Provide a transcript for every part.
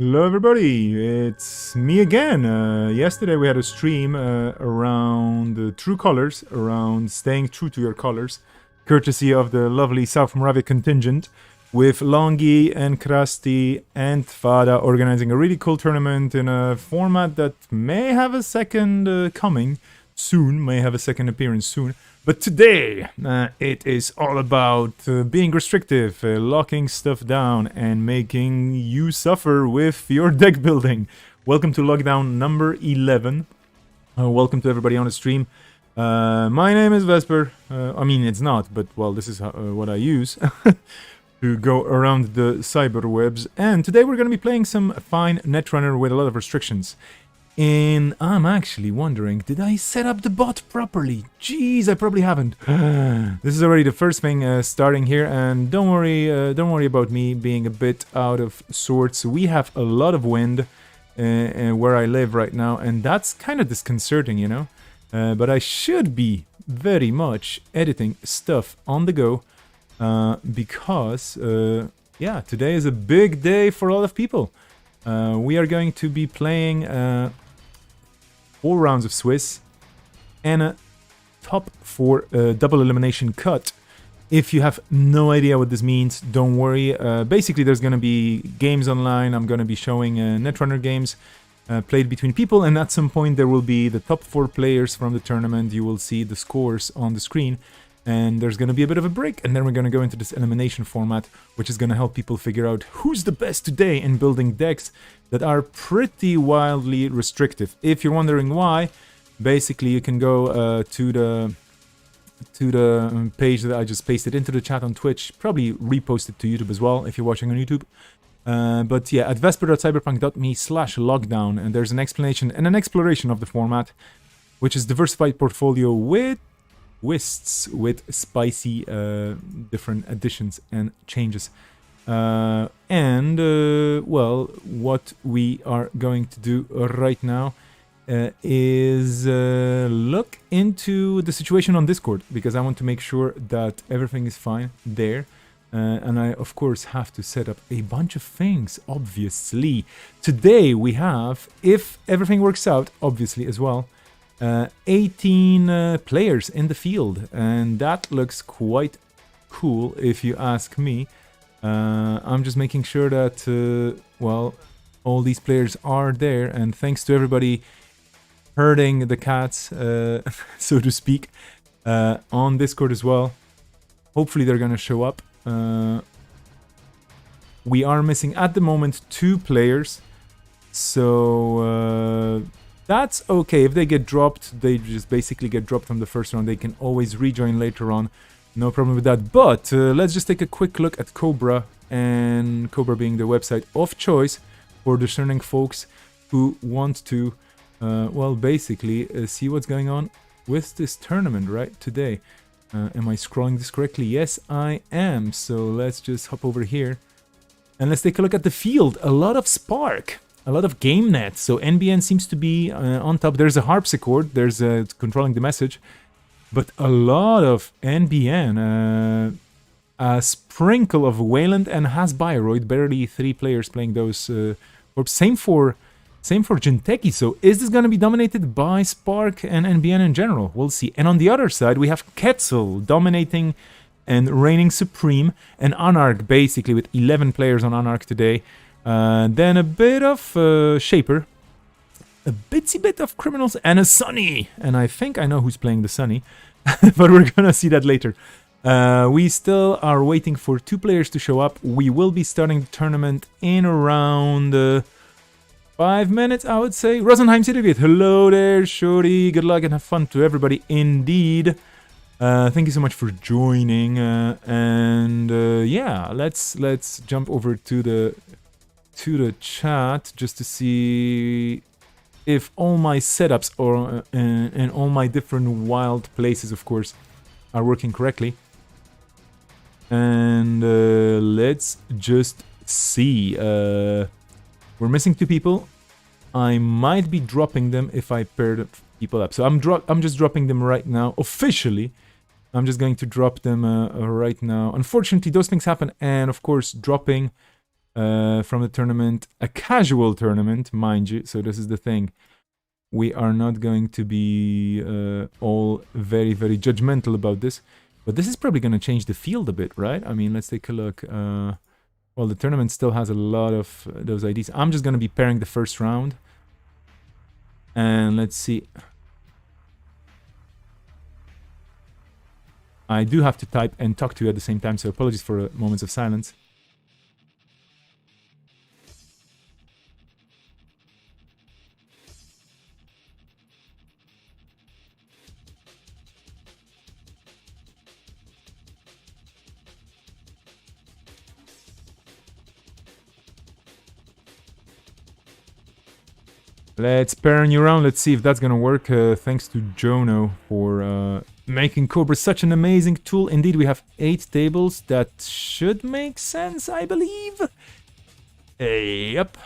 Hello everybody, it's me again. Yesterday we had a stream around true colors, around staying true to your colors, courtesy of the lovely South Moravia contingent, with Longi and Krusty and Fada organizing a really cool tournament in a format that may have a second coming soon, may have a second appearance soon. But today, it is all about being restrictive, locking stuff down, and making you suffer with your deck building. Welcome to lockdown number 11. Welcome to everybody on the stream. My name is Vesper. I mean, it's not, but well, this is what I use to go around the cyber webs. And today we're going to be playing some fine Netrunner with a lot of restrictions. And I'm actually wondering, did I set up the bot properly? Jeez, I probably haven't. This is already the first thing starting here, and don't worry about me being a bit out of sorts. We have a lot of wind where I live right now, and that's kind of disconcerting, you know. But I should be very much editing stuff on the go because, yeah, today is a big day for a lot of people. We are going to be playing 4 rounds of Swiss and a top 4 double elimination cut. If you have no idea what this means, don't worry. Basically, there's going to be games online. I'm going to be showing Netrunner games played between people, and at some point there will be the top 4 players from the tournament. You will see the scores on the screen, and there's going to be a bit of a break, and then we're going to go into this elimination format, which is going to help people figure out who's the best today in building decks that are pretty wildly restrictive. If you're wondering why, basically you can go to the page that I just pasted into the chat on Twitch, probably repost it to YouTube as well if you're watching on YouTube. But yeah, at vesper.cyberpunk.me/lockdown, and there's an explanation and an exploration of the format, which is diversified portfolio with twists, with spicy different additions and changes. Well, what we are going to do right now is look into the situation on Discord, because I want to make sure that everything is fine there. And I, of course, have to set up a bunch of things, obviously. Today we have, if everything works out, obviously as well, 18 players in the field, and that looks quite cool if you ask me. I'm just making sure that, well, all these players are there, and thanks to everybody herding the cats, so to speak, on Discord as well. Hopefully they're gonna show up. We are missing at the moment 2 players, so that's okay. If they get dropped, they just basically get dropped from the first round. They can always rejoin later on. No problem with that. But let's just take a quick look at Cobra, and Cobra being the website of choice for discerning folks who want to, well, basically see what's going on with this tournament right today. Am I scrolling this correctly? Yes, I am. So let's just hop over here and let's take a look at the field. A lot of Spark. A lot of game net, so NBN seems to be on top. There's a harpsichord, there's controlling the message, but a lot of NBN, a sprinkle of Wayland and has Bayreuth, barely 3 players playing those. Same for Jinteki. So is this going to be dominated by Spark and NBN in general? We'll see. And on the other side, we have Quetzal dominating and reigning supreme, and Anarch basically with 11 players on Anarch today. Then a bit of Shaper, a bitsy bit of Criminals, and a Sunny. And I think I know who's playing the Sunny, but we're gonna see that later. We still are waiting for 2 players to show up. We will be starting the tournament in around 5 minutes, I would say. Rosenheim City, hello there, shorty. Good luck and have fun to everybody indeed. Thank you so much for joining. Yeah, let's jump over to the chat just to see if all my setups or and all my different wild places, of course, are working correctly. And let's just see. We're missing 2 people. I might be dropping them if I pair people up. So I'm just dropping them right now officially. I'm just going to drop them right now. Unfortunately, those things happen, and of course, dropping from the tournament, a casual tournament, mind you. So this is the thing. We are not going to be all very, very judgmental about this. But this is probably going to change the field a bit, right? I mean, let's take a look. Well, the tournament still has a lot of those IDs. I'm just going to be pairing the first round. And let's see. I do have to type and talk to you at the same time, so apologies for moments of silence. Let's pair a new round. Let's see if that's gonna work. Thanks to Jono for making Cobra such an amazing tool. Indeed, we have 8 tables. That should make sense, I believe. Yep.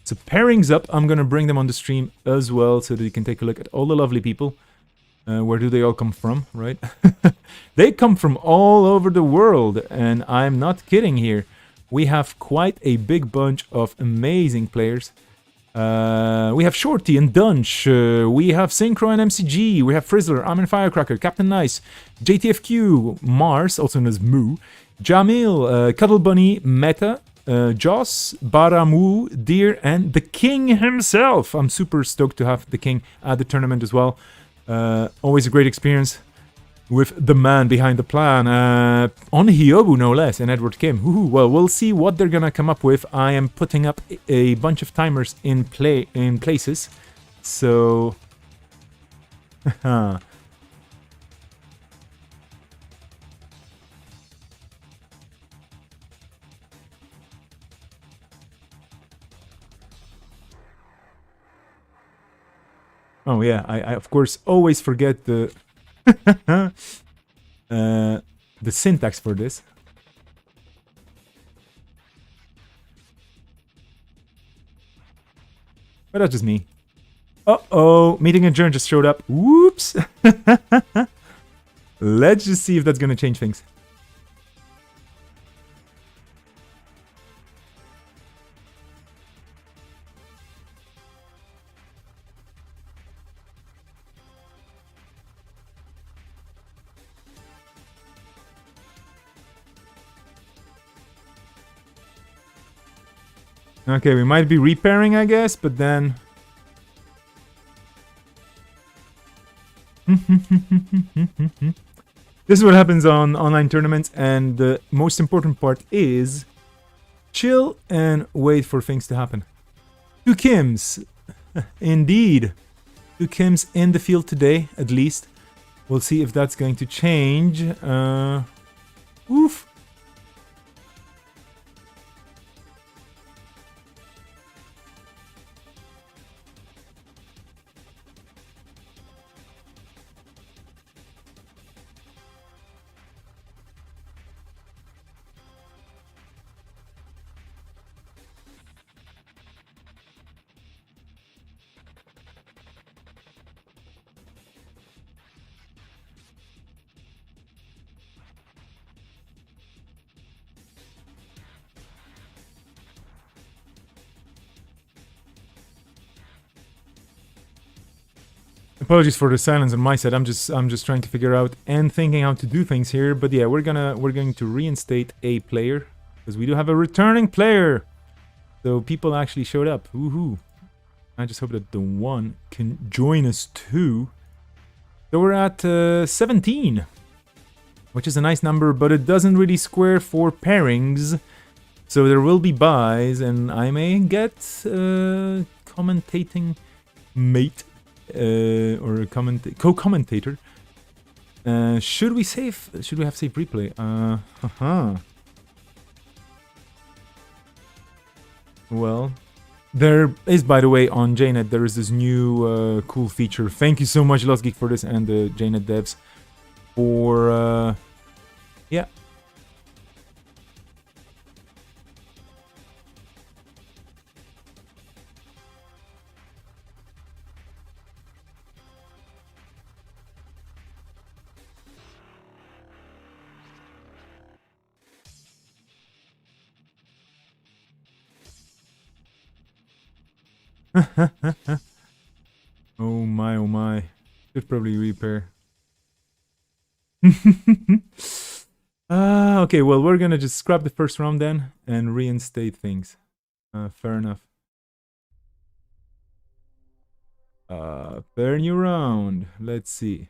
So pairings up. I'm gonna bring them on the stream as well so that you can take a look at all the lovely people. Where do they all come from, right? They come from all over the world, and I'm not kidding here. We have quite a big bunch of amazing players. We have Shorty and Dunch, we have Synchro and MCG, we have Frizzler, Armin Firecracker, Captain Nice, JTFQ, Mars, also known as Moo, Jamil, Cuddle Bunny, Meta, Joss, Baramu, Deer, and the King himself. I'm super stoked to have the King at the tournament as well. Always a great experience with the man behind the plan, on Hyobu no less, and Edward Kim. Ooh, well, we'll see what they're gonna come up with. I am putting up a bunch of timers in places, so oh yeah, I of course always forget the the syntax for this. But that's just me. Uh-oh, meeting adjourned just showed up. Whoops. Let's just see if that's gonna change things. Okay, we might be repairing, I guess, but then... This is what happens on online tournaments, and the most important part is chill and wait for things to happen. 2 Kims. Indeed. 2 Kims in the field today, at least. We'll see if that's going to change. Oof. Apologies for the silence on my side. I'm just trying to figure out and thinking how to do things here. But yeah, we're going to reinstate a player because we do have a returning player. So people actually showed up. Woohoo! I just hope that the one can join us too. So we're at 17, which is a nice number, but it doesn't really square for pairings. So there will be buys, and I may get commentating mate. Or a co-commentator. Should we save? Should we have save replay? Well, there is, by the way, on JNet there is this new cool feature. Thank you so much, Lost Geek, for this, and the JNet devs for yeah. Oh my, oh my. Should probably repair. Okay, well, we're gonna just scrap the first round then and reinstate things. Fair enough. Fair new round. Let's see.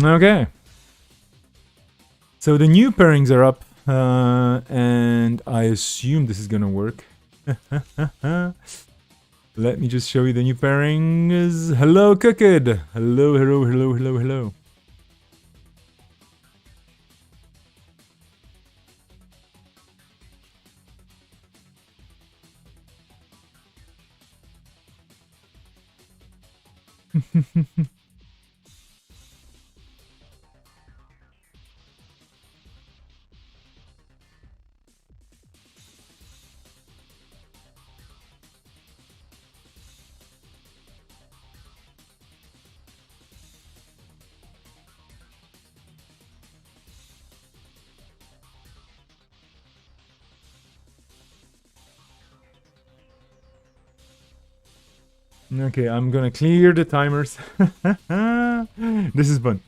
Okay. So the new pairings are up, and I assume this is gonna work. Let me just show you the new pairings. Hello, Cooked. Hello, hello, hello, hello, hello. Okay, I'm gonna clear the timers. This is fun.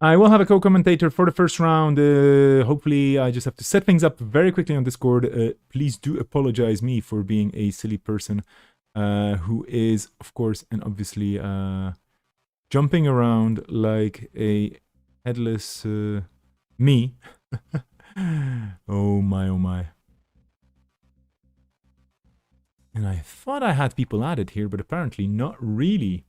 I will have a co-commentator for the first round. Hopefully, I just have to set things up very quickly on Discord. Please do apologize me for being a silly person who is, of course, and obviously jumping around like a headless me. Oh my, oh my. And I thought I had people added here, but apparently not really.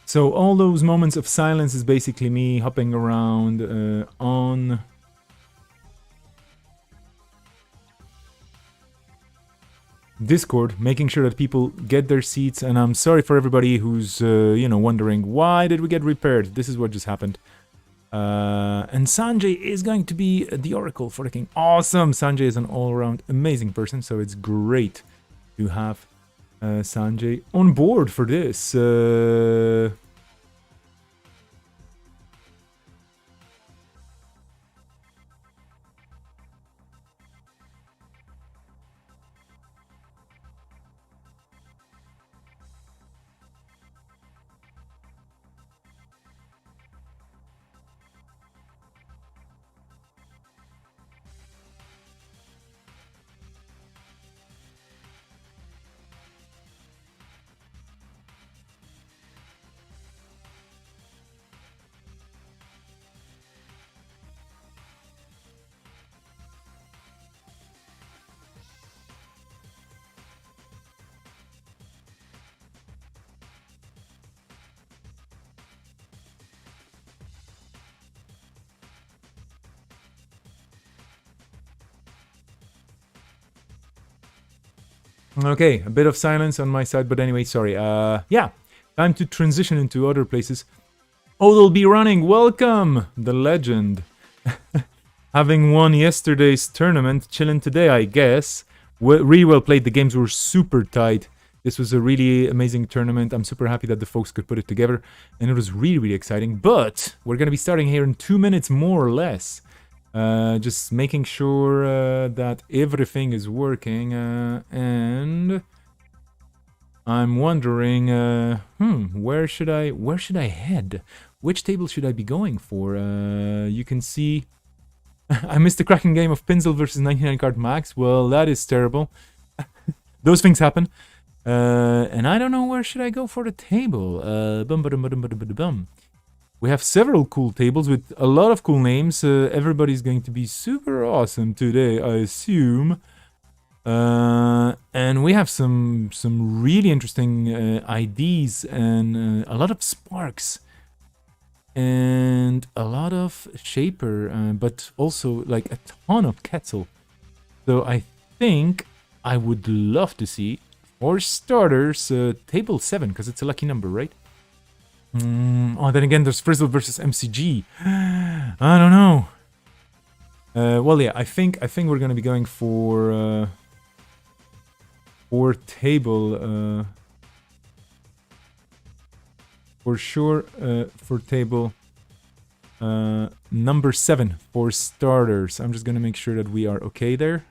So all those moments of silence is basically me hopping around on Discord, making sure that people get their seats. And I'm sorry for everybody who's, wondering, why did we get repaired? This is what just happened. And Sanjay is going to be the Oracle. Freaking awesome. Sanjay is an all-around amazing person, so it's great to have Sanjay on board for this. Okay, a bit of silence on my side, but anyway, sorry. Yeah, time to transition into other places. Odell be running, welcome! The legend. Having won yesterday's tournament, chilling today, I guess. Really well played, the games were super tight. This was a really amazing tournament. I'm super happy that the folks could put it together, and it was really, really exciting. But we're gonna be starting here in 2 minutes, more or less. Just making sure that everything is working, and I'm wondering, where should I head? Which table should I be going for? You can see I missed the cracking game of Pinsel versus 99 card max. Well, that is terrible. Those things happen. And I don't know where should I go for the table. We have several cool tables with a lot of cool names. Everybody's going to be super awesome today, I assume. And we have some really interesting IDs and a lot of sparks. And a lot of Shaper, but also like a ton of Quetzal. So I think I would love to see, for starters, table 7, because it's a lucky number, right? Oh, then again, there's Frizzle versus MCG. I don't know. Well, yeah, I think we're gonna be going for table. For sure, for table number 7 for starters. I'm just gonna make sure that we are okay there.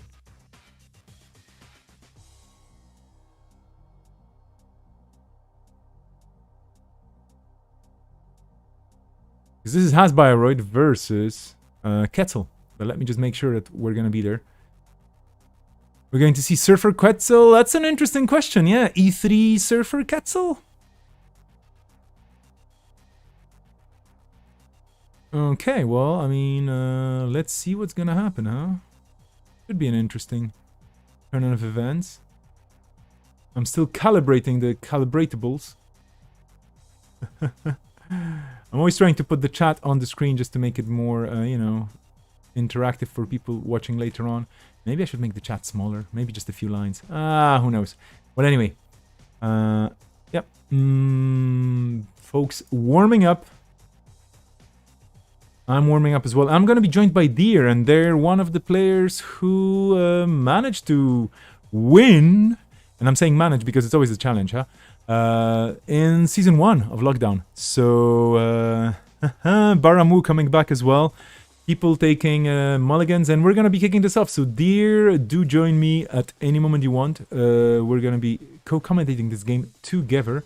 Because this is Hasbioroid versus Quetzal. But let me just make sure that we're gonna be there. We're going to see Surfer Quetzal. That's an interesting question. Yeah, E3 Surfer Quetzal. Okay, well, I mean, let's see what's gonna happen, huh? Should be an interesting turn of events. I'm still calibrating the calibratables. I'm always trying to put the chat on the screen just to make it more, you know, interactive for people watching later on. Maybe I should make the chat smaller. Maybe just a few lines. Who knows? But anyway, yep. Folks, warming up. I'm warming up as well. I'm going to be joined by Deer, and they're one of the players who managed to win. And I'm saying manage because it's always a challenge, huh? In Season 1 of Lockdown. So, Baramu coming back as well. People taking mulligans, and we're going to be kicking this off. So, Deer, do join me at any moment you want. We're going to be co-commentating this game together.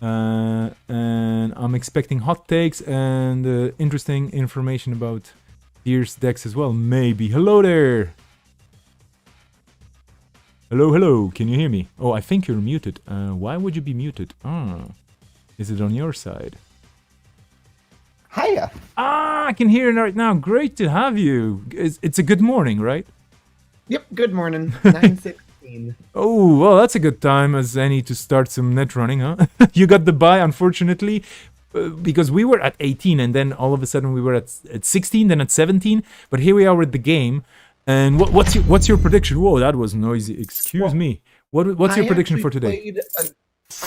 And I'm expecting hot takes and interesting information about Deer's decks as well. Maybe. Hello there! Hello, hello. Can you hear me? Oh, I think you're muted. Why would you be muted? Is it on your side? Hiya. I can hear it right now. Great to have you. It's a good morning, right? Yep, good morning. 9:16. Oh, well, that's a good time as any to start some net running, huh? You got the buy, unfortunately, because we were at 18, and then all of a sudden we were at 16, then at 17. But here we are with the game. And what's your prediction? Whoa, that was noisy. Excuse me. What's your prediction for today?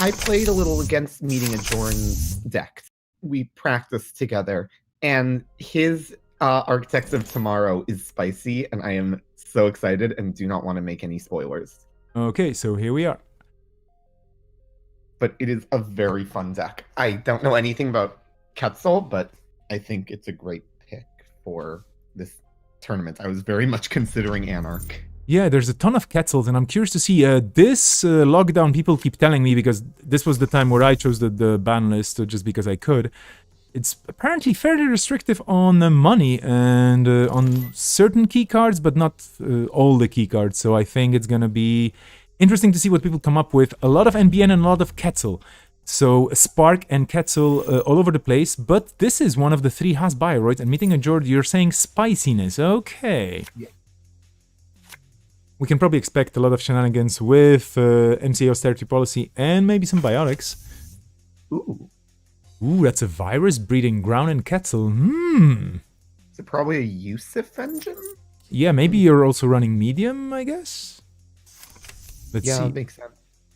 I played a little against Meeting Adjourn's deck. We practiced together, and his Architects of Tomorrow is spicy, and I am so excited and do not want to make any spoilers. Okay, so here we are. But it is a very fun deck. I don't know anything about Quetzal, but I think it's a great pick for this tournament. I was very much considering Anarch. Yeah, there's a ton of Quetzals, and I'm curious to see this lockdown. People keep telling me, because this was the time where I chose the ban list just because I could. It's apparently fairly restrictive on the money and on certain key cards, but not all the key cards. So I think it's gonna be interesting to see what people come up with. A lot of NBN and a lot of Quetzal. So Spark and Quetzal all over the place, but this is one of the 3 Hasbioroids, and Meeting Adjourned, you're saying spiciness. Okay. Yeah. We can probably expect a lot of shenanigans with MCA austerity policy and maybe some biotics. Ooh. Ooh, that's a virus breeding ground and Quetzal. Is it probably a Yusuf engine? Yeah, maybe you're also running medium, I guess? Let's Yeah, see. that makes sense.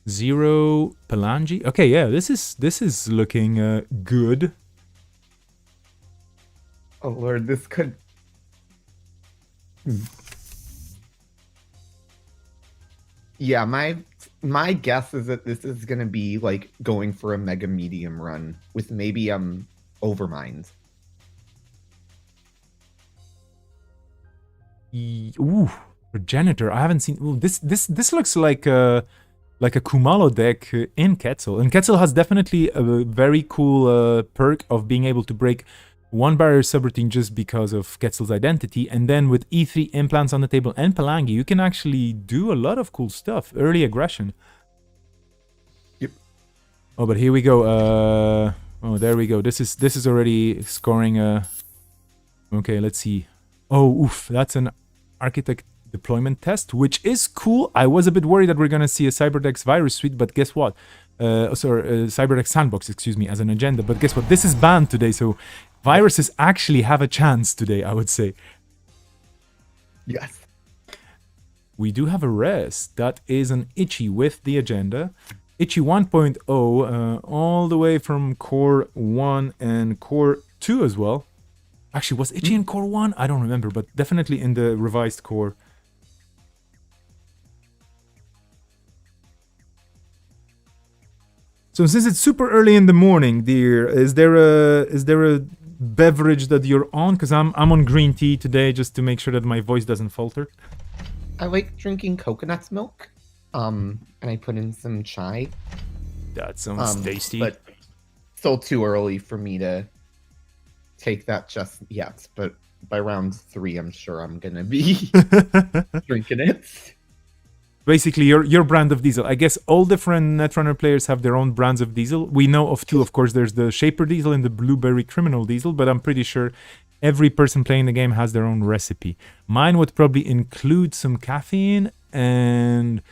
0 Palangi. Okay, yeah, this is looking good. Oh Lord, this could. Yeah, my guess is that this is gonna be like going for a mega medium run with maybe Overmind. Ooh, Progenitor. I haven't seen. Ooh, this looks like a Kumalo deck in Quetzal. And Quetzal has definitely a very cool perk of being able to break one barrier subroutine just because of Quetzal's identity. And then with E3 implants on the table and Palangi, you can actually do a lot of cool stuff. Early aggression. Yep. Oh, but here we go. Oh, there we go. This is already scoring. Okay, let's see. Oh, oof, that's an Architect deployment test, which is cool. I was a bit worried that we're going to see a Cyberdex virus suite, but guess what? Cyberdex sandbox, excuse me, as an agenda. But guess what? This is banned today, so viruses actually have a chance today, I would say. Yes. We do have a res. That is an Itchy with the agenda. Itchy 1.0, all the way from Core 1 and Core 2 as well. Actually, was Itchy in Core 1? I don't remember, but definitely in the revised Core. So since it's super early in the morning, dear, is there a beverage that you're on? Because I'm on green tea today just to make sure that my voice doesn't falter. I like drinking coconut milk. And I put in some chai. That sounds tasty. But still too early for me to take that just yet. But by round 3, I'm sure I'm gonna be drinking it. Basically, your brand of diesel. I guess all different Netrunner players have their own brands of diesel. We know of 2, of course. There's the Shaper diesel and the Blueberry Criminal diesel, but I'm pretty sure every person playing the game has their own recipe. Mine would probably include some caffeine, and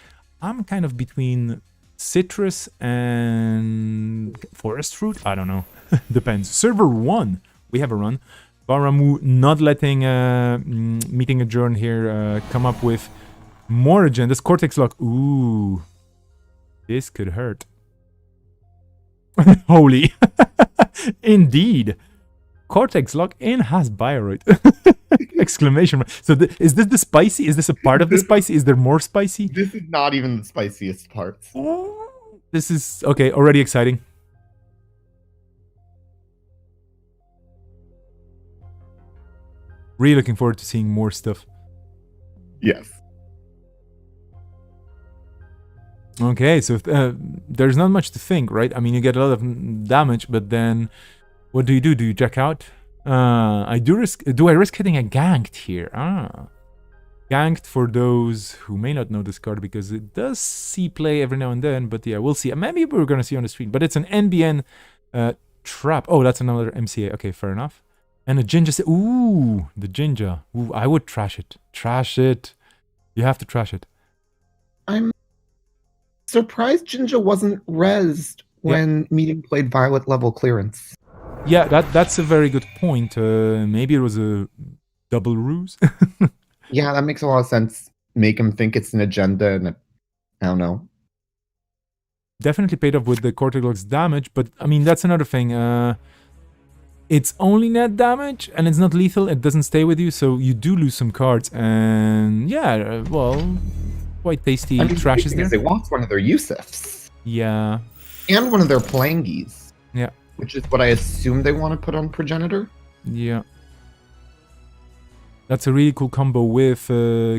I'm kind of between citrus and forest fruit. I don't know. Depends. Server 1, we have a run. Baramu not letting Meeting Adjourn here come up with more agendas. Cortex Lock. Ooh. This could hurt. Holy. Indeed. Cortex Lock in has Bioroid. Exclamation mark. So is this the spicy? Is this a part of the spicy? Is there more spicy? This is not even the spiciest part. This is, okay, already exciting. Really looking forward to seeing more stuff. Yes. Okay, so there's not much to think, right? I mean, you get a lot of damage, but then what do? Do you jack out? Do I risk hitting a ganked here? Ganked, for those who may not know this card, because it does see play every now and then, but yeah, we'll see. Maybe we're gonna see on the stream, but it's an NBN trap. Oh, that's another MCA. Okay, fair enough. And a Jinja. Ooh, the Jinja. Ooh, I would trash it. Trash it. You have to trash it. I'm surprised Jinja wasn't rezzed when Meeting played Violet level clearance. Yeah, that's a very good point. Maybe it was a double ruse. Yeah, that makes a lot of sense. Make him think it's an agenda, and I don't know. Definitely paid off with the Cortex damage, but I mean, that's another thing. It's only net damage, and it's not lethal. It doesn't stay with you, so you do lose some cards. And yeah, well, quite tasty trashes there. They lost one of their Yusufs. Yeah. And one of their Plangis. Yeah. Which is what I assume they want to put on Progenitor. Yeah. That's a really cool combo with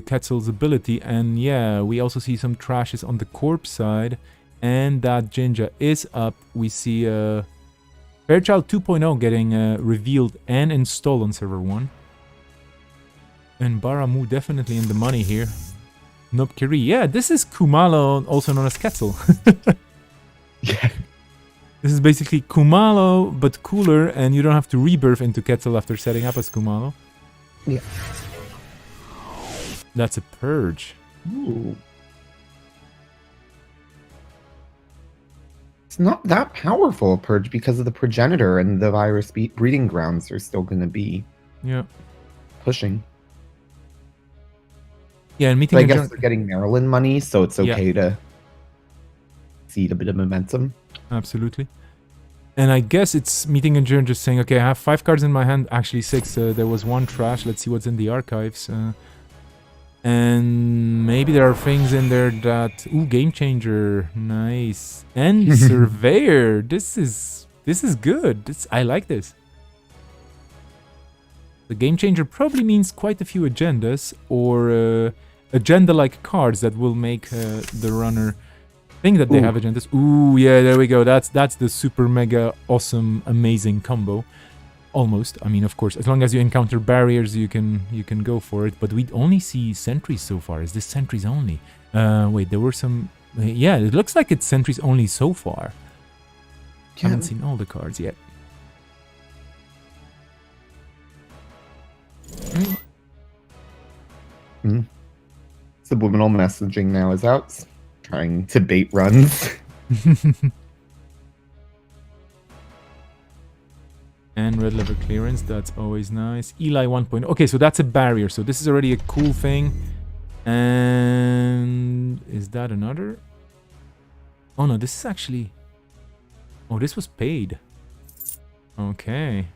Quetzal's ability. And yeah, we also see some trashes on the corpse side. And that Jinja is up. We see Fairchild 2.0 getting revealed and installed on server 1. And Baramu definitely in the money here. Nobkiri. Yeah, this is Kumalo, also known as Quetzal. Yeah. This is basically Kumalo, but cooler, and you don't have to rebirth into Quetzal after setting up as Kumalo. Yeah. That's a purge. Ooh. It's not that powerful a purge because of the Progenitor, and the virus breeding grounds are still going to be Yeah. pushing. Yeah, and But meeting I a guess journey. they're getting Maryland money, so it's Yeah. okay to cede a bit of momentum. Absolutely. And I guess it's meeting adjourned, just saying, okay, I have 5 cards in my hand, actually 6. There was 1 trash. Let's see what's in the archives. And maybe there are things in there that... Ooh, Game Changer. Nice. And Surveyor. This is good. I like this. The Game Changer probably means quite a few agendas or agenda-like cards that will make the runner... think that they have agendas. Ooh, yeah, there we go. That's the super mega awesome amazing combo. Almost. I mean, of course, as long as you encounter barriers, you can go for it. But we only see sentries so far. Is this sentries only? Wait, there were some. Yeah, it looks like it's sentries only so far. Haven't seen all the cards yet. Subliminal messaging now is out, trying to bait runs. And red lever clearance, that's always nice. Eli 1.0. Okay, so that's a barrier. So this is already a cool thing. And is that another? Oh no, this is actually... Oh, this was paid. Okay.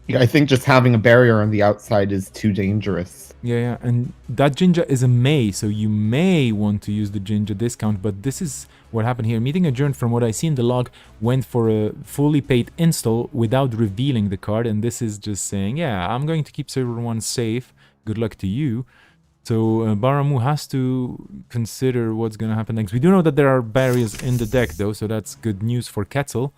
Yeah, I think just having a barrier on the outside is too dangerous. Yeah, and that Jinja is a May, so you may want to use the Jinja discount, but this is what happened here. Meeting adjourned, from what I see in the log, went for a fully paid install without revealing the card, and this is just saying, yeah, I'm going to keep server 1 safe, good luck to you. So Baramu has to consider what's going to happen next. We do know that there are barriers in the deck, though, so that's good news for Ketzel.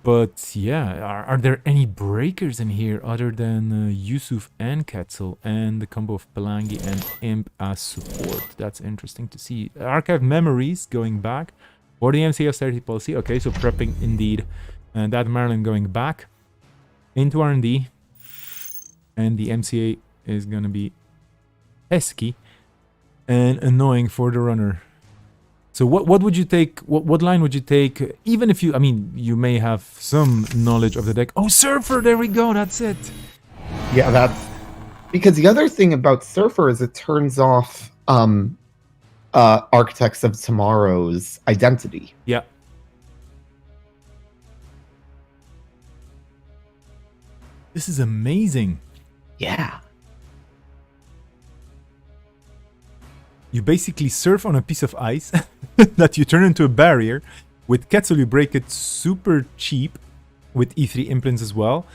But yeah, are there any breakers in here other than Yusuf and Ketzel and the combo of Pelangi and Imp as support? That's interesting to see. Archive memories going back for the MC austerity policy. Okay, so prepping indeed. And that Maryland going back into R&D. And the MCA is going to be pesky and annoying for the runner. So what would you take, what line would you take, even if you, I mean, you may have some knowledge of the deck. Oh, Surfer, there we go, that's it. Yeah, that's... Because the other thing about Surfer is it turns off Architects of Tomorrow's identity. Yeah. This is amazing. Yeah. You basically surf on a piece of ice that you turn into a barrier. With Ketzel, you break it super cheap with E3 implants as well.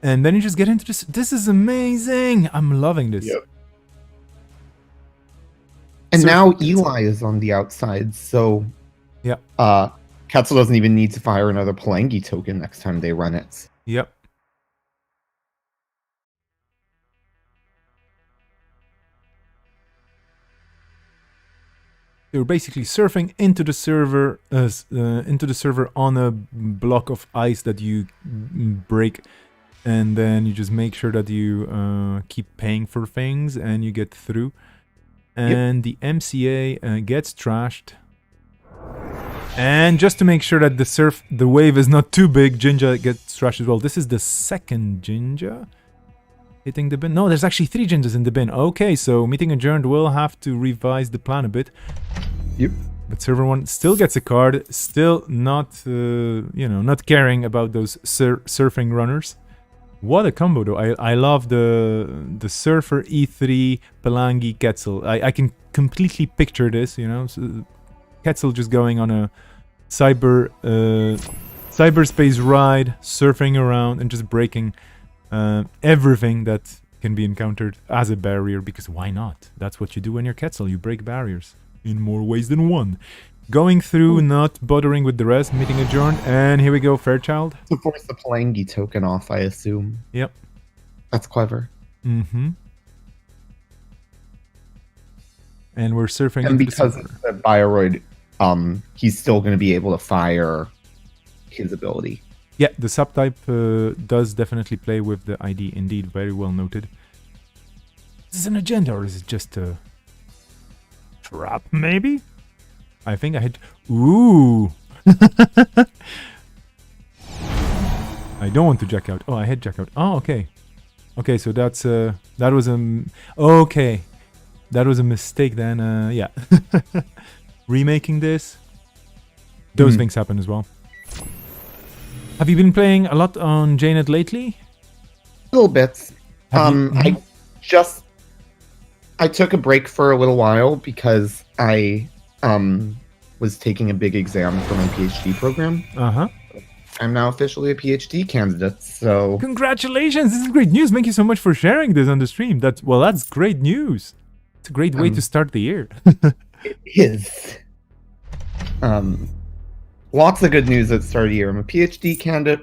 And then you just get into this. This is amazing. I'm loving this. Yep. And Surf now Ketzel. Eli is on the outside, so Yeah. Ketzel doesn't even need to fire another Pelangi token next time they run it. Yep. They were basically surfing into the server on a block of ice that you break, and then you just make sure that you keep paying for things and you get through. And the MCA gets trashed. And just to make sure that the wave is not too big, Jinja gets trashed as well. This is the second Jinja hitting the bin. No, there's actually 3 Jinjas in the bin. Okay, so meeting adjourned will have to revise the plan a bit. Yep. But server 1 still gets a card, still not, not caring about those surfing runners. What a combo, though. I love the Surfer, E3, Pelangi, Ketzel. I can completely picture this, you know. So Ketzel just going on a cyberspace ride, surfing around and just breaking everything that can be encountered as a barrier, because why not? That's what you do when you're Ketzel. You break barriers in more ways than one. Going through, not bothering with the rest, meeting adjourned, and here we go, Fairchild. To force the Pelangi token off, I assume. Yep. That's clever. Mm-hmm. And we're surfing. And because it's a Bioroid, he's still going to be able to fire his ability. Yeah, the subtype does definitely play with the ID, indeed. Very well noted. Is this an agenda, or is it just a trap, maybe? I think I had... Ooh! I don't want to jack out. Oh, I had jack out. Oh, okay. Okay, so that was okay. That was a mistake then. Yeah. Remaking this. Those things happen as well. Have you been playing a lot on JNet lately? Little bits. Have you- I took a break for a little while because I was taking a big exam for my PhD program. Uh-huh. I'm now officially a PhD candidate, so Congratulations! This is great news. Thank you so much for sharing this on the stream. That's great news. It's a great way to start the year. it is. Lots of good news at the start of the year. I'm a PhD candidate.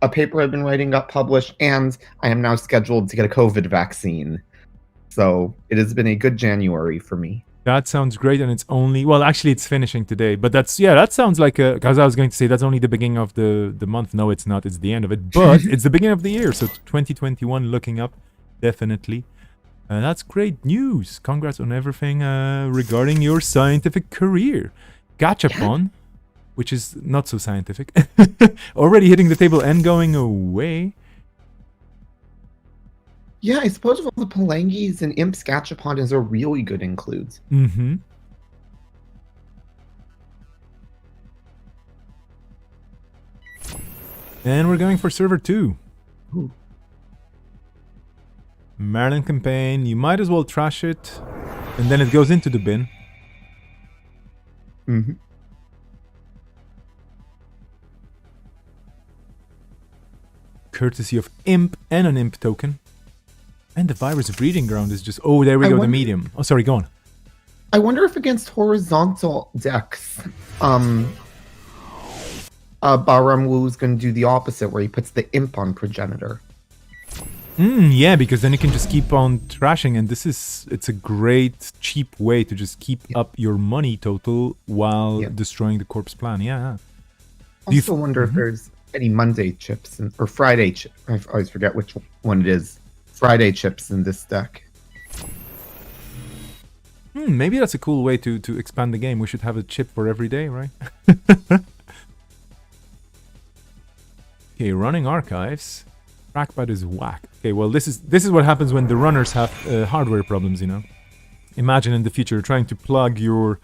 A paper I've been writing got published, and I am now scheduled to get a COVID vaccine. So it has been a good January for me. That sounds great, and it's only actually it's finishing today, but that sounds like because I was going to say that's only the beginning of the month. No, it's not. It's the end of it, but it's the beginning of the year. So 2021 looking up, definitely. That's great news. Congrats on everything regarding your scientific career. Gachapon, which is not so scientific, already hitting the table and going away. Yeah, I suppose of all the Palangis and Imps, Gachapon is a really good includes. Mm-hmm. And we're going for server 2. Ooh. Maryland campaign. You might as well trash it, and then it goes into the bin. Mm-hmm. Courtesy of Imp and an Imp token. And the virus breeding ground is just... Oh, there we go, the medium. Oh, sorry, go on. I wonder if against horizontal decks, Baram Wu's going to do the opposite, where he puts the Imp on Progenitor. Yeah, because then you can just keep on trashing, and it's a great, cheap way to just keep up your money total while destroying the corpse plan. Yeah. I also wonder if there's any Monday chips, or Friday chips. I always forget which one it is. Friday chips in this deck. Maybe that's a cool way to expand the game. We should have a chip for every day, right? Okay, running archives. Trackpad is whack. Okay, well this is what happens when the runners have hardware problems, you know. Imagine in the future trying to plug your,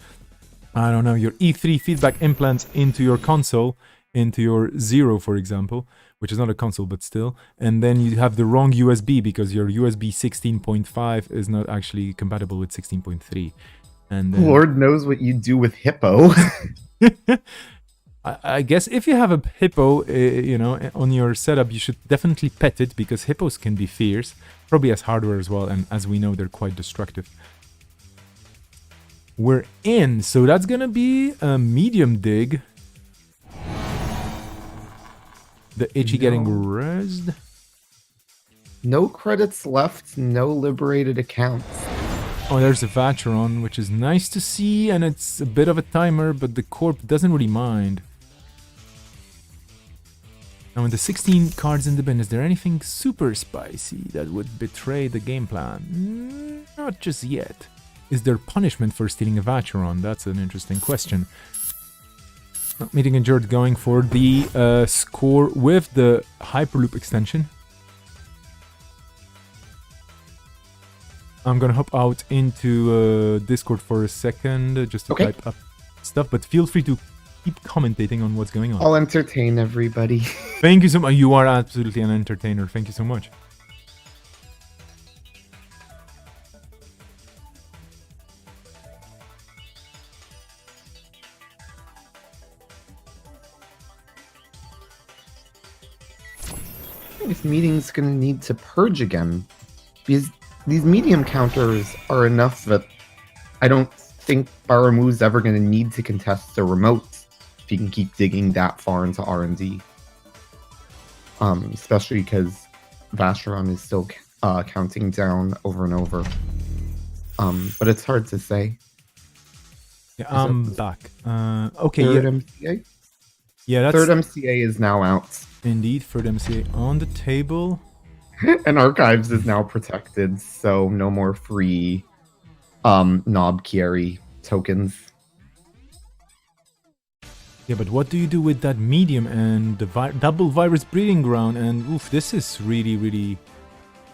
I don't know, your E3 feedback implants into your console, into your Zero, for example, which is not a console, but still. And then you have the wrong USB because your USB 16.5 is not actually compatible with 16.3. And then... Lord knows what you do with Hippo. I guess if you have a Hippo, you know, on your setup, you should definitely pet it because Hippos can be fierce. Probably has hardware as well, and as we know, they're quite destructive. We're in, so that's gonna be a medium dig. The Itchy getting rezzed. No credits left, no liberated accounts. Oh, there's a Vacheron, which is nice to see, and it's a bit of a timer, but the Corp doesn't really mind. Now, in the 16 cards in the bin, is there anything super spicy that would betray the game plan? Not just yet. Is there punishment for stealing a Vacheron? That's an interesting question. Meeting Endured going for the score with the Hyperloop extension. I'm gonna hop out into Discord for a second just to type up stuff, but feel free to keep commentating on what's going on. I'll entertain everybody. Thank you so much. You are absolutely an entertainer. Thank you so much. This meeting's gonna need to purge again, because these medium counters are enough that I don't think Baramu's ever gonna need to contest the remotes if he can keep digging that far into R&D. Especially because Vacheron is still counting down over and over. But it's hard to say. Yeah, I'm back. Okay, third MCA? Yeah, that's... Third MCA is now out. Indeed, third MCA on the table. And Archives is now protected, so no more free Knob Kieri tokens. Yeah, but what do you do with that medium and the double virus breeding ground? And oof, this is really, really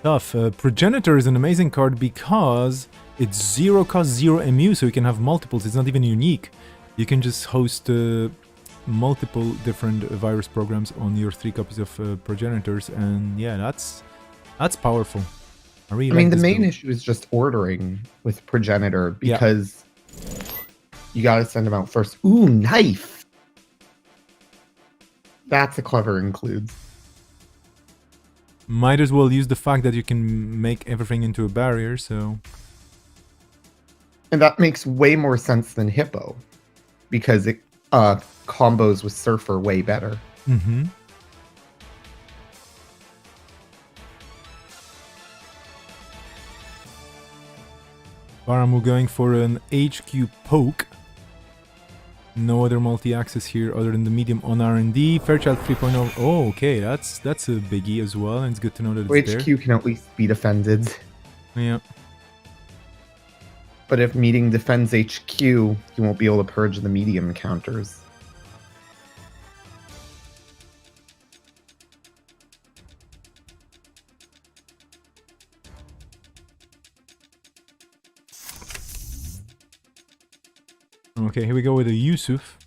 Tough. Progenitor is an amazing card because it's 0 cost, 0 MU, so you can have multiples. It's not even unique. You can just host multiple different virus programs on your 3 copies of Progenitors, and yeah, that's powerful. I mean, the main issue is just ordering with Progenitor because you gotta send them out first. Ooh, knife! That's a clever include. Might as well use the fact that you can make everything into a barrier, so... And that makes way more sense than Hippo, because it combos with Surfer way better. Mm-hmm. Baramu going for an HQ poke. No other multi-axis here other than the medium on R&D. Fairchild 3.0. Oh, okay, that's a biggie as well, and it's good to know that it's HQ there. can at least be defended. Yeah. But if meeting defends HQ, you won't be able to purge the medium counters. Okay, here we go with a Yusuf.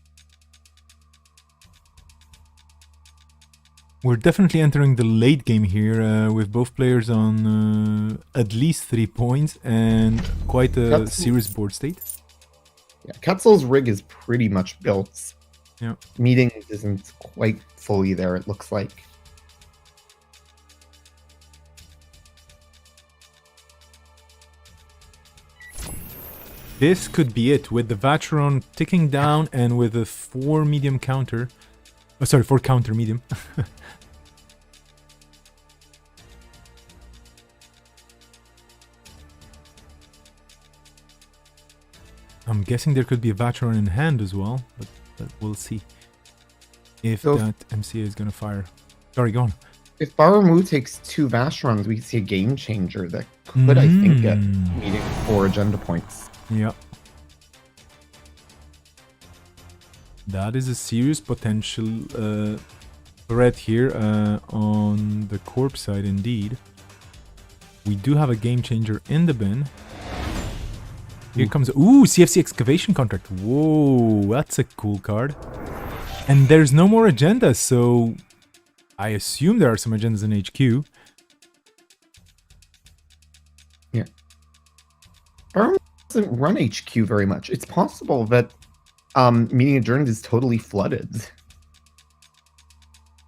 We're definitely entering the late game here with both players on at least 3 points and quite a serious board state. Yeah, Ketzel's rig is pretty much built. Yeah. Meeting isn't quite fully there, it looks like. This could be it, with the Vacheron ticking down and with a 4 medium counter. Oh, sorry, 4 counter medium. I'm guessing there could be a Vacheron in hand as well, but we'll see if that MCA is going to fire. Sorry, go on. If Baramu takes 2 Vacherons, we see a game changer that could, I think, get meeting 4 agenda points. Yeah. That is a serious potential threat here on the corpse side, indeed. We do have a game changer in the bin. Here comes... Ooh, CFC Excavation Contract. Whoa, that's a cool card. And there's no more agendas, so... I assume there are some agendas in HQ. Yeah. Baramu doesn't run HQ very much. It's possible that Meeting Adjourned is totally flooded.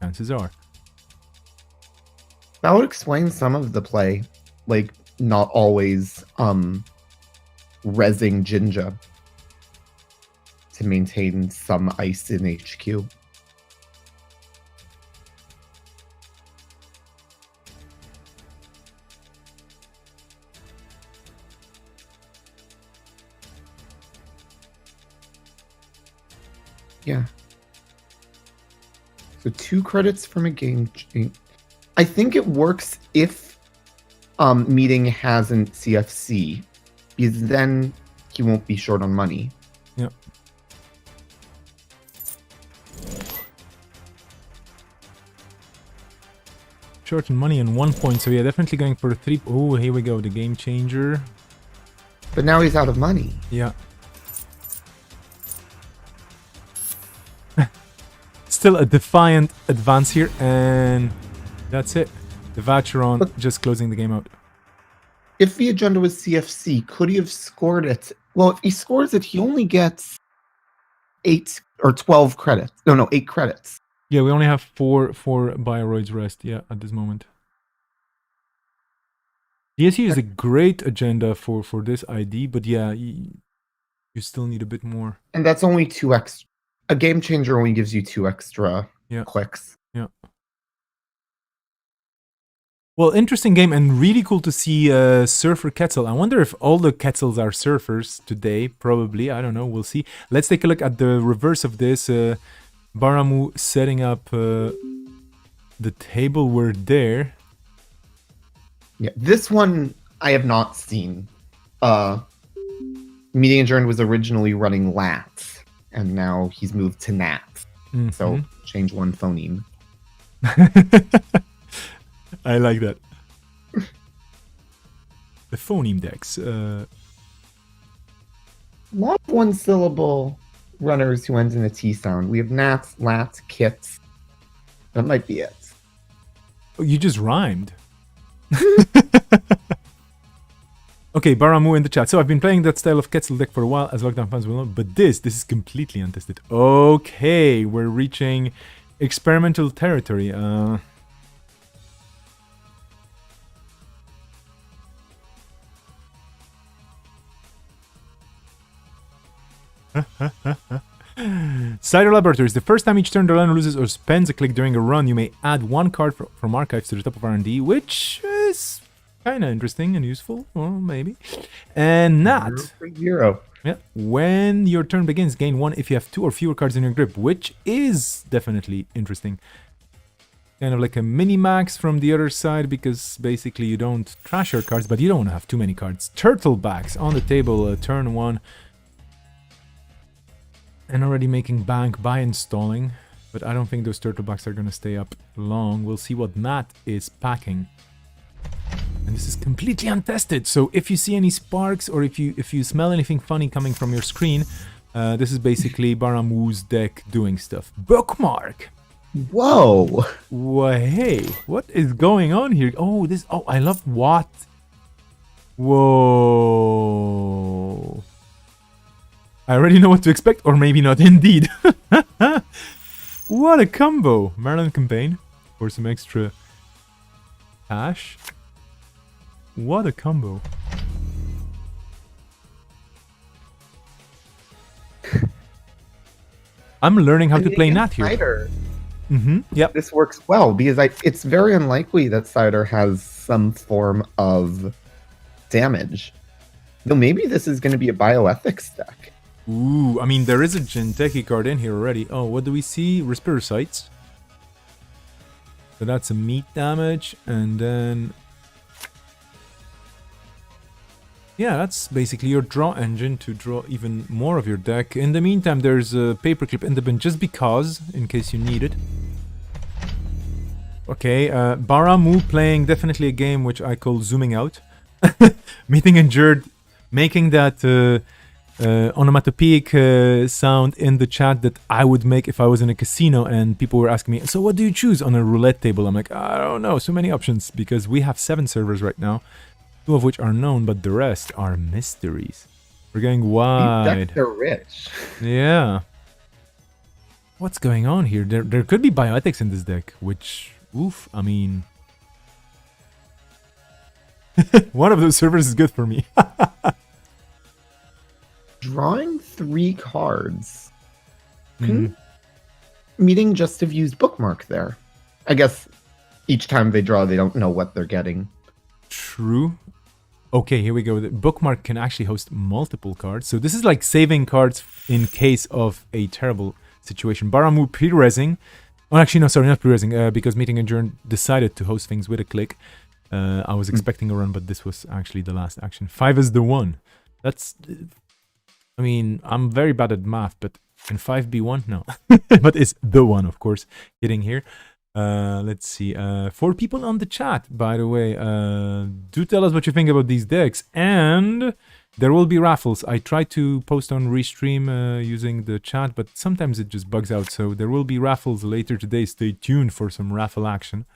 Chances are. That would explain some of the play. Like, not always rezzing Jinja to maintain some ice in HQ. Yeah. So 2 credits from a game change. I think it works if Meeting hasn't CFC, because then he won't be short on money. Yep. Short on money and 1 point, so yeah, definitely going for 3. Oh, here we go, the game changer. But now he's out of money. Yeah. Still a defiant advance here, and that's it. The Vacheron just closing the game out. If the agenda was CFC, could he have scored it? Well, if he scores it, he only gets 8 or 12 credits. No, 8 credits. Yeah, we only have 4 Bioroids rest, yeah, at this moment. DSE is a great agenda for this ID, but yeah, you still need a bit more. And that's only 2 extra. A game changer only gives you 2 extra clicks. Yeah. Well, interesting game and really cool to see Surfer Quetzal. I wonder if all the Quetzals are Surfers today. Probably. I don't know. We'll see. Let's take a look at the reverse of this. Baramu setting up the table. We're there. Yeah, this one I have not seen. Meeting Adjourned was originally running Lats. And now he's moved to Nat. So change 1 phoneme. I like that. the phoneme decks. A lot of one-syllable runners who end in a T sound. We have Nats, Lats, Kits. That might be it. Oh, you just rhymed. Okay, Baramu in the chat. So I've been playing that style of Quetzal deck for a while, as Lockdown fans will know, but this is completely untested. Okay, we're reaching experimental territory. Cider Laboratories. The first time each turn the runner loses or spends a click during a run, you may add one card from archives to the top of R&D, which is kind of interesting and useful. Well, maybe. And Nat. 0. Yeah. When your turn begins, gain 1 if you have 2 or fewer cards in your grip, which is definitely interesting. Kind of like a mini-max from the other side, because basically you don't trash your cards, but you don't want to have too many cards. Turtlebacks on the table, turn 1. And already making bank by installing, but I don't think those turtlebacks are going to stay up long. We'll see what Matt is packing. And this is completely untested, so if you see any sparks or if you smell anything funny coming from your screen, this is basically Baramu's deck doing stuff. Bookmark! Whoa! Well, hey, what is going on here? Oh, I love what? Whoa. I already know what to expect, or maybe not indeed. What a combo! Maryland campaign for some extra cash. What a combo. I'm learning how to play Nat here. Cider, Yep. this works well because it's very unlikely that Cider has some form of damage. Though maybe this is going to be a bioethics deck. Ooh, I mean, there is a Jinteki card in here already. Oh, what do we see? Respirosites. So that's a meat damage, and then... yeah, that's basically your draw engine to draw even more of your deck. In the meantime, there's a paperclip in the bin just because, in case you need it. Okay, Baramu playing definitely a game which I call zooming out. Meeting injured, making that onomatopoeic sound in the chat that I would make if I was in a casino and people were asking me, so what do you choose on a roulette table? I'm like, I don't know, so many options, because we have 7 servers right now. 2 of which are known, but the rest are mysteries. We're going wide. These decks are rich. Yeah. What's going on here? There could be bioethics in this deck, which, oof, I mean... one of those servers is good for me. Drawing 3 cards. Meeting just have used Bookmark there. I guess each time they draw, they don't know what they're getting. True. Okay, here we go. The Bookmark can actually host multiple cards. So this is like saving cards in case of a terrible situation. Baramu pre-resing. Oh, actually, no, sorry, not pre-resing. Because Meeting Adjourned decided to host things with a click. I was expecting a run, but this was actually the last action. 5 is the 1. That's... I mean, I'm very bad at math, but can 5 be 1? No. But it's the 1, of course, hitting here. Let's see. 4 people on the chat, by the way. Do tell us what you think about these decks. And there will be raffles. I try to post on Restream using the chat, but sometimes it just bugs out. So there will be raffles later today. Stay tuned for some raffle action.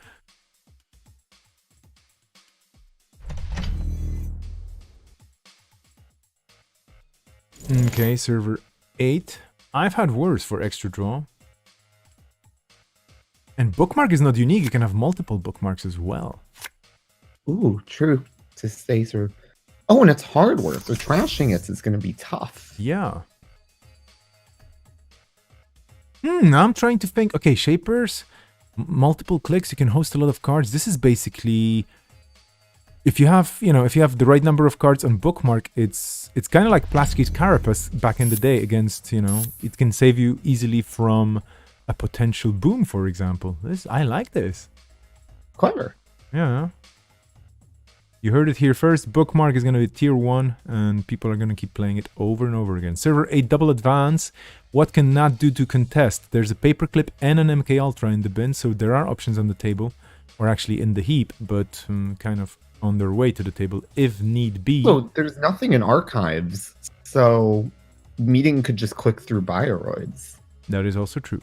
Okay, server 8. I've had worse for extra draw. And Bookmark is not unique. You can have multiple bookmarks as well. Ooh, true. To stay through. Oh, and it's hardware, so trashing it is going to be tough. Yeah. I'm trying to think. Okay, Shapers. Multiple clicks. You can host a lot of cards. This is basically... if you have, if you have the right number of cards on Bookmark, it's kind of like Plasky's Carapace back in the day against, it can save you easily from a potential boom, for example. I like this. Clever. Yeah. You heard it here first. Bookmark is going to be tier 1, and people are going to keep playing it over and over again. Server 8 double advance. What can Nat do to contest? There's a paperclip and an MK Ultra in the bin, so there are options on the table, or actually in the heap, but kind of on their way to the table if need be. So there's nothing in archives, so meeting could just click through Bioroids. That is also true.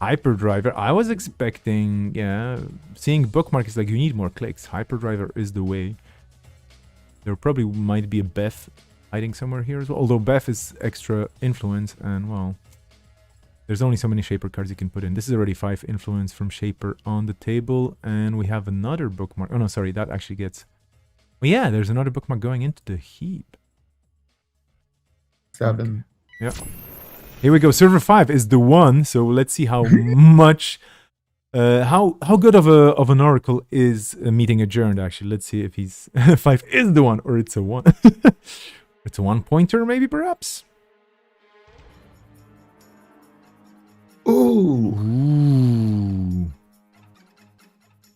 Hyperdriver. I was expecting, seeing bookmark is like you need more clicks. Hyperdriver is the way. There probably might be a Beth hiding somewhere here as well. Although Beth is extra influence, and well, there's only so many Shaper cards you can put in. This is already 5 influence from Shaper on the table, and we have another bookmark. Oh no, sorry, that actually gets... Well, yeah, there's another bookmark going into the heap. 7. Okay. Yeah. Here we go. Server 5 is the one. So let's see how much, how good of an oracle is meeting adjourned. Actually, let's see if he's 5 is the one or it's a 1. It's a 1-pointer, maybe, perhaps. Ooh.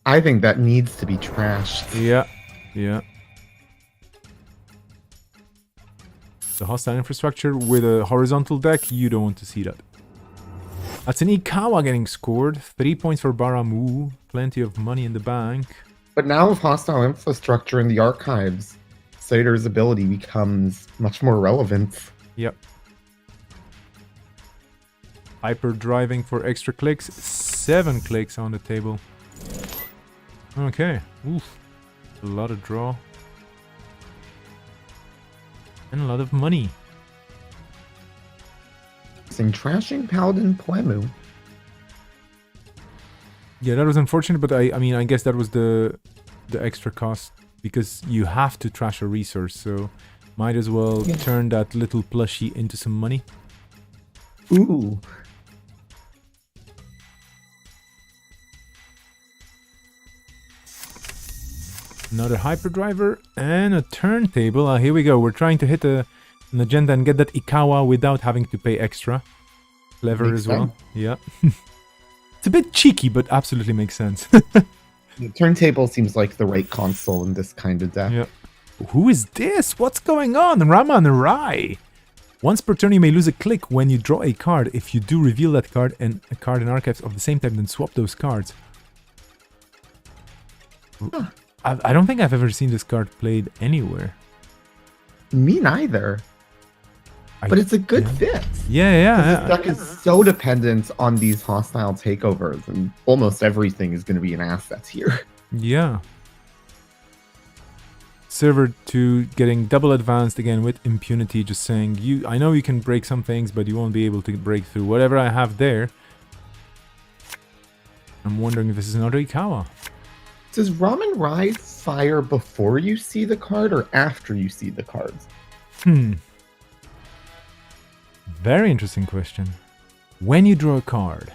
I think that needs to be trashed. Yeah. The hostile infrastructure with a horizontal deck, you don't want to see that. That's an Ikawa getting scored. 3 points for Baramu. Plenty of money in the bank. But now with hostile infrastructure in the archives, Sator's ability becomes much more relevant. Yep. Hyper driving for extra clicks. 7 clicks on the table. Okay. Oof. A lot of draw. And a lot of money. Trashing Paladin Plemu. Yeah, that was unfortunate, but I mean, I guess that was the extra cost because you have to trash a resource, so might as well turn that little plushie into some money. Ooh. Another hyperdriver and a turntable. Here we go. We're trying to hit an agenda and get that Ikawa without having to pay extra. Clever Makes as well. sense. Yeah. It's a bit cheeky, but absolutely makes sense. The turntable seems like the right console in this kind of deck. Yeah. Who is this? What's going on? Raman Rai. Once per turn, you may lose a click when you draw a card. If you do, reveal that card and a card in archives of the same type, then swap those cards. Huh. I don't think I've ever seen this card played anywhere. Me neither. But it's a good fit. Yeah. This deck is so dependent on these hostile takeovers, and almost everything is going to be an asset here. Yeah. Server 2 getting double advanced again with impunity, just saying, I know you can break some things, but you won't be able to break through whatever I have there. I'm wondering if this is another Ikawa. Does Ramen Rai fire before you see the card or after you see the cards? Very interesting question. When you draw a card,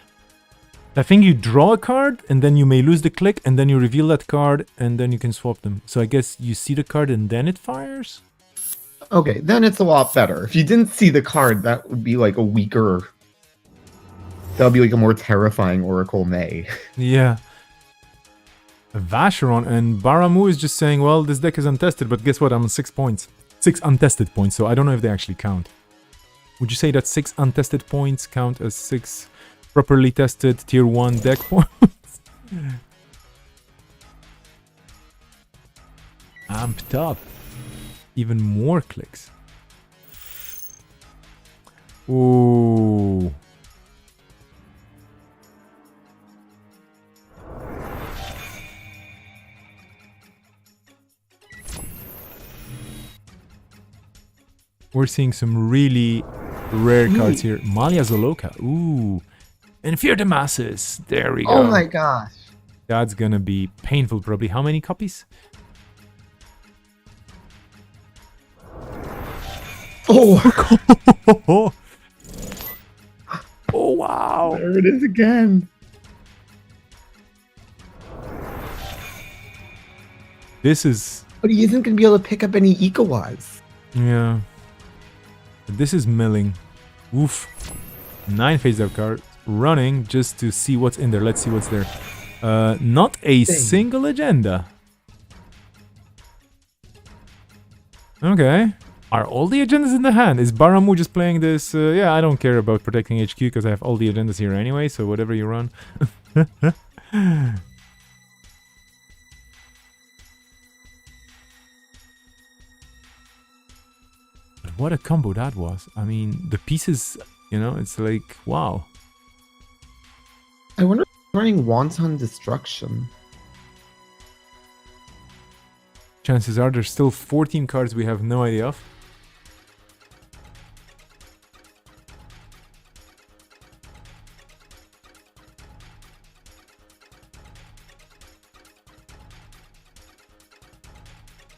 I think you draw a card and then you may lose the click and then you reveal that card and then you can swap them. So I guess you see the card and then it fires? Okay, then it's a lot better. If you didn't see the card, that would be like a weaker... That would be like a more terrifying Oracle May. Yeah. Vacheron and Baramu is just saying, well, this deck is untested, but guess what? I'm on 6 points. 6 untested points, so I don't know if they actually count. Would you say that 6 untested points count as 6 properly tested tier 1 deck points? Amped up. Even more clicks. Ooh. We're seeing some really rare cards here. Malia Zoloka. Ooh. And Fear the Masses. There we go. Oh my gosh. That's gonna be painful, probably. How many copies? Oh! Oh, wow. There it is again. This is... But he isn't going to be able to pick up any Ikawas. Yeah. This is milling. Oof. 9 face-up cards running just to see what's in there. Let's see what's there. Not a single agenda. Okay. Are all the agendas in the hand? Is Baramu just playing this? Yeah, I don't care about protecting HQ because I have all the agendas here anyway, so whatever you run. What a combo that was. I mean, the pieces, you know, it's like, wow. I wonder if he's running Wanton Destruction. Chances are there's still 14 cards we have no idea of.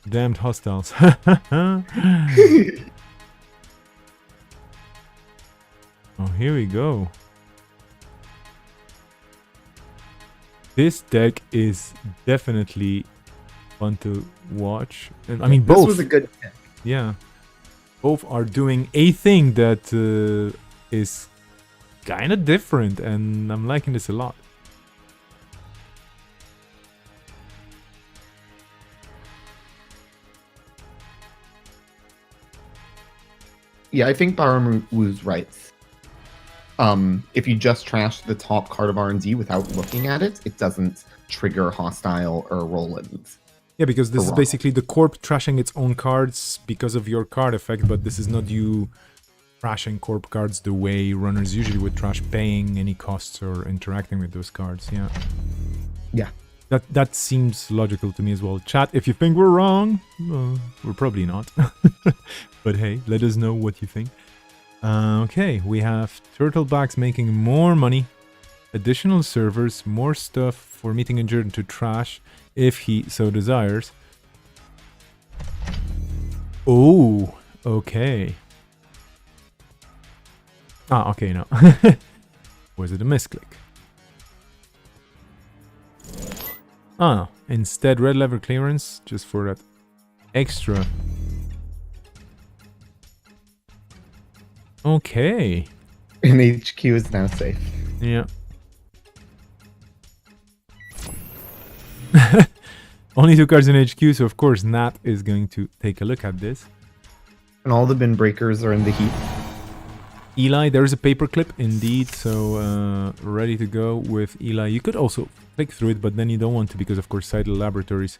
Damned hostiles. Oh, here we go. This deck is definitely fun to watch. And I mean, both. This was a good pick. Yeah. Both are doing a thing that is kind of different, and I'm liking this a lot. Yeah, I think Baramu's right. If you just trash the top card of R&D without looking at it, it doesn't trigger hostile or roll-ins. Yeah, because this is basically the corp trashing its own cards because of your card effect, but this is not you trashing corp cards the way runners usually would trash, paying any costs or interacting with those cards. Yeah. Yeah. That seems logical to me as well. Chat, if you think we're wrong, we're probably not. But hey, let us know what you think. Okay, we have Turtlebacks making more money, additional servers, more stuff for Meeting Adjourned to trash if he so desires. Oh, okay. Ah, okay, no. Was it a misclick? Oh no, instead red lever clearance, just for that extra. Okay. And HQ is now safe. Yeah. Only 2 cards in HQ, so of course Nat is going to take a look at this. And all the bin breakers are in the heap. Eli, there is a paperclip indeed, so ready to go with Eli. You could also click through it, but then you don't want to because of course Seidel Laboratories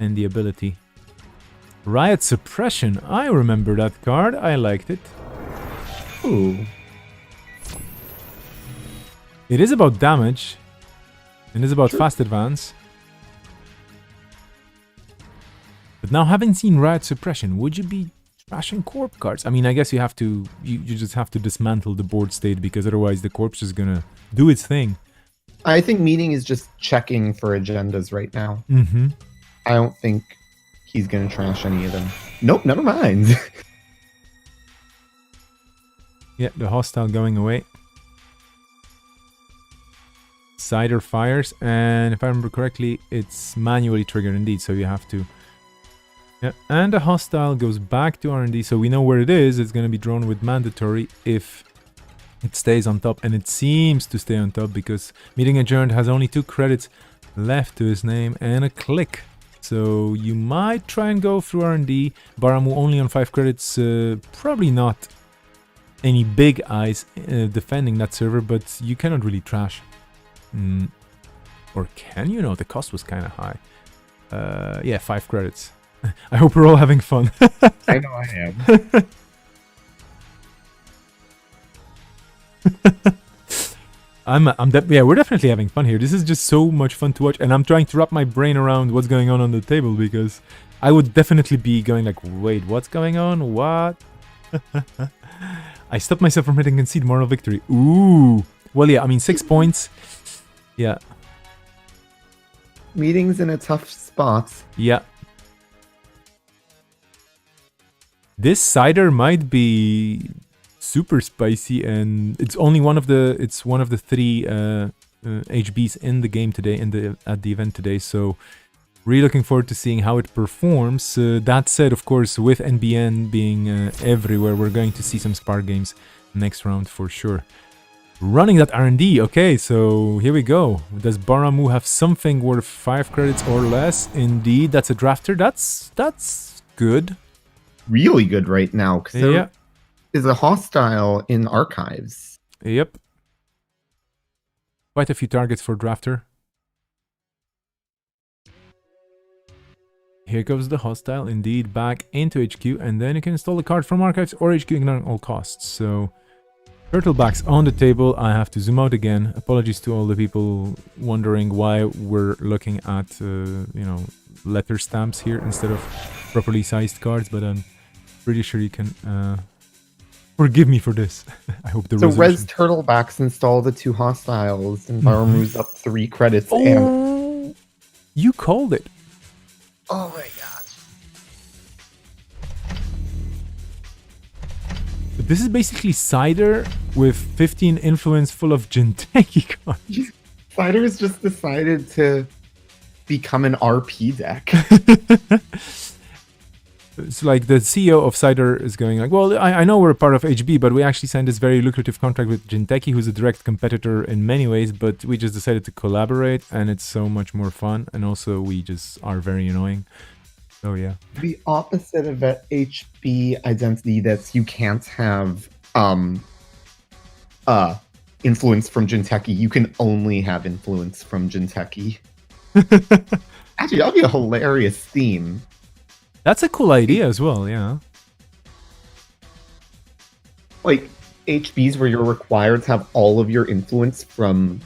and the ability. Riot Suppression, I remember that card, I liked it. Ooh. It is about damage, and it is about fast advance. But now, having seen Riot Suppression, would you be trashing corp cards? I mean, I guess you have to, you just have to dismantle the board state because otherwise the corpse is gonna do its thing. I think Meeting is just checking for agendas right now. Mm-hmm. I don't think he's gonna trash any of them. Nope, never mind. Yeah, the hostile going away. Cider fires, and if I remember correctly, it's manually triggered indeed, so you have to. Yeah, and the hostile goes back to R&D, so we know where it is. It's going to be drawn with mandatory if it stays on top, and it seems to stay on top because Meeting Adjourned has only 2 credits left to his name and a click. So you might try and go through R&D. Baramu only on 5 credits, probably not any big eyes defending that server, but you cannot really trash. Or can you? No, the cost was kind of high. Yeah, 5 credits. I hope we're all having fun. I know I am. Yeah, we're definitely having fun here. This is just so much fun to watch, and I'm trying to wrap my brain around what's going on the table because I would definitely be going like, wait, what's going on? What? I stopped myself from hitting concede moral victory. Ooh. Well, yeah, I mean, 6 points. Yeah. Meeting's in a tough spot. Yeah. This cider might be super spicy, and it's only one of the 3 HBs in the game today, at the event today. So really looking forward to seeing how it performs. That said, of course, with NBN being everywhere, we're going to see some Spark games next round for sure. Running that R&D, okay, so here we go. Does Baramu have something worth 5 credits or less? Indeed, that's a drafter. That's good. really good right now because there Yeah. is a hostile in archives. Yep. Quite a few targets for Drafter. Here goes the hostile, indeed, back into HQ, and then you can install the card from archives or HQ ignoring all costs. So, turtlebacks on the table. I have to zoom out again. Apologies to all the people wondering why we're looking at, letter stamps here instead of properly sized cards, but I'm pretty sure you can forgive me for this. I hope the So resolution... Res Turtlebacks install the 2 hostiles, and Barrow moves up 3 credits. Oh, And you called it. oh my gosh! This is basically Cider with 15 influence full of Jinteki cards. Cider's just decided to become an RP deck. It's like the CEO of Cider is going like, well, I know we're part of HB, but we actually signed this very lucrative contract with Jinteki, who's a direct competitor in many ways, but we just decided to collaborate, and it's so much more fun, and also we just are very annoying. So yeah. The opposite of an HB identity that's you can't have influence from Jinteki. You can only have influence from Jinteki. Actually, that'll be a hilarious theme. That's a cool idea as well, yeah. Like HBs where you're required to have all of your influence from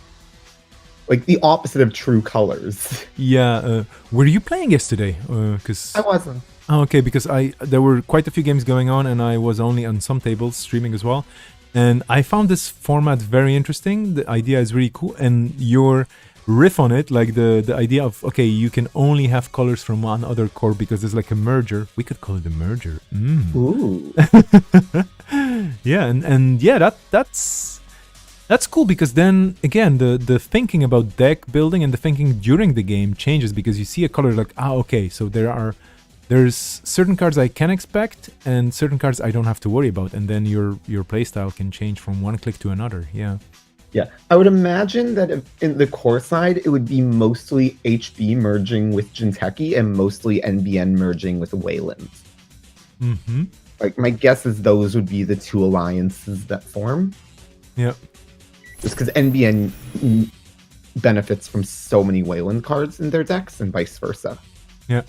like the opposite of true colors. Yeah, were you playing yesterday? Cause I wasn't. Oh, okay, because there were quite a few games going on, and I was only on some tables streaming as well. And I found this format very interesting. The idea is really cool, and your riff on it, like the idea of, okay, you can only have colors from one other core because there's like a merger. We could call it a merger. Ooh. Yeah, and yeah, that's cool, because then again the thinking about deck building and the thinking during the game changes, because you see a color like, okay, so there's certain cards I can expect and certain cards I don't have to worry about, and then your playstyle can change from one click to another. Yeah. Yeah, I would imagine that if in the core side, it would be mostly HB merging with Jinteki and mostly NBN merging with Wayland. Mm-hmm. Like, my guess is those would be the 2 alliances that form. Yeah. Just because NBN benefits from so many Wayland cards in their decks and vice versa. Yeah.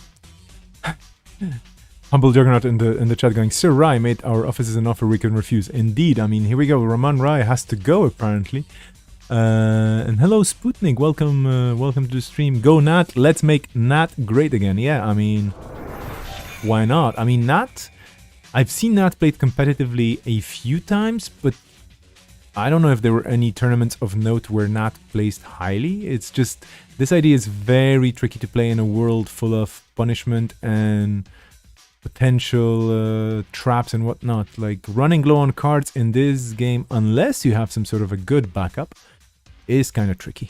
Humble Juggernaut in the chat going, Sir Rai made our offices an offer we can refuse. Indeed, I mean, here we go. Raman Rai has to go, apparently. And hello, Sputnik. Welcome to the stream. Go, Nat. Let's make Nat great again. Yeah, I mean, why not? I mean, Nat, I've seen Nat played competitively a few times, but I don't know if there were any tournaments of note where Nat placed highly. It's just, this idea is very tricky to play in a world full of punishment and potential traps and whatnot. Like, running low on cards in this game, unless you have some sort of a good backup, is kind of tricky.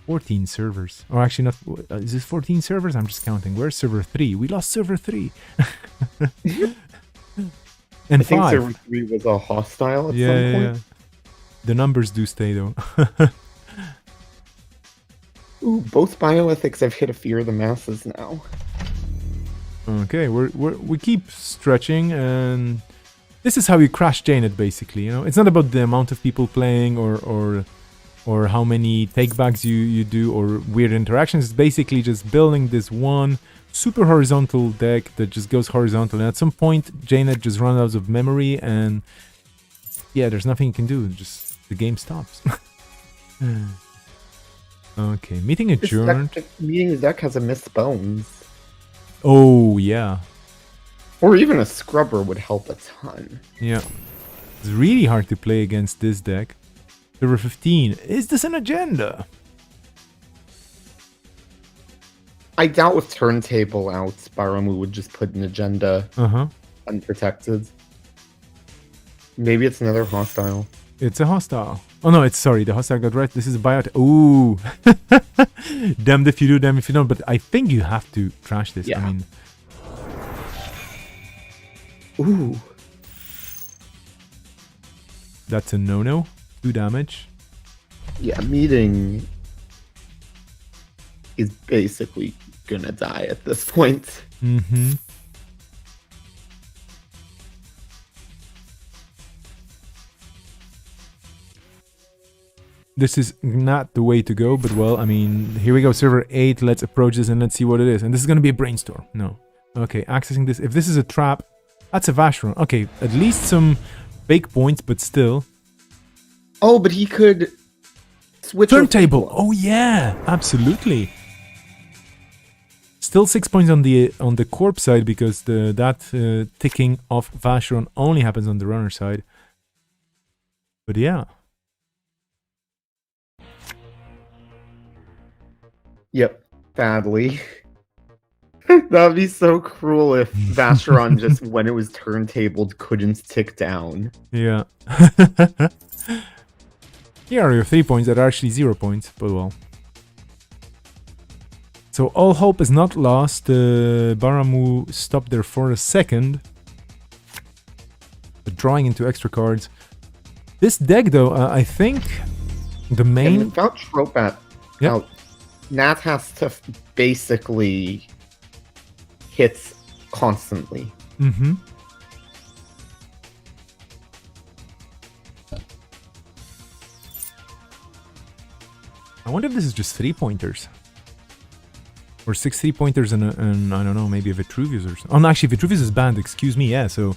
14 servers. Or actually not, is this 14 servers? I'm just counting. Where's server 3? We lost server 3. And I think 5. server 3 was a hostile at some point. Yeah. The numbers do stay though. Ooh, both bioethics have hit a fear of the masses now. Okay, we keep stretching, and this is how you crash Janet, basically. You know, it's not about the amount of people playing or how many takebacks you do or weird interactions. It's basically just building this one super horizontal deck that just goes horizontal, and at some point Janet just runs out of memory, and yeah, there's nothing you can do. Just the game stops. Okay, meeting adjourned. Meeting the deck has a Miss Bones. Oh, yeah. Or even a Scrubber would help a ton. Yeah. It's really hard to play against this deck. Server 15. Is this an agenda? I doubt with Turntable out, Baramu would just put an agenda unprotected. Maybe it's another hostile. It's a hostile. Oh no, the hostile got right. This is a buyout. Ooh. Damned if you do, damned if you don't. But I think you have to trash this. Yeah. I mean. Ooh. That's a no-no. 2 damage. Yeah, meeting is basically gonna die at this point. Mm-hmm. This is not the way to go, but well, I mean, here we go, server 8, let's approach this and let's see what it is. And this is going to be a brainstorm. No. Okay, accessing this. If this is a trap, that's a Vashron. Okay, at least some fake points, but still. Oh, but he could switch Turntable. Oh yeah, absolutely. Still 6 points on the corpse side because that ticking of Vashron only happens on the runner side. But yeah. Yep, badly. That would be so cruel if Vacheron just, when it was turntabled, couldn't tick down. Yeah. Here are your 3 points that are actually 0 points, but well. So all hope is not lost. Baramu stopped there for a second. But drawing into extra cards. This deck, though, I think the main... And without Tropat out, Nat has to basically hit constantly. Mm-hmm. I wonder if this is just 3-pointers. Or 6 3-pointers and I don't know, maybe a Vitruvius or something. Oh, no, actually, Vitruvius is banned, excuse me, yeah, so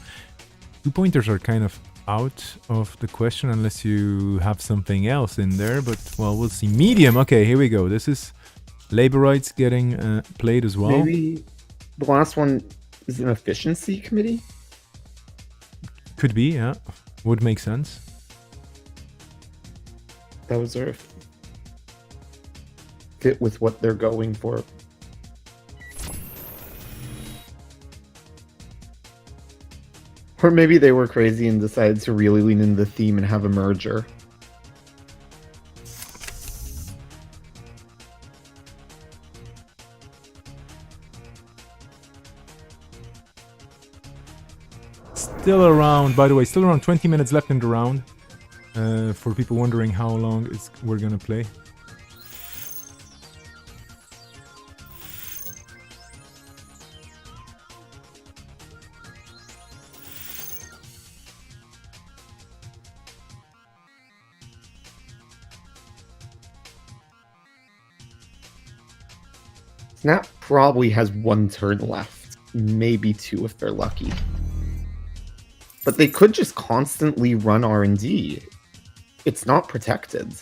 2-pointers are kind of out of the question unless you have something else in there, but, well, we'll see. Medium, okay, here we go. This is labor rights getting played as well. Maybe the last one is an efficiency committee? Could be, yeah. Would make sense. Those are fit with what they're going for. Or maybe they were crazy and decided to really lean into the theme and have a merger. Still around, by the way, still around 20 minutes left in the round. For people wondering how long we're gonna play. Snap probably has 1 turn left, maybe 2 if they're lucky. But they could just constantly run R&D. It's not protected.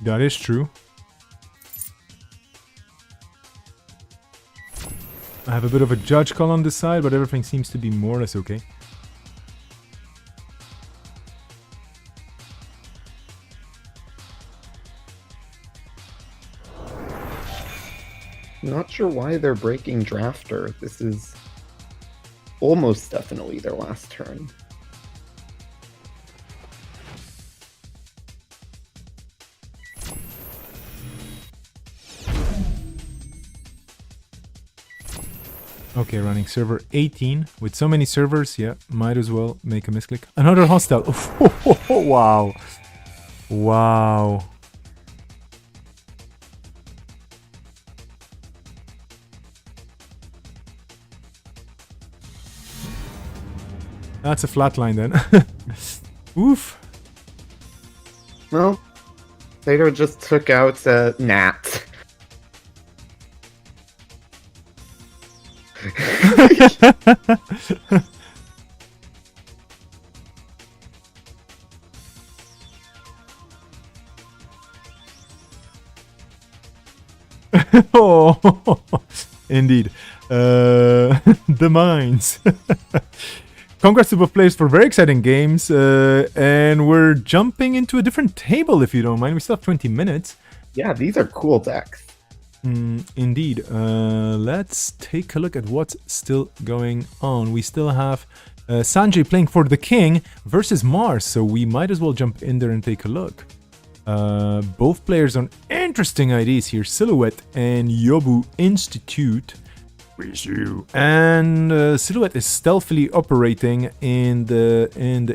That is true. I have a bit of a judge call on this side, but everything seems to be more or less okay. Not sure why they're breaking Drafter. This is almost definitely their last turn. Okay, running server 18. With so many servers, yeah, might as well make a misclick. Another hostile. Oh, wow. Wow. That's a flat line then. Oof. Well, Sato just took out Nat. Oh, indeed. The mines. Congrats to both players for very exciting games. And we're jumping into a different table, if you don't mind. We still have 20 minutes. Yeah, these are cool decks. Indeed. Let's take a look at what's still going on. We still have Sanjay playing for the King versus Mars, so we might as well jump in there and take a look. Both players on interesting IDs here, Silhouette and Yobu Institute. And Silhouette is stealthily operating in the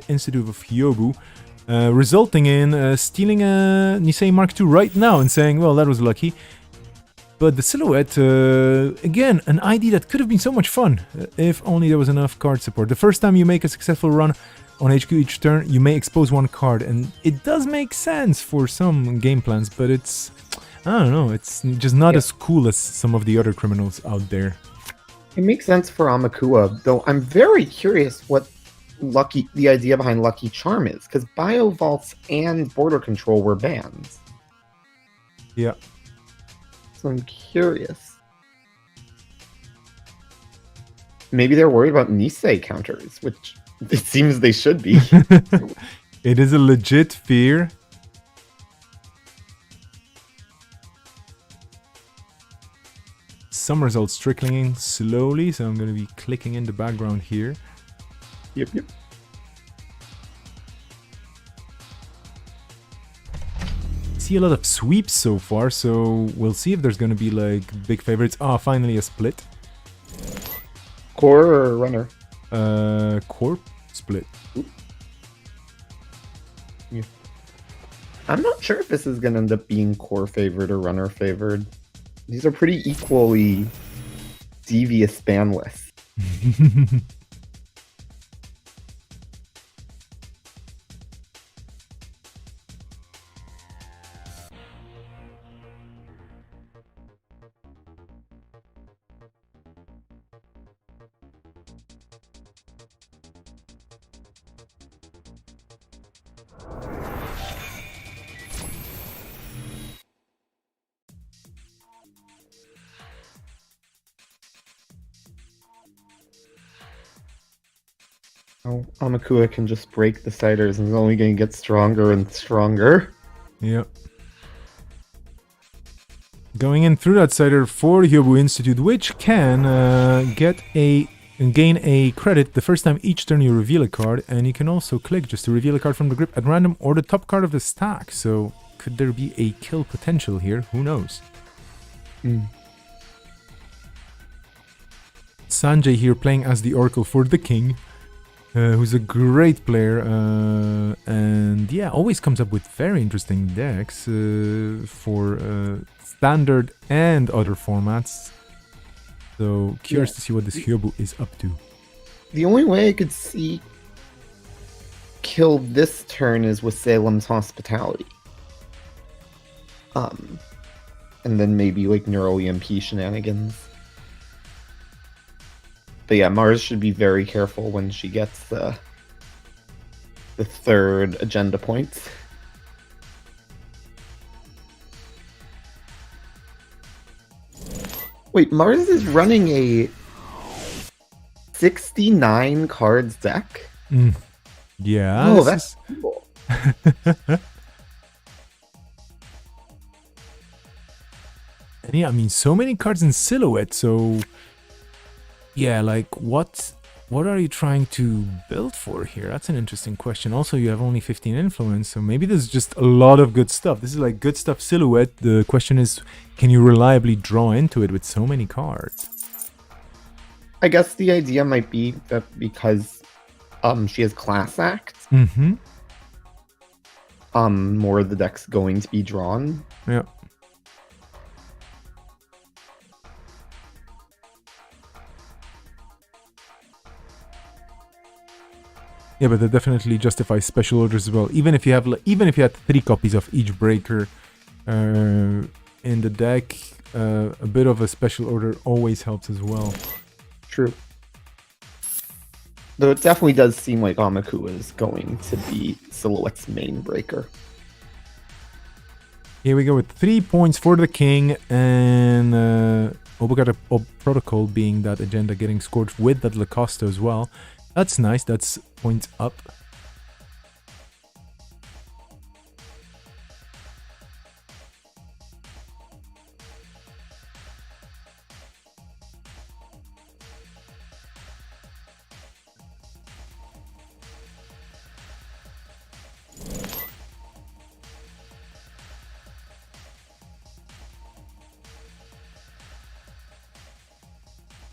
Institute of Yobu, resulting in stealing a Nisei Mark II right now and saying, well, that was lucky. But the Silhouette, again, an ID that could have been so much fun if only there was enough card support. The first time you make a successful run on HQ each turn, you may expose one card. And it does make sense for some game plans, but it's... I don't know, it's just not as cool as some of the other criminals out there. It makes sense for Amakua, though I'm very curious what the idea behind Lucky Charm is, because Biovaults and Border Control were bans. Yeah. So I'm curious. Maybe they're worried about Nisei counters, which it seems they should be. It is a legit fear. Some results trickling in slowly, so I'm going to be clicking in the background here. Yep. See a lot of sweeps so far, so we'll see if there's going to be like big favorites. Ah, finally a split. Core or runner? Core split. Yeah. I'm not sure if this is going to end up being core favored or runner favored. These are pretty equally devious ban lists. Oh, Amakua can just break the ciders and is only going to get stronger and stronger. Yep. Going in through that cider for Hyobu Institute, which can gain a credit the first time each turn you reveal a card, and you can also click just to reveal a card from the grip at random or the top card of the stack. So could there be a kill potential here? Who knows? Sanjay here playing as the Oracle for the King. Who's a great player, and yeah, always comes up with very interesting decks for standard and other formats. So curious to see what this Hyobu is up to. The only way I could see kill this turn is with Salem's Hospitality. And then maybe like Neural EMP shenanigans. But yeah, Mars should be very careful when she gets the third agenda point. Wait, Mars is running a 69 cards deck? Yeah. Oh, that's cool. And yeah, I mean, so many cards in silhouette, so... Yeah, like, what are you trying to build for here? That's an interesting question. Also, you have only 15 influence, so maybe there's just a lot of good stuff. This is like good stuff silhouette. The question is, can you reliably draw into it with so many cards? I guess the idea might be that because she has Class Act, more of the deck's going to be drawn. Yeah. Yeah, but that definitely justifies special orders as well. Even if you have, even if you had 3 copies of each breaker in the deck, a bit of a special order always helps as well. True. Though it definitely does seem like Amakua is going to be Silhouette's main breaker. Here we go with 3 points for the king, and Obligata Protocol being that agenda getting scored with that Lacoste as well. That's nice, that's points up.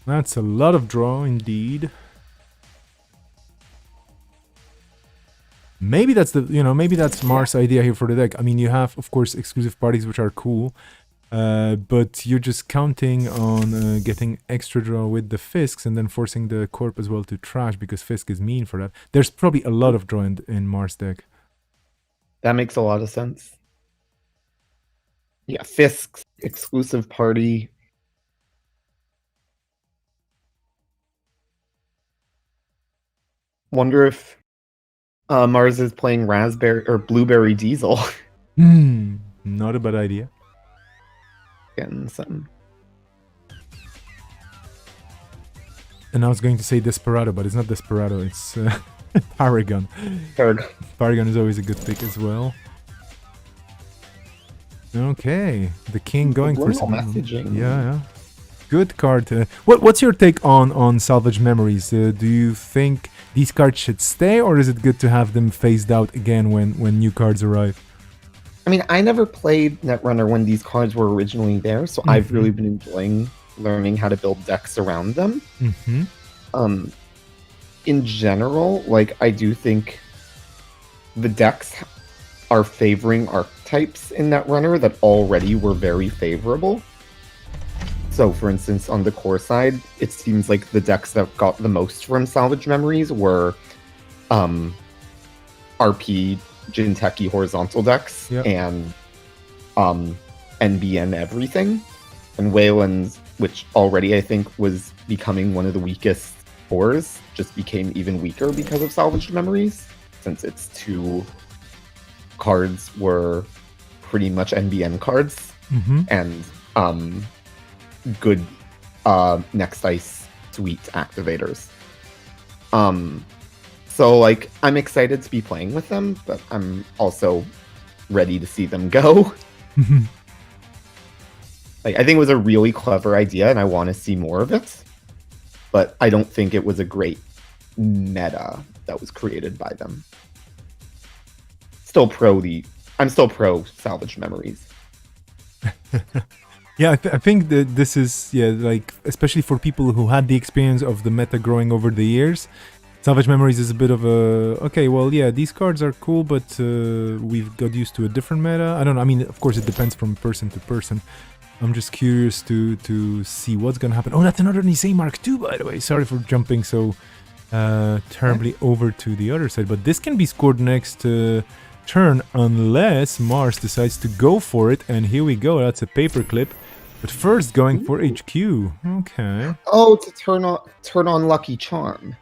That's a lot of draw indeed. Maybe that's the, maybe that's Mars' idea here for the deck. I mean, you have, of course, exclusive parties, which are cool. But you're just counting on getting extra draw with the Fisks and then forcing the Corp as well to trash because Fisk is mean for that. There's probably a lot of draw in Mars deck. That makes a lot of sense. Yeah, Fisk's exclusive party. Wonder if Mars is playing Raspberry or Blueberry Diesel. Not a bad idea. Getting some. And I was going to say Desperado, but it's not Desperado, it's Paragon. Paragon is always a good pick as well. Okay, the king going for some messaging. Yeah. Good card. What's your take on Salvage Memories? Do you think these cards should stay, or is it good to have them phased out again when new cards arrive? I mean, I never played Netrunner when these cards were originally there, so I've really been enjoying learning how to build decks around them. In general, like, I do think the decks are favoring archetypes in Netrunner that already were very favorable. So, for instance, on the core side, it seems like the decks that got the most from Salvage Memories were RP Jinteki horizontal decks and NBN everything. And Wayland's, which already I think was becoming one of the weakest cores, just became even weaker because of Salvage Memories, since its 2 cards were pretty much NBN cards and good next ice suite activators. So, like, I'm excited to be playing with them, but I'm also ready to see them go. Like, I think it was a really clever idea, and I want to see more of it. But I don't think it was a great meta that was created by them. I'm still pro Salvage Memories. Yeah, I think that this is, like, especially for people who had the experience of the meta growing over the years, Salvage Memories is a bit of a, okay, well, yeah, these cards are cool, but we've got used to a different meta. I don't know, I mean, of course, it depends from person to person. I'm just curious to see what's going to happen. Oh, that's another Nisei Mark II, by the way. Sorry for jumping so terribly over to the other side, but this can be scored next turn unless Mars decides to go for it, and here we go, that's a paperclip. But first, going for HQ. Okay. Oh, to turn on Lucky Charm.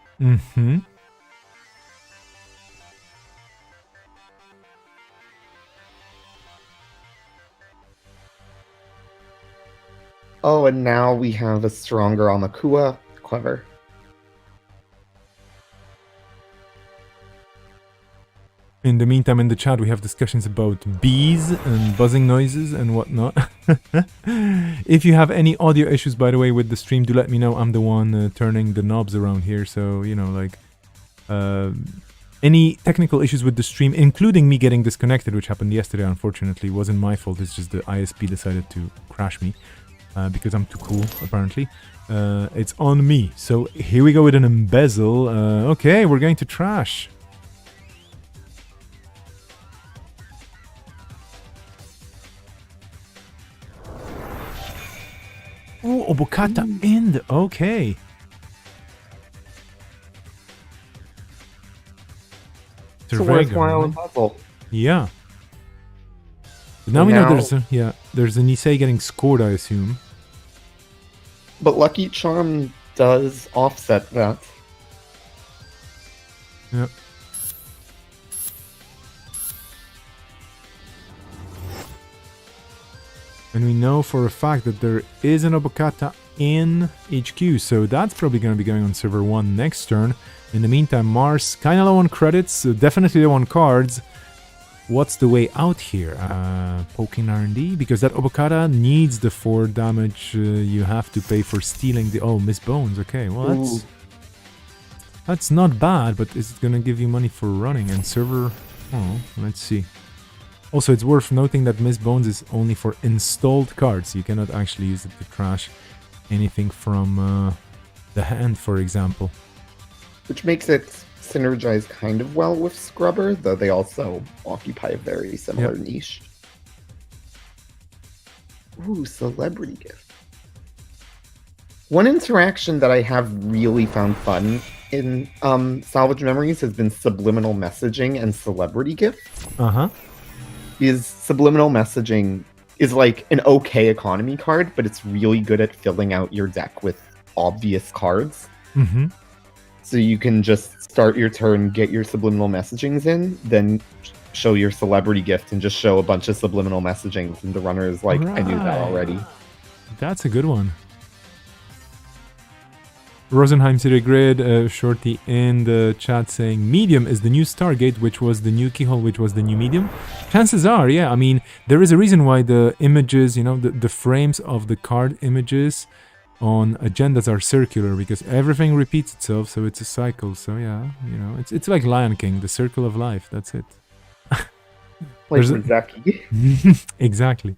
Oh, and now we have a stronger Amakua. Clever. In the meantime, in the chat, we have discussions about bees and buzzing noises and whatnot. If you have any audio issues, by the way, with the stream, do let me know. I'm the one turning the knobs around here. So, you know, like, any technical issues with the stream, including me getting disconnected, which happened yesterday, unfortunately, wasn't my fault. It's just the ISP decided to crash me because I'm too cool, apparently. It's on me. So here we go with an embezzle. Okay, we're going to trash. Oh, Obokata in the... Okay. It's a worthwhile puzzle. Yeah. But now we know there's a Nisei getting scored, I assume. But Lucky Charm does offset that. Yep. And we know for a fact that there is an Obokata in HQ, so that's probably going to be going on server 1 next turn. In the meantime, Mars kind of low on credits, definitely low on cards. What's the way out here? Poking R&D? Because that Obokata needs the 4 damage you have to pay for stealing the... Oh, Miss Bones, okay, well that's not bad, but is it going to give you money for running? And server... Oh, let's see. Also, it's worth noting that Miss Bones is only for installed cards. You cannot actually use it to trash anything from the hand, for example. Which makes it synergize kind of well with Scrubber, though they also occupy a very similar niche. Ooh, celebrity gift. One interaction that I have really found fun in Salvage Memories has been subliminal messaging and celebrity gifts. Uh-huh. Is subliminal messaging is like an okay economy card, but it's really good at filling out your deck with obvious cards. Mm-hmm. So you can just start your turn, get your subliminal messagings in, then show your celebrity gift and just show a bunch of subliminal messagings, and the runner is like, I knew that already. That's a good one. Rosenheim City Grid, shortly in the chat saying medium is the new Stargate, which was the new keyhole, which was the new medium. Chances are, yeah. I mean, there is a reason why the images, you know, the frames of the card images on agendas are circular, because everything repeats itself, so it's a cycle. So yeah, you know, it's like Lion King, the circle of life. That's it. Like Rizeki. Exactly.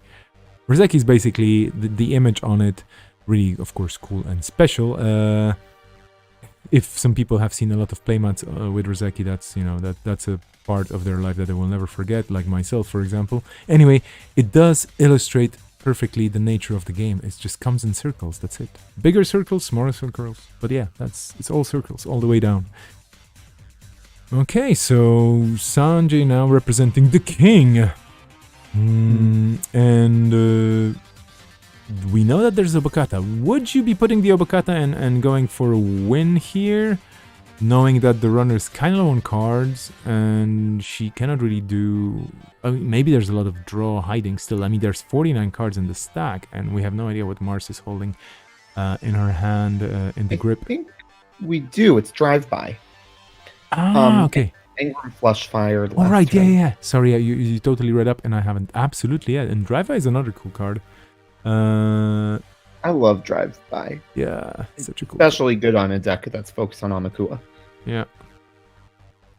Rizeki is basically the image on it. Really, of course, cool and special. If some people have seen a lot of playmats with Rizeki, that's, you know, that's a part of their life that they will never forget, like myself, for example. Anyway, it does illustrate perfectly the nature of the game. It just comes in circles, that's it. Bigger circles, smaller circles. But yeah, it's all circles, all the way down. Okay, so Sanjay now representing the king. And we know that there's Obokata. Would you be putting the Obokata and going for a win here? Knowing that the runner's kind of low on cards and she cannot really do... I mean, maybe there's a lot of draw hiding still. I mean, there's 49 cards in the stack and we have no idea what Mars is holding in her hand in the grip. I think we do. It's drive-by. Okay. Ingram Flush fired. All right, yeah. Sorry, you totally read up and I haven't. Absolutely, yeah. And drive-by is another cool card. I love drive-by. Yeah, such a cool. Especially good on a deck that's focused on Amakua. Yeah.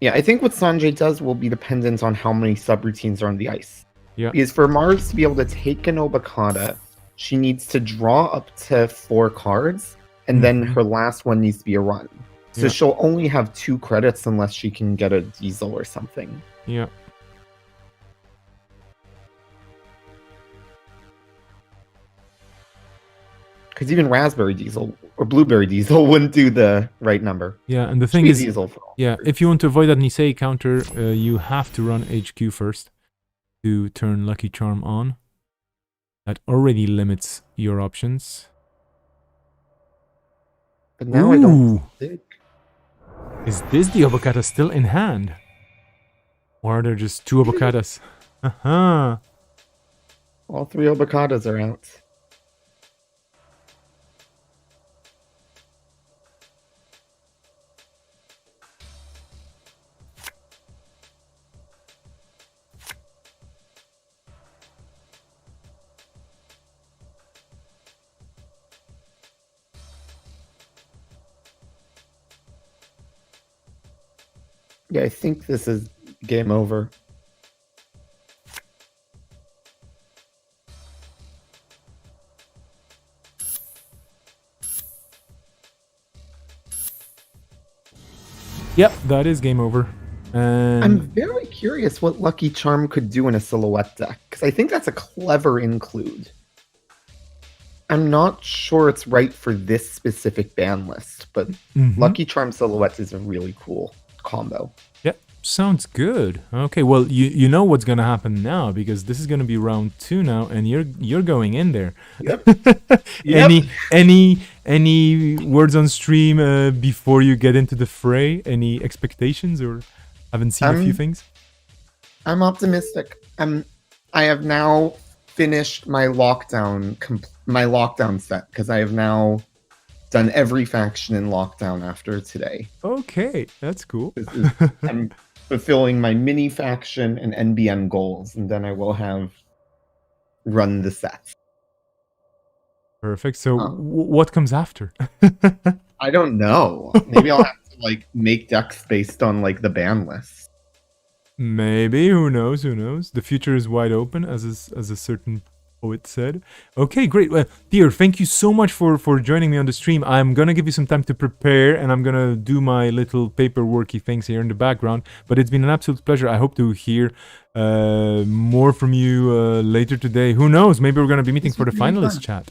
Yeah, I think what Sanjay does will be dependent on how many subroutines are on the ice. Yeah. Because for Mars to be able to take an Obokata, she needs to draw up to 4 cards, and then her last one needs to be a run. So she'll only have 2 credits unless she can get a diesel or something. Yeah. Because even Raspberry Diesel or Blueberry Diesel wouldn't do the right number. Yeah, and the thing is, yeah, if you want to avoid that Nisei counter, you have to run HQ first to turn Lucky Charm on. That already limits your options. But now I don't think. Is this the Obokata still in hand? Or are there just 2 Obokatas? Uh-huh. All 3 Obokatas are out. Yeah, I think this is game over. Yep, that is game over. And I'm very curious what Lucky Charm could do in a silhouette deck, because I think that's a clever include. I'm not sure it's right for this specific ban list, but Lucky Charm Silhouette is a really cool combo. Yep, sounds good. Okay, well, you know what's gonna happen now, because this is gonna be round 2 now, and you're going in there. Yep. Any words on stream before you get into the fray? Any expectations, or haven't seen a few things? I'm optimistic. I have now finished my lockdown set, because I have now done every faction in lockdown after today. Okay, that's cool. I'm fulfilling my mini faction and NBN goals, and then I will have run the set. Perfect. So what comes after? I don't know. Maybe I'll have to make decks based on the ban list. Maybe. Who knows? The future is wide open, as a certain Poet said. Okay, great. Well, dear, thank you so much for joining me on the stream. I'm gonna give you some time to prepare, and I'm gonna do my little paperworky things here in the background. But it's been an absolute pleasure. I hope to hear more from you later today. Who knows? Maybe we're gonna be meeting for the finalist chat.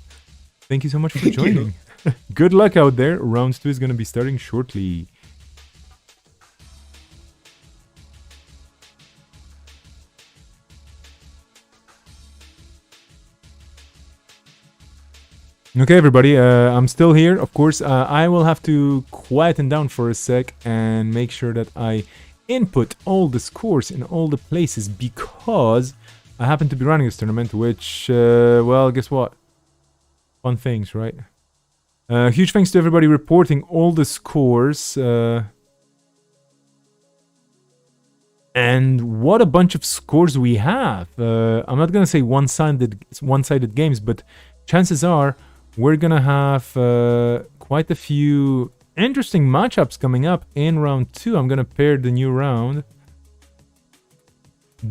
Thank you so much for joining. Good luck out there. Round 2 is gonna be starting shortly. Okay, everybody, I'm still here. Of course, I will have to quieten down for a sec and make sure that I input all the scores in all the places because I happen to be running this tournament, which, well, guess what? Fun things, right? Huge thanks to everybody reporting all the scores. And what a bunch of scores we have. I'm not going to say one-sided games, but chances are we're gonna have quite a few interesting matchups coming up in round 2. I'm gonna pair the new round.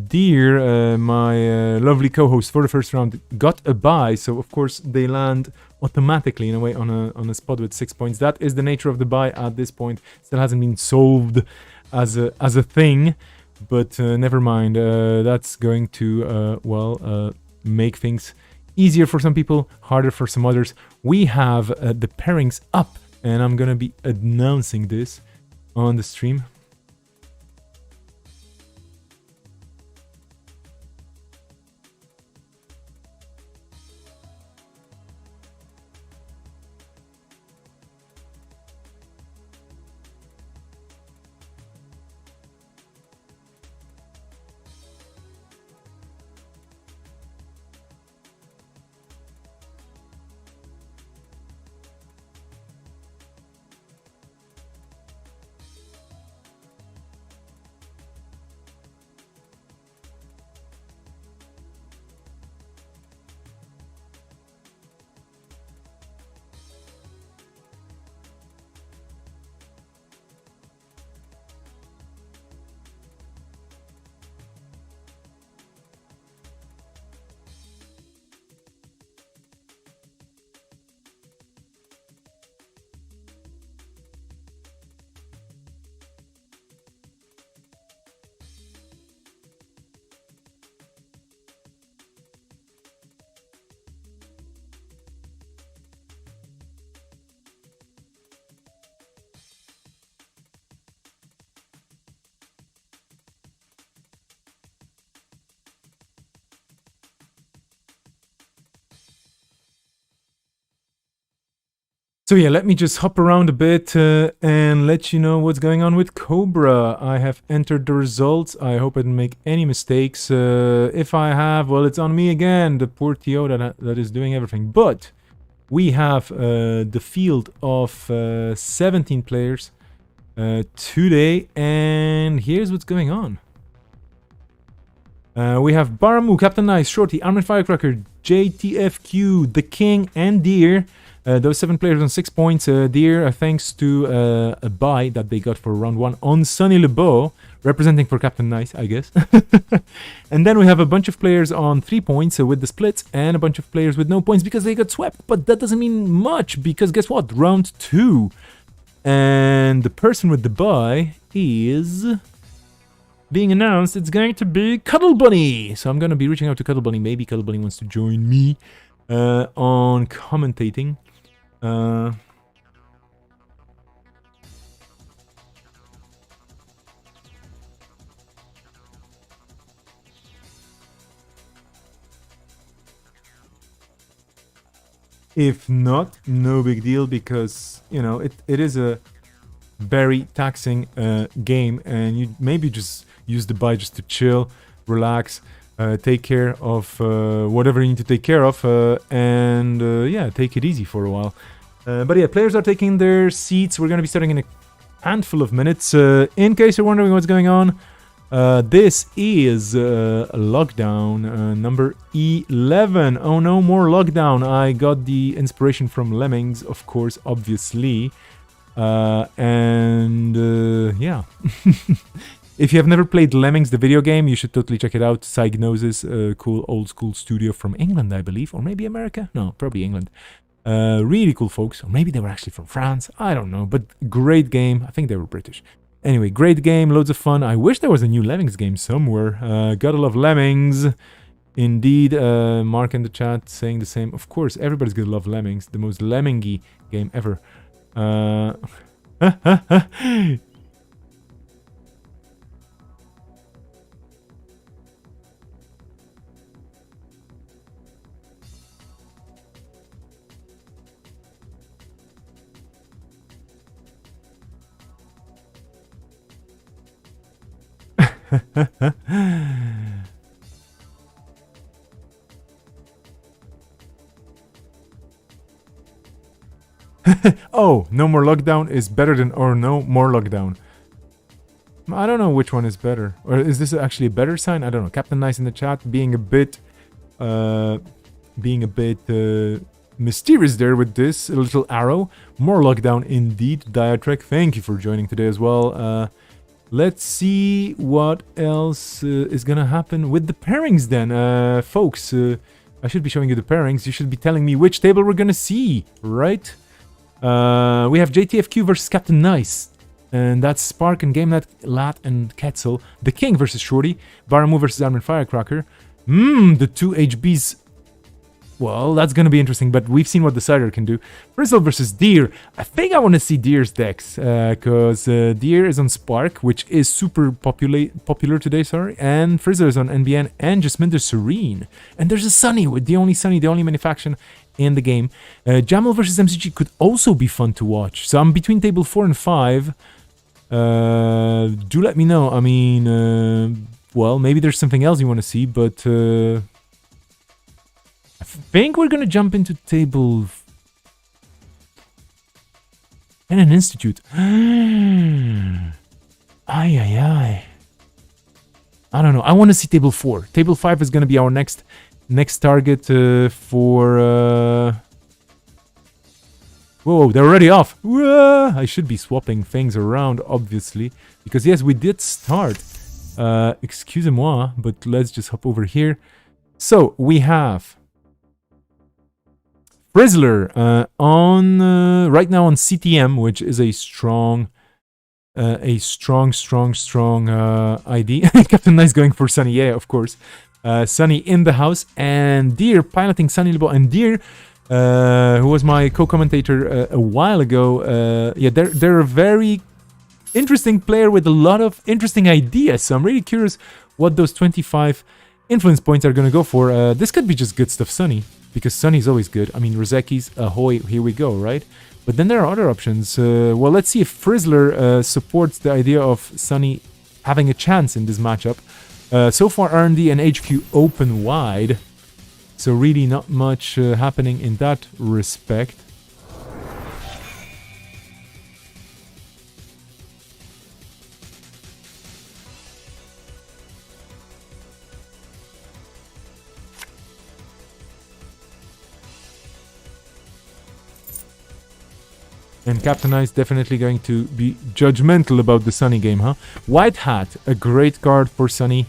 Deer, my lovely co-host for the first round, got a bye, so of course they land automatically in a way on a spot with 6 points. That is the nature of the bye at this point. Still hasn't been solved as a thing, but never mind. That's going to make things easier for some people, harder for some others. We have the pairings up, and I'm gonna be announcing this on the stream. So yeah, let me just hop around a bit and let you know what's going on with Cobra. I have entered the results. I hope I didn't make any mistakes. If I have, well, it's on me again, the poor TO that is doing everything. But we have the field of 17 players today, and here's what's going on. We have Baramu, Captain Nice, Shorty, Armin Firecracker, JTFQ, The King, and Deer. Those 7 players on 6 points. Deer, thanks to a bye that they got for round 1 on Sonny Lebeau, representing for Captain Nice, I guess. And then we have a bunch of players on 3 points with the splits, and a bunch of players with no points because they got swept. But that doesn't mean much, because guess what? Round 2. And the person with the bye is being announced. It's going to be Cuddle Bunny. So I'm going to be reaching out to Cuddle Bunny. Maybe Cuddle Bunny wants to join me on commentating. If not, no big deal, because, you know, it is a very taxing game, and you maybe just use the bye just to chill, relax, take care of whatever you need to take care of, and yeah, take it easy for a while. But yeah, players are taking their seats. We're going to be starting in a handful of minutes. In case you're wondering what's going on, this is lockdown number 11. Oh no, more lockdown. I got the inspiration from Lemmings, of course, obviously. And yeah. If you have never played Lemmings, the video game, you should totally check it out. Psygnosis, cool old school studio from England, I believe, or maybe America. No, probably England. Really cool folks, or maybe they were actually from France. I don't know, but great game. I think they were British. Anyway, great game, loads of fun. I wish there was a new Lemmings game somewhere. Gotta love Lemmings. Indeed, Mark in the chat saying the same. Of course, everybody's gonna love Lemmings, the most lemmingy game ever. Oh, no more lockdown is better than or no more lockdown. I don't know which one is better. Or is this actually a better sign? I don't know. Captain Nice in the chat being a bit mysterious there with this little arrow. More lockdown indeed. Diatrek, thank you for joining today as well. Let's see what else is gonna happen with the pairings then. Folks, I should be showing you the pairings. You should be telling me which table we're gonna see, right? We have JTFQ versus Captain Nice. And that's Spark and GameNet, Lat and Ketzel. The King versus Shorty. Baramu versus Armin Firecracker. The two HBs. Well, that's gonna be interesting, but we've seen what the Cider can do. Frizzle versus Deer. I think I want to see Deer's decks, because Deer is on Spark, which is super popular today, sorry, and Frizzle is on NBN, and Jasminder Serene. And there's a Sunny, with the only manufacturer in the game. Jamal versus MCG could also be fun to watch. So I'm between table 4 and 5. Do let me know. I mean, well, maybe there's something else you want to see, but I think we're gonna jump into table and an institute. Ay. I don't know. I want to see table 4. Table 5 is gonna be our next target for. Whoa, they're already off. Whoa, I should be swapping things around, obviously, because yes, we did start. Excusez-moi, but let's just hop over here. So we have Frizzler on right now on CTM, which is a strong ID. Captain Nice going for Sunny, yeah, of course. Sunny in the house, and Deer piloting Sunny Libo, and Deer, who was my co-commentator a while ago. Yeah, they're a very interesting player with a lot of interesting ideas. So I'm really curious what those 25 influence points are gonna go for. This could be just good stuff, Sunny. Because Sunny's always good. I mean, Roseki's, ahoy, here we go, right? But then there are other options. Well, let's see if Frizzler supports the idea of Sunny having a chance in this matchup. So far, R&D and HQ open wide. So really not much happening in that respect. And Captain Ice definitely going to be judgmental about the Sunny game, huh? White Hat, a great card for Sunny.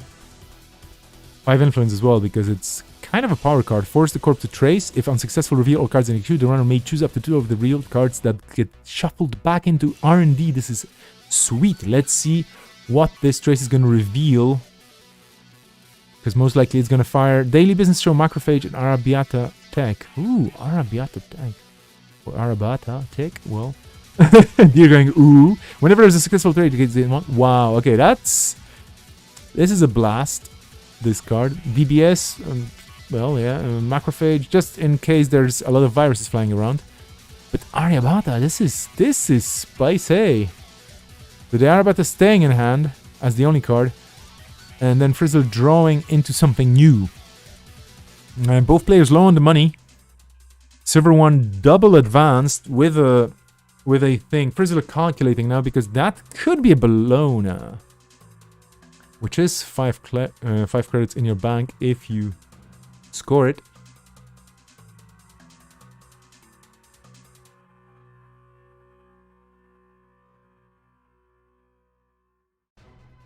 5 influence as well, because it's kind of a power card. Force the corp to trace. If unsuccessful, reveal all cards in the queue. The runner may choose up to 2 of the real cards that get shuffled back into R&D. This is sweet. Let's see what this trace is going to reveal. Because most likely it's going to fire Daily Business Show, Macrophage, and Arabiata Tech. Ooh, Arabiata Tech. Or Arabata Tech, well. You're going, ooh. Whenever there's a successful trade, it gets in one. Wow, okay, this is a blast, this card. DBS, well, yeah, Macrophage, just in case there's a lot of viruses flying around. But Aryabhata, this is spicy. So the Aryabhata staying in hand as the only card. And then Frizzle drawing into something new. And both players low on the money. Silver one double advanced with a thing. Frizzle calculating now because that could be a Bologna. Which is 5 credits in your bank if you score it.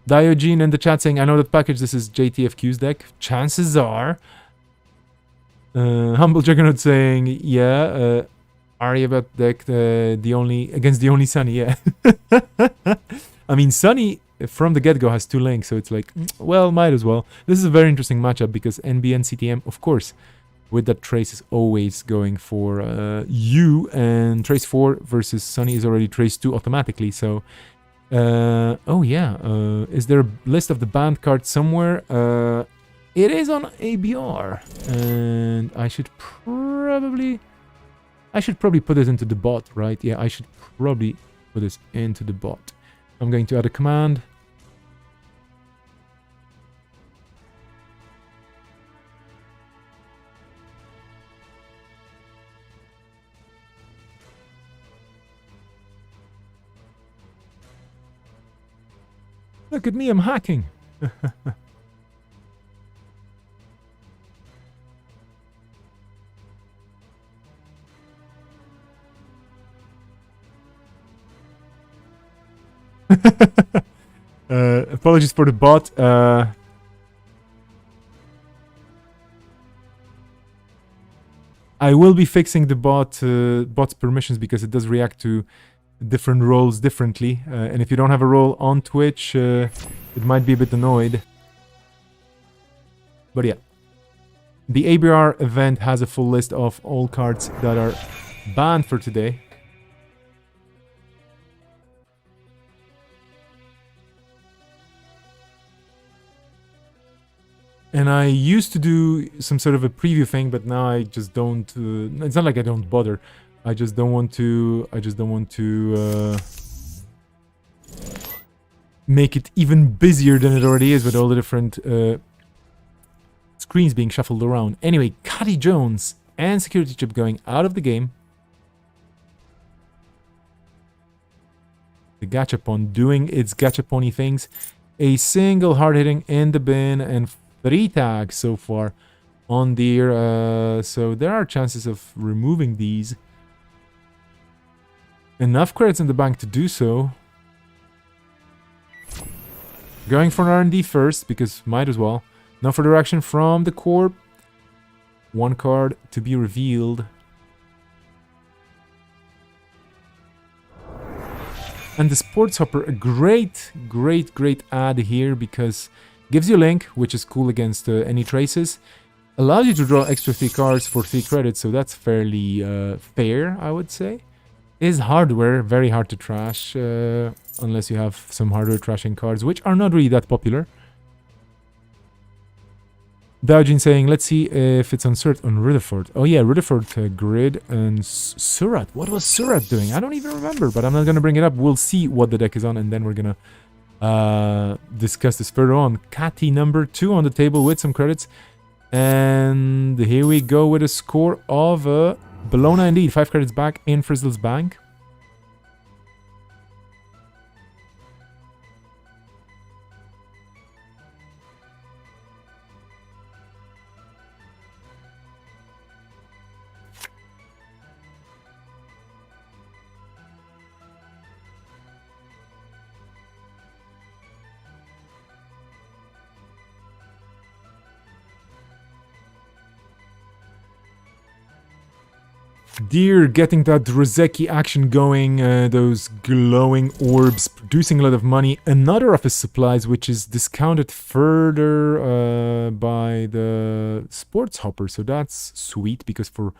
Diogen in the chat saying, I know that package, this is JTFQ's deck. Chances are. Humble Juggernaut saying, yeah, Aryabat deck, against the only Sunny, yeah. I mean, Sunny from the get-go has 2 links, so it's like, well, might as well. This is a very interesting matchup because NBN CTM, of course, with that Trace is always going for you, and Trace 4 versus Sunny is already Trace 2 automatically, so... oh yeah, is there a list of the banned cards somewhere? It is on ABR, and I should probably put this into the bot, right? Yeah, I should probably put this into the bot. I'm going to add a command. Look at me, I'm hacking. Apologies for the bot. I will be fixing the bot's permissions because it does react to different roles differently. And if you don't have a role on Twitch, it might be a bit annoyed. But yeah. The ABR event has a full list of all cards that are banned for today. And I used to do some sort of a preview thing, but now I just don't. It's not like I don't bother. I just don't want to. Make it even busier than it already is with all the different screens being shuffled around. Anyway, Cuddy Jones and Security Chip going out of the game. The Gachapon doing its Gachapon-y things. A single hard hitting in the bin and 3 tags so far on there. So there are chances of removing these. Enough credits in the bank to do so. Going for an R&D first, because might as well. No further action from the Corp. 1 card to be revealed. And the Sports Hopper, a great ad here, because gives you Link, which is cool against any traces. Allows you to draw extra 3 cards for 3 credits, so that's fairly fair, I would say. Is hardware, very hard to trash, unless you have some hardware trashing cards, which are not really that popular. Daojin saying, let's see if it's on Rutherford. Oh yeah, Rutherford grid and Surat. What was Surat doing? I don't even remember, but I'm not going to bring it up. We'll see what the deck is on, and then we're going to discuss this further on. Catty number 2 on the table with some credits. And here we go with a score of Bologna indeed. 5 credits back in Frizzle's bank. Deer getting that Rozeki action going, those glowing orbs, producing a lot of money. Another of his supplies, which is discounted further by the Sports Hopper. So that's sweet, because for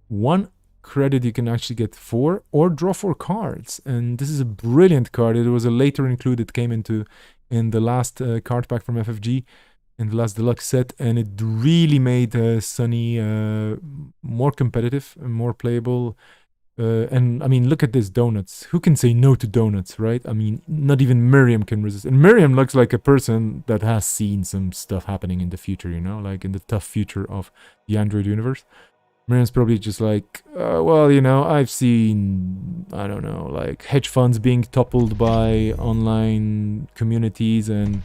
1 credit you can actually get 4 or draw 4 cards. And this is a brilliant card. It was a later include. It came in the last card pack from FFG. In the last deluxe set, and it really made Sunny more competitive and more playable. And I mean, look at this donuts. Who can say no to donuts, right? I mean, not even Miriam can resist. And Miriam looks like a person that has seen some stuff happening in the future, you know, like in the tough future of the Android universe. Miriam's probably just like, well, you know, I've seen, I don't know, like hedge funds being toppled by online communities and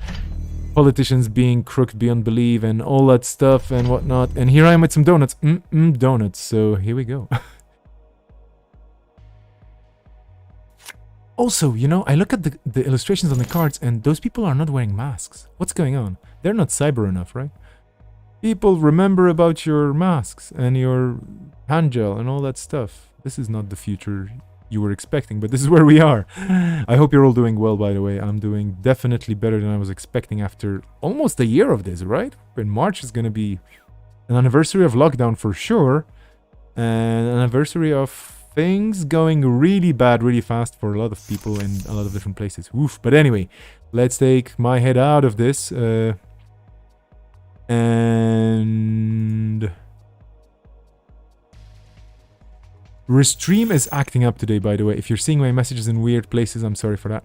politicians being crooked beyond belief and all that stuff and whatnot. And here I am with some donuts. Donuts. So here we go. Also, you know, I look at the illustrations on the cards and those people are not wearing masks. What's going on? They're not cyber enough, right? People, remember about your masks and your hand gel and all that stuff. This is not the future you were expecting, but this is where we are. I hope you're all doing well, by the way. I'm doing definitely better than I was expecting after almost a year of this, right? In March is going to be an anniversary of lockdown for sure, and an anniversary of things going really bad really fast for a lot of people in a lot of different places. Oof. But anyway, let's take my head out of this. And Restream is acting up today, by the way. If you're seeing my messages in weird places, I'm sorry for that.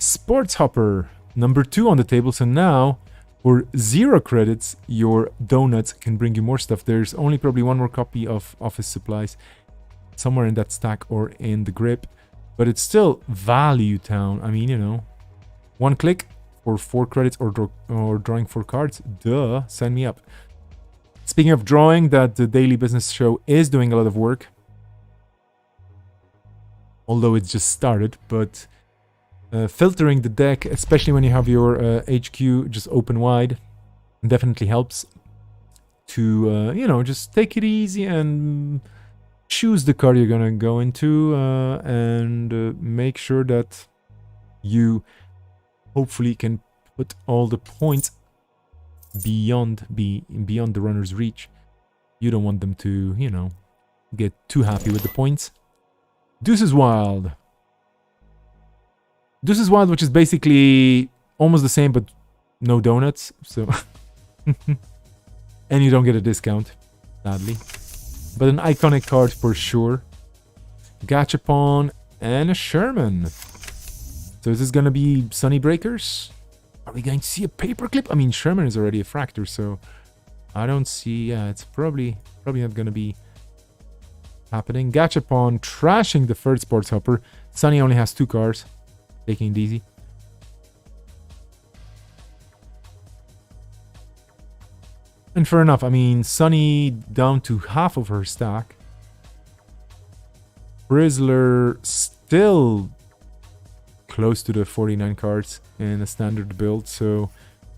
Sports Hopper, number 2 on the table. So now, for 0 credits, your donuts can bring you more stuff. There's only probably one more copy of Office Supplies somewhere in that stack or in the grip. But it's still Value Town. I mean, you know, 1 click for 4 credits or drawing 4 cards. Duh, sign me up. Speaking of drawing, that the Daily Business Show is doing a lot of work. Although it's just started, but filtering the deck, especially when you have your HQ just open wide, definitely helps to, you know, just take it easy and choose the card you're gonna go into and make sure that you hopefully can put all the points beyond the runner's reach. You don't want them to, you know, get too happy with the points. Deuces Wild. Deuces Wild, which is basically almost the same, but no donuts. So, and you don't get a discount, sadly. But an iconic card for sure. Gachapon and a Sherman. So is this gonna be Sunny Breakers? Are we going to see a paperclip? I mean, Sherman is already a fractor, so I don't see. Yeah, it's probably not gonna be happening. Gachapon trashing the third Sports Hopper. Sunny only has 2 cards, taking it easy. And fair enough. I mean, Sunny down to half of her stack. Frizzler still close to the 49 cards in a standard build, so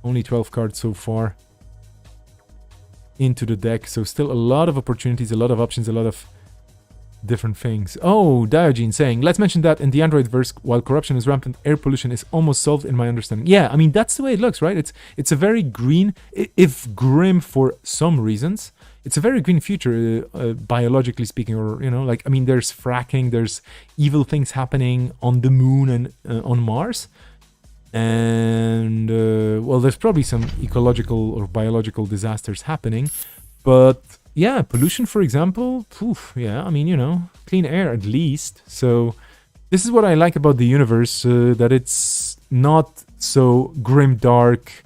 only 12 cards so far into the deck. So still a lot of opportunities, a lot of options, a lot of different things. Oh, Diogen saying, let's mention that in the Android verse, while corruption is rampant, air pollution is almost solved in my understanding. Yeah, I mean, that's the way it looks, right? It's a very green, if grim for some reasons, it's a very green future, biologically speaking, or, you know, like, I mean, there's fracking, there's evil things happening on the moon and on Mars. And, well, there's probably some ecological or biological disasters happening, but yeah, pollution, for example, poof, yeah, I mean, you know, clean air at least. So this is what I like about the universe, that it's not so grim, dark,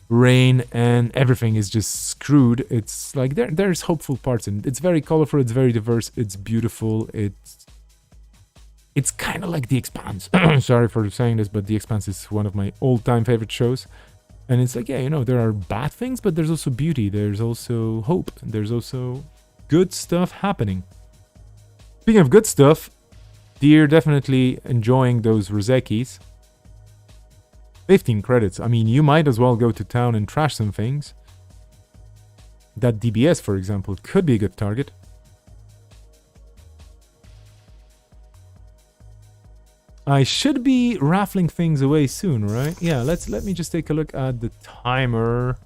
rain, and everything is just screwed. It's like there's hopeful parts in it. It's very colorful, it's very diverse, it's beautiful, it's kind of like The Expanse. Sorry for saying this, but The Expanse is one of my all-time favorite shows. And it's like, yeah, you know, there are bad things, but there's also beauty. There's also hope. There's also good stuff happening. Speaking of good stuff, Deer definitely enjoying those Rozekis. 15 credits. I mean, you might as well go to town and trash some things. That DBS, for example, could be a good target. I should be raffling things away soon, right? Yeah, let me just take a look at the timer.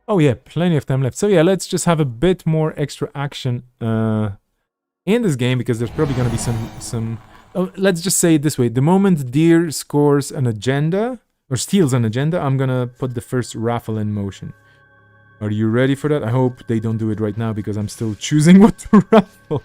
Oh yeah, plenty of time left. So yeah, let's just have a bit more extra action in this game, because there's probably going to be some oh, let's just say it this way. The moment Deer scores an agenda, or steals an agenda, I'm going to put the first raffle in motion. Are you ready for that? I hope they don't do it right now, because I'm still choosing what to raffle.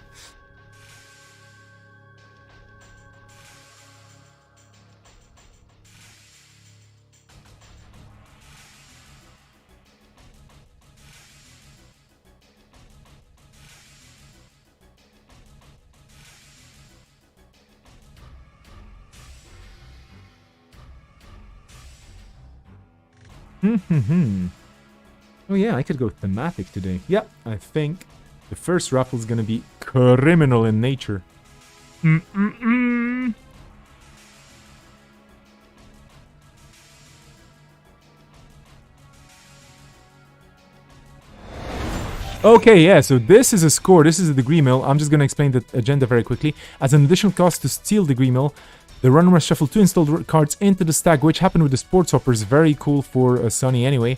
Oh yeah, I could go thematic today. Yeah, I think the first raffle is gonna be criminal in nature. Mm-mm-mm. Okay, yeah, so this is a score. This is a degree mill. I'm just gonna explain the agenda very quickly. As an additional cost to steal degree mill, the runner must shuffle 2 installed cards into the stack, which happened with the sports hoppers. Very cool for Sonny anyway.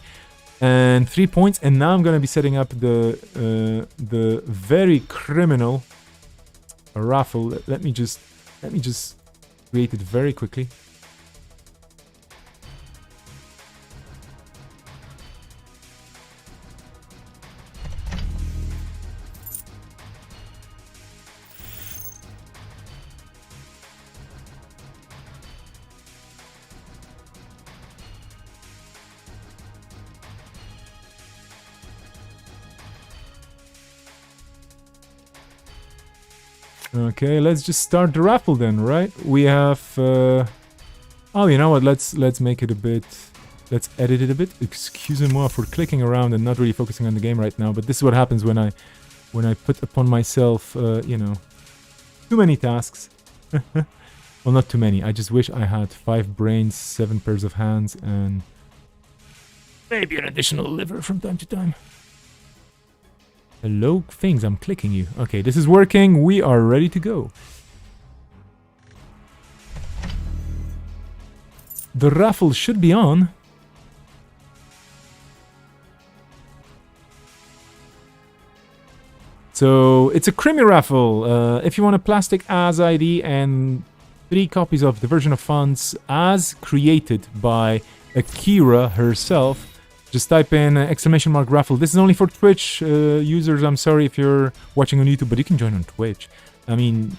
And 3 points. And now I'm gonna be setting up the very criminal raffle. Let me just create it very quickly. Okay, let's just start the raffle then, right? We have oh, you know what? Let's make it a bit. Let's edit it a bit. Excusez-moi for clicking around and not really focusing on the game right now. But this is what happens when I put upon myself, you know, too many tasks. Well, not too many. I just wish I had 5 brains, 7 pairs of hands, and maybe an additional liver from time to time. Hello, things. I'm clicking you. Okay, this is working. We are ready to go. The raffle should be on. So it's a Creamy raffle. If you want a plastic as ID and 3 copies of the version of fonts as created by Akira herself, just type in ! raffle. This is only for Twitch users. I'm sorry if you're watching on YouTube, but you can join on Twitch. I mean,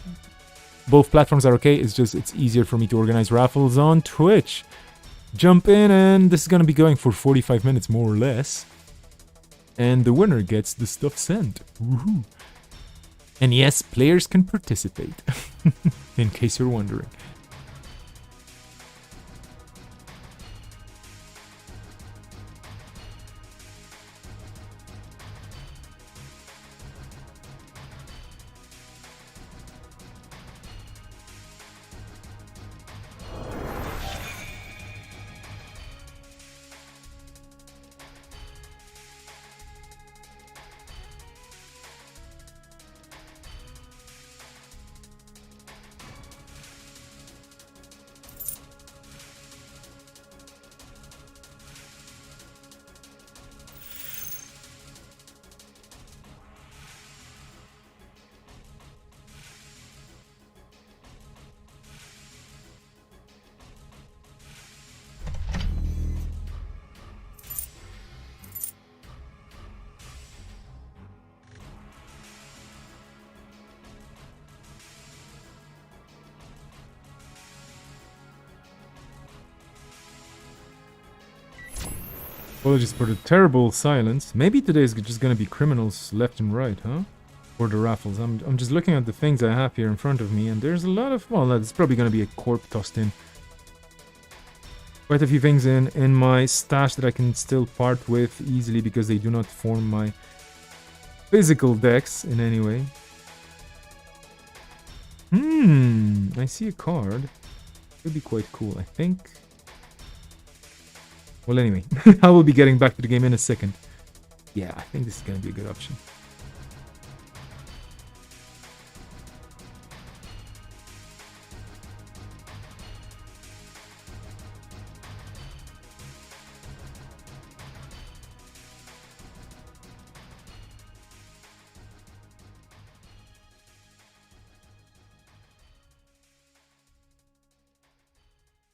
both platforms are okay. It's just it's easier for me to organize raffles on Twitch. Jump in, and this is gonna be going for 45 minutes more or less. And the winner gets the stuff sent. Woohoo! And yes, players can participate. In case you're wondering. Apologies for the terrible silence. Maybe today is just gonna be criminals left and right, huh? For the raffles. I'm just looking at the things I have here in front of me, and there's a lot of... Well, there's probably gonna be a corp tossed in. Quite a few things in my stash that I can still part with easily because they do not form my physical decks in any way. I see a card. Could be quite cool, I think. Well, anyway, I will be getting back to the game in a second. Yeah, I think this is going to be a good option.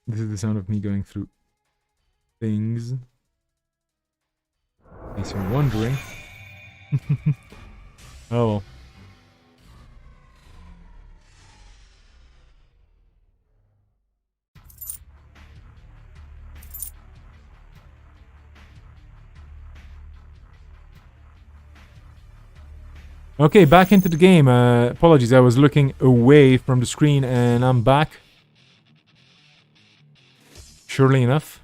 This is the sound of me going through things. In case you're wondering. Oh well. Okay, back into the game. Apologies, I was looking away from the screen and I'm back. Surely enough.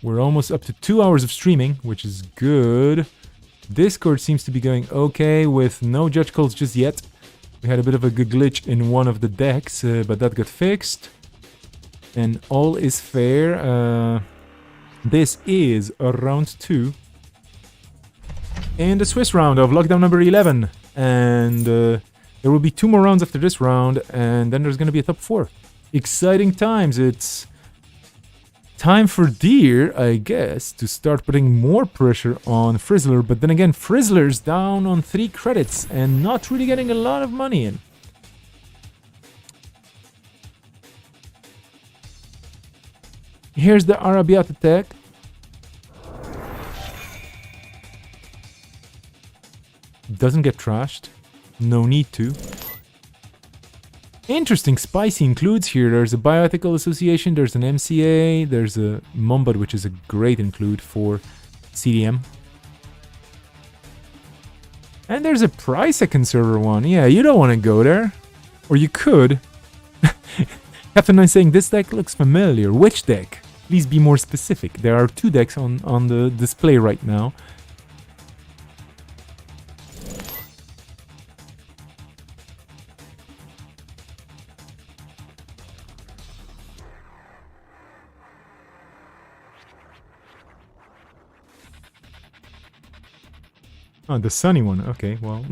We're almost up to 2 hours of streaming, which is good. Discord seems to be going okay with no judge calls just yet. We had a bit of a good glitch in one of the decks, but that got fixed. And all is fair. This is round 2. In the Swiss round of lockdown number 11. And there will be 2 more rounds after this round. And then there's going to be a top 4. Exciting times. It's time for Deer, I guess, to start putting more pressure on Frizzler. But then again, Frizzler's down on 3 credits and not really getting a lot of money in. Here's the Arabiata tech. Doesn't get trashed. No need to. Interesting spicy includes here. There's a bioethical association, there's an MCA, there's a Mombud, which is a great include for CDM. And there's a Pri-second server one. Yeah, you don't want to go there. Or you could. Captain 9 saying, this deck looks familiar. Which deck? Please be more specific. There are 2 decks on the display right now. Oh, the sunny one. Okay, well,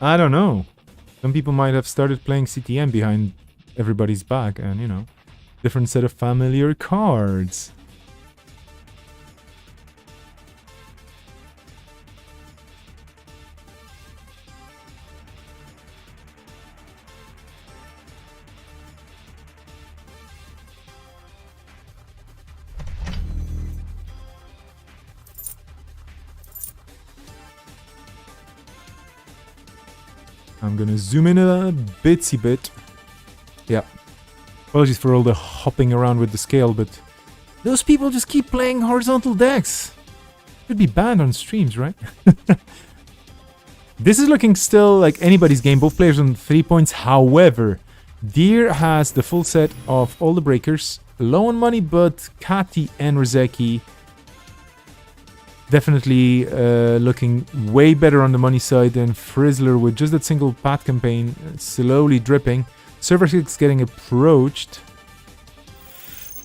I don't know. Some people might have started playing CTM behind everybody's back and, you know, different set of familiar cards. I'm gonna zoom in a bitsy bit. Yeah. Apologies for all the hopping around with the scale, but those people just keep playing horizontal decks. Should be banned on streams, right? This is looking still like anybody's game. Both players on 3 points. However, Deer has the full set of all the breakers. Low on money, but Kati and Rozeki definitely looking way better on the money side than Frizzler with just that single path campaign slowly dripping. Server 6 getting approached.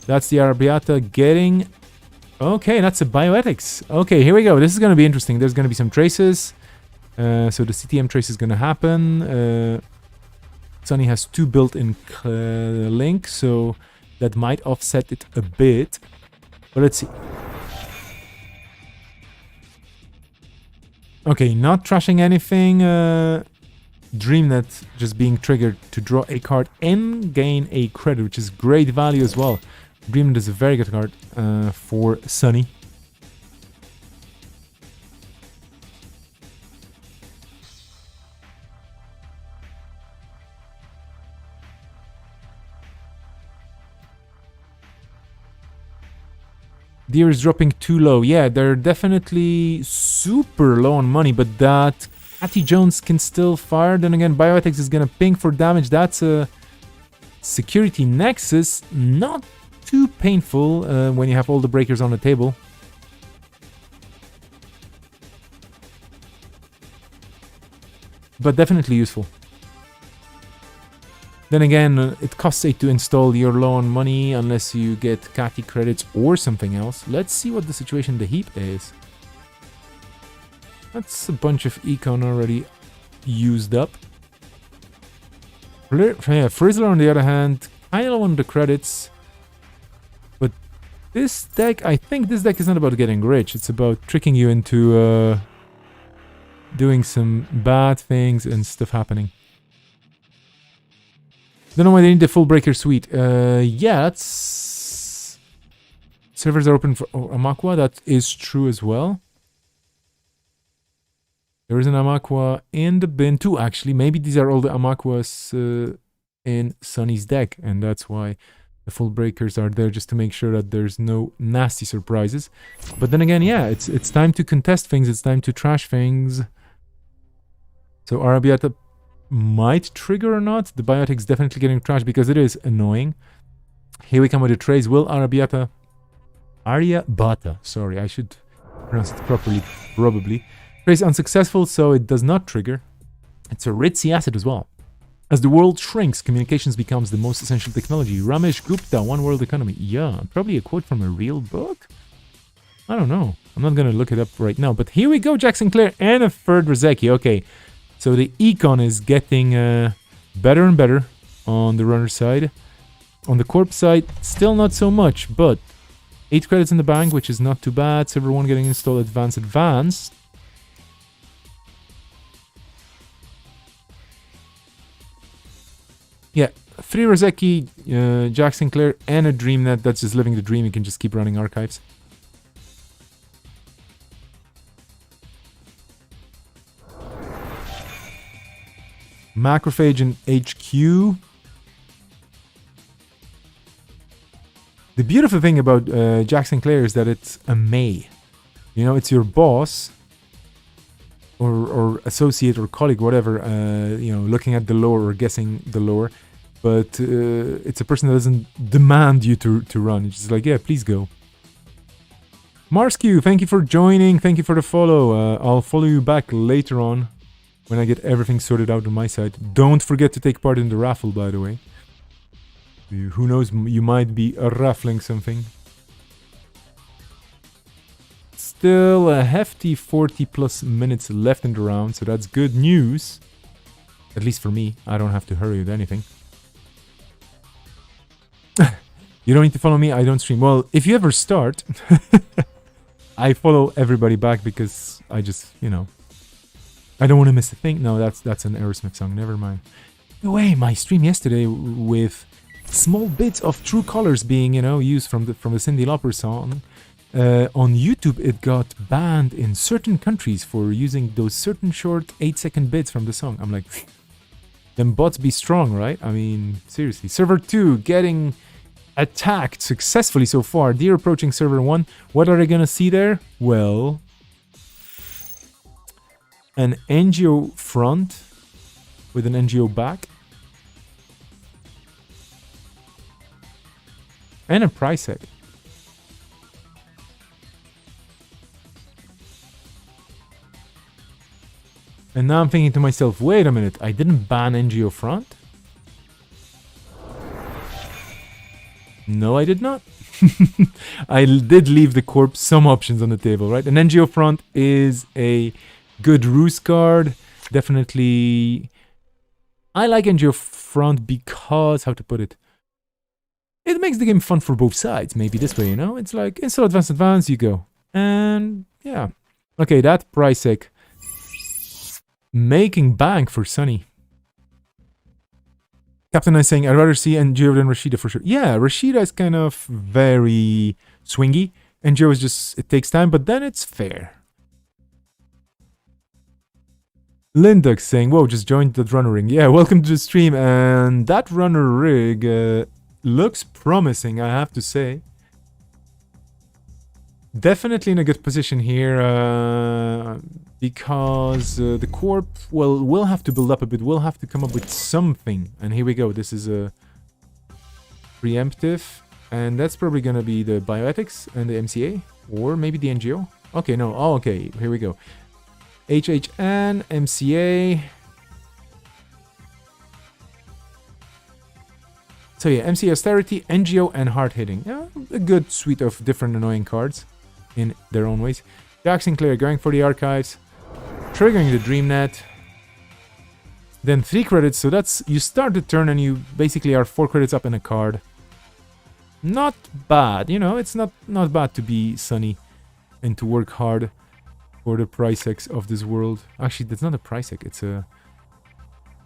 That's the Arabiata getting... Okay, that's a Bioethics. Okay, here we go. This is going to be interesting. There's going to be some traces. So the CTM trace is going to happen. Sunny has 2 built-in link, so that might offset it a bit. But let's see. Okay, not trashing anything. Dreamnet just being triggered to draw a card and gain a credit, which is great value as well. Dreamnet is a very good card for Sunny. Deer is dropping too low. Yeah, they're definitely super low on money, but that Catty Jones can still fire. Then again, Bioethics is gonna ping for damage. That's a security nexus. Not too painful when you have all the breakers on the table. But definitely useful. Then again, it costs 8 to install. You're low on money unless you get Catty credits or something else. Let's see what the situation in the heap is. That's a bunch of econ already used up. Frizzler on the other hand, kind of low on the credits. But this deck, I think this deck is not about getting rich. It's about tricking you into doing some bad things and stuff happening. Don't know why they need the full breaker suite. Yeah, that's... Servers are open for Amakwa. That is true as well. There is an Amakwa in the bin too, actually. Maybe these are all the Amakwas in Sunny's deck. And that's why the full breakers are there, just to make sure that there's no nasty surprises. But then again, yeah, it's time to contest things. It's time to trash things. So Arabiata might trigger or not. The Biotic's definitely getting trashed because it is annoying. Here we come with the trades. Will Arabiata Arya Bata. Sorry, I should pronounce it properly, probably. Trace unsuccessful, so it does not trigger. It's a ritzy asset as well. As the world shrinks, communications becomes the most essential technology. Ramesh Gupta, One World Economy. Yeah, probably a quote from a real book? I don't know. I'm not going to look it up right now. But here we go, Jack Sinclair and a third Rozeki. Okay, so the econ is getting better and better on the runner side. On the corp side, still not so much, but 8 credits in the bank, which is not too bad. Server 1 getting installed, advanced. Yeah, 3 Rozeki, Jack Sinclair, and a DreamNet that's just living the dream. You can just keep running archives. Macrophage and HQ. The beautiful thing about Jack Sinclair is that it's a May. You know, it's your boss or associate or colleague, whatever, you know, looking at the lore or guessing the lore. But it's a person that doesn't demand you to run. It's just like, yeah, please go. Marskew, thank you for joining. Thank you for the follow. I'll follow you back later on when I get everything sorted out on my side. Don't forget to take part in the raffle, by the way. Who knows, you might be raffling something. Still a hefty 40 plus minutes left in the round, so that's good news. At least for me, I don't have to hurry with anything. You don't need to follow me, I don't stream. Well, if you ever start, I follow everybody back because I just, you know, I don't want to miss a thing. No, that's an Aerosmith song, never mind. Anyway, my stream yesterday with small bits of True Colors being, you know, used from the Cyndi Lauper song. On YouTube, it got banned in certain countries for using those certain short 8-second bits from the song. I'm like, them bots be strong, right? I mean, seriously. Server 2 getting attacked successfully so far. They're approaching server 1. What are they gonna see there? Well, an NGO front with an NGO back. And a price tag. And now I'm thinking to myself, wait a minute, I didn't ban NGO front? No, I did not. I did leave the corp some options on the table, right? An NGO front is a good ruse card. Definitely. I like NGO front because, how to put it? It makes the game fun for both sides. Maybe this way, you know? It's like, install advance, you go. And, yeah. Okay, that price tag. Making bank for Sunny. Captain is saying, I'd rather see NGO than Rashida for sure. Yeah, Rashida is kind of very swingy. NGO is just, it takes time, but then it's fair. Lindux saying, whoa, just joined that runner ring. Yeah, welcome to the stream. And that runner rig looks promising, I have to say. Definitely in a good position here, because the corp, well, will have to build up a bit. We'll have to come up with something. And here we go. This is a preemptive. And that's probably going to be the bioethics and the MCA. Or maybe the NGO. Okay, no. Oh, okay. Here we go. HHN, MCA. So yeah, MCA austerity, NGO, and hard hitting. Yeah, a good suite of different annoying cards in their own ways. Jack Sinclair going for the archives, triggering the DreamNet. Then 3 credits, so that's, you start the turn and you basically are 4 credits up in a card. Not bad, you know, it's not bad to be Sunny and to work hard for the price tags of this world. Actually, that's not a price tag, it's a...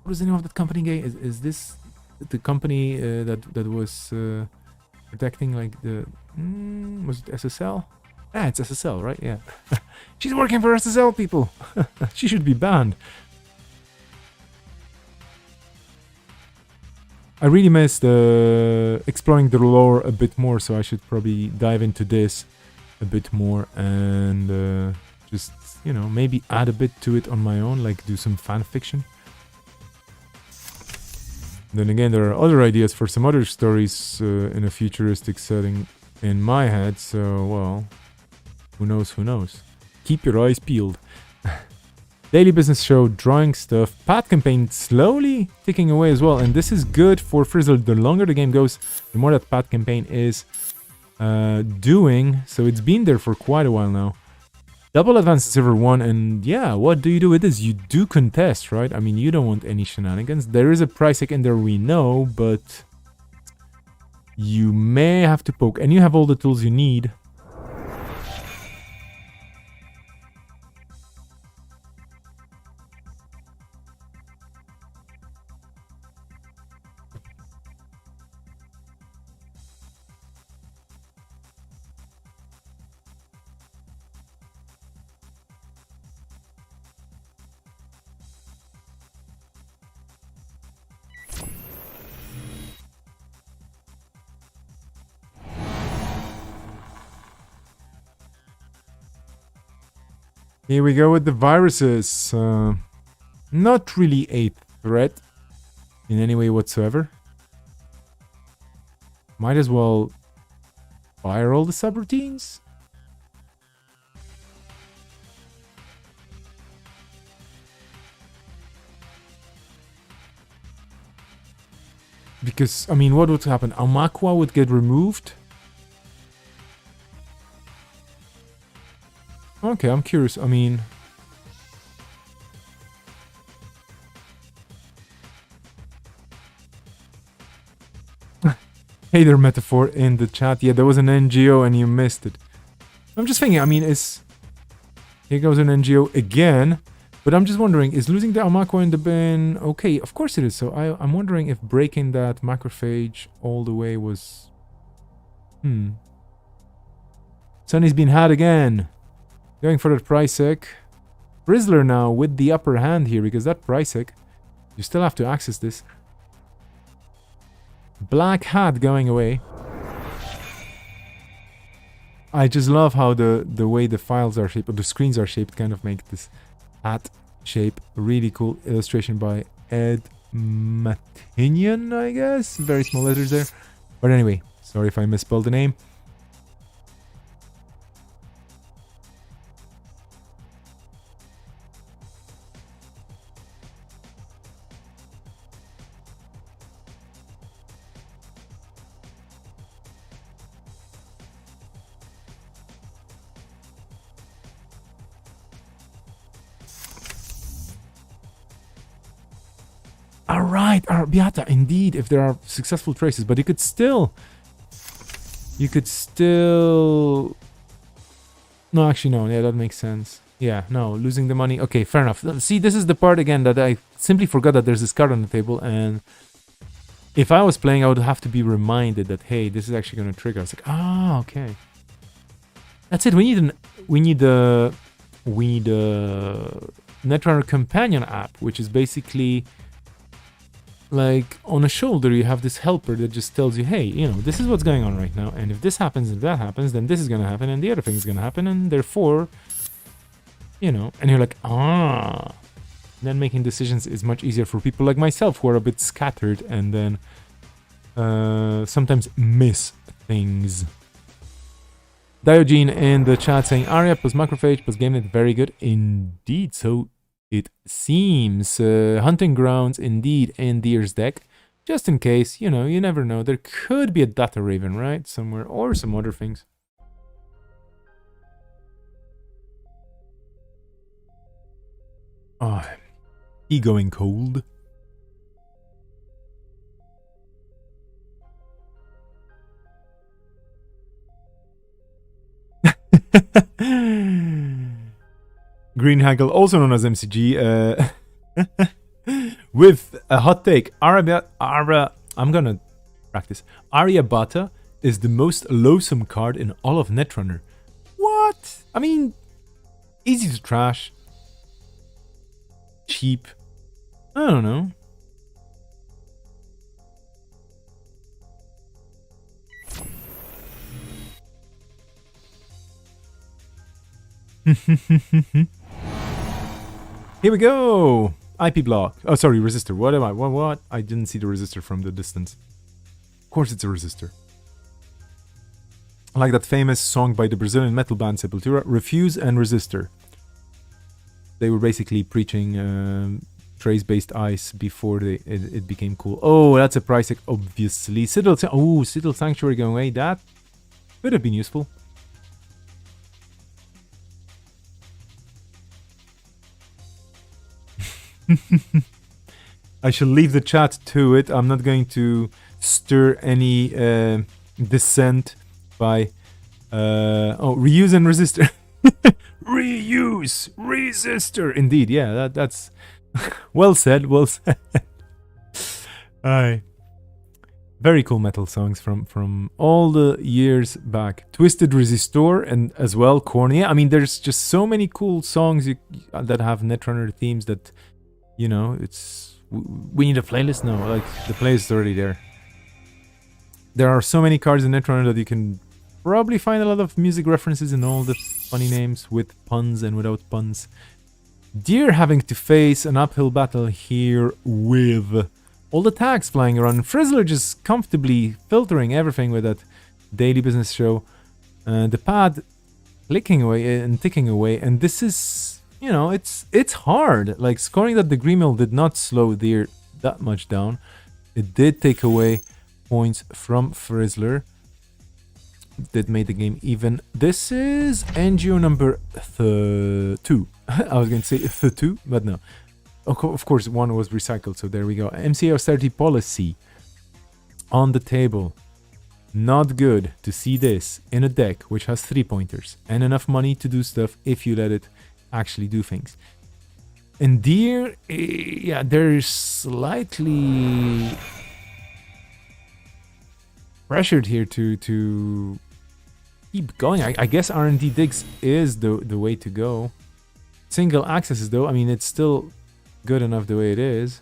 What is the name of that company, Gay? Is this the company that was protecting, like, the... was it SSL? Ah, it's SSL, right? Yeah. She's working for SSL, people! She should be banned. I really missed exploring the lore a bit more, so I should probably dive into this a bit more and just, you know, maybe add a bit to it on my own, like do some fan fiction. Then again, there are other ideas for some other stories in a futuristic setting in my head, so, well, who knows, who knows. Keep your eyes peeled. Daily business show, drawing stuff. Path campaign slowly ticking away as well, and this is good for Frizzle. The longer the game goes, the more that path campaign is doing, so it's been there for quite a while now. Double advance in Silver 1, and yeah, what do you do with this? You do contest, right? I mean, you don't want any shenanigans. There is a price tag in there, we know, but you may have to poke, and you have all the tools you need. Here we go with the viruses. Not really a threat in any way whatsoever. Might as well fire all the subroutines. Because, I mean, what would happen? Amakwa would get removed. Okay, I'm curious. I mean... Hey there, Metaphor, in the chat. Yeah, there was an NGO and you missed it. I'm just thinking, I mean, is... Here goes an NGO again. But I'm just wondering, is losing the Amakwa in the bin... Okay, of course it is. So I'm wondering if breaking that macrophage all the way was... Sunny's been had again. Going for that Pricek. Frizzler now with the upper hand here, because that Pricek, you still have to access this. Black Hat going away. I just love how the way the files are shaped, or the screens are shaped, kind of make this hat shape really cool. Illustration by Ed Matinian, I guess. Very small letters there. But anyway, sorry if I misspelled the name. Alright, Arbiata, indeed, if there are successful traces, but you could still... No, actually, no, yeah, that makes sense. Yeah, no, losing the money, okay, fair enough. See, this is the part, again, that I simply forgot that there's this card on the table, and if I was playing, I would have to be reminded that, hey, this is actually going to trigger. I was like, okay. That's it, we need a Netrunner companion app, which is basically... Like, on a shoulder, you have this helper that just tells you, hey, you know, this is what's going on right now, and if this happens, if that happens, then this is gonna happen, and the other thing is gonna happen, and therefore, you know, and you're like, Then making decisions is much easier for people like myself, who are a bit scattered, and then sometimes miss things. Diogene in the chat saying, Aria plus Macrophage plus GameNet, very good. Indeed, so... It seems hunting grounds indeed in Deer's deck. Just in case, you know, you never know. There could be a Data Raven, right? Somewhere, or some other things. Oh, he going cold. Green Haggle, also known as MCG, with a hot take. I'm gonna practice. Aryabhata is the most loathsome card in all of Netrunner. What? I mean, easy to trash. Cheap. I don't know. Here we go! IP block. Oh, sorry, resistor. What am I? What? I didn't see the resistor from the distance. Of course it's a resistor. like that famous song by the Brazilian metal band Sepultura, Refuse and Resistor. They were basically preaching trace-based ice before it became cool. Oh, that's a price tag, obviously. Citadel Sanctuary going away. That could have been useful. I shall leave the chat to it. I'm not going to stir any dissent by... reuse and resistor. Reuse! Resistor! Indeed, yeah, that's... well said, well said. Aye. Very cool metal songs from all the years back. Twisted Resistor and as well Corny. I mean, there's just so many cool songs that have Netrunner themes that, you know, it's... We need a playlist? No, like, the playlist is already there. There are so many cards in Netrunner that you can probably find a lot of music references in all the funny names with puns and without puns. Deer having to face an uphill battle here with all the tags flying around. Frizzler just comfortably filtering everything with that daily business show. The pad clicking away and ticking away. And this is, you know, it's hard. Like, scoring that degree mill did not slow Deer that much down. It did take away points from Frizzler. That made the game even. This is NGO number 2. I was going to say 2, but no. Of course, one was recycled, so there we go. MCA austerity policy on the table. Not good to see this in a deck which has 3 pointers and enough money to do stuff if you let it actually do things. And Deer, yeah, there's slightly pressured here to keep going. I guess R&D digs is the way to go. Single accesses though, I mean, it's still good enough the way it is.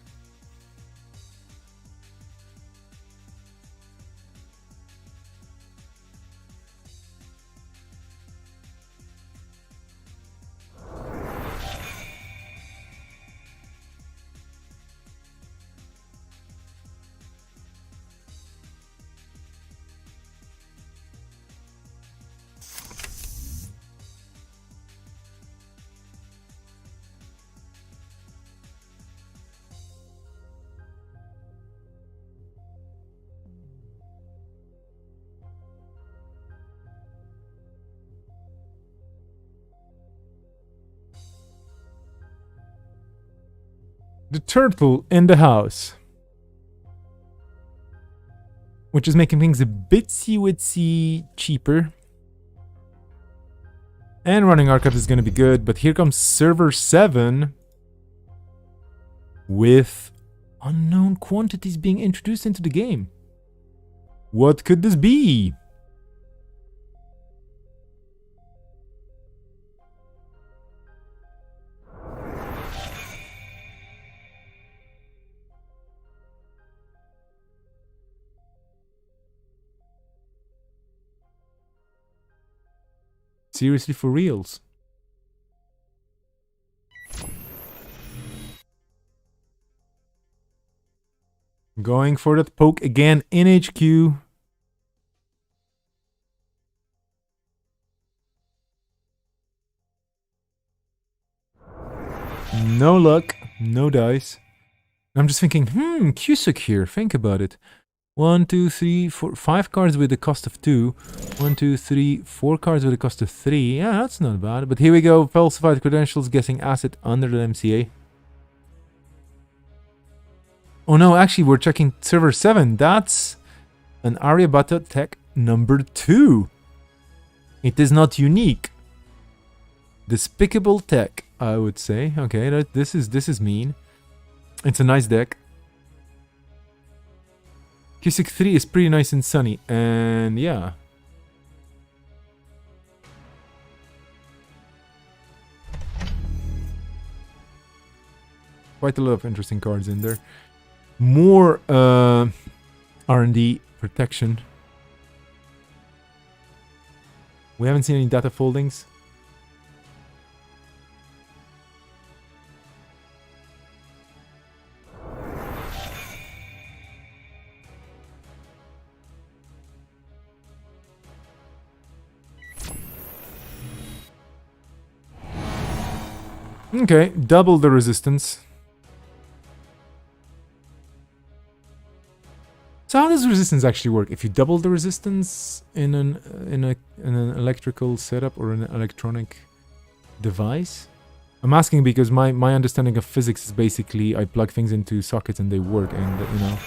The turtle in the house. Which is making things a bitsy-witsy cheaper. And running archives is going to be good, but here comes server 7 with unknown quantities being introduced into the game. What could this be? Seriously, for reals? Going for that poke again in HQ. No luck, no dice. I'm just thinking, Cusack here, think about it. 1, 2, 3, 4, 5 cards with a cost of 2. 1, 2, 3, 4 cards with a cost of 3. Yeah, that's not bad. But here we go. Falsified credentials, guessing asset under the MCA. Oh no, actually we're checking server 7. That's an Aryabhata tech number 2. It is not unique. Despicable tech, I would say. Okay, this is mean. It's a nice deck. Cusick 3 is pretty nice and sunny, and yeah. Quite a lot of interesting cards in there. More R&D protection. We haven't seen any data foldings. Okay, double the resistance. So how does resistance actually work? If you double the resistance in an electrical setup or an electronic device? I'm asking because my understanding of physics is basically I plug things into sockets and they work, and you know,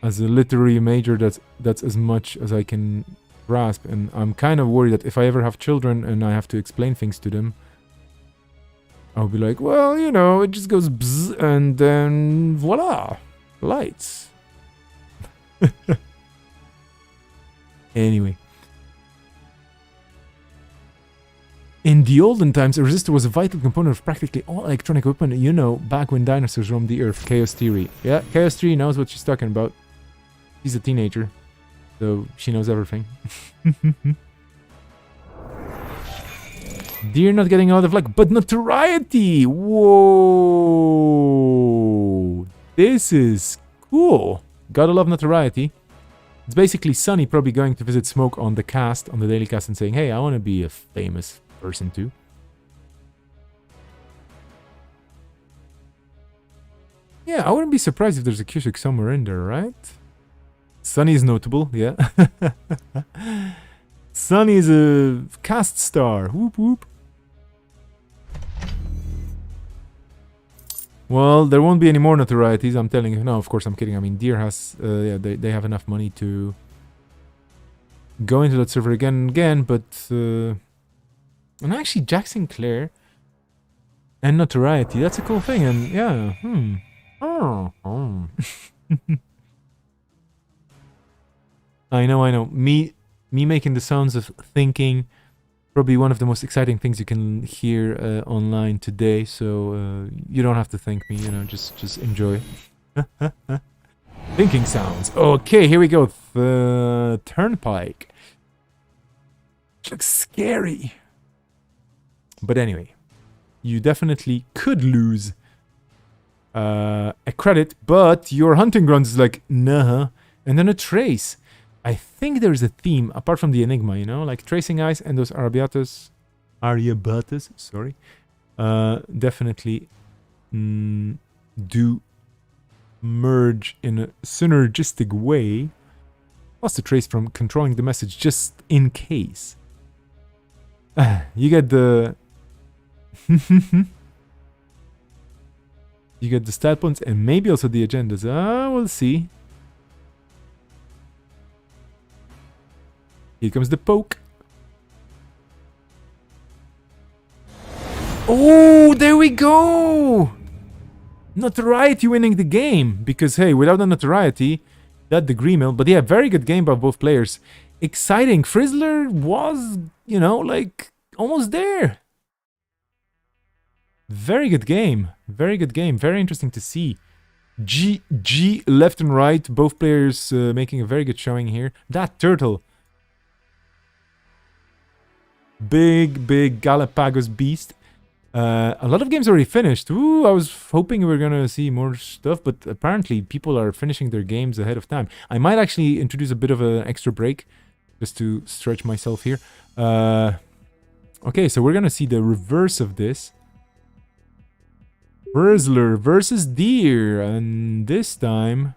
as a literary major, that's as much as I can grasp. And I'm kind of worried that if I ever have children and I have to explain things to them, I'll be like, well, you know, it just goes bzz, and then voila, lights. Anyway. In the olden times, a resistor was a vital component of practically all electronic equipment, you know, back when dinosaurs roamed the earth. Chaos Theory. Yeah, Chaos Theory knows what she's talking about. She's a teenager, so she knows everything. Deer not getting a lot of luck, but notoriety! Whoa! This is cool. Gotta love notoriety. It's basically Sunny probably going to visit Smoke on the cast, on the daily cast, and saying, hey, I want to be a famous person too. Yeah, I wouldn't be surprised if there's a Cusick somewhere in there, right? Sunny is notable, yeah. Sunny is a cast star. Whoop whoop. Well, there won't be any more notorieties, I'm telling you. No, of course, I'm kidding. I mean, Deer has... yeah, they have enough money to go into that server again and again, but... and actually, Jack Sinclair and notoriety, that's a cool thing, and yeah, Oh. I know. Me making the sounds of thinking... Probably one of the most exciting things you can hear online today, so you don't have to thank me, you know, just enjoy. Thinking sounds. Okay, here we go. The Turnpike. Looks scary. But anyway, you definitely could lose a credit, but your hunting grounds is like, nah. And then a trace. I think there's a theme, apart from the Enigma, you know? Like Tracing Eyes and those Aryabatas, sorry. Definitely do merge in a synergistic way. Plus the trace from controlling the message just in case. You get the... you get the stat points and maybe also the agendas. We'll see. Here comes the poke. Oh, there we go! Notoriety winning the game. Because, hey, without the notoriety, that degree mill. But yeah, very good game by both players. Exciting. Frizzler was, you know, like, almost there. Very good game. Very good game. Very interesting to see. G left and right. Both players making a very good showing here. That turtle. Big Galapagos beast. A lot of games already finished. Ooh, I was hoping we were gonna see more stuff, but apparently people are finishing their games ahead of time. I might actually introduce a bit of an extra break, just to stretch myself here. Okay, so we're gonna see the reverse of this. Frizzler versus Deer, and this time...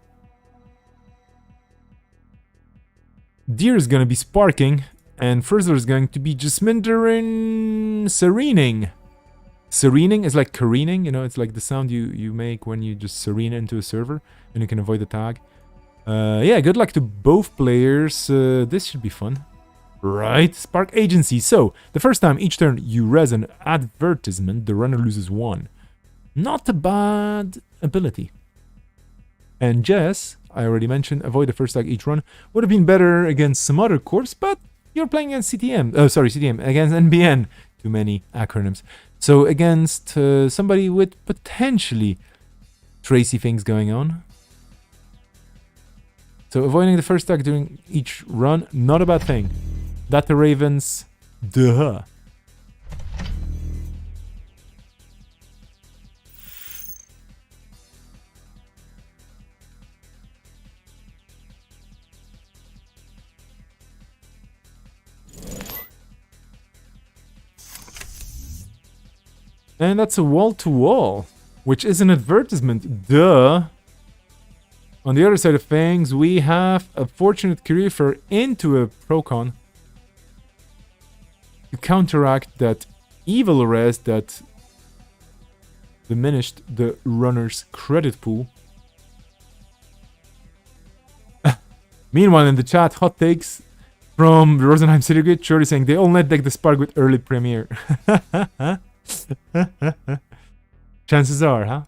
Deer is gonna be sparking, and Frizzler is going to be Jasminderin serening. Serening is like careening, you know, it's like the sound you make when you just serene into a server, and you can avoid the tag. Yeah, good luck to both players. This should be fun. Right, Spark Agency. So, the first time each turn you res an advertisement, the runner loses 1. Not a bad ability. And Jess, I already mentioned, avoid the first tag each run. Would have been better against some other corps, but you're playing against CTM. Oh, sorry, CTM. Against NBN. Too many acronyms. So against somebody with potentially Tracy things going on. So avoiding the first tag during each run, not a bad thing. That the Ravens, duh. And that's a wall-to-wall, which is an advertisement. Duh! On the other side of things, we have a fortunate career fair into a Procon to counteract that evil res that diminished the runner's credit pool. Meanwhile, in the chat, hot takes from Rosenheim City Grid, surely saying they all net deck the Spark with early premiere. Chances are, huh?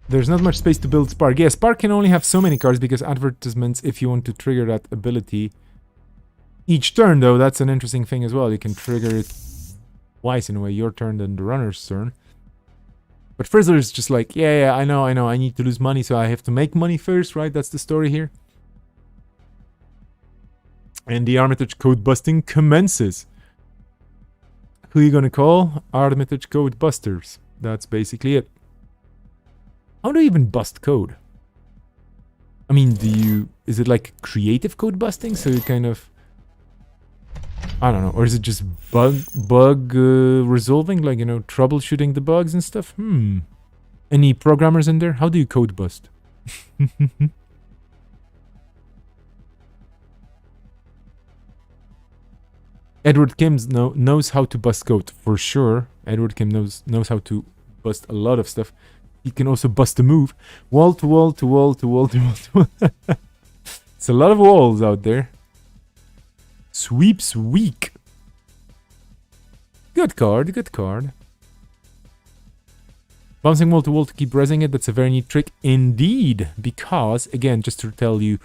There's not much space to build Spark. Yeah, Spark can only have so many cards because advertisements, if you want to trigger that ability each turn, though, that's an interesting thing as well. You can trigger it twice in a way, your turn and the runner's turn. But Frizzler is just like, yeah, I know, I need to lose money, so I have to make money first, right? That's the story here. And the Armitage code busting commences. Who are you gonna call? Armitage code busters. That's basically it. How do you even bust code? I mean, is it like creative code busting? So you kind of, I don't know, or is it just bug resolving, like, you know, troubleshooting the bugs and stuff? Any programmers in there? How do you code bust? Edward Kim knows how to bust code for sure. Edward Kim knows how to bust a lot of stuff. He can also bust a move. Wall to wall to wall to wall to wall to wall. It's a lot of walls out there. Sweeps weak. Good card, good card. Bouncing wall to wall to keep resing it. That's a very neat trick indeed. Because, again, just to tell you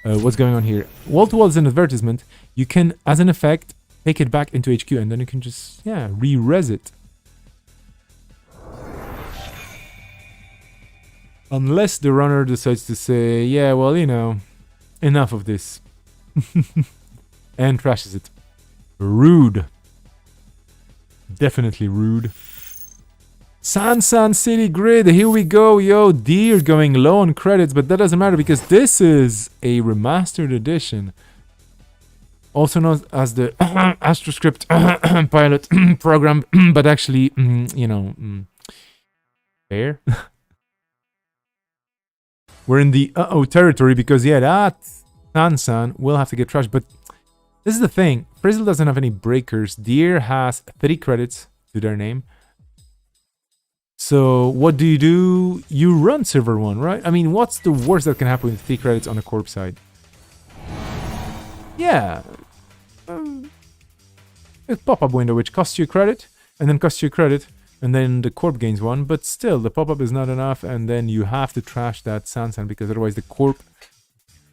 what's going on here. Wall to wall is an advertisement. You can, as an effect, take it back into HQ and then you can just, yeah, re-res it. Unless the runner decides to say, yeah, well, you know, enough of this. And trashes it. Rude. Definitely rude. San City Grid, here we go. Yo, Deer going low on credits, but that doesn't matter because this is a remastered edition. Also known as the AstroScript pilot program, but actually, you know, fair. We're in the uh-oh territory because, yeah, that San will have to get trashed. But this is the thing. Frizzle doesn't have any breakers. Deer has 3 credits to their name. So what do? You run Silver 1, right? I mean, what's the worst that can happen with 3 credits on a corp side? Yeah. A pop-up window which costs you credit, and then costs you credit. And then the corp gains 1, but still, the pop-up is not enough, and then you have to trash that Sansan, because otherwise the corp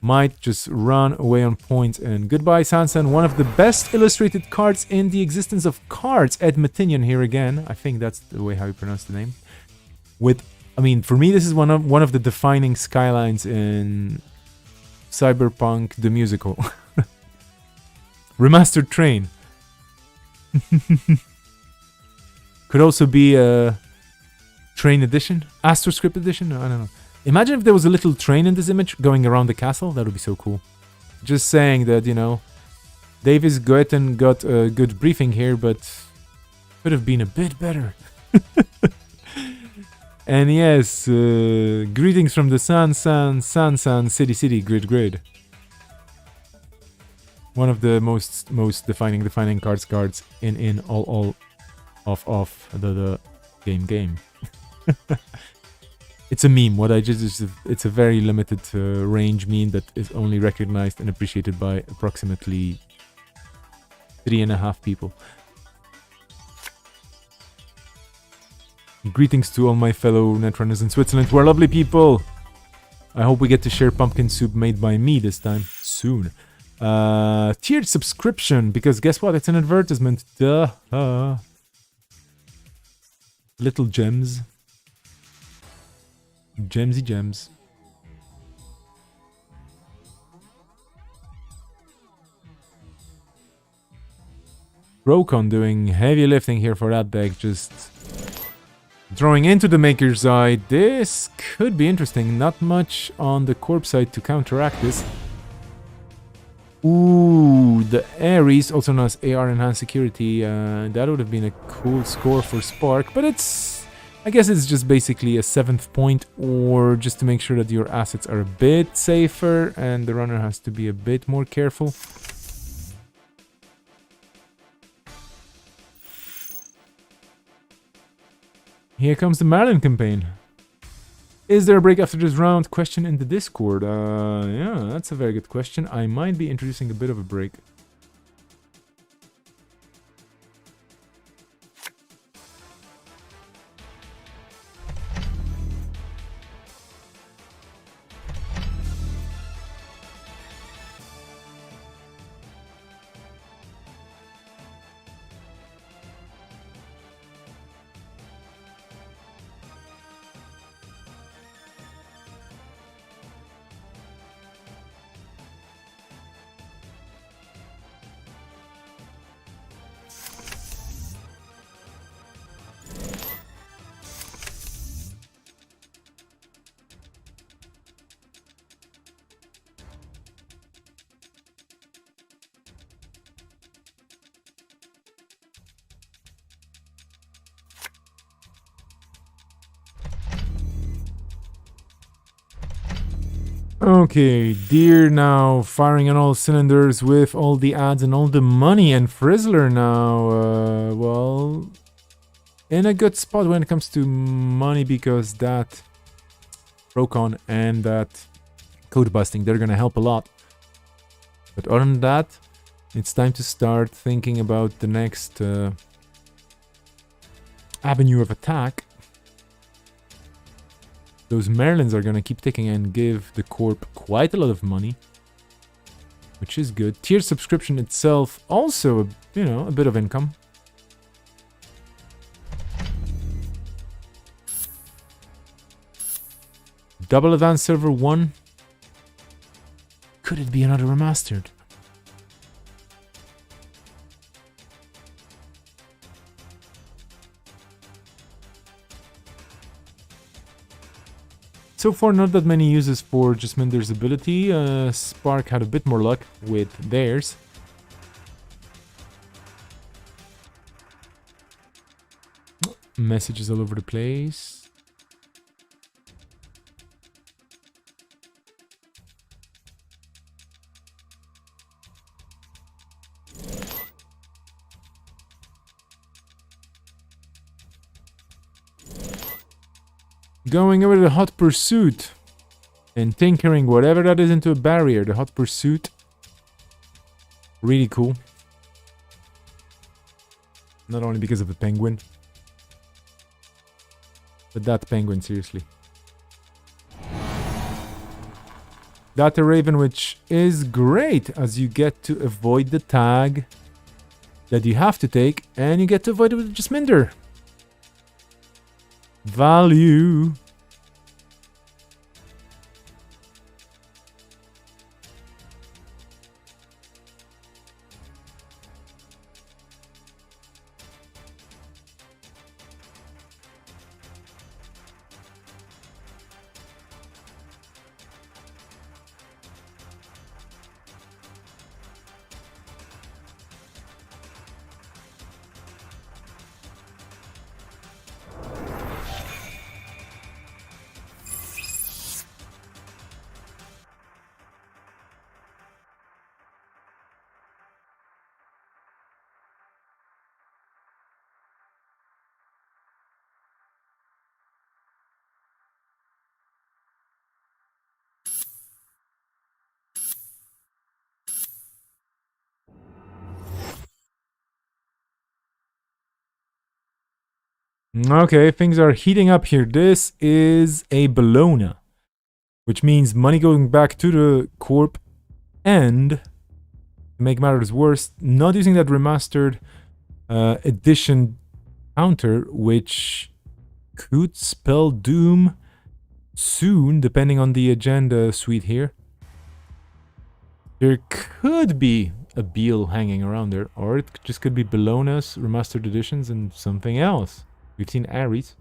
might just run away on points. And goodbye, Sansan, one of the best illustrated cards in the existence of cards. Ed Matinian here again. I think that's the way how you pronounce the name. I mean, for me, this is one of the defining skylines in Cyberpunk the musical. Remastered Train. Could also be a train edition, AstroScript edition. I don't know. Imagine if there was a little train in this image going around the castle. That would be so cool. Just saying that, you know, Davis Goetten got a good briefing here, but could have been a bit better. And yes, greetings from the San City Grid. One of the most defining cards in all. Off the game. It's a meme. What I just it's a very limited range meme that is only recognized and appreciated by approximately 3.5 people. Greetings to all my fellow netrunners in Switzerland who are lovely people. I hope we get to share pumpkin soup made by me this time soon. Tiered subscription, because guess what? It's an advertisement. Duh. Little gems. Gemsy gems. Rokon doing heavy lifting here for that deck, just throwing into the Maker's Eye. This could be interesting. Not much on the corp side to counteract this. Ooh, the Ares, also known as AR Enhanced Security. That would have been a cool score for Spark, but I guess it's just basically a 7th point, or just to make sure that your assets are a bit safer, and the runner has to be a bit more careful. Here comes the Maryland campaign. Is there a break after this round? Question in the Discord. Yeah, that's a very good question. I might be introducing a bit of a break. Okay, Deer now firing on all cylinders with all the ads and all the money, and Frizzler now, well, in a good spot when it comes to money, because that Procon and that code busting, they're gonna help a lot. But other than that, it's time to start thinking about the next avenue of attack. Those Merlins are gonna keep ticking and give the Corp quite a lot of money, which is good. Tier subscription itself also, a bit of income. Double Advanced Server 1. Could it be another remastered? So far, not that many uses for Jasminder's ability. Spark had a bit more luck with theirs. Messages all over the place. Going over the Hot Pursuit and tinkering whatever that is into a barrier. The Hot Pursuit. Really cool. Not only because of the penguin, but that penguin, seriously. That Raven, which is great as you get to avoid the tag that you have to take, and you get to avoid it with Jasminder. Value. Okay, things are heating up here. This is a Bologna, which means money going back to the Corp, and to make matters worse, not using that remastered edition counter, which could spell doom soon, depending on the agenda suite here. There could be a Beal hanging around there, or it just could be Bologna's remastered editions and something else. We've seen Ares.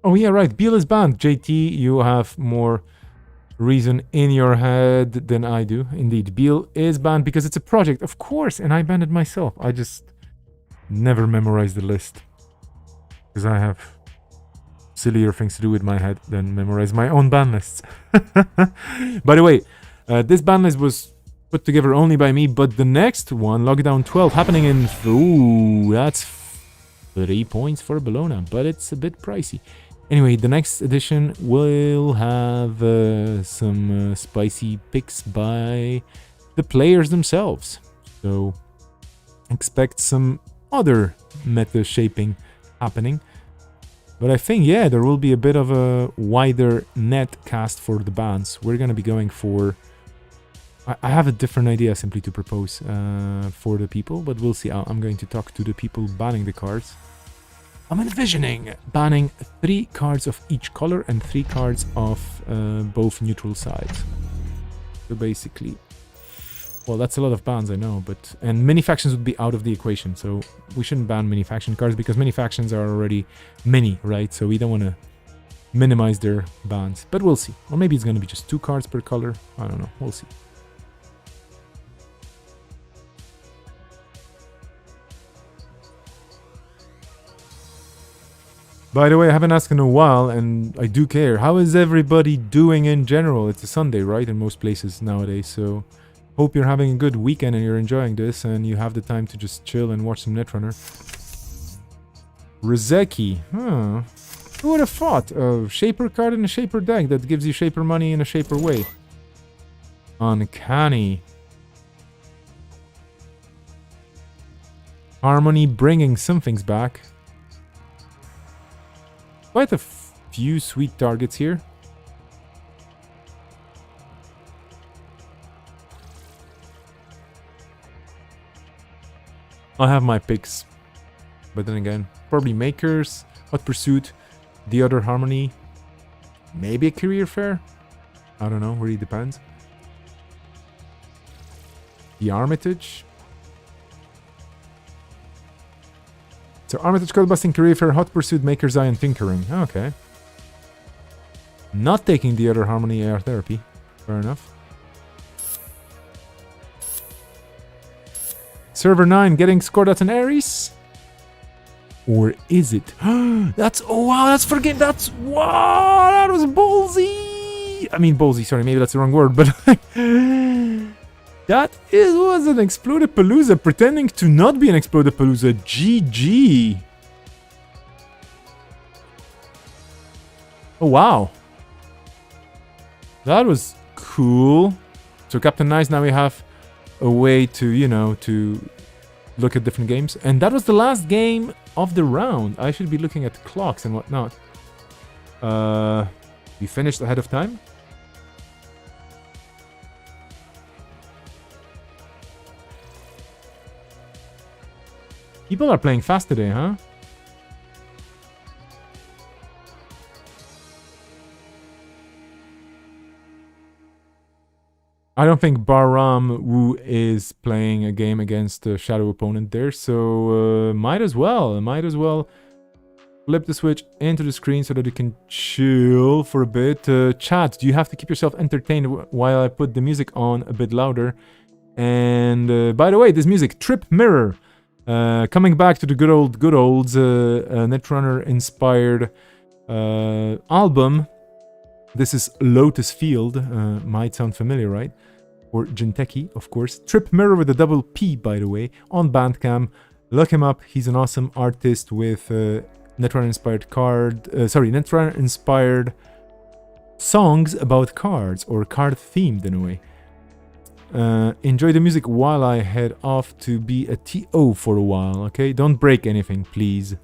Oh yeah, right. Beal is banned. JT, you have more reason in your head than I do. Indeed, Beal is banned because it's a project, of course, and I banned it myself. I just never memorize the list because I have sillier things to do with my head than memorize my own ban lists. By the way, this ban list was put together only by me, but the next one, Lockdown 12, happening in... Ooh, that's 3 points for Bologna, but it's a bit pricey. Anyway, the next edition will have some spicy picks by the players themselves. So expect some other meta shaping happening. But I think, yeah, there will be a bit of a wider net cast for the bans. We're going to be going for... I have a different idea simply to propose for the people, but we'll see. I'm going to talk to the people banning the cards. I'm envisioning banning 3 cards of each color and 3 cards of both neutral sides. So basically... Well, that's a lot of bans, I know, but... And mini factions would be out of the equation, so we shouldn't ban mini faction cards because mini factions are already mini, right? So we don't want to minimize their bans. But we'll see. Or maybe it's going to be just 2 cards per color. I don't know. We'll see. By the way, I haven't asked in a while, and I do care. How is everybody doing in general? It's a Sunday, right? In most places nowadays, so... Hope you're having a good weekend and you're enjoying this and you have the time to just chill and watch some Netrunner. Rizeki. Huh. Who would have thought? A Shaper card in a Shaper deck that gives you Shaper money in a Shaper way. Uncanny. Harmony bringing some things back. Quite a few sweet targets here. I have my picks, but then again, probably Makers, Hot Pursuit, the other Harmony, maybe a Career Fair. I don't know, really depends. The Armitage. So Armitage, Code Busting, Career Fair, Hot Pursuit, Maker's Eye, and Tinkering. Okay. Not taking the other Harmony AR Therapy. Fair enough. Server 9 getting scored at an Ares? Or is it? That's... Oh, wow, that's forget... That's... Wow, that was ballsy! I mean, ballsy, sorry, maybe that's the wrong word, but... was an Explodapalooza pretending to not be an Explodapalooza. GG! Oh, wow. That was cool. So, Captain Nice, now we have... a way to, you know, to look at different games. And that was the last game of the round. I should be looking at clocks and whatnot. We finished ahead of time. People are playing fast today, huh? I don't think Baram Wu is playing a game against a shadow opponent there, so might as well flip the switch into the screen so that you can chill for a bit. Chat, do you have to keep yourself entertained while I put the music on a bit louder? And by the way, this music, Trip Mirror, coming back to the good olds, Netrunner inspired album. This is Lotus Field, might sound familiar, right? Or Jinteki, of course. Trip Mirror with a double P, by the way, on Bandcamp. Look him up, he's an awesome artist with Netrunner-inspired Netrunner-inspired songs about cards, or card-themed in a way. Enjoy the music while I head off to be a TO for a while, okay? Don't break anything, please.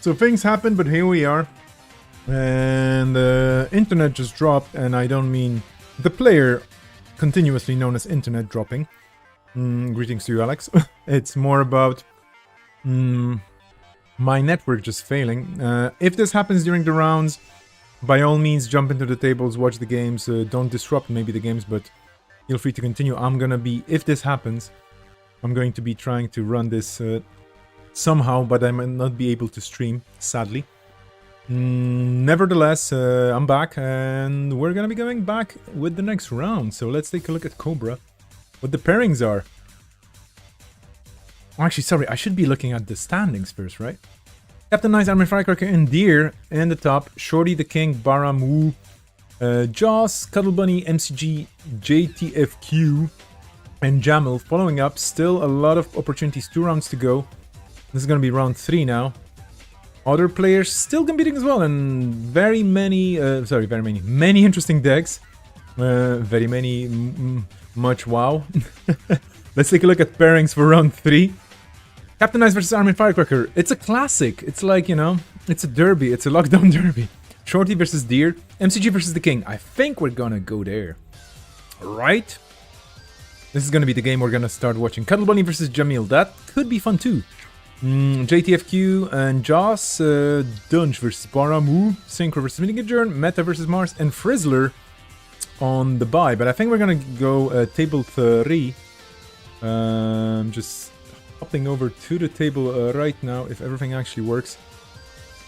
So things happen, but here we are. And the internet just dropped, and I don't mean the player continuously known as internet dropping. Greetings to you, Alex. It's more about my network just failing. If this happens during the rounds, by all means, jump into the tables, watch the games. Don't disrupt maybe the games, but feel free to continue. I'm gonna be, if this happens, I'm going to be trying to run this somehow, but I might not be able to stream, sadly. Nevertheless, I'm back, and we're gonna be going back with the next round. So let's take a look at Cobra, what the pairings are. Oh, actually, sorry, I should be looking at the standings first, right? Captain Nice, Army Firecracker, and Deer in the top. Shorty the King, Baramu, Joss, Cuddle Bunny, MCG, JTFQ, and Jamil following up. Still a lot of opportunities, 2 rounds to go. This is gonna be round 3 now. Other players still competing as well, and many interesting decks. Much wow. Let's take a look at pairings for round 3. Captain Ice versus Armin Firecracker. It's a classic. It's like, you know, it's a derby. It's a lockdown derby. Shorty versus Deer. MCG versus the King. I think we're gonna go there. Right? This is gonna be the game we're gonna start watching. Cuddle Bunny versus Jamil. That could be fun too. JTFQ and Joss, Dunge versus Baramu, Synchro versus Meeting Adjourn, Meta versus Mars, and Frizzler on the bye. But I think we're gonna go table 3. Just hopping over to the table right now, if everything actually works.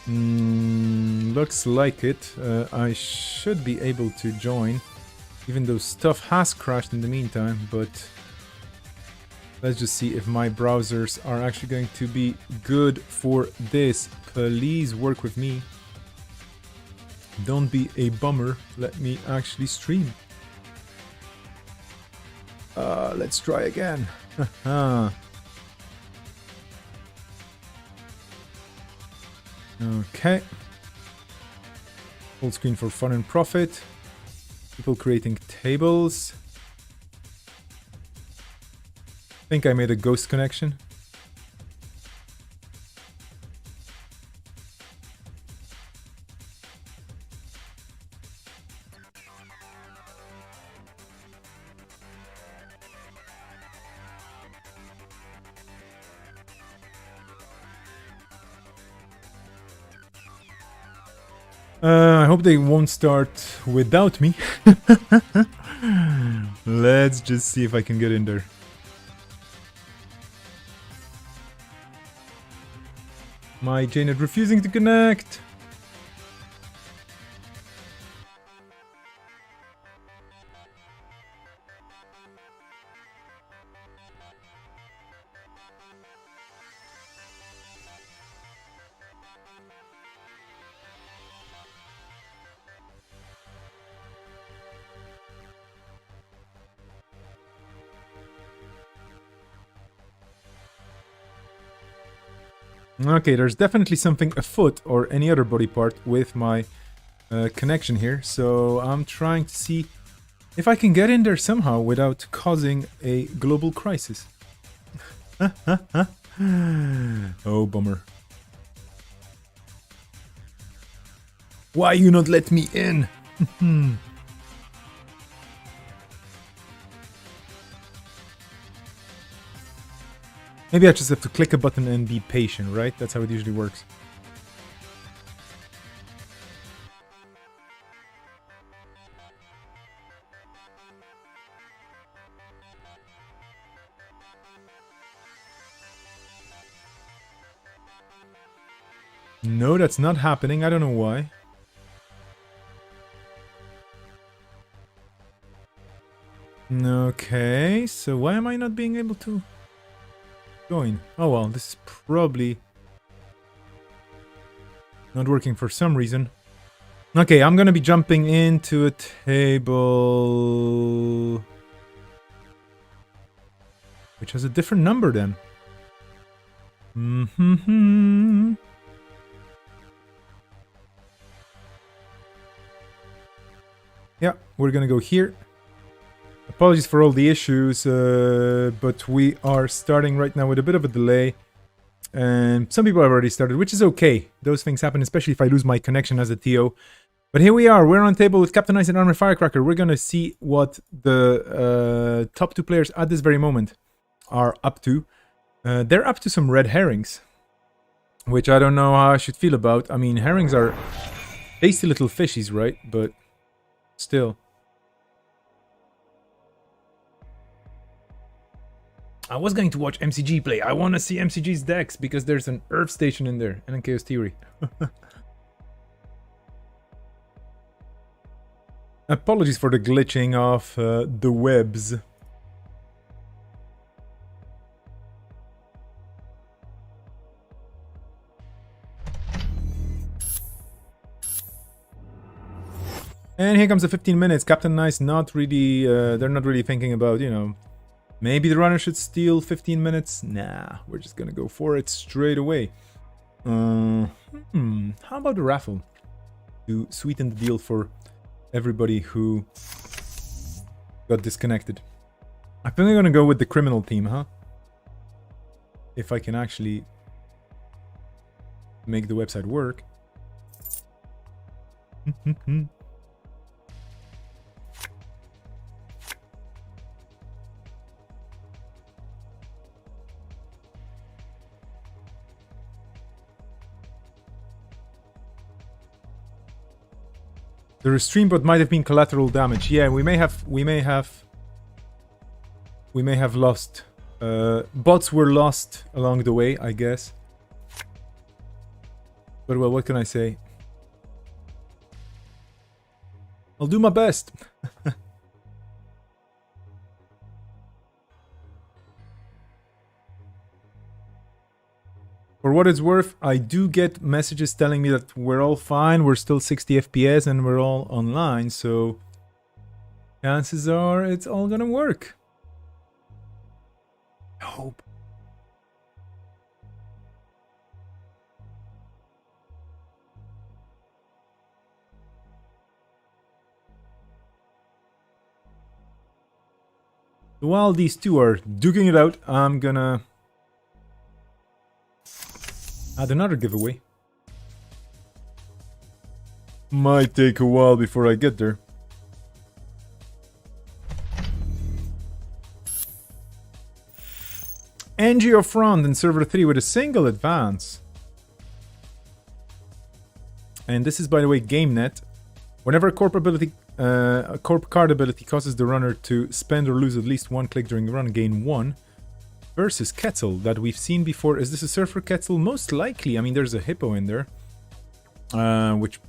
Looks like it. I should be able to join, even though stuff has crashed in the meantime, but let's just see if my browsers are actually going to be good for this. Please work with me. Don't be a bummer. Let me actually stream. Let's try again. Okay. Full screen for fun and profit. People creating tables. I think I made a ghost connection. I hope they won't start without me. Let's just see if I can get in there. My JNet refusing to connect. Okay, there's definitely something afoot or any other body part with my connection here. So I'm trying to see if I can get in there somehow without causing a global crisis. Oh, bummer. Why you not let me in? Maybe I just have to click a button and be patient, right? That's how it usually works. No, that's not happening. I don't know why. Okay, so why am I not being able to join? Oh well, this is probably not working for some reason. Okay, I'm gonna be jumping into a table which has a different number then. Yeah, we're gonna go here. Apologies for all the issues, but we are starting right now with a bit of a delay. and some people have already started, which is okay. Those things happen, especially if I lose my connection as a TO. But here we are. We're on table with Captain Ice and Armored Firecracker. We're going to see what the top 2 players at this very moment are up to. They're up to some red herrings, which I don't know how I should feel about. I mean, herrings are tasty little fishies, right? But still. I was going to watch MCG play. I want to see MCG's decks because there's an Earth station in there and a Chaos Theory. Apologies for the glitching of the webs. And here comes the 15 minutes. Captain Nice not really, they're not really thinking about, you know, maybe the runner should steal 15 minutes. Nah, we're just gonna go for it straight away. How about the raffle? To sweeten the deal for everybody who got disconnected. I think I'm gonna go with the criminal team, huh? If I can actually make the website work. The stream bot might have been collateral damage. Yeah, we may have lost. Bots were lost along the way, I guess. But well, what can I say? I'll do my best. For what it's worth, I do get messages telling me that we're all fine, we're still 60 FPS and we're all online, so chances are it's all gonna work. I hope. While these two are duking it out, I'm gonna add another giveaway. Might take a while before I get there. Angio Front in server 3 with a single advance. And this is, by the way, GameNet. Whenever a corp card ability causes the runner to spend or lose at least 1 click during the run, gain 1. Versus Quetzal that we've seen before. Is this a Surfer Quetzal? Most likely. I mean, there's a Hippo in there. Which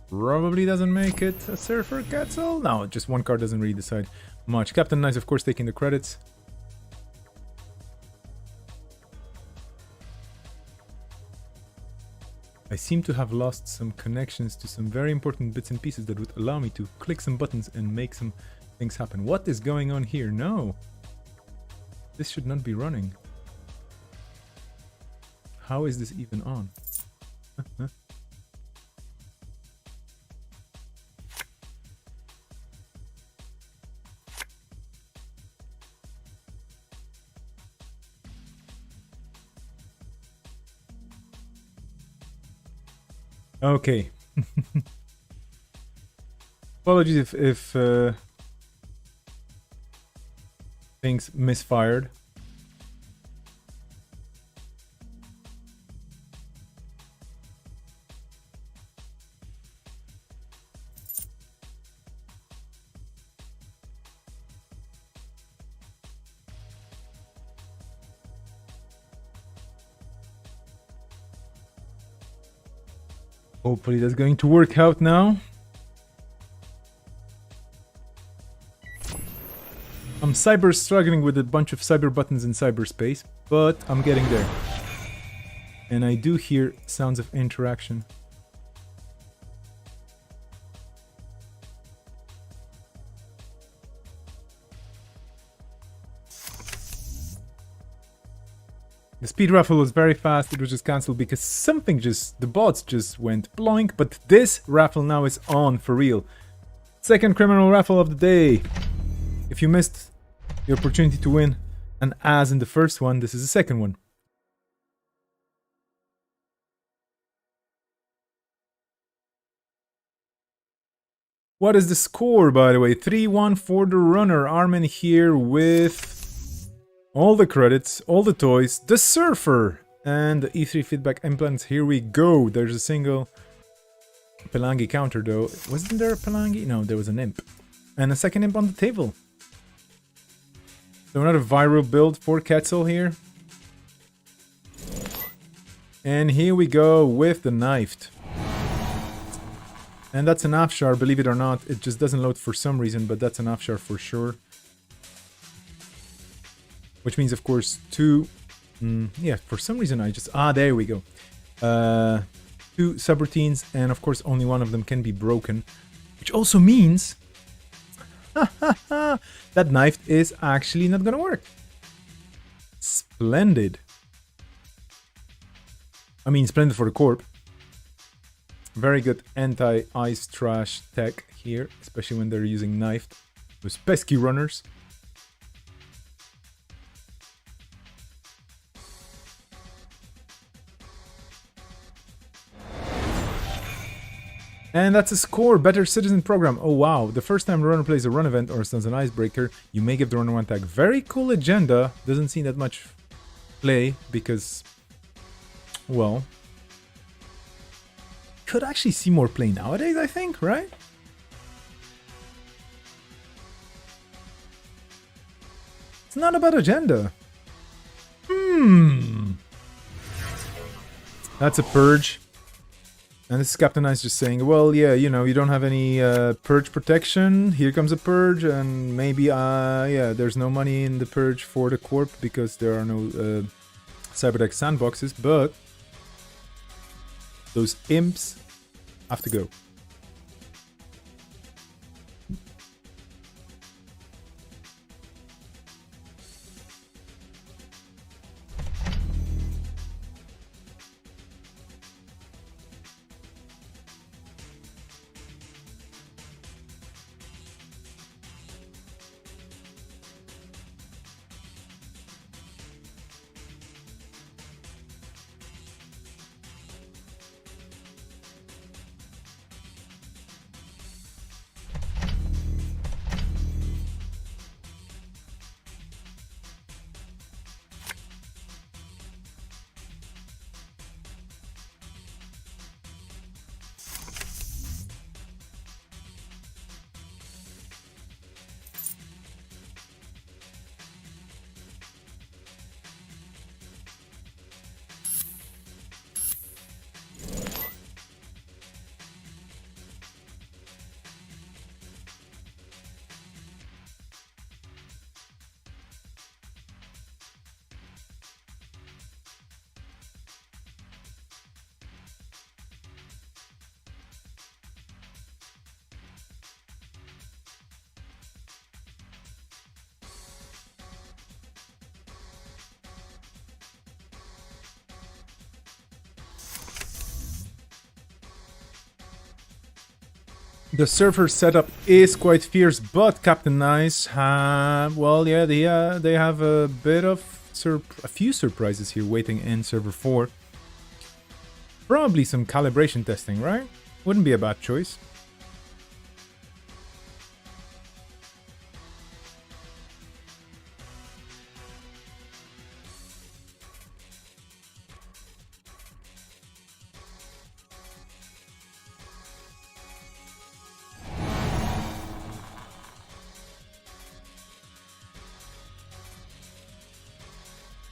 probably doesn't make it a Surfer Quetzal. No, just 1 card doesn't really decide much. Captain Nice, of course, taking the credits. I seem to have lost some connections to some very important bits and pieces that would allow me to click some buttons and make some things happen. What is going on here? No. This should not be running. How is this even on? Okay. Apologies if things misfired. Hopefully that's going to work out now. I'm cyber struggling with a bunch of cyber buttons in cyberspace, but I'm getting there. And I do hear sounds of interaction. The speed raffle was very fast, it was just cancelled because something the bots just went bloink, but this raffle now is on for real. Second criminal raffle of the day. If you missed the opportunity to win an as in the first one, this is the second one. What is the score, by the way? 3-1 for the runner. Armin here with all the credits, all the toys, the surfer, and the E3 feedback implants. Here we go. There's a single Pelangi counter, though. Wasn't there a Pelangi? No, there was an imp. And a second imp on the table. So another viral build for Quetzal here. And here we go with the knifed. And that's an Afshar, believe it or not. It just doesn't load for some reason, but that's an Afshar for sure. Which means, of course, two... yeah, for some reason I just... Ah, there we go. Two subroutines, and of course only one of them can be broken. Which also means... that knifed is actually not gonna work. Splendid. I mean, splendid for the corp. Very good anti-ice trash tech here, especially when they're using knifed. Those pesky runners. And that's a score. Better Citizen Program. Oh wow. The first time the runner plays a run event or does an icebreaker, you may give the runner one tag. Very cool agenda. Doesn't seem that much play because, well, could actually see more play nowadays, I think, right? It's not a bad agenda. That's a purge. And this is Captain Ice just saying, well, yeah, you know, you don't have any purge protection. Here comes a purge, and maybe, yeah, there's no money in the purge for the corp because there are no Cyberdeck sandboxes, but those imps have to go. The surfer setup is quite fierce, but Captain Nice, well, yeah, they have a bit of a few surprises here waiting in server 4. Probably some calibration testing, right? Wouldn't be a bad choice.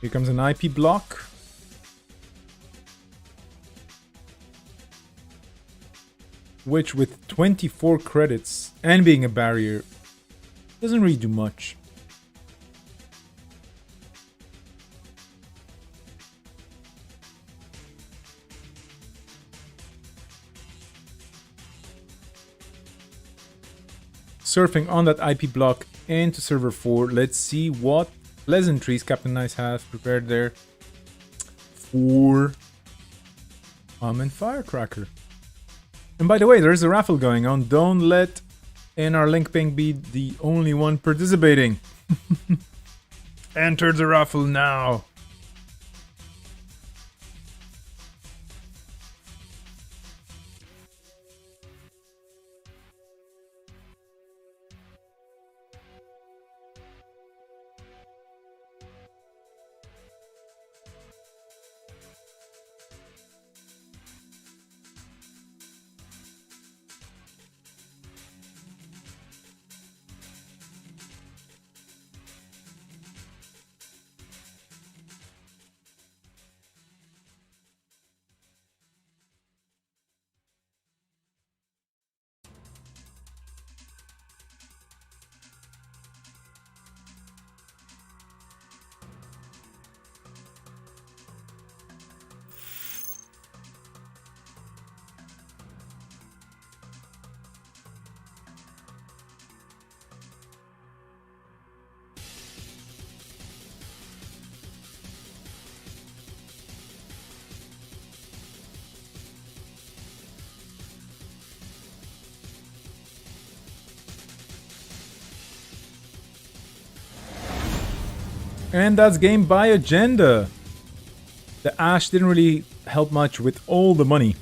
Here comes an IP block. Which, with 24 credits and being a barrier, doesn't really do much. Surfing on that IP block into server 4. Let's see what pleasantries Captain Nice has prepared there for and Firecracker. And by the way, there's a raffle going on. Don't let NR Link Ping be the only one participating. Enter the raffle now. And that's game by agenda. The Ash didn't really help much with all the money.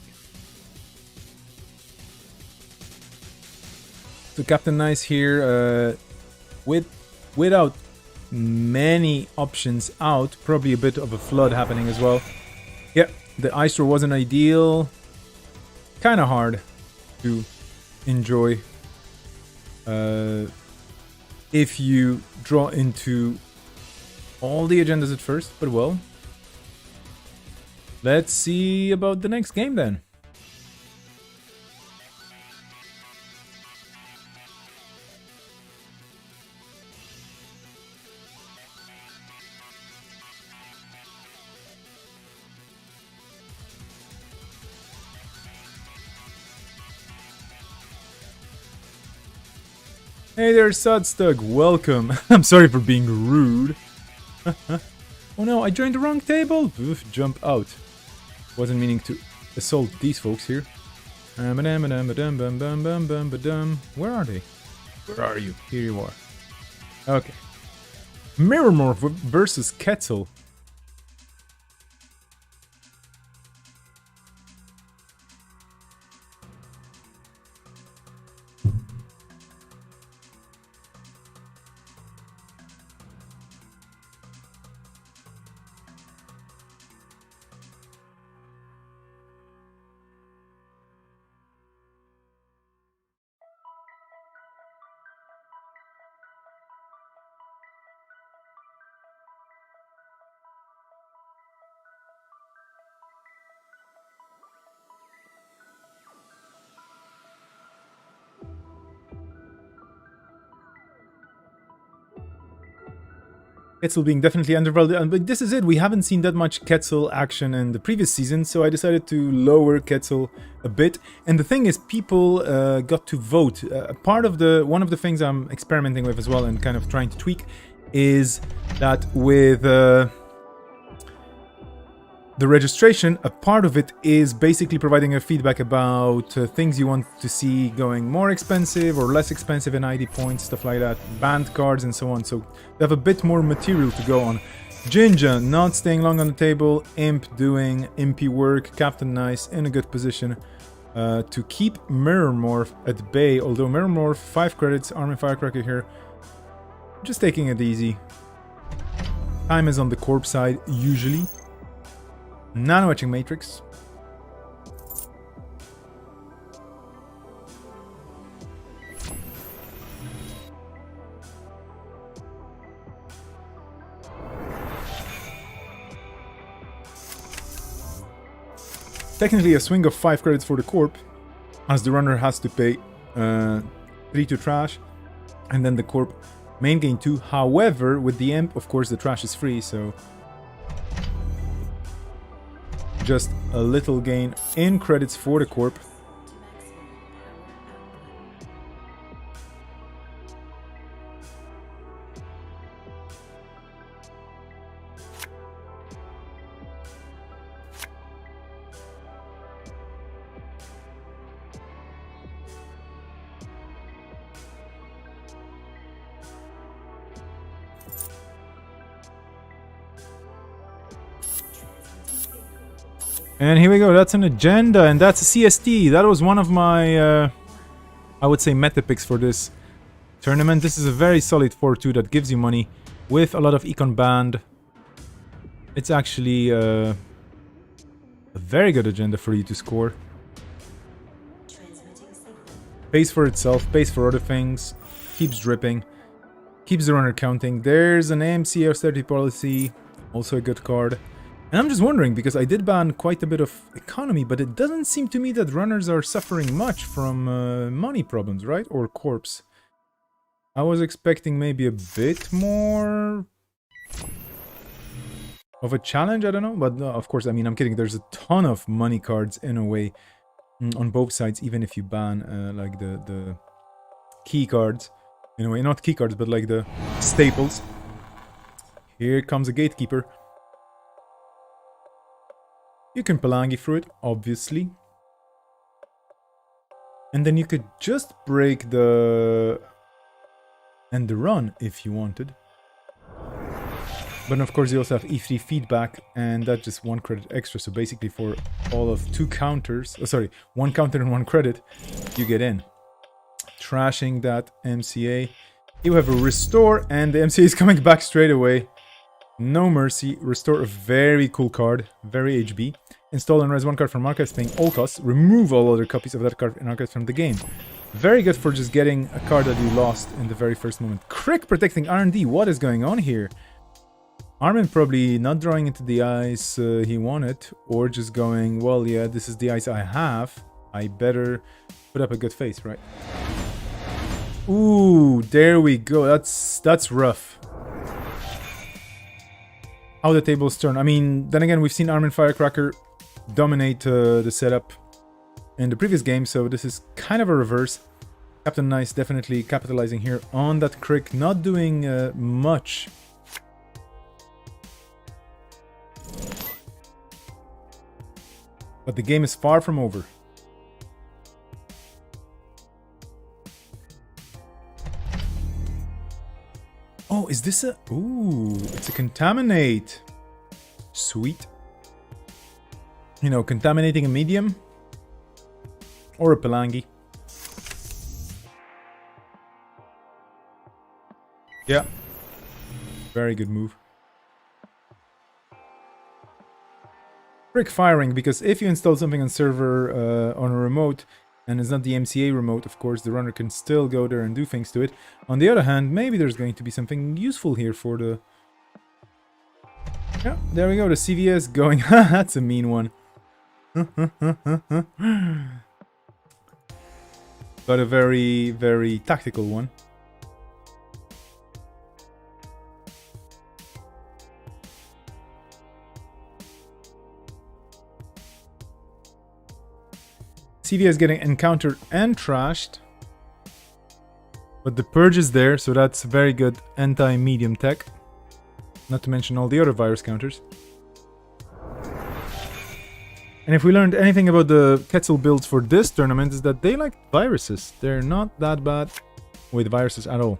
So Captain Nice here, without many options out, probably a bit of a flood happening as well. Yeah, the ice throw wasn't ideal. Kind of hard to enjoy if you draw into all the agendas at first, but well. Let's see about the next game then. Hey there, Sudstug, welcome. I'm sorry for being rude. Oh no, I joined the wrong table. Oof, jump out. Wasn't meaning to assault these folks here. Where are they? Where are you? Here you are. Okay. Mirrormorph versus Quetzal. Quetzal being definitely undervalued, but this is it. We haven't seen that much Quetzal action in the previous season, so I decided to lower Quetzal a bit. And the thing is, people got to vote. One of the things I'm experimenting with as well and kind of trying to tweak is that with the registration, a part of it is basically providing a feedback about things you want to see going more expensive or less expensive in ID points, stuff like that, banned cards and so on. So they have a bit more material to go on. Jinja not staying long on the table, Imp doing impy work, Captain Nice in a good position to keep Mirrormorph at bay, although Mirrormorph 5 credits, Army Firecracker here, just taking it easy. Time is on the corpse side usually. Nano Etching Matrix. Technically a swing of 5 credits for the corp, as the runner has to pay 3 to trash, and then the corp main gain 2. However, with the imp, of course, the trash is free, so just a little gain in credits for the corp. And here we go, that's an agenda, and that's a CST. That was one of my, I would say, meta picks for this tournament. This is a very solid 4-2 that gives you money with a lot of econ banned. It's actually a very good agenda for you to score. Pays for itself, pays for other things, keeps dripping, keeps the runner counting. There's an AMC austerity policy, also a good card. And I'm just wondering, because I did ban quite a bit of economy, but it doesn't seem to me that runners are suffering much from money problems, right? Or corpse. I was expecting maybe a bit more of a challenge, I don't know. But of course, I mean, I'm kidding. There's a ton of money cards in a way on both sides, even if you ban like the key cards. In a way, not key cards, but like the staples. Here comes a gatekeeper. You can Palangi through it, obviously. And then you could just break the... and the run if you wanted. But of course you also have E3 feedback, and that's just 1 credit extra. So basically for all of 2 counters, 1 counter and 1 credit, you get in. Trashing that MCA. You have a restore, and the MCA is coming back straight away. No mercy. Restore, a very cool card, very HB. Install and res 1 card from archives, paying all costs. Remove all other copies of that card in archives from the game. Very good for just getting a card that you lost in the very first moment. Crick protecting R&D. What is going on here? Armin probably not drawing into the ice he wanted, or just going, well, yeah, this is the ice I have. I better put up a good face, right? Ooh, there we go. That's rough. How the tables turn. I mean, then again, we've seen Armin Firecracker dominate the setup in the previous game, so this is kind of a reverse. Captain Nice definitely capitalizing here on that crick, not doing much. But the game is far from over. Oh, is this a... Ooh, it's a Contaminate. Sweet. You know, contaminating a medium. Or a Pelangi. Yeah. Very good move. Frick firing, because if you install something on server on a remote, and it's not the MCA remote, of course, the runner can still go there and do things to it. On the other hand, maybe there's going to be something useful here for the... Yeah, there we go, the CVS going... That's a mean one. But a very, very tactical one. CVS getting encountered and trashed. But the purge is there, so that's very good anti-medium tech. Not to mention all the other virus counters. And if we learned anything about the Quetzal builds for this tournament, is that they like viruses. They're not that bad with viruses at all.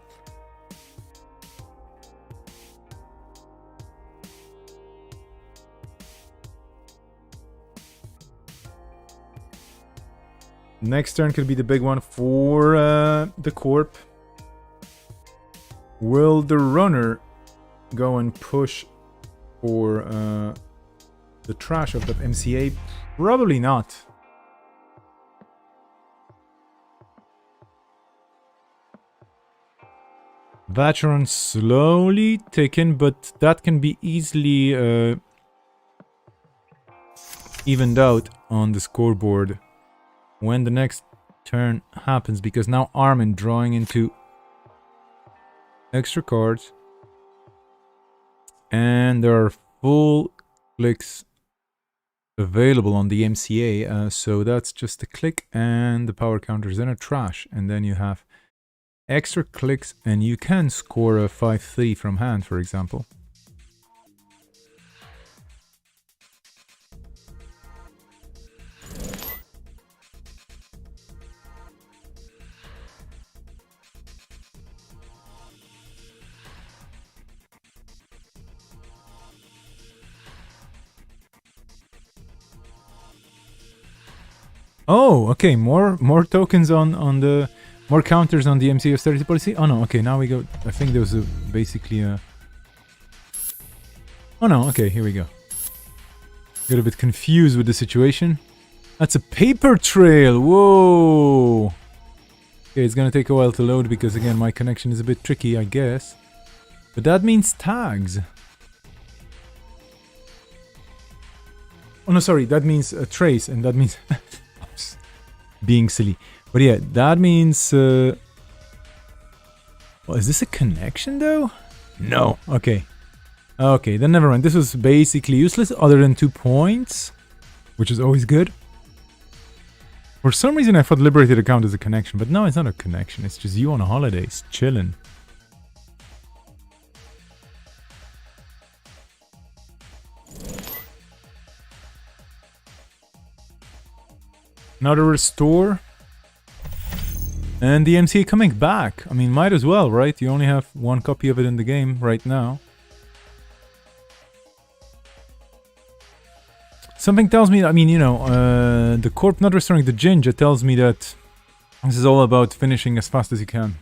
Next turn could be the big one for the Corp. Will the runner go and push for the trash of that MCA? Probably not. Vatron slowly taken, but that can be easily evened out on the scoreboard when the next turn happens, because now Armin drawing into extra cards, and there are full clicks available on the MCA, so that's just a click and the power counters, then a trash, and then you have extra clicks and you can score a 5-3 from hand, for example. Oh, okay, more tokens on the... More counters on the MCA austerity policy? Oh no, okay, now we go... I think there was basically a... Oh no, okay, here we go. Got a bit confused with the situation. That's a paper trail, whoa! Okay, it's gonna take a while to load because, again, my connection is a bit tricky, I guess. But that means tags. Oh no, sorry, that means a trace, and that means... being silly. But yeah, that means... Well, is this a connection though? No. Okay. Okay, then never mind. This was basically useless other than 2 points, which is always good. For some reason I thought Liberated account is a connection, but no, it's not a connection. It's just you on holidays, chilling. Another restore. And the MCA coming back. I mean, might as well, right? You only have 1 copy of it in the game right now. Something tells me, I mean, the corp not restoring the ginger tells me that this is all about finishing as fast as you can.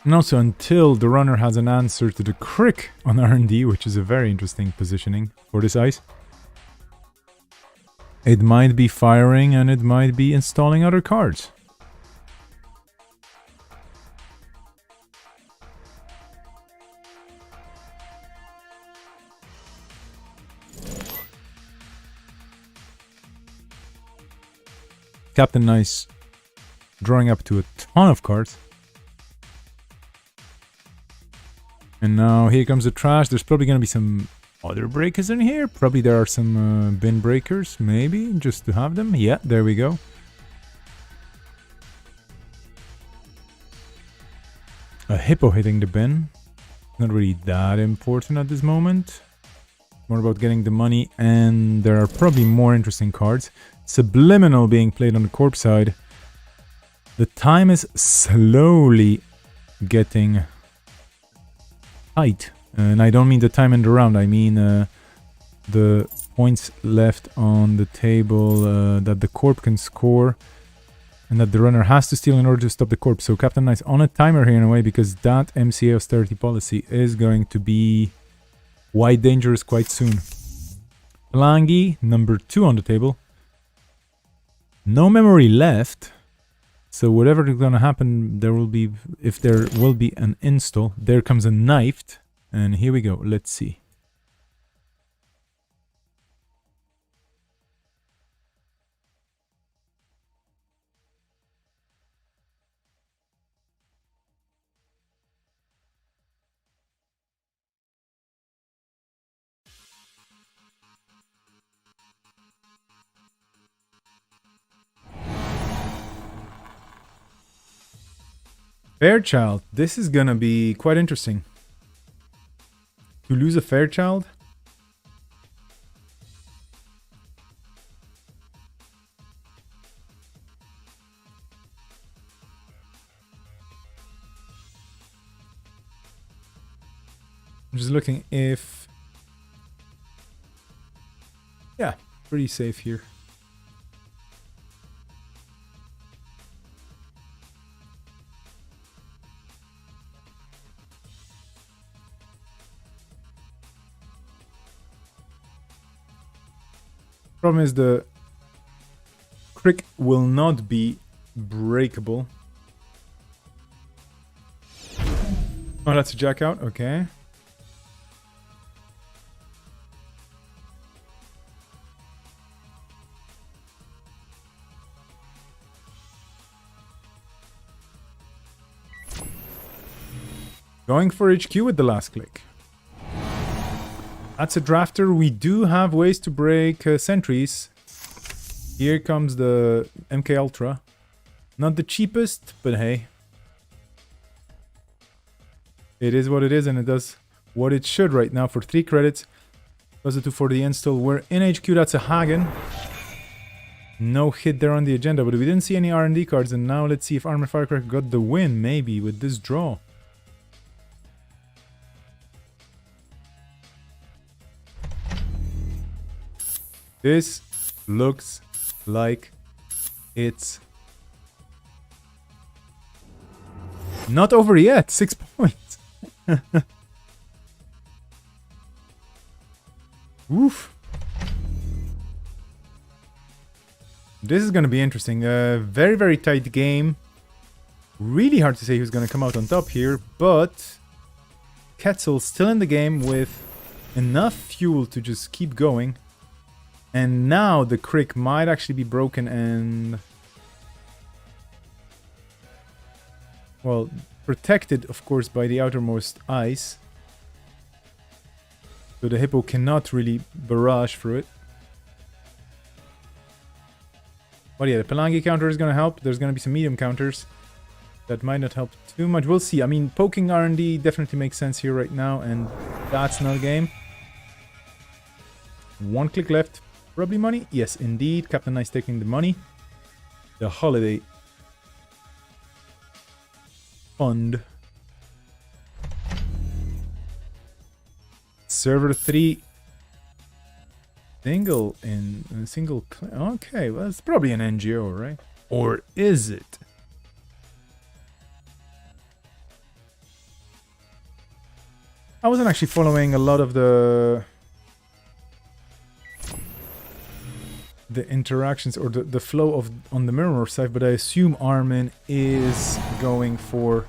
And also, until the runner has an answer to the crick on R&D, which is a very interesting positioning for this ice, it might be firing and it might be installing other cards. Captain Nice drawing up to a ton of cards. And now here comes the trash. There's probably going to be some other breakers in here. Probably there are some bin breakers, maybe, just to have them. Yeah, there we go. A hippo hitting the bin. Not really that important at this moment. More about getting the money, and there are probably more interesting cards. Subliminal being played on the corpse side. The time is slowly getting tight. And I don't mean the time in the round, I mean the points left on the table that the corp can score and that the runner has to steal in order to stop the corpse. So Captain Nice on a timer here in a way, because that MCA austerity policy is going to be wide dangerous quite soon. Pelangi, number 2 on the table. No memory left. So whatever is going to happen, there will be, if there will be an install, there comes a knifed. And here we go. Let's see. Fairchild. This is gonna be quite interesting. To lose a Fairchild? I'm just looking if... Yeah, pretty safe here. Problem is the crick will not be breakable. Oh, that's a jack out. Okay. Going for HQ with the last click. That's a drafter. We do have ways to break sentries. Here comes the MK Ultra. Not the cheapest, but hey. It is what it is, and it does what it should right now for 3 credits. Plus the 2 for the install. We're in HQ, that's a Hagen. No hit there on the agenda, but we didn't see any R&D cards, and now let's see if Armor Firecracker got the win, maybe, with this draw. This looks like it's not over yet. 6 points. Oof. This is going to be interesting. Very, very tight game. Really hard to say who's going to come out on top here, but Quetzal's still in the game with enough fuel to just keep going. And now the crick might actually be broken and... well, protected, of course, by the outermost ice. So the hippo cannot really barrage through it. But yeah, the Pelangi counter is going to help. There's going to be some medium counters. That might not help too much. We'll see. I mean, poking R&D definitely makes sense here right now. And that's not a game. 1 click left. Probably money? Yes, indeed. Captain Nice taking the money. The holiday fund. server 3 single okay, well, it's probably an NGO, right? Or is it? I wasn't actually following a lot of the interactions or the flow of on the Mirror side, but I assume Armin is going for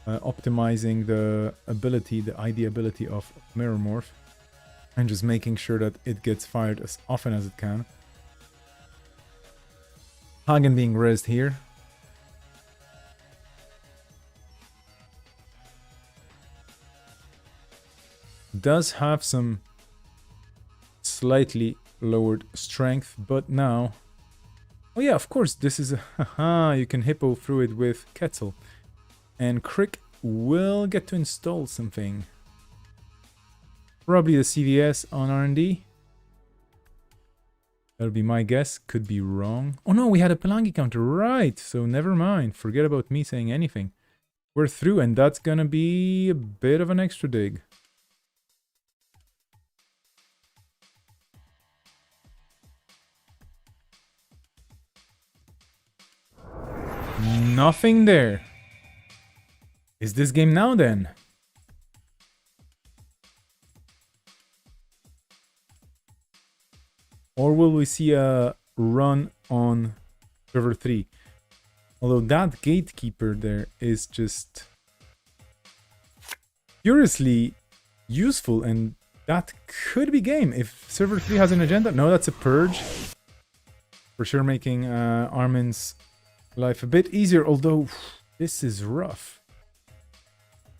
optimizing the ability, the ID ability of Mirror Morph, and just making sure that it gets fired as often as it can. Hagen being rezzed here. Does have some slightly lowered strength, but now... Oh yeah, of course, this is a... Haha, you can hippo through it with Quetzal. And Crick will get to install something. Probably the CVS on R&D. That'll be my guess. Could be wrong. Oh no, we had a Pelangi counter. Right, so never mind. Forget about me saying anything. We're through, and that's gonna be a bit of an extra dig. Nothing there. Is this game now then? Or will we see a run on server 3? Although that gatekeeper there is just curiously useful, and that could be game if server 3 has an agenda. No, that's a purge. For sure making Armin's life a bit easier, although this is rough.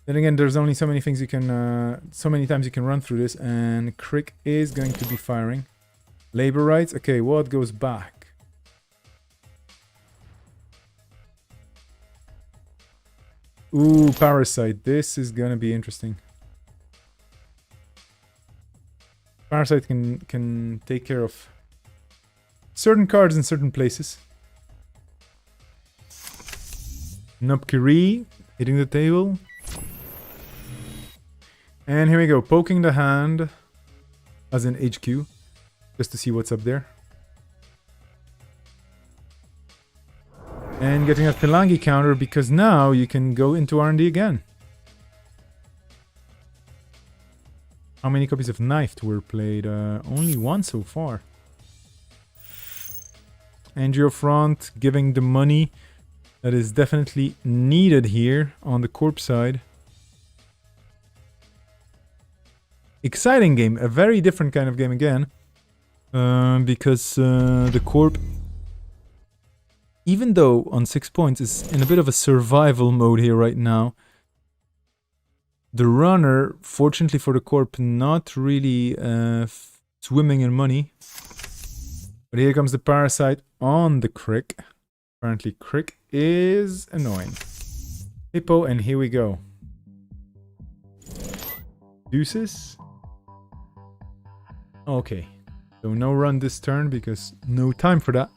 Then again, there's only so many things you can, so many times you can run through this, and Crick is going to be firing. Labor rights, okay, what goes back? Ooh, Parasite, this is gonna be interesting. Parasite can take care of certain cards in certain places. Nupkiri hitting the table. And here we go, poking the hand as in HQ, just to see what's up there. And getting a Pelangi counter because now you can go into R&D again. How many copies of Knifed were played? Only one so far. Angio Front giving the money that is definitely needed here on the Corp side. Exciting game, a very different kind of game again. Because the Corp, even though on 6 points, is in a bit of a survival mode here right now. The Runner, fortunately for the Corp, not really swimming in money. But here comes the Parasite on the Crick. Apparently Crick is annoying. Hippo, and here we go. Deuces. Okay. So no run this turn because no time for that.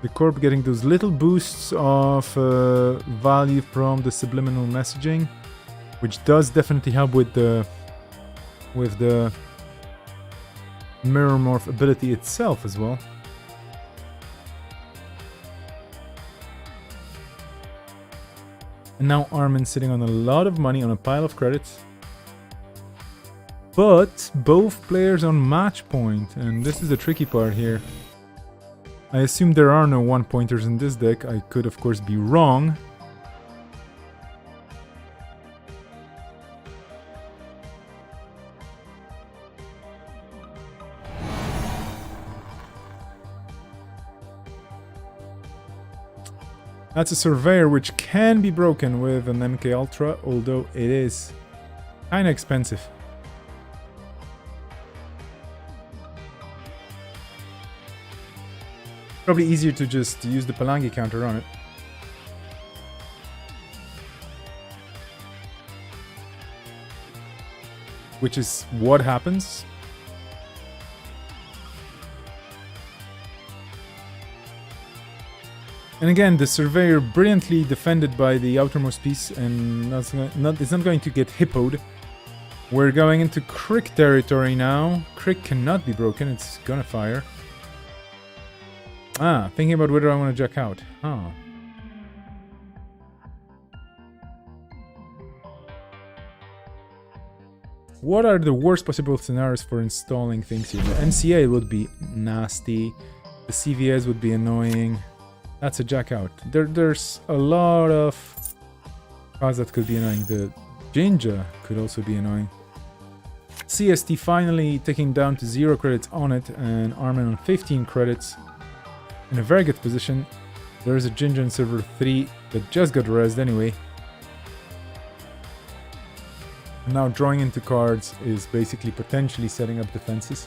The Corp getting those little boosts of value from the subliminal messaging, which does definitely help with the Mirror Morph ability itself as well. And now Armin sitting on a lot of money on a pile of credits. But both players on match point, and this is the tricky part here. I assume there are no one-pointers in this deck. I could, of course, be wrong. That's a Surveyor, which can be broken with an MK Ultra, although it is Kinda expensive. Probably easier to just use the Palangi counter on it. Which is what happens. And again, the Surveyor brilliantly defended by the outermost piece, and it's not going to get hippoed. We're going into Crick territory now. Crick cannot be broken, it's gonna fire. Ah, thinking about whether I want to jack out. Huh. What are the worst possible scenarios for installing things here? The MCA would be nasty. The CVS would be annoying. That's a jack out. There's a lot of cards that could be annoying. The Jinja could also be annoying. CST finally taking down to 0 credits on it, and Armin on 15 credits. In a very good position. There's a Jinja in server 3 that just got rezzed anyway. Now drawing into cards is basically potentially setting up defenses.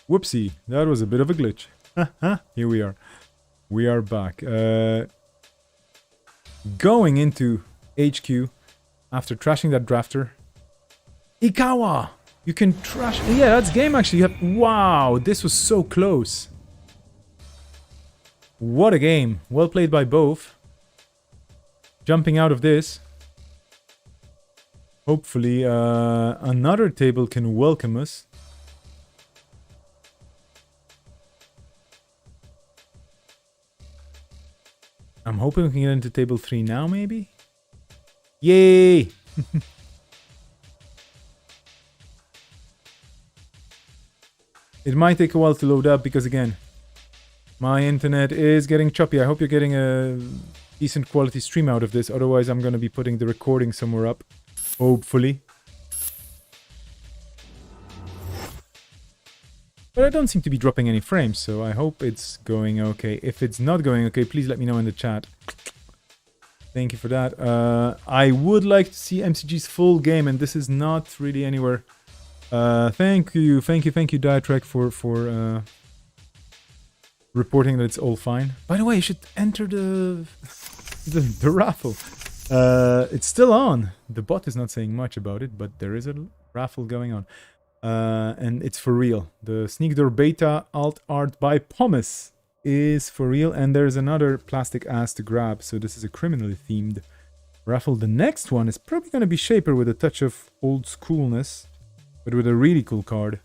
Whoopsie, that was a bit of a glitch. Here we are. We are back. Going into HQ after trashing that drafter. Ikawa! You can trash... Yeah, that's game actually. Wow, this was so close. What a game. Well played by both. Jumping out of this. Hopefully another table can welcome us. I'm hoping we can get into table 3 now, maybe? Yay! It might take a while to load up because, again, my internet is getting choppy. I hope you're getting a decent quality stream out of this. Otherwise, I'm going to be putting the recording somewhere up. Hopefully. But I don't seem to be dropping any frames, so I hope it's going okay. If it's not going okay, please let me know in the chat. Thank you for that. I would like to see MCG's full game, and this is not really anywhere. Thank you, Diatrek, for reporting that it's all fine. By the way, you should enter the raffle. It's still on. The bot is not saying much about it, but there is a raffle going on. And it's for real. The Sneak Door Beta Alt Art by Pumice is for real, and there's another plastic ass to grab, so this is a criminally themed raffle. The next one is probably going to be Shaper with a touch of old schoolness, but with a really cool card.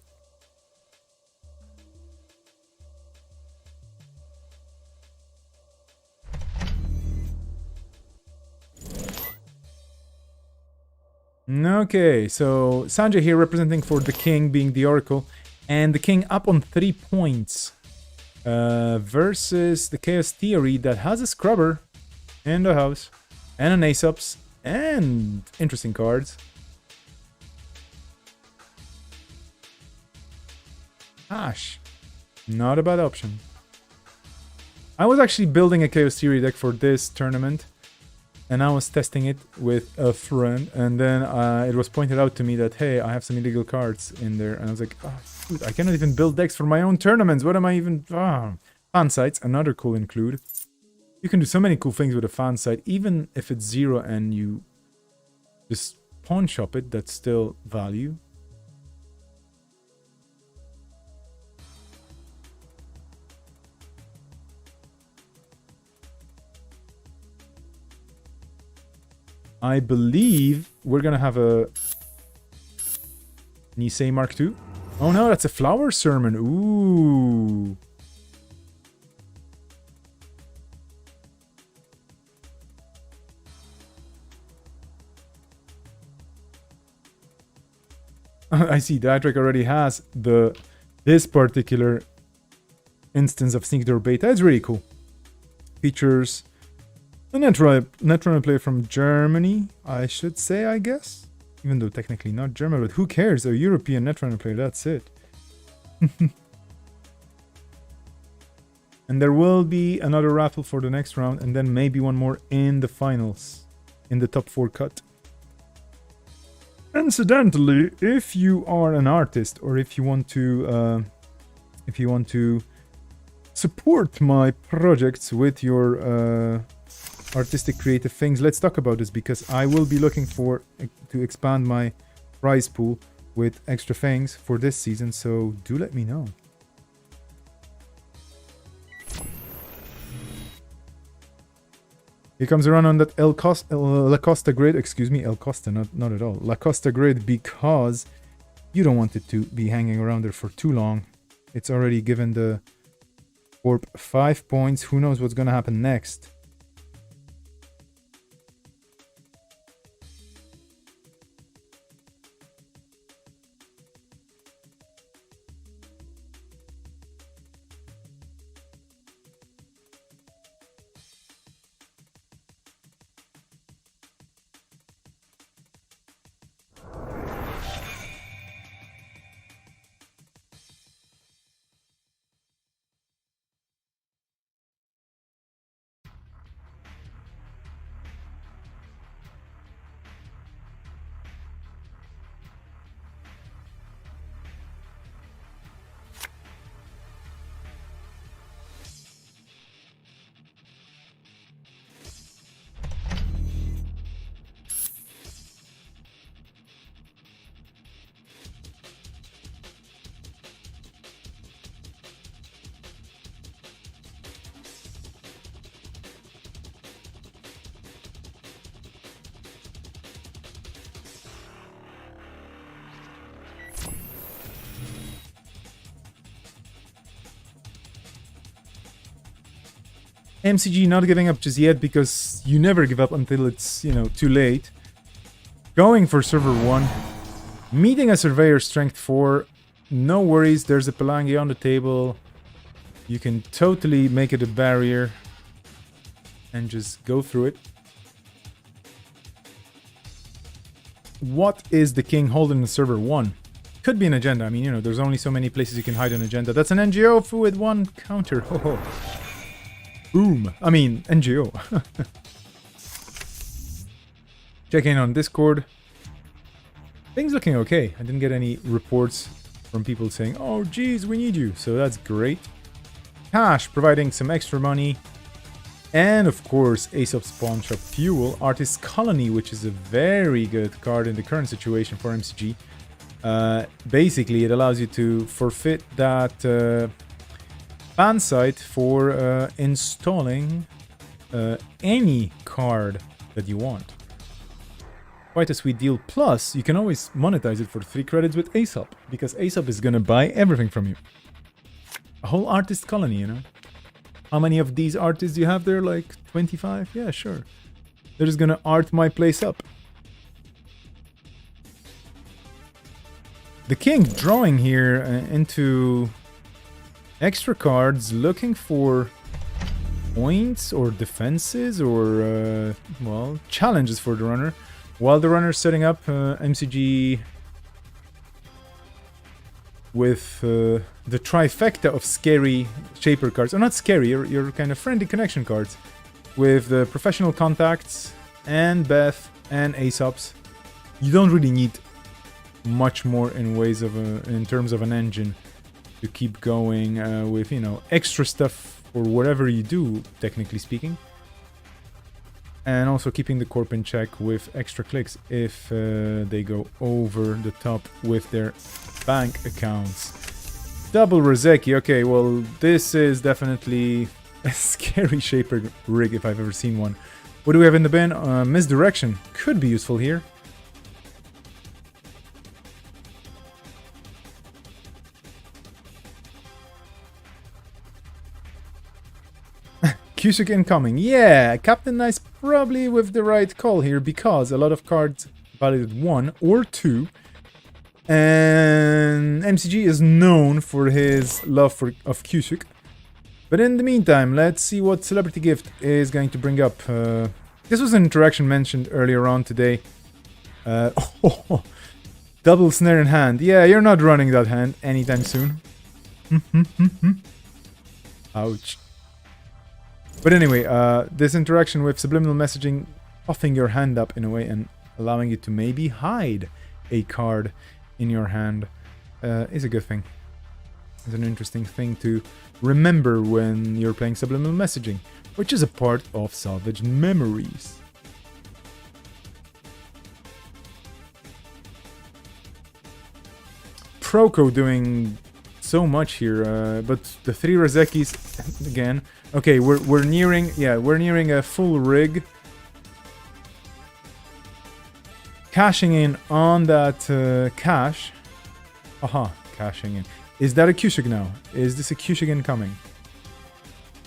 Okay, so Sanjay here representing for the King, being the Oracle, and the King up on 3 points versus the Chaos Theory that has a Scrubber in the house, and an Ace-Ups, and interesting cards. Ash, not a bad option. I was actually building a Chaos Theory deck for this tournament, and I was testing it with a friend, and then it was pointed out to me that, hey, I have some illegal cards in there, and I was like, oh, dude, I cannot even build decks for my own tournaments. What am I even... Fan sites, another cool include. You can do so many cool things with a fan site, even if it's 0 and you just pawn shop it, that's still value. I believe we're gonna have a Nisei Mark II. Oh no, that's a flower sermon. Ooh. I see Diedrich already has this particular instance of Sneak Door Beta. It's really cool. Features a Netrunner player from Germany, I should say, I guess. Even though technically not German, but who cares? A European Netrunner player, that's it. And there will be another raffle for the next round, and then maybe one more in the finals, in the top 4 cut. Incidentally, if you are an artist, or if you want to support my projects with your artistic creative things, let's talk about this, because I will be looking to expand my prize pool with extra things for this season, so do let me know. Here comes a run on that La Costa grid, excuse me, El Costa, not at all, La Costa grid, because you don't want it to be hanging around there for too long. It's already given the Corp 5 points, who knows what's gonna happen next. MCG not giving up just yet, because you never give up until it's, too late. Going for server 1. Meeting a surveyor strength 4. No worries, there's a Pelangi on the table. You can totally make it a barrier and just go through it. What is the king holding in server 1? Could be an agenda. I mean, there's only so many places you can hide an agenda. That's an NGO with 1 counter. Ho ho. Boom. I mean, NGO. Check in on Discord. Things looking okay. I didn't get any reports from people saying, oh, geez, we need you. So that's great. Cash, providing some extra money. And, of course, Aesop's Pawn Shop Fuel. Artist's Colony, which is a very good card in the current situation for MCG. Basically, it allows you to forfeit that... fan site for installing any card that you want. Quite a sweet deal. Plus, you can always monetize it for 3 credits with Aesop, because Aesop is gonna buy everything from you. A whole artist colony, How many of these artists do you have there? Like 25? Yeah, sure. They're just gonna art my place up. The king drawing here into... extra cards, looking for points or defenses or, challenges for the runner. While the runner's setting up MCG with the trifecta of scary shaper cards. Or not scary, your kind of friendly connection cards. With the professional contacts and Beth and Aesop's. You don't really need much more in ways of in terms of an engine. To keep going with, extra stuff for whatever you do, technically speaking. And also keeping the corp in check with extra clicks if they go over the top with their bank accounts. Double Rozeki. Okay, well, this is definitely a scary shaper rig if I've ever seen one. What do we have in the bin? Misdirection. Could be useful here. Cusick incoming. Yeah, Captain Nice probably with the right call here because a lot of cards valued 1 or 2. And MCG is known for his love of Cusick. But in the meantime, let's see what Celebrity Gift is going to bring up. This was an interaction mentioned earlier on today. Double snare in hand. Yeah, you're not running that hand anytime soon. Ouch. But anyway, this interaction with subliminal messaging, puffing your hand up in a way and allowing you to maybe hide a card in your hand is a good thing. It's an interesting thing to remember when you're playing subliminal messaging, which is a part of salvaged memories. Proco doing so much here, but the 3 Razekis again. Okay, we're nearing a full rig. Cashing in on that cash. Aha, cashing in. Is that a Cusick now? Is this a Cusick incoming?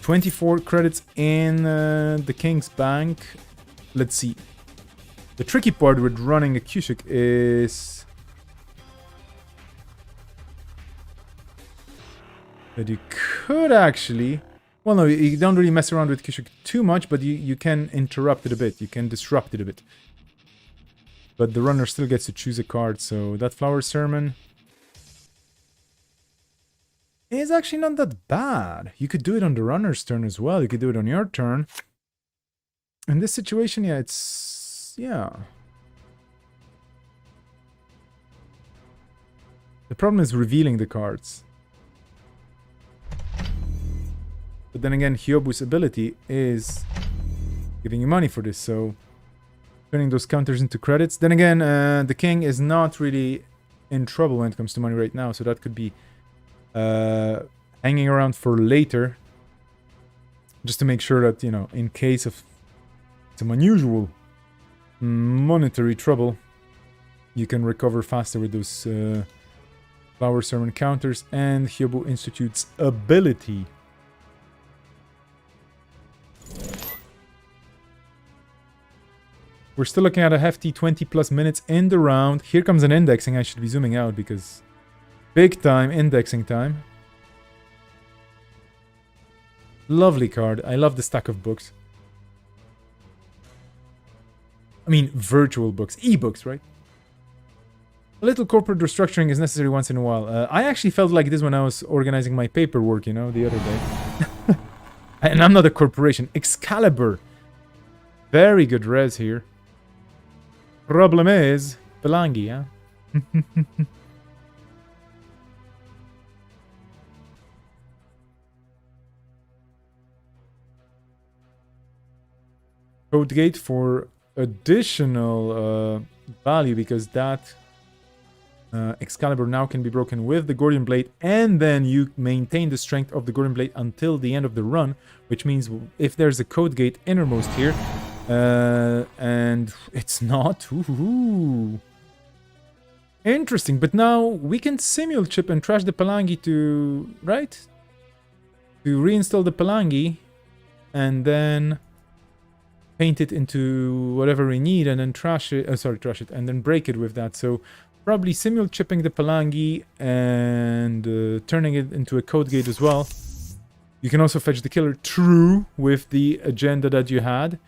24 credits in the King's Bank. Let's see. The tricky part with running a Cusick is that you could actually... Well, no, you don't really mess around with Cusick too much, but you can interrupt it a bit. You can disrupt it a bit. But the runner still gets to choose a card, so that Flower Sermon is actually not that bad. You could do it on the runner's turn as well. You could do it on your turn. In this situation, yeah, it's... yeah. The problem is revealing the cards. But then again, Hyobu's ability is giving you money for this, so turning those counters into credits. Then again, the king is not really in trouble when it comes to money right now, so that could be hanging around for later. Just to make sure that, you know, in case of some unusual monetary trouble, you can recover faster with those Flower Sermon counters and Hyobu Institute's ability. We're still looking at a hefty 20 plus minutes in the round. Here comes an indexing. I should be zooming out because big time indexing time. Lovely card. I love the stack of books. I mean, virtual books. E-books, right? A little corporate restructuring is necessary once in a while. I actually felt like this when I was organizing my paperwork, you know, the other day. And I'm not a corporation. Excalibur. Very good res here. Problem is, Belangi, huh? Code gate for additional value because that Excalibur now can be broken with the Gordian Blade, and then you maintain the strength of the Gordian Blade until the end of the run, which means if there's a code gate innermost here, and it's not, ooh. Interesting, but now we can simul chip and trash the Palangi to, right? To reinstall the Palangi, and then paint it into whatever we need, and then trash it, trash it, and then break it with that. So probably simul chipping the Palangi and turning it into a code gate as well. You can also fetch the killer true with the agenda that you had.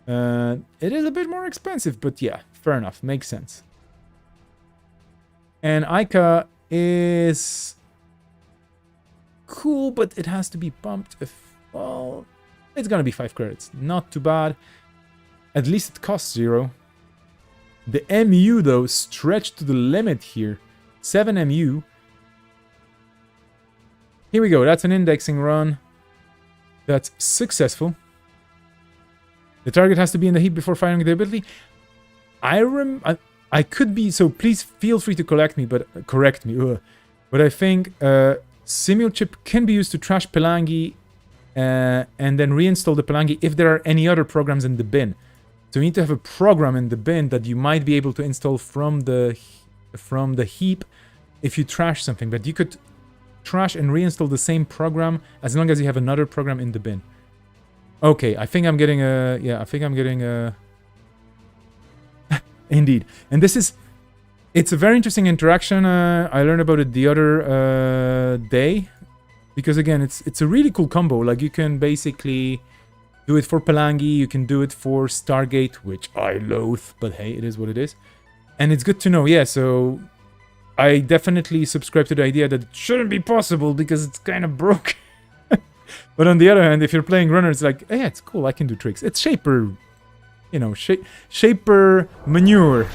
It is a bit more expensive, but yeah, fair enough, makes sense. And Ica is cool, but it has to be bumped if, well, it's gonna be 5 credits. Not too bad. At least it costs 0. The MU, though, stretched to the limit here. 7 MU. Here we go. That's an indexing run. That's successful. The target has to be in the heap before firing the ability. I could be, so please feel free to correct me. But I think Simul Chip can be used to trash Pelangi and then reinstall the Pelangi if there are any other programs in the bin. So you need to have a program in the bin that you might be able to install from the heap if you trash something. But you could trash and reinstall the same program as long as you have another program in the bin. Okay, I think I'm getting a... Yeah, I think I'm getting a... Indeed. And this is... It's a very interesting interaction. I learned about it the other day. Because again, it's a really cool combo. Like, you can basically do it for Pelangi. You can do it for Stargate, which I loathe. But hey, it is what it is. And it's good to know. Yeah, so... I definitely subscribe to the idea that it shouldn't be possible because it's kind of broke. But on the other hand, if you're playing runner, it's like, yeah, it's cool, I can do tricks. It's Shaper, you know, Shaper manure.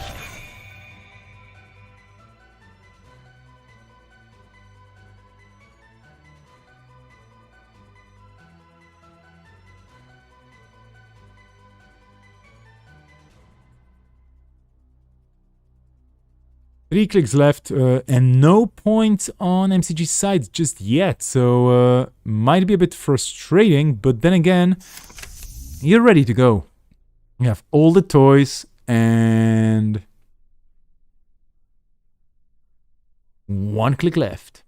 Three clicks left, and no points on MCG's side just yet, so might be a bit frustrating, but then again, you're ready to go. You have all the toys, and... one click left.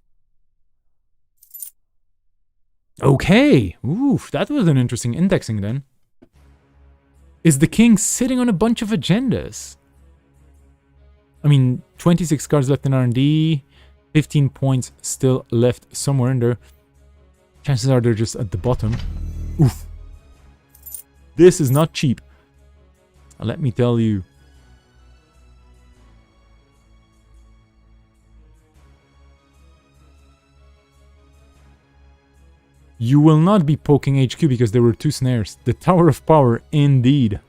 Okay, oof, that was an interesting indexing then. Is the king sitting on a bunch of agendas? I mean, 26 cards left in R&D, 15 points still left somewhere in there. Chances are they're just at the bottom. Oof. This is not cheap. Let me tell you. You will not be poking HQ because there were 2 snares. The Tower of Power, indeed.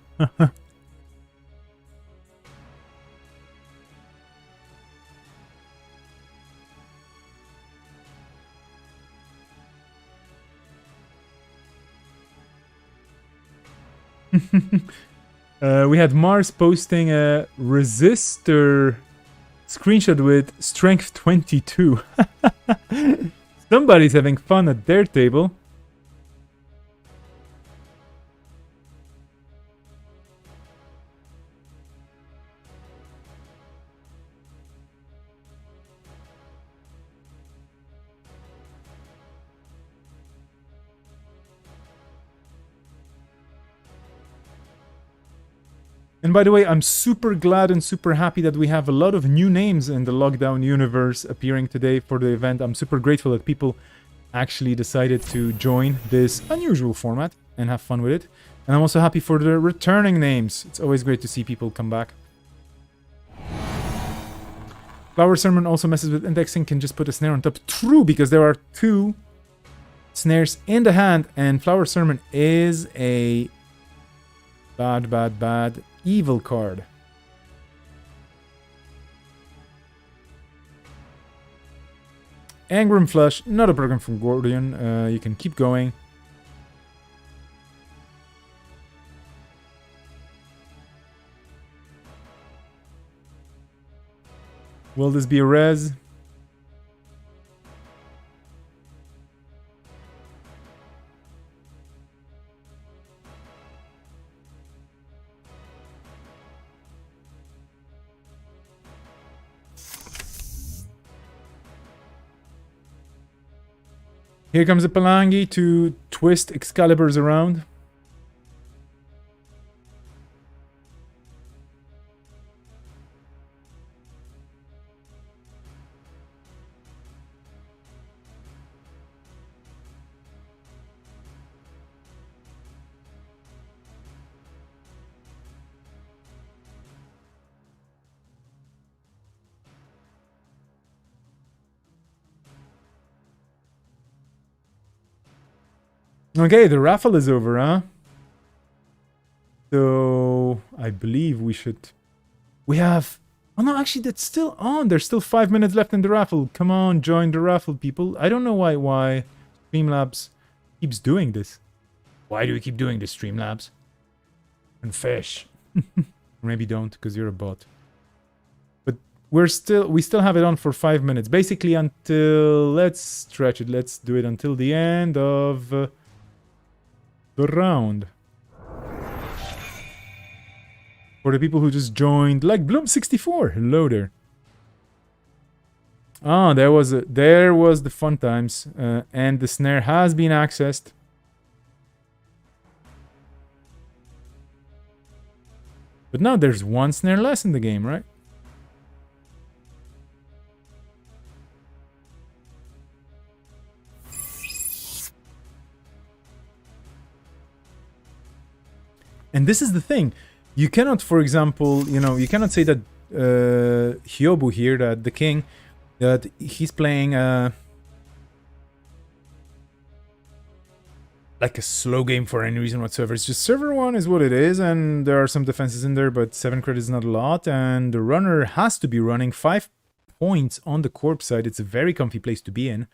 We had Mars posting a resistor screenshot with strength 22. Somebody's having fun at their table. And by the way, I'm super glad and super happy that we have a lot of new names in the Lockdown universe appearing today for the event. I'm super grateful that people actually decided to join this unusual format and have fun with it. And I'm also happy for the returning names. It's always great to see people come back. Flower Sermon also messes with indexing, can just put a snare on top. True, because there are 2 snares in the hand, and Flower Sermon is a bad evil card. Angrim Flush, not a program from Gordian. You can keep going. Will this be a res? Here comes a Pelangi to twist Excaliburs around. Okay, the raffle is over, huh? So, I believe we should... We have... Oh no, actually, that's still on. There's still 5 minutes left in the raffle. Come on, join the raffle, people. I don't know why Streamlabs keeps doing this. Why do we keep doing this, Streamlabs? And fish. Maybe don't, because you're a bot. But we still have it on for 5 minutes. Basically until... Let's stretch it. Let's do it until the end of... the round. For the people who just joined, like Bloom64. Hello there. Ah, there was the fun times, and the snare has been accessed. But now there's one snare less in the game, right? And this is the thing. You cannot, for example, you cannot say that Hyobu here, that the king, that he's playing like a slow game for any reason whatsoever. It's just server 1 is what it is, and there are some defenses in there, but 7 credits is not a lot, and the runner has to be running 5 points on the corpse side. It's a very comfy place to be in.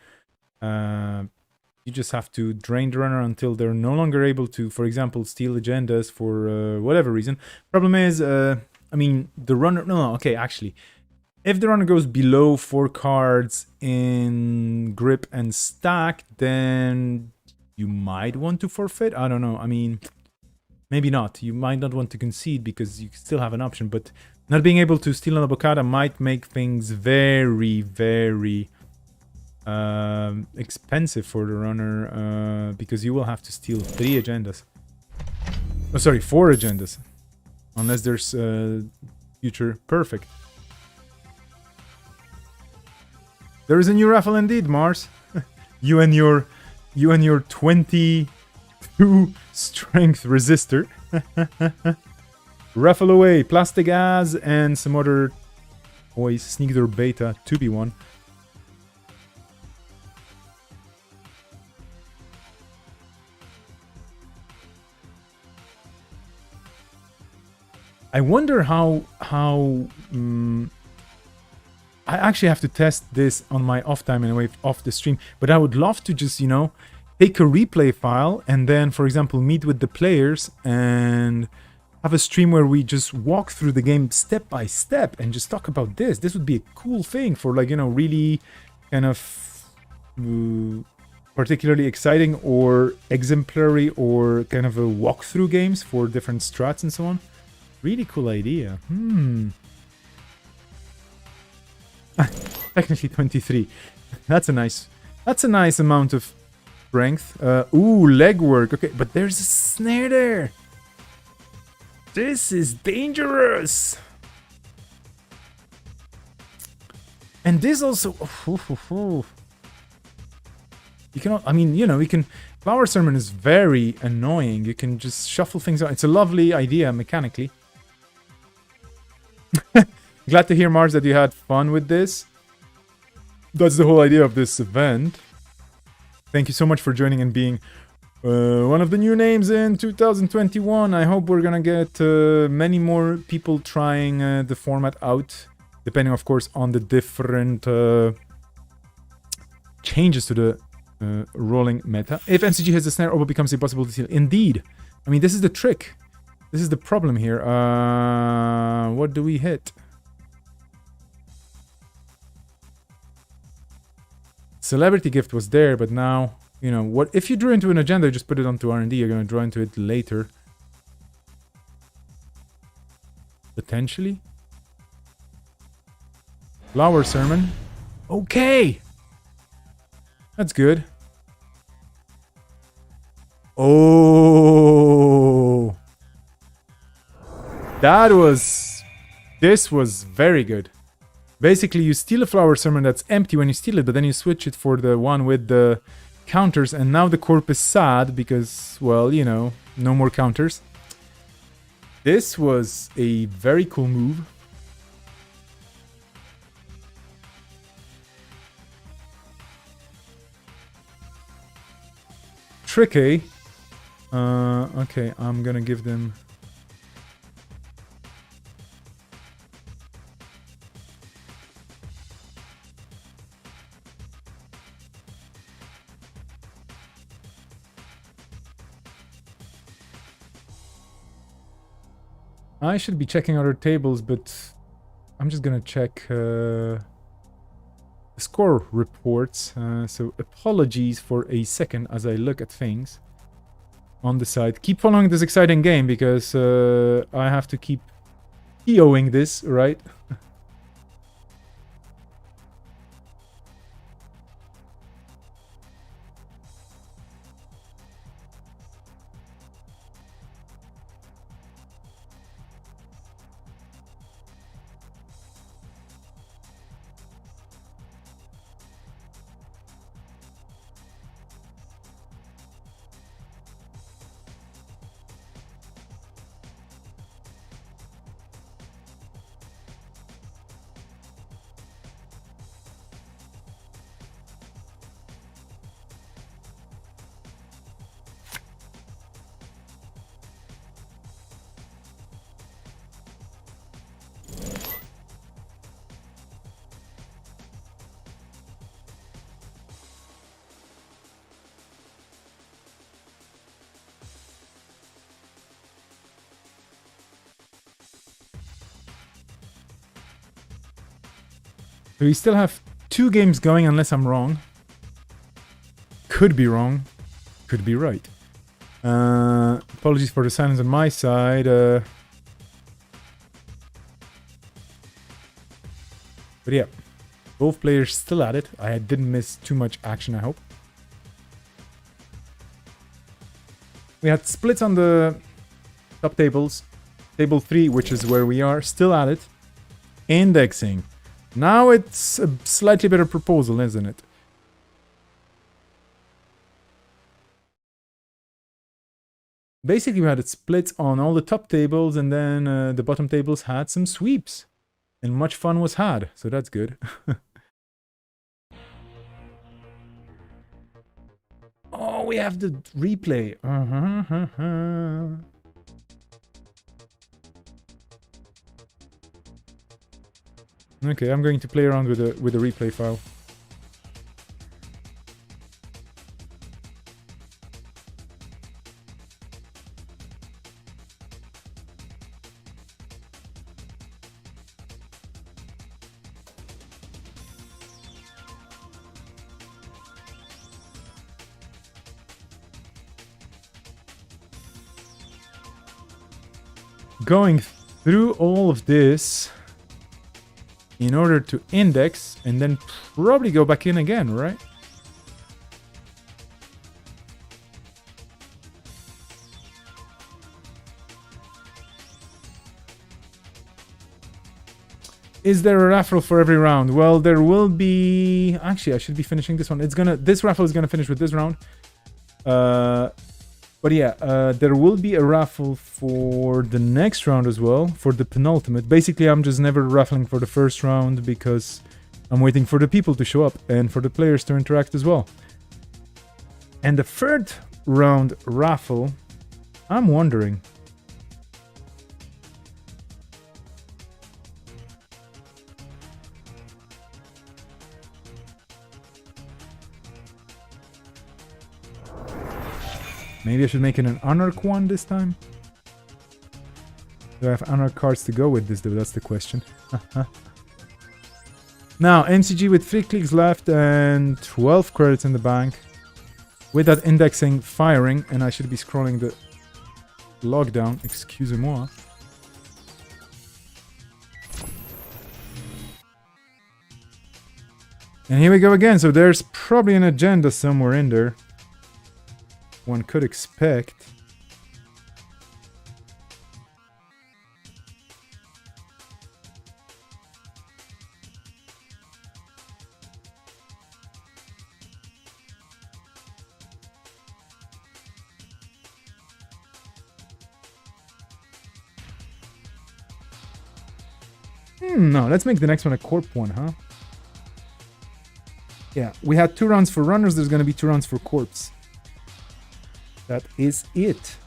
You just have to drain the runner until they're no longer able to, for example, steal agendas for whatever reason. Problem is, I mean, the runner... No, okay, actually. If the runner goes below 4 cards in grip and stack, then you might want to forfeit. I don't know. I mean, maybe not. You might not want to concede because you still have an option, but not being able to steal an Abocada might make things very, very... expensive for the runner because you will have to steal 3 agendas. Oh, sorry, 4 agendas, unless there's future perfect. There is a new raffle indeed, Mars. you and your 22 strength resistor. Raffle away, plastic as and some other toys. Sneak door beta 2v1. I wonder how I actually have to test this on my off time anyway, off the stream, but I would love to just, take a replay file and then, for example, meet with the players and have a stream where we just walk through the game step by step and just talk about this. This would be a cool thing for, like, really kind of particularly exciting or exemplary or kind of a walkthrough games for different strats and so on. Really cool idea. Technically 23. That's a nice amount of strength. Ooh, legwork. Okay, but there's a snare there. This is dangerous. And this also... You cannot... I mean, you can... Flower Sermon is very annoying. You can just shuffle things out. It's a lovely idea mechanically. Glad to hear, Mars, that you had fun with this. That's the whole idea of this event. Thank you so much for joining and being one of the new names in 2021. I hope we're gonna get many more people trying the format out, depending, of course, on the different changes to the rolling meta. If MCG has a snare, Obo becomes impossible to steal. Indeed. I mean, this is the trick. This is the problem here. What do we hit? Celebrity gift was there, but now, what if you drew into an agenda, just put it onto R&D, you're going to draw into it later. Potentially. Flower Sermon. Okay! That's good. Oh! This was very good. Basically, you steal a Flower Sermon that's empty when you steal it, but then you switch it for the one with the counters, and now the corp is sad because, well, no more counters. This was a very cool move. Tricky. Okay, I'm gonna give them... I should be checking other tables, but I'm just gonna check the score reports. So apologies for a second as I look at things on the side. Keep following this exciting game because I have to keep EOing this, right? So we still have 2 games going unless I'm wrong. Could be wrong. Could be right. Apologies for the silence on my side. But yeah, both players still at it. I didn't miss too much action, I hope. We had splits on the top tables. Table 3, which is where we are, still at it. Indexing. Now it's a slightly better proposal, isn't it? Basically, we had it split on all the top tables, and then the bottom tables had some sweeps. And much fun was had, so that's good. Oh, we have the replay. Okay, I'm going to play around with the replay file. Going through all of this in order to index and then probably go back in again, right? Is there a raffle for every round? Well, there will be... Actually, I should be finishing this one. This raffle is gonna finish with this round. But yeah, there will be a raffle for the next round as well, for the penultimate. Basically, I'm just never raffling for the first round because I'm waiting for the people to show up and for the players to interact as well. And the third round raffle, I'm wondering... Maybe I should make it an Anarch one this time? Do I have Anarch cards to go with this though? That's the question. Now, MCG with 3 clicks left and 12 credits in the bank. With that indexing firing, and I should be scrolling the log down, excusez-moi. And here we go again, so there's probably an agenda somewhere in there. One could expect. No, let's make the next one a corp one, huh? Yeah, we had 2 rounds for runners, there's gonna be 2 rounds for corps. That is it.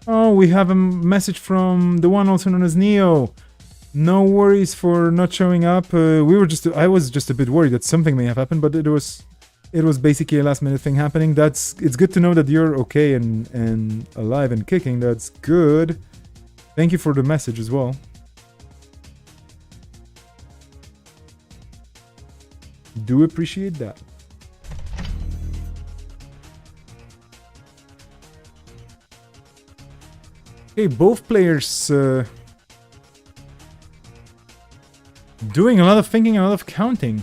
Oh, we have a message from the one also known as Neo. No worries for not showing up. I was just a bit worried that something may have happened, but it was basically a last minute thing happening. It's good to know that you're okay and alive and kicking. That's good. Thank you for the message as well. Do appreciate that. Okay, both players doing a lot of thinking, a lot of counting.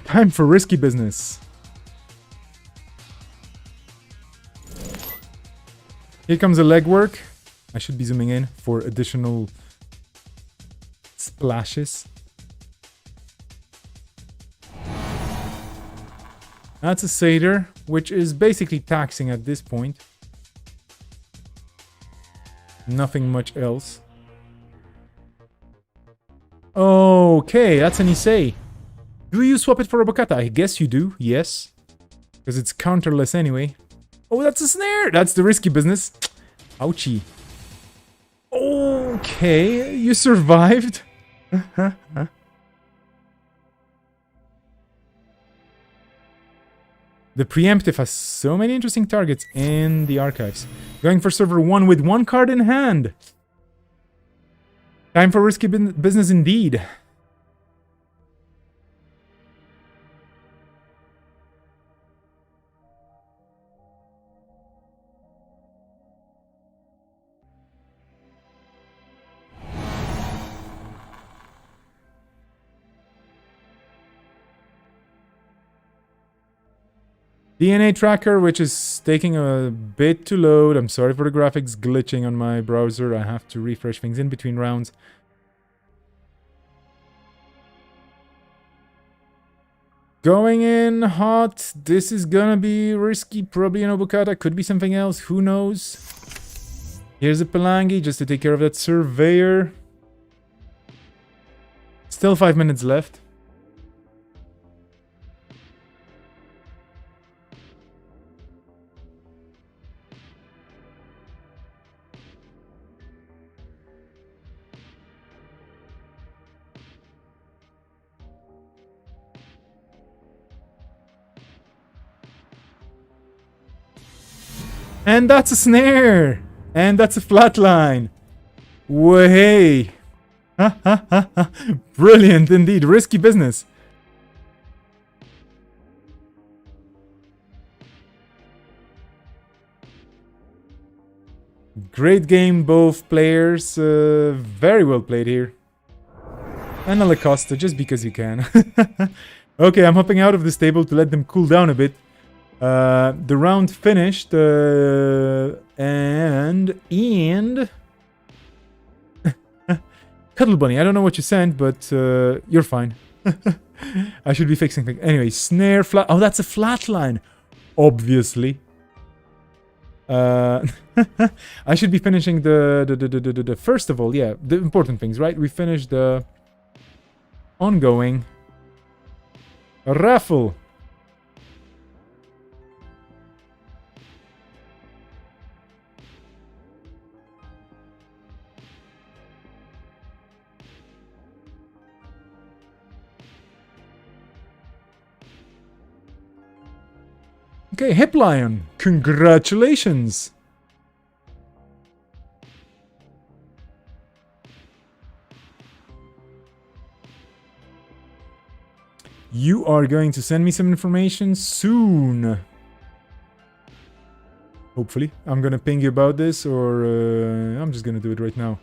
Time for risky business. Here comes the legwork. I should be zooming in for additional splashes. That's a satyr, which is basically taxing at this point. Nothing much else. Okay, that's an Issei. Do you swap it for a Bocata? I guess you do, yes. Because it's counterless anyway. Oh, that's a snare! That's the risky business. Ouchie. Okay, you survived. The preemptive has so many interesting targets in the archives. Going for server 1 with 1 card in hand. Time for risky business indeed. DNA tracker, which is taking a bit to load. I'm sorry for the graphics glitching on my browser. I have to refresh things in between rounds. Going in hot. This is gonna be risky. Probably an Obokata. Could be something else. Who knows? Here's a Pelangi just to take care of that Surveyor. Still 5 minutes left. And that's a snare! And that's a flatline! Way! Brilliant indeed. Risky business. Great game, both players. Very well played here. And a Lacosta, just because you can. Okay, I'm hopping out of this table to let them cool down a bit. The round finished, and Cuddle Bunny, I don't know what you sent, but you're fine. I should be fixing things. Anyway, snare flat. Oh, that's a flat line, obviously. I should be finishing the first of all, yeah, the important things, right? We finished the ongoing raffle. Okay, Hip Lion, congratulations! You are going to send me some information soon. Hopefully. I'm gonna ping you about this, or I'm just gonna do it right now.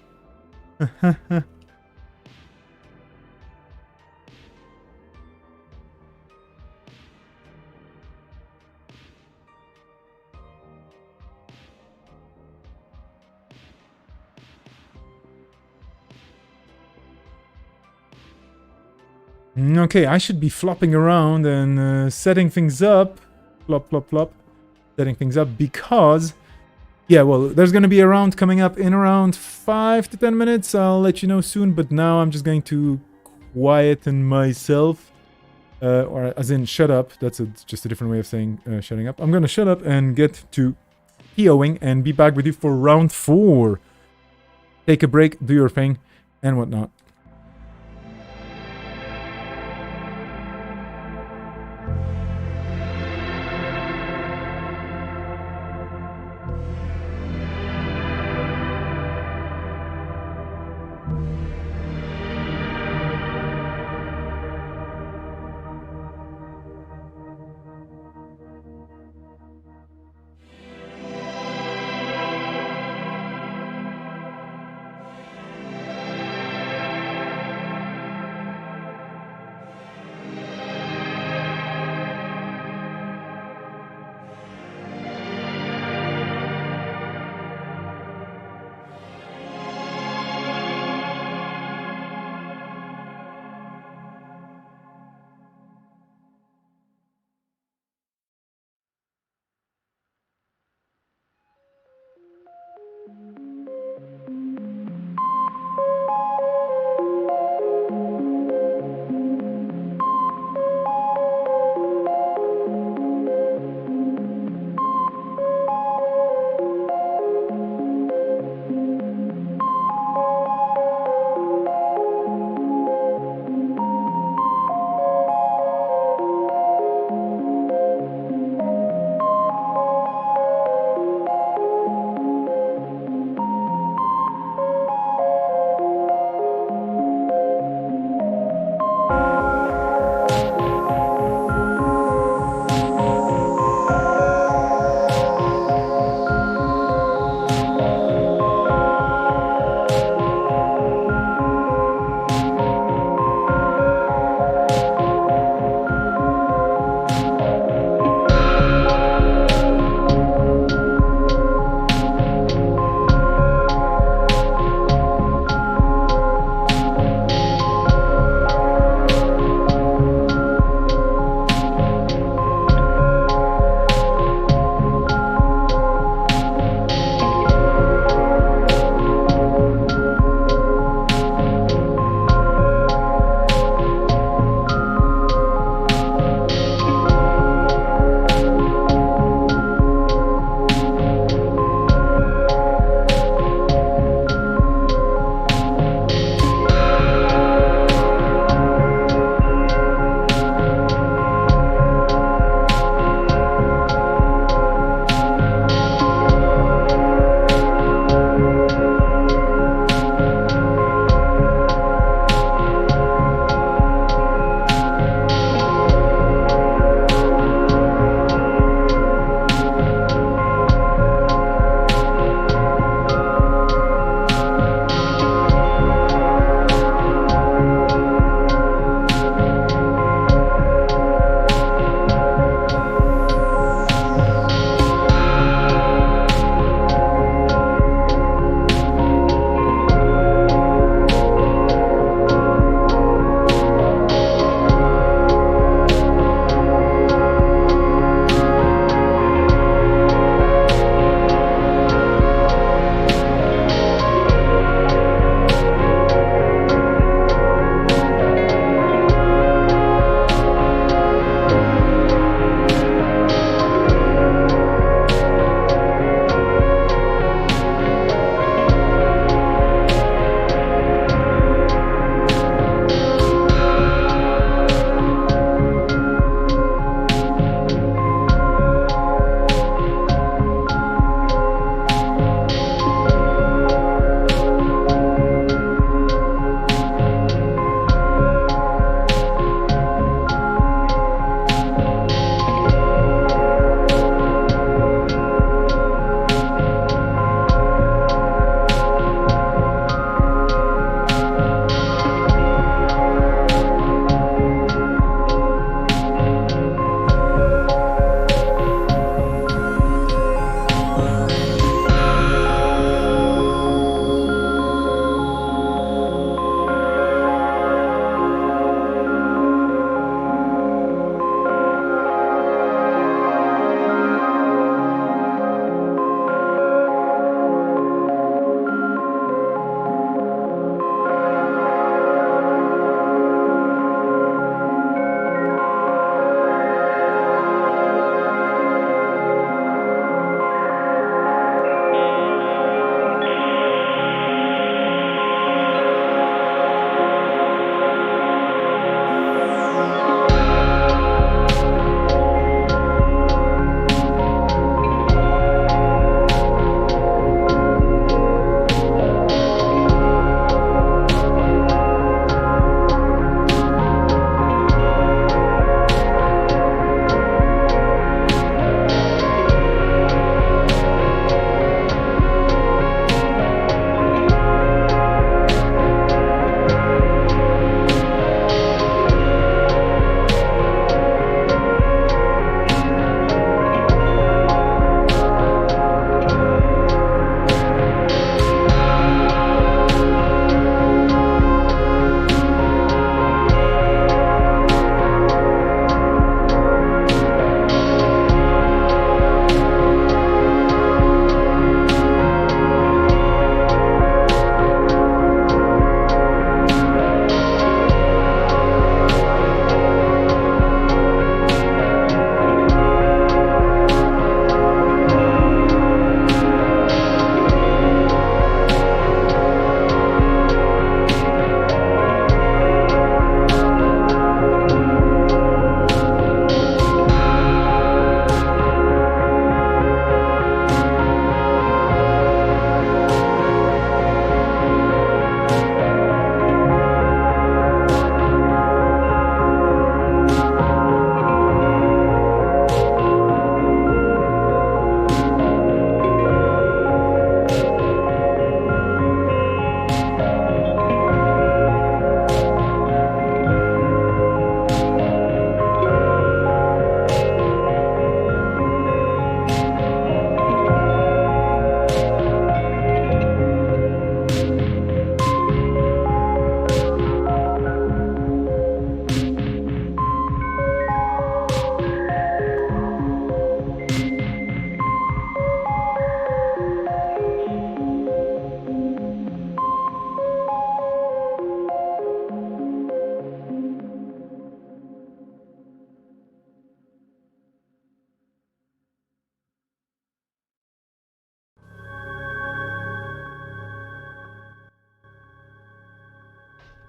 Okay, I should be flopping around and setting things up. Flop, flop, flop. Setting things up because... Yeah, well, there's going to be a round coming up in around 5 to 10 minutes. I'll let you know soon, but now I'm just going to quieten myself. Or as in, shut up. That's just a different way of saying shutting up. I'm going to shut up and get to POing and be back with you for round 4. Take a break, do your thing, and whatnot.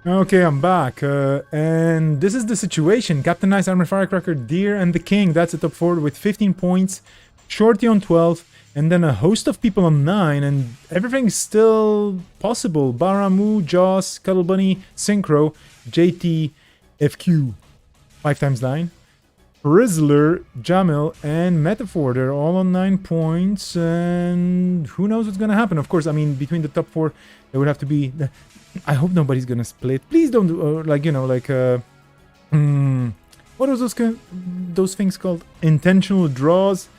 Okay, I'm back. And this is the situation. Captain Nice, Armor Firecracker, Deer, and the King. That's the top 4 with 15 points. Shorty on 12. And then a host of people on 9. And everything's still possible. Baramu, Joss, Cuddle Bunny, Synchro, JT, FQ. 5 times 9. Rizzler, Jamil, and Metaphor. They're all on 9 points. And who knows what's going to happen. Of course, I mean, between the top 4, there would have to be... I hope nobody's gonna split. Please don't do, what are those things called? Intentional draws?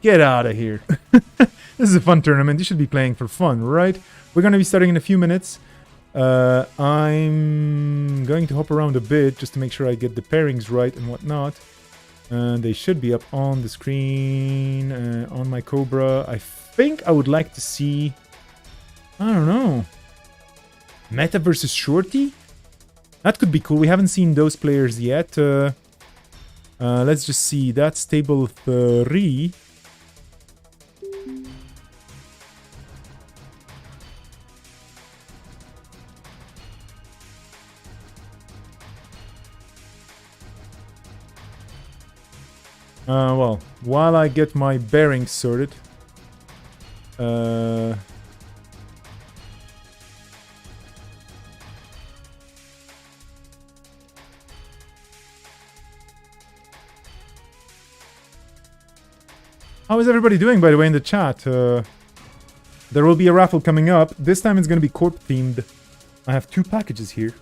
Get out of here. This is a fun tournament. You should be playing for fun, right? We're gonna be starting in a few minutes. I'm going to hop around a bit just to make sure I get the pairings right and whatnot. They should be up on the screen on my Cobra. I think I would like to see... I don't know. Meta versus Shorty? That could be cool. We haven't seen those players yet. Let's just see. That's table 3. Well, while I get my bearings sorted... How is everybody doing, by the way, in the chat? There will be a raffle coming up. This time it's going to be corp-themed. I have 2 packages here.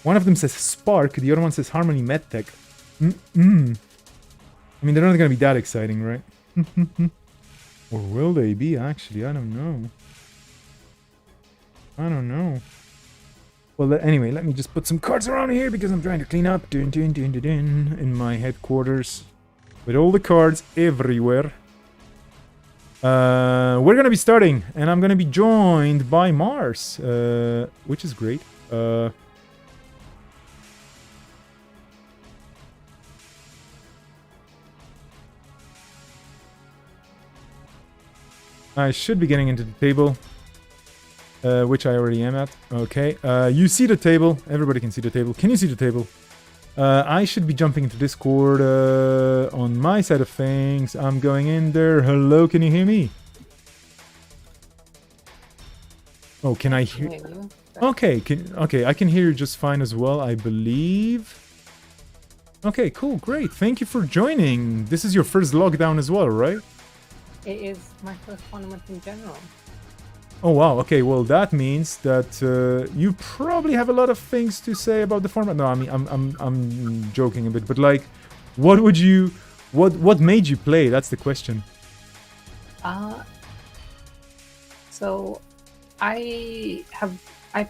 One of them says Spark, the other one says Harmony MedTech. I mean, they're not going to be that exciting, right? Or will they be, actually? I don't know. I don't know. Well, anyway, let me just put some cards around here because I'm trying to clean up in my headquarters. With all the cards everywhere. We're gonna be starting, and I'm gonna be joined by Mars, which is great. I should be getting into the table, which I already am at. Okay, you see the table. Everybody can see the table. Can you see the table? I should be jumping into Discord on my side of things. I'm going in there. Hello, can you hear me? Oh, can I hear you? Okay, I can hear you just fine as well, I believe. Okay, cool, great. Thank you for joining. This is your first lockdown as well, right? It is my first tournament in general. Oh wow, okay, well that means that you probably have a lot of things to say about the format. No, I mean I'm joking a bit, but like what made you play? That's the question. So I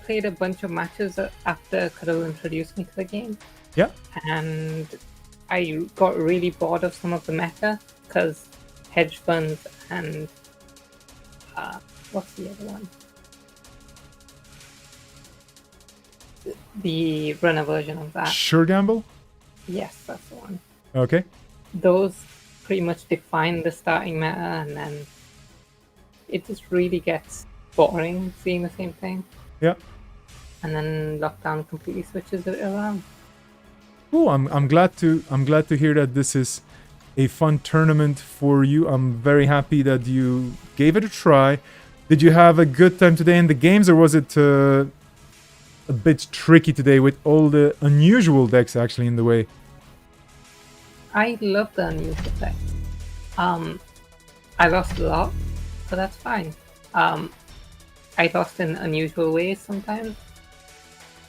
played a bunch of matches after Cuddle introduced me to the game. Yeah. And I got really bored of some of the meta because hedge funds and what's the other one? The runner version of that. Sure Gamble? Yes, that's the one. Okay. Those pretty much define the starting meta, and then it just really gets boring seeing the same thing. Yeah. And then lockdown completely switches it around. Oh, I'm glad to hear that this is a fun tournament for you. I'm very happy that you gave it a try. Did you have a good time today in the games, or was it a bit tricky today with all the unusual decks actually in the way? I love the unusual decks. I lost a lot, but that's fine. I lost in unusual ways sometimes,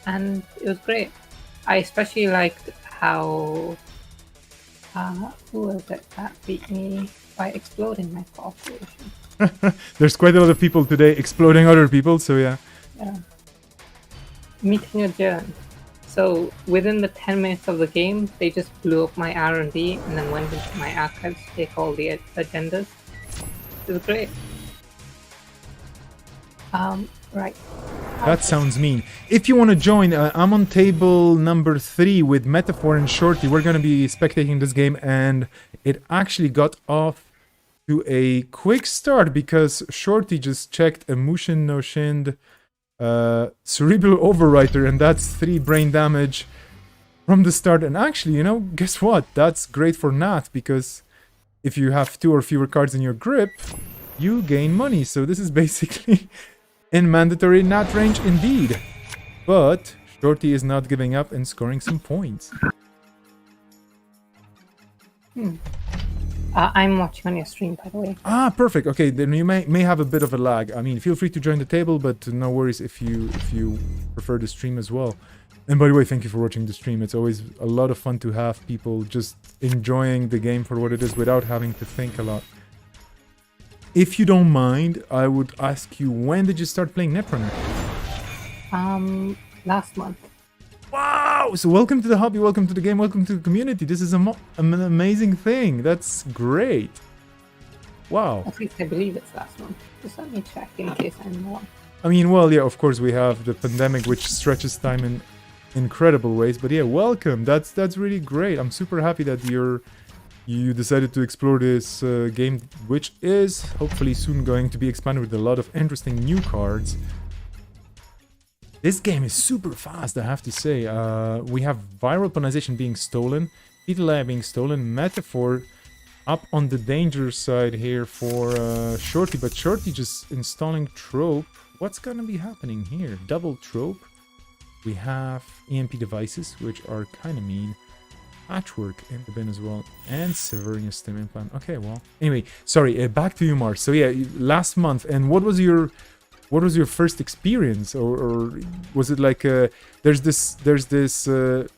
and it was great. I especially liked how who was it that beat me by exploding my corporation? There's quite a lot of people today exploding other people, so yeah. Yeah. Meeting adjourned. So within the 10 minutes of the game, they just blew up my R&D and then went into my archives to take all the agendas. It was great. Right. That sounds mean. If you want to join, I'm on table number 3 with Metaphor and Shorty. We're going to be spectating this game, and it actually got off to a quick start because Shorty just checked a Mushin no Shind cerebral overwriter, and that's 3 brain damage from the start. And actually, you know, guess what? That's great for Nat, because if you have 2 or fewer cards in your grip, you gain money. So this is basically in mandatory Nat range indeed. But Shorty is not giving up and scoring some points. I'm watching on your stream, by the way. Ah, perfect. Okay, then you may have a bit of a lag. I mean, feel free to join the table, but no worries if you prefer the stream as well. And by the way, thank you for watching the stream. It's always a lot of fun to have people just enjoying the game for what it is without having to think a lot. If you don't mind, I would ask you, when did you start playing Netrunner? Last month. Wow! So welcome to the hobby, welcome to the game, welcome to the community. This is an amazing thing. That's great. Wow. At least I believe it's last month. Just let me check in case I'm wrong. I mean, well, yeah, of course we have the pandemic, which stretches time in incredible ways. But yeah, welcome. That's really great. I'm super happy that you decided to explore this game, which is hopefully soon going to be expanded with a lot of interesting new cards. This game is super fast, I have to say. We have viral ponization being stolen, Petalaya being stolen, Metaphor up on the danger side here for Shorty, but Shorty just installing Trope. What's gonna be happening here? Double Trope. We have EMP devices, which are kind of mean. Patchwork in the bin as well, and Severnia stim implant. Okay, well, anyway, sorry, back to you, Mars. So yeah, last month, and what was your first experience, or was it like there's this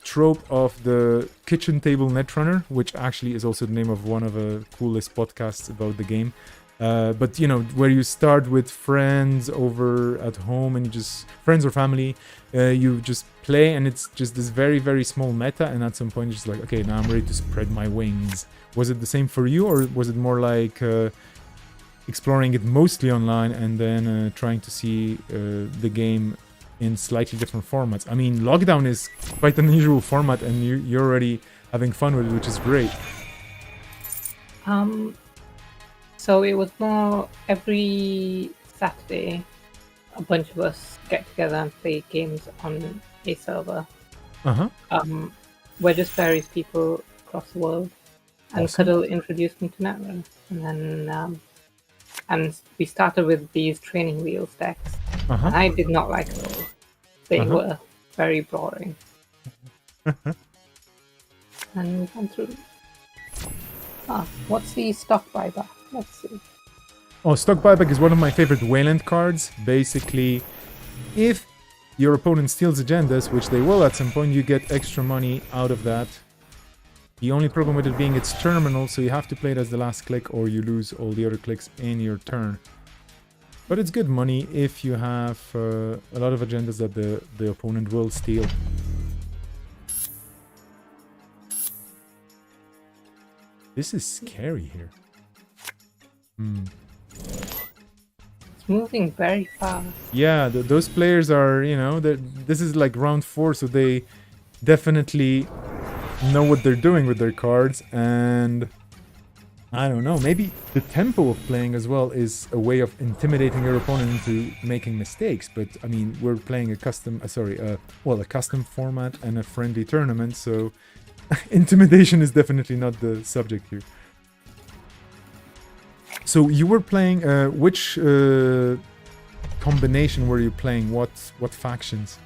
trope of the kitchen table Netrunner, which actually is also the name of one of the coolest podcasts about the game. But you know, where you start with friends over at home, and you just friends or family, you just play, and it's just this very, very small meta, and at some point you're just like, okay, now I'm ready to spread my wings. Was it the same for you, or was it more like exploring it mostly online and then trying to see the game in slightly different formats? I mean, Lockdown is quite an unusual format, and you're already having fun with it, which is great. So it was more every Saturday, a bunch of us get together and play games on a server. We're just various people across the world, and Awesome. Cuddle introduced me to Netrunner, and then and we started with these training wheels decks, and I did not like those. They were very boring. And we went through. What's the stock buyback? Let's see. Oh, stock buyback is one of my favorite Wayland cards. Basically, if your opponent steals agendas, which they will at some point, you get extra money out of that. The only problem with it being it's terminal, so you have to play it as the last click, or you lose all the other clicks in your turn. But it's good money if you have a lot of agendas that the opponent will steal. This is scary here. It's moving very fast. Yeah, those players are, you know, this is like round 4, so they definitely know what they're doing with their cards, and I don't know, maybe the tempo of playing as well is a way of intimidating your opponent into making mistakes. But I mean, we're playing a custom format and a friendly tournament, so intimidation is definitely not the subject here. So you were playing which combination were you playing? What factions?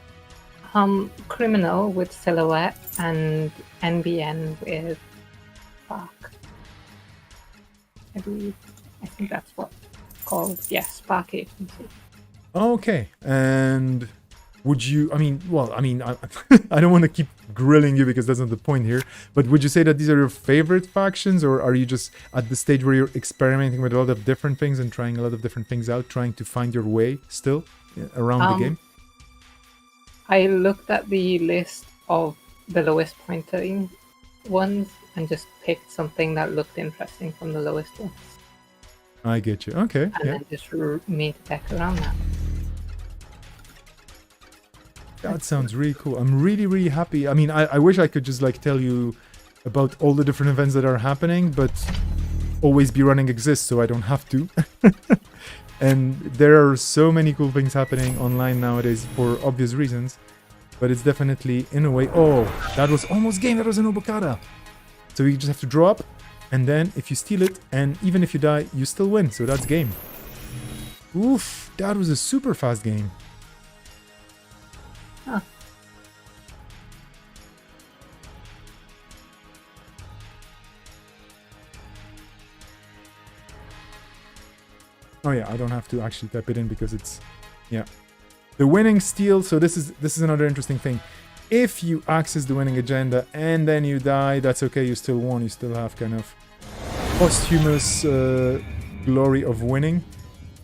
Criminal with Silhouette and NBN with Spark. I believe. I think that's what it's called. Yes, Spark Agency. Okay, and would you? I don't want to keep grilling you because that's not the point here. But would you say that these are your favorite factions, or are you just at the stage where you're experimenting with a lot of different things and trying a lot of different things out, trying to find your way still around the game? I looked at the list of the lowest pointing ones and just picked something that looked interesting from the lowest ones. I get you. Okay. And then just made a deck around that. That sounds really cool. I'm really, really happy. I mean, I wish I could just like tell you about all the different events that are happening, but Always Be Running exists, so I don't have to. And there are so many cool things happening online nowadays for obvious reasons. But it's definitely, in a way... Oh, that was almost game. That was an Obokata. So you just have to draw up. And then if you steal it, and even if you die, you still win. So that's game. Oof, that was a super fast game. Huh. Oh yeah, I don't have to actually type it in because it's... Yeah. The winning steal, so this is another interesting thing. If you access the winning agenda and then you die, that's okay, you still won. You still have kind of posthumous glory of winning.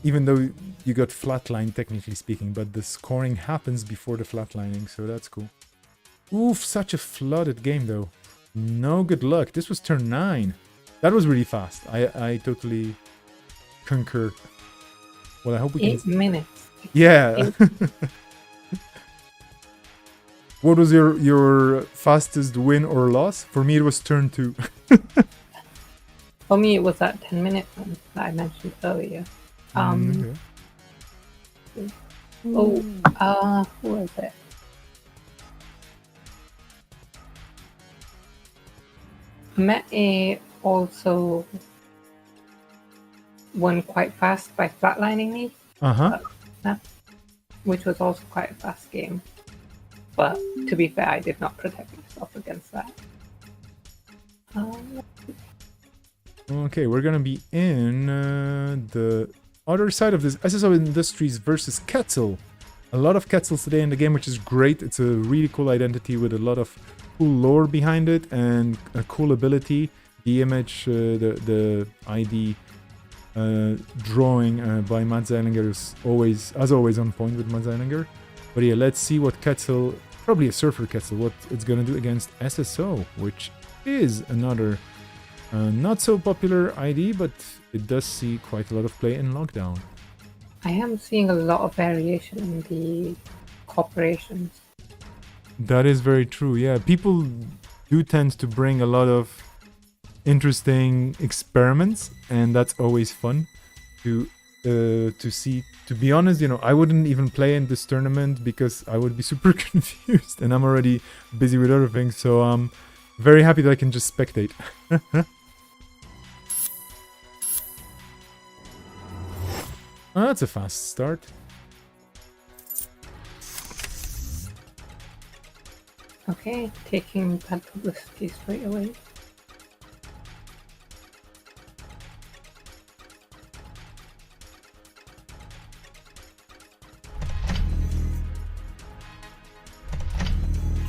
Even though you got flatlined, technically speaking, but the scoring happens before the flatlining, so that's cool. Oof, such a flooded game though. No good luck. This was turn 9. That was really fast. I totally concur. Well, I hope we can... 8 minutes. Yeah. What was your fastest win or loss? For me, it was turn 2. For me, it was that 10-minute one that I mentioned earlier. Okay. Who was it? Mete also won quite fast by flatlining me. Which was also quite a fast game. But to be fair, I did not protect myself against that. Okay, we're gonna be in the other side of this SSO Industries versus Quetzal. A lot of Quetzals today in the game, which is great. It's a really cool identity with a lot of cool lore behind it and a cool ability. The image, the ID drawing by Matt Zeilinger is always, as always, on point with Matt Zeilinger. But yeah, let's see what Quetzal, probably a Surfer Quetzal, what it's gonna do against SSO, which is another not so popular ID, but it does see quite a lot of play in Lockdown. I am seeing a lot of variation in the corporations. That is very true, yeah. People do tend to bring a lot of interesting experiments, and that's always fun to see. To be honest, I wouldn't even play in this tournament because I would be super confused, and I'm already busy with other things, so I'm very happy that I can just spectate. Oh, that's a fast start. Okay, taking bad publicity straight away.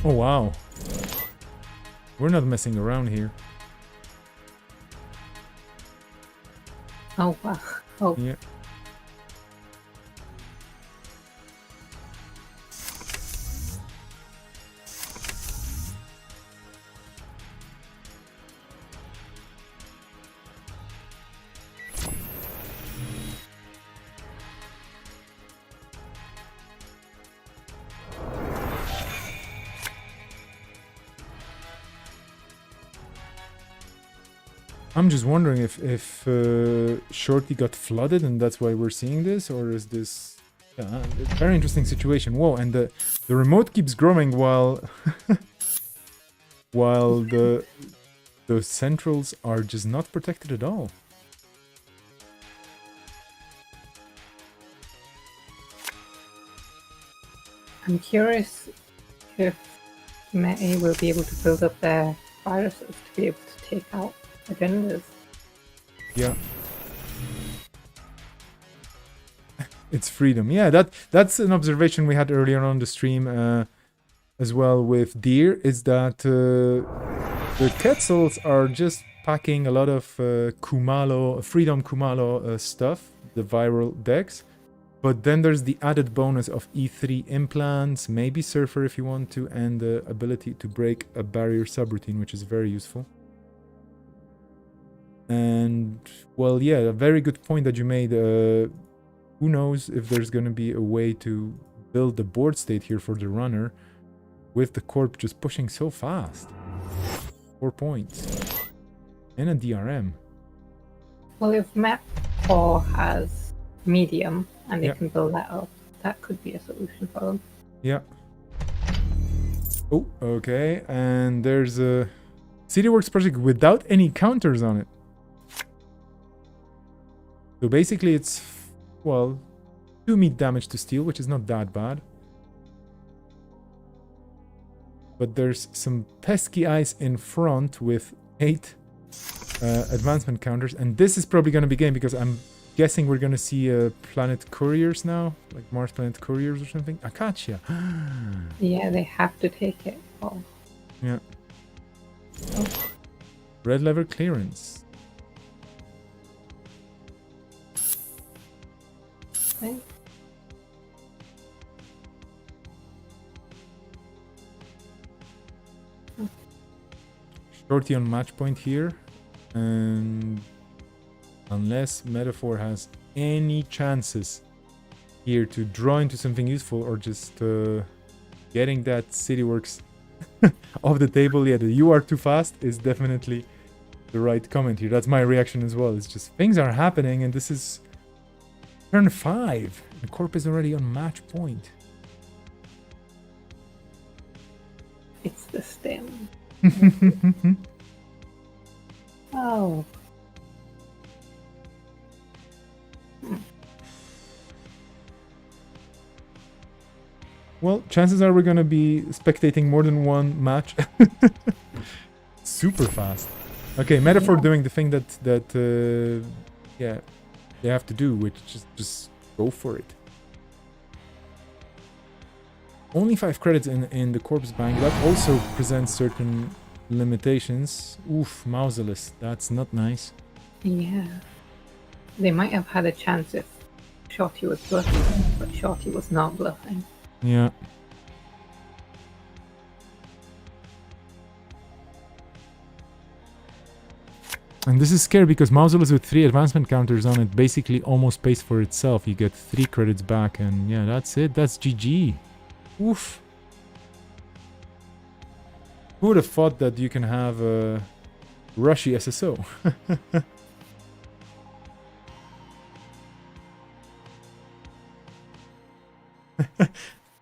Oh wow. We're not messing around here. Oh wow. Oh. Yeah. I'm just wondering if Shorty got flooded and that's why we're seeing this, or is this a very interesting situation. Whoa, and the remote keeps growing while while the centrals are just not protected at all. I'm curious if Mete will be able to build up their viruses to be able to take out agendas. Yeah. It's freedom. Yeah, that's an observation we had earlier on the stream as well with Deer, is that the Quetzals are just packing a lot of Kumalo, Freedom Kumalo stuff, the viral decks. But then there's the added bonus of E3 implants, maybe Surfer if you want to, and the ability to break a barrier subroutine, which is very useful. And, well, yeah, a very good point that you made. Who knows if there's going to be a way to build the board state here for the runner with the corp just pushing so fast. 4 points. And a DRM. Well, if Map 4 has medium, and they Yeah. can build that up. That could be a solution for them. Yeah. Oh, okay. And there's a CityWorks project without any counters on it. So basically it's, well, 2 meat damage to steel, which is not that bad. But there's some pesky eyes in front with 8 advancement counters. And this is probably going to be game because I'm guessing we're going to see planet couriers now. Like Mars planet couriers or something. Acacia. Yeah, they have to take it. Oh. Yeah. Oh. Red lever clearance. Okay. Shorty on match point here. And unless Metaphor has any chances here to draw into something useful or just getting that CityWorks off the table, yeah, the "you are too fast" is definitely the right comment here. That's my reaction as well. It's just things are happening and this is turn 5. And Corp is already on match point. It's the stem. Oh. Well, chances are we're gonna be spectating more than one match. Super fast. Okay, Metaphor doing the thing that yeah, they have to do, which just go for it. Only 5 credits in the Corpse Bank. That also presents certain limitations. Oof, Mausolus. That's not nice. Yeah. They might have had a chance if Shorty was bluffing, but Shorty was not bluffing. Yeah. And this is scary because Mausolus with 3 advancement counters on it basically almost pays for itself. You get 3 credits back and yeah, that's it. That's GG. Oof. Who would have thought that you can have a rushy SSO?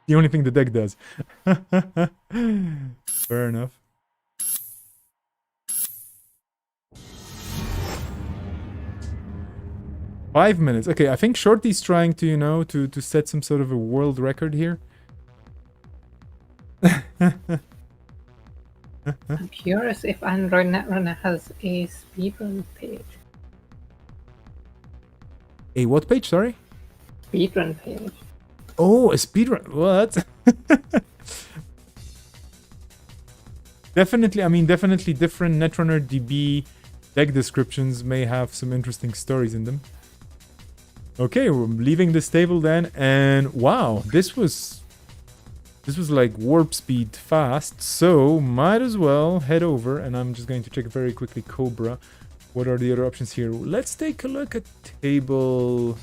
The only thing the deck does. Fair enough. Five minutes. Okay, I think Shorty's trying to, you know, to set some sort of a world record here. I'm curious if Android Netrunner has a speedrun page. A what page? Sorry? Speedrun page. Oh, a speedrun. What? Definitely, I mean, definitely different Netrunner DB deck descriptions may have some interesting stories in them. Okay, we're leaving this table then, and wow, this was like warp speed fast, so might as well head over, and I'm just going to check very quickly Cobra. What are the other options here? Let's take a look at table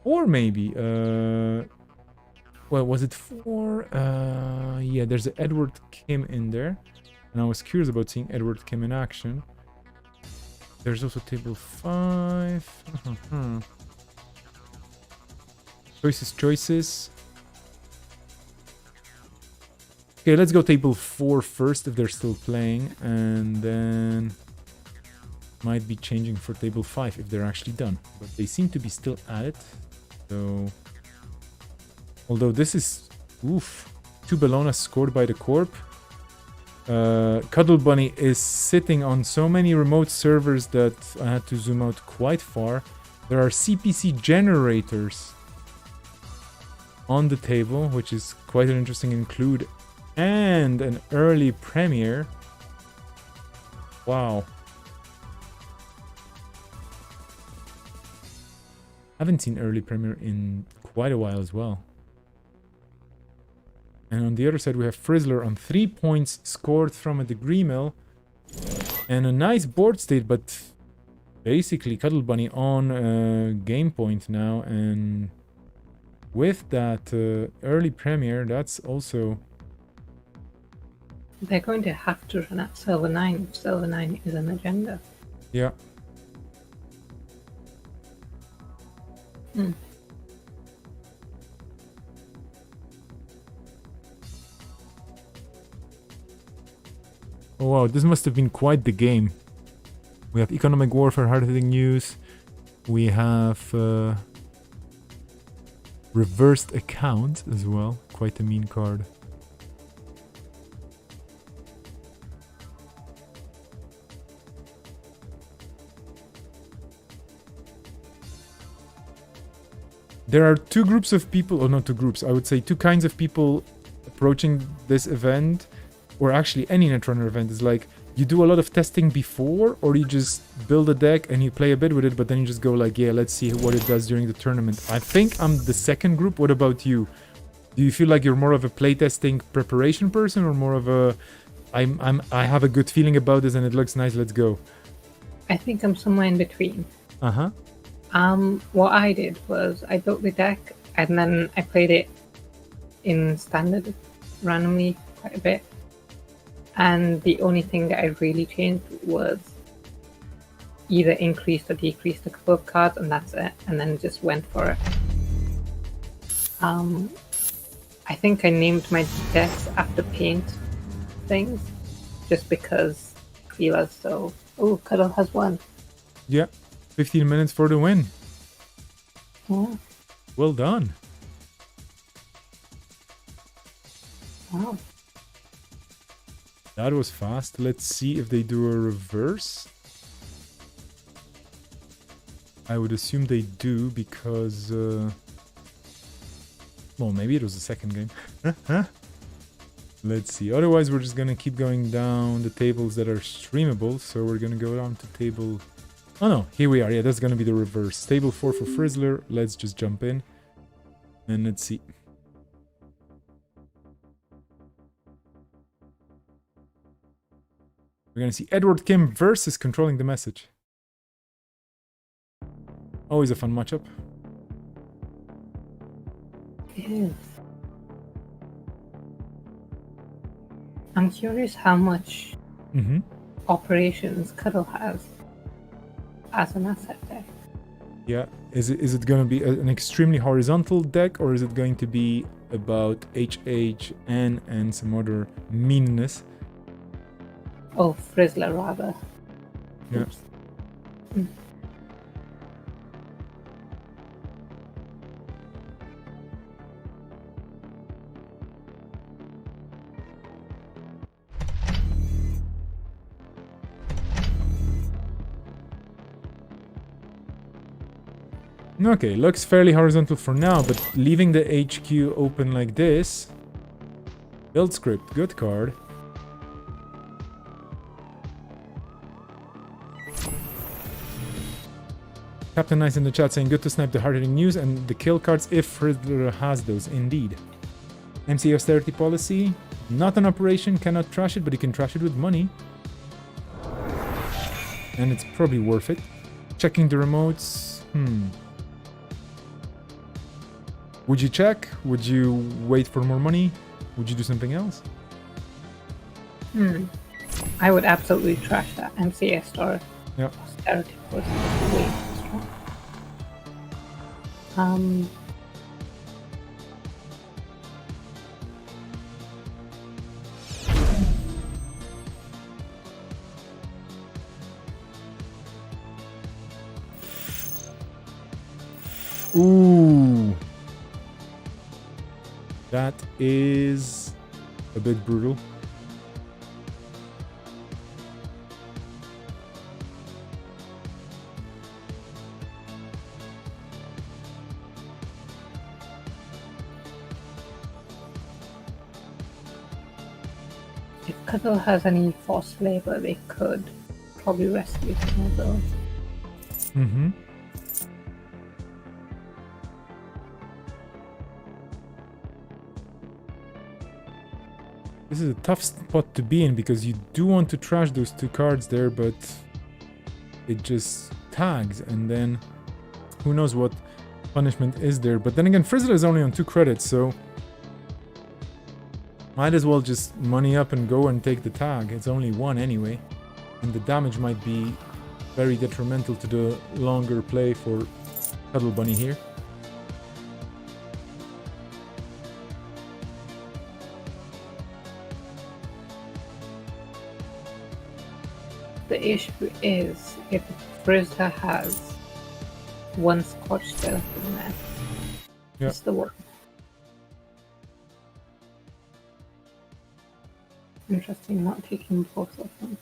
4 maybe. Well, was it 4? Yeah, there's an Edward Kim in there, and I was curious about seeing Edward Kim in action. There's also table 5. Choices. Okay, let's go table 4 first if they're still playing, and then might be changing for table 5 if they're actually done. But they seem to be still at it. So, although this is, oof, 2 Bellonas scored by the Corp. Cuddle Bunny is sitting on so many remote servers that I had to zoom out quite far. There are CPC generators on the table, which is quite an interesting include, and an early premiere. Wow. Haven't seen early premiere in quite a while as well. And on the other side, we have Frizzler on 3 points scored from a degree mill. And a nice board state, but basically Cuddle Bunny on game point now. And with that early premiere, that's also... They're going to have to run at Silver 9 if Silver 9 is an agenda. Yeah. Mm. Oh wow, this must have been quite the game. We have economic warfare, hard-hitting news. We have reversed account as well. Quite a mean card. There are two groups of people, or not two groups, I would say two kinds of people approaching this event, or actually any Netrunner event. Is like, you do a lot of testing before, or you just build a deck and you play a bit with it, but then you just go like, yeah, let's see what it does during the tournament. I think I'm the second group. What about you? Do you feel like you're more of a playtesting preparation person, or more of a, I have a good feeling about this and it looks nice, let's go? I think I'm somewhere in between. Uh-huh. What I did was I built the deck and then I played it in standard randomly quite a bit. And the only thing that I really changed was either increased or decreased a couple of cards, and that's it. And then just went for it. I think I named my decks after paint things, just because I feel as though, oh, Cuddle has won. Yeah, 15 minutes for the win. Yeah. Well done. Wow. That was fast. Let's see if they do a reverse. I would assume they do because... well, maybe it was the second game. Let's see. Otherwise, we're just gonna keep going down the tables that are streamable. So we're gonna go down to table... Oh no, here we are. Yeah, that's gonna be the reverse. Table 4 for Frizzler. Let's just jump in. And let's see. We're gonna see Edward Kim versus Controlling the Message. Always a fun matchup. Yes. I'm curious how much operations Cuddle has as an asset deck. Yeah, is it going to be an extremely horizontal deck, or is it going to be about HHN and some other meanness? Oh, Frizzler rather. Yeah. Oops. Mm. Okay, looks fairly horizontal for now, but leaving the HQ open like this. Build script, good card. Captain Nice in the chat saying good to snipe the hard-hitting news and the kill cards if Frizzler has those, indeed. MC austerity policy, not an operation, cannot trash it, but you can trash it with money. And it's probably worth it. Checking the remotes, Would you check? Would you wait for more money? Would you do something else? I would absolutely trash that MCS or Yep. austerity was way too strong. Ooh. That is a bit brutal. If Cuddle has any forced labor, they could probably rescue some of those. This is a tough spot to be in because you do want to trash those two cards there, but it just tags, and then who knows what punishment is there. But then again, Frizzler is only on 2 credits, so might as well just money up and go and take the tag. It's only 1 anyway, and the damage might be very detrimental to the longer play for Cuddle Bunny here. The issue is if Frizzler has one Scorch skeleton there, Yeah. it's the one. Interesting, not taking both of them.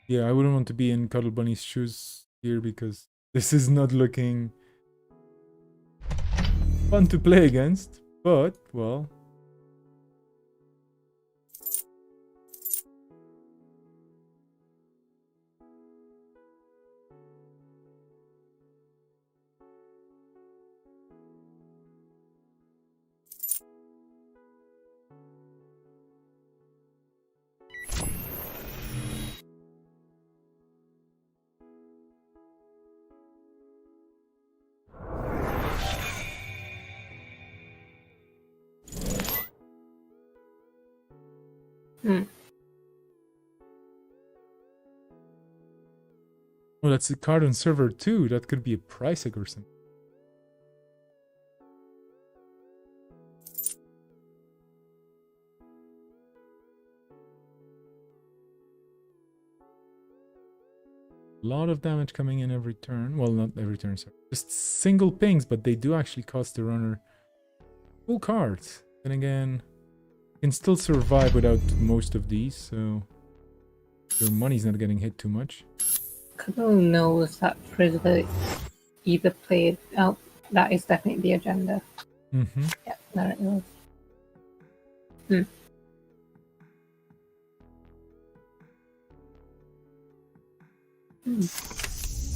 Yeah, I wouldn't want to be in Cuddle Bunny's shoes here because this is not looking fun to play against. But, well... Oh, that's a card on server too. That could be a price hike or something. A lot of damage coming in every turn. Well, not every turn, sorry. Just single pings, but they do actually cost the runner full cards. Then again, can still survive without most of these, so your money's not getting hit too much. Cuddle knows that Frizzler either played... Oh, that is definitely the agenda. Mm-hmm. Yeah, there it is. Hmm.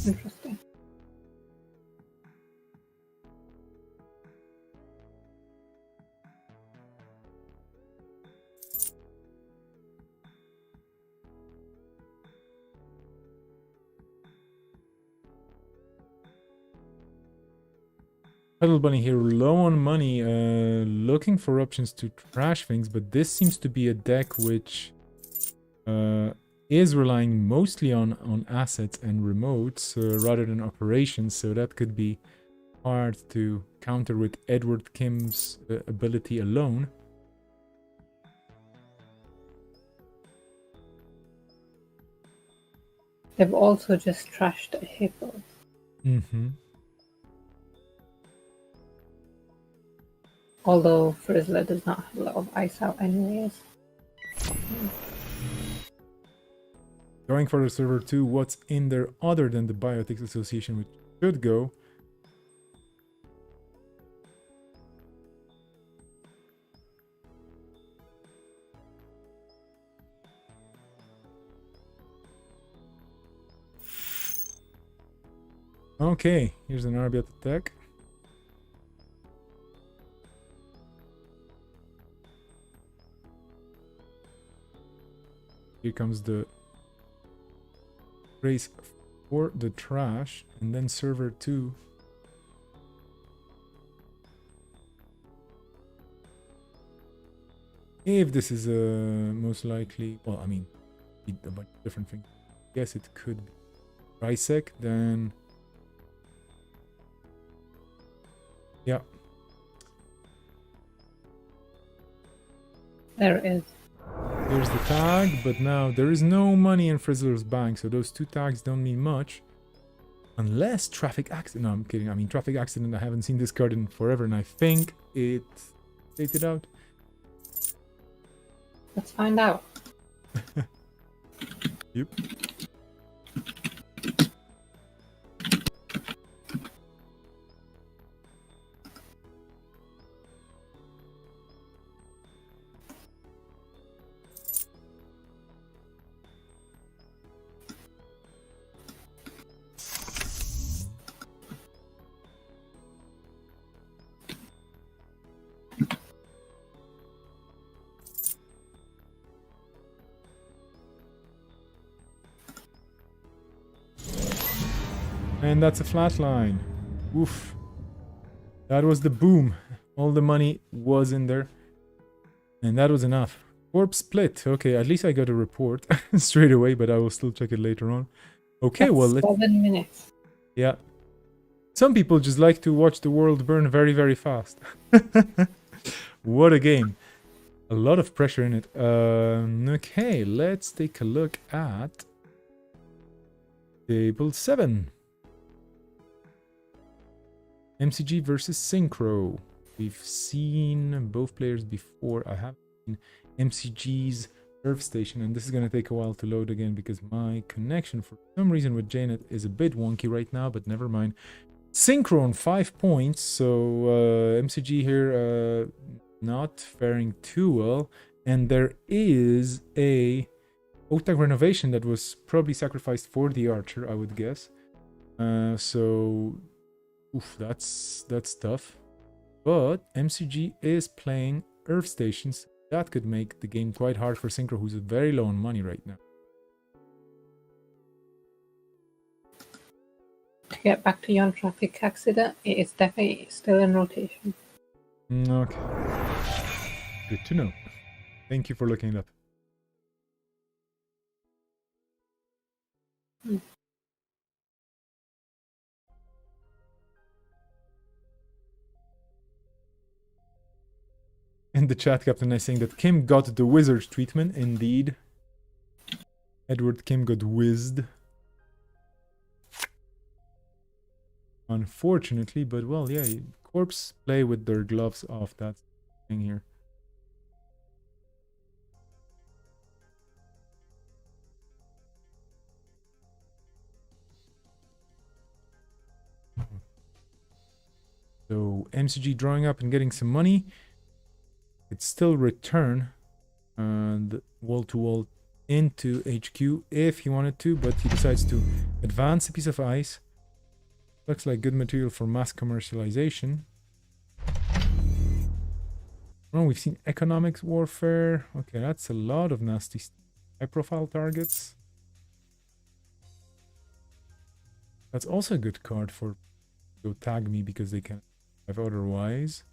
Interesting. Cuddle Bunny here, low on money, looking for options to trash things, but this seems to be a deck which is relying mostly on assets and remotes rather than operations, so that could be hard to counter with Edward Kim's ability alone. They've also just trashed a hippo. Mm-hmm. Although Frizzler does not have a lot of ice out anyways. Going for the server 2, what's in there other than the Biotics Association, which should go? Okay, here's an Arbiat attack. Here comes the race for the trash, and then server 2. If this is most likely, well, I mean, a bunch of different things. Yes, it could be Trisec, then yeah. There it is. Here's the tag, but now there is no money in Frizzler's bank, so those two tags don't mean much. Unless Traffic Accident. No, I'm kidding. I mean, Traffic Accident, I haven't seen this card in forever, and I think it stated out. Let's find out. Yep. And that's a flat line. Oof. That was the boom. All the money was in there. And that was enough. Corpse split. Okay, at least I got a report straight away, but I will still check it later on. Okay, That's well, let's... 7 minutes. Yeah. Some people just like to watch the world burn very, very fast. What a game. A lot of pressure in it. Okay, let's take a look at Table 7. MCG versus Synchro. We've seen both players before. I have seen MCG's Earth Station, and this is going to take a while to load again because my connection for some reason with JNet is a bit wonky right now, but never mind. Synchro on 5 points, so MCG here not faring too well, and there is a Otag renovation that was probably sacrificed for the Archer, I would guess. So, oof, that's tough. But MCG is playing Earth Stations. That could make the game quite hard for Synchro, who's very low on money right now. To get back to your traffic accident, it is definitely still in rotation. Okay. Good to know. Thank you for looking it up. In the chat, Captain is saying that Kim got the wizard's treatment. Indeed. Edward Kim got whizzed. Unfortunately, but well, yeah, corpse play with their gloves off. That's the thing here. So MCG drawing up and getting some money. It's still return and wall to wall into HQ if he wanted to, but he decides to advance a piece of ice. Looks like good material for mass commercialization. Oh, we've seen economics warfare. Okay, that's a lot of nasty high profile targets. That's also a good card for go tag me because they can have otherwise.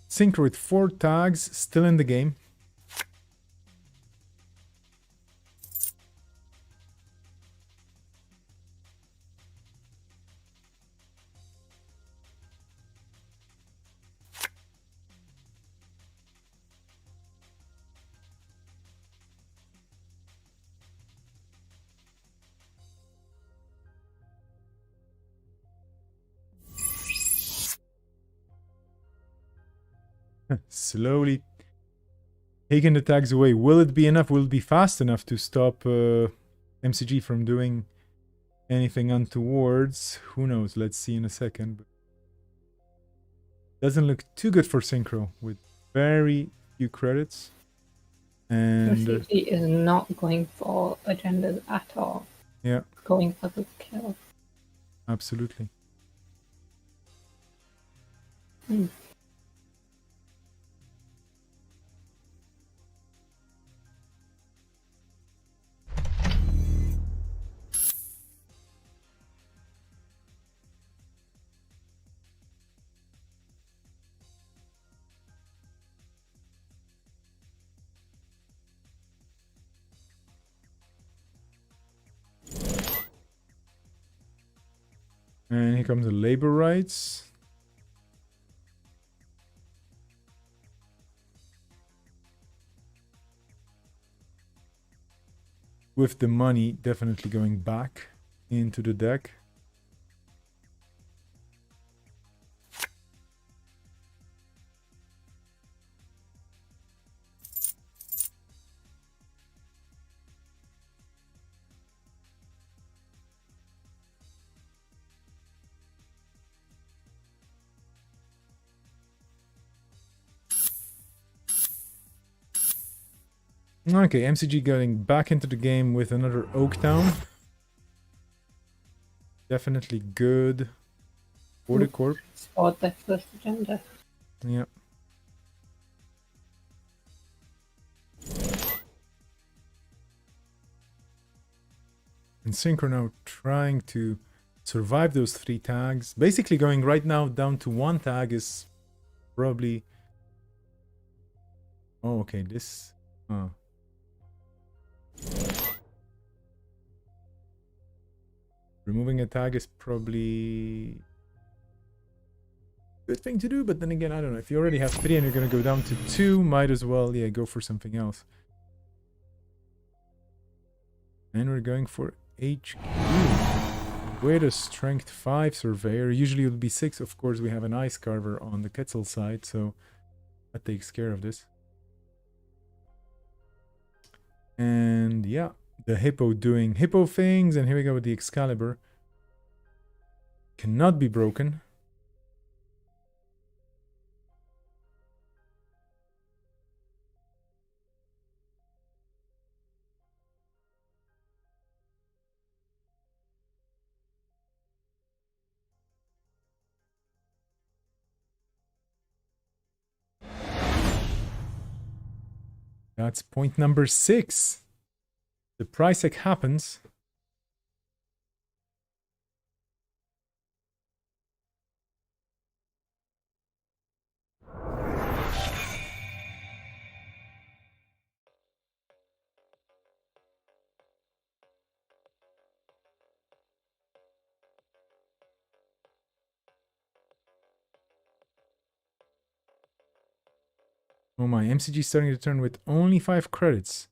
Synchro with 4 tags still in the game. Slowly taking the tags away. Will it be enough? Will it be fast enough to stop MCG from doing anything untowards? Who knows? Let's see in a second. But doesn't look too good for Synchro with very few credits. And MCG is not going for agendas at all. Yeah. Going for the kill. Absolutely. And here comes the labor rights. With the money definitely going back into the deck. Okay, MCG getting back into the game with another Oaktown. Definitely good for the corp. Spot the first agenda. Yeah. And Synchro now trying to survive those 3 tags. Basically going right now down to 1 tag is probably... Oh, okay, this... Removing a tag is probably a good thing to do, but then again, I don't know. If you already have 3 and you're going to go down to 2, might as well, yeah, go for something else. And we're going for HQ. With a strength 5 surveyor. Usually it would be 6. Of course, we have an ice carver on the Quetzal side, so that takes care of this. And yeah, the hippo doing hippo things. And here we go with the Excalibur. Cannot be broken. That's point number 6. The price check happens. Oh my, MCG starting the turn with only 5 credits.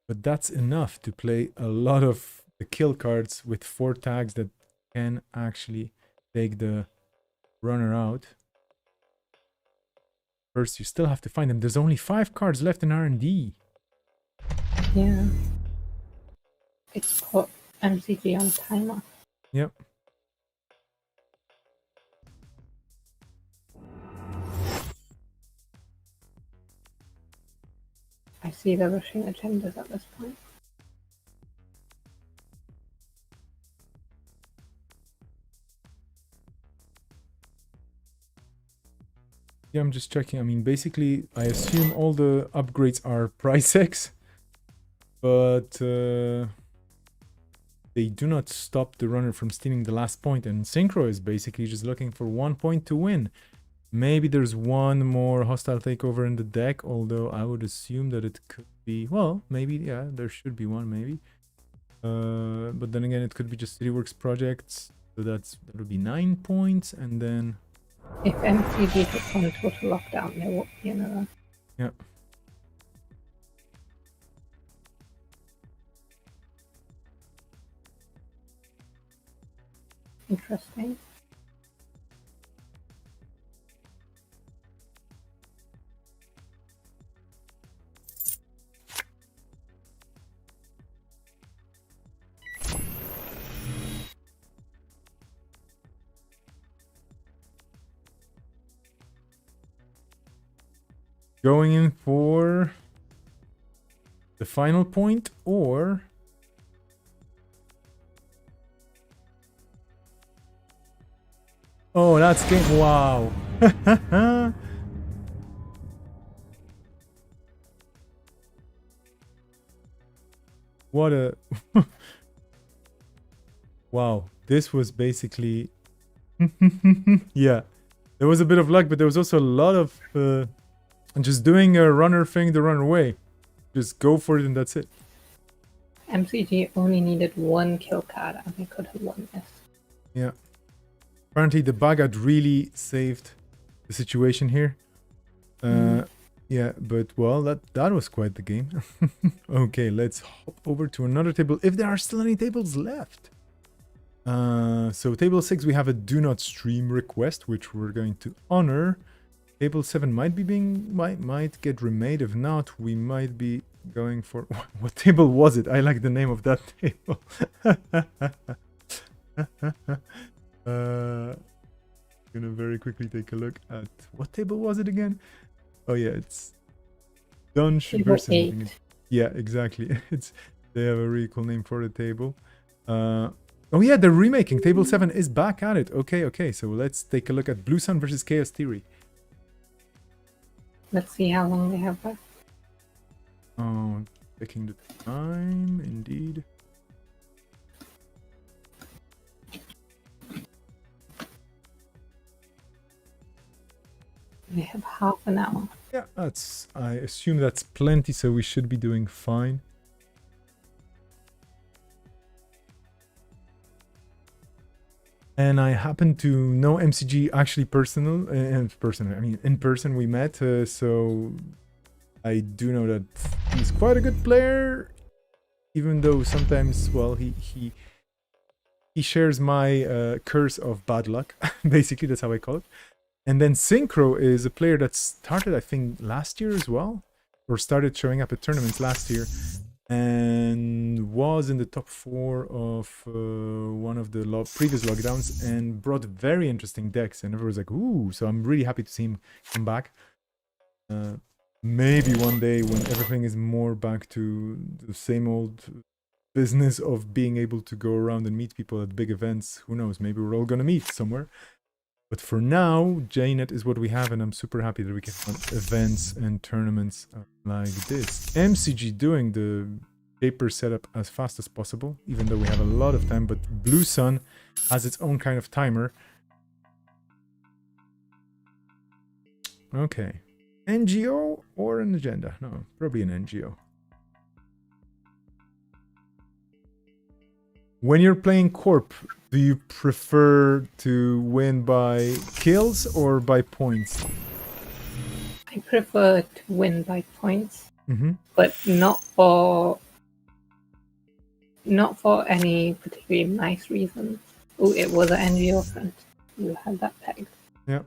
But that's enough to play a lot of the kill cards with 4 tags that can actually take the runner out. First, you still have to find them. There's only 5 cards left in R&D. Yeah. It's put MCG on timer. Yep. I see they're rushing agendas at this point. Yeah, I'm just checking. I mean, basically, I assume all the upgrades are price X, but they do not stop the runner from stealing the last point, and Synchro is basically just looking for 1 point to win. Maybe there's one more hostile takeover in the deck, although I would assume that it could be, well, maybe, yeah, there should be one, maybe. But then again, it could be just Cityworks projects, so that would be 9 points, and then... If MCG puts on total lockdown, there won't be another. Yeah. Interesting. Going in for the final point, or... Oh, that's game. Wow. What a... Wow. This was basically... Yeah. There was a bit of luck, but there was also a lot of... just doing a runner thing the runner way. Just go for it and that's it. MCG only needed 1 kill card and they could have won this. Yeah. Apparently the Bagad really saved the situation here. Yeah, but well, that was quite the game. Okay, let's hop over to another table, if there are still any tables left. So table 6, we have a do not stream request, which we're going to honor. Table 7 might be might get remade. If not, we might be going for... What table was it? I like the name of that table. Gonna very quickly take a look at... What table was it again? Oh yeah, it's... Dunge versus... 8. Yeah, exactly. They have a really cool name for the table. Oh yeah, they're remaking. Table 7 is back at it. Okay, so let's take a look at Blue Sun versus Chaos Theory. Let's see how long they have left. Oh, checking the time, indeed. They have half an hour. Yeah, I assume that's plenty, so we should be doing fine. And I happen to know MCG actually I mean, in person we met, so I do know that he's quite a good player, even though sometimes, well, he shares my curse of bad luck. Basically, that's how I call it. And then Synchro is a player that started, I think, last year as well, or started showing up at tournaments last year, and was in the top 4 of one of the previous lockdowns, and brought very interesting decks, and everyone was like, ooh, so I'm really happy to see him come back. Maybe one day when everything is more back to the same old business of being able to go around and meet people at big events, who knows, maybe we're all gonna meet somewhere. But for now, JNet is what we have, and I'm super happy that we can run events and tournaments like this. MCG doing the paper setup as fast as possible, even though we have a lot of time, but Blue Sun has its own kind of timer. Okay. NGO or an agenda? No, probably an NGO. When you're playing Corp, do you prefer to win by kills or by points? I prefer to win by points, Mm-hmm. but not for any particularly nice reasons. Oh, it was an NGO front. You had that pegged. Yeah.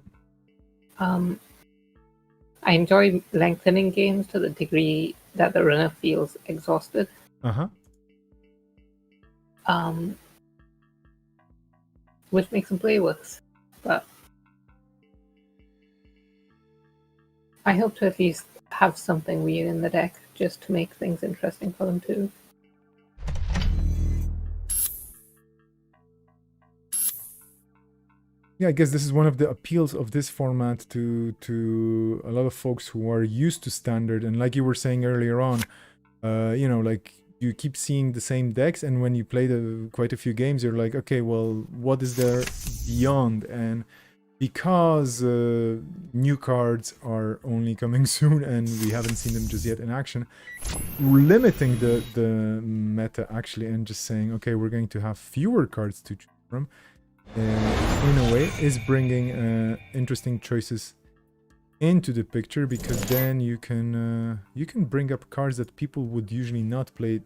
I enjoy lengthening games to the degree that the runner feels exhausted. Uh-huh. Which makes them play worse. But I hope to at least have something weird in the deck just to make things interesting for them too. Yeah, I guess this is one of the appeals of this format to a lot of folks who are used to standard, and like you were saying earlier on, you know, like you keep seeing the same decks, and when you play quite a few games, you're like, okay, well, what is there beyond? And because new cards are only coming soon and we haven't seen them just yet in action, limiting the meta actually and just saying, okay, we're going to have fewer cards to choose from, in a way is bringing interesting choices into the picture, because then you can bring up cards that people would usually not play,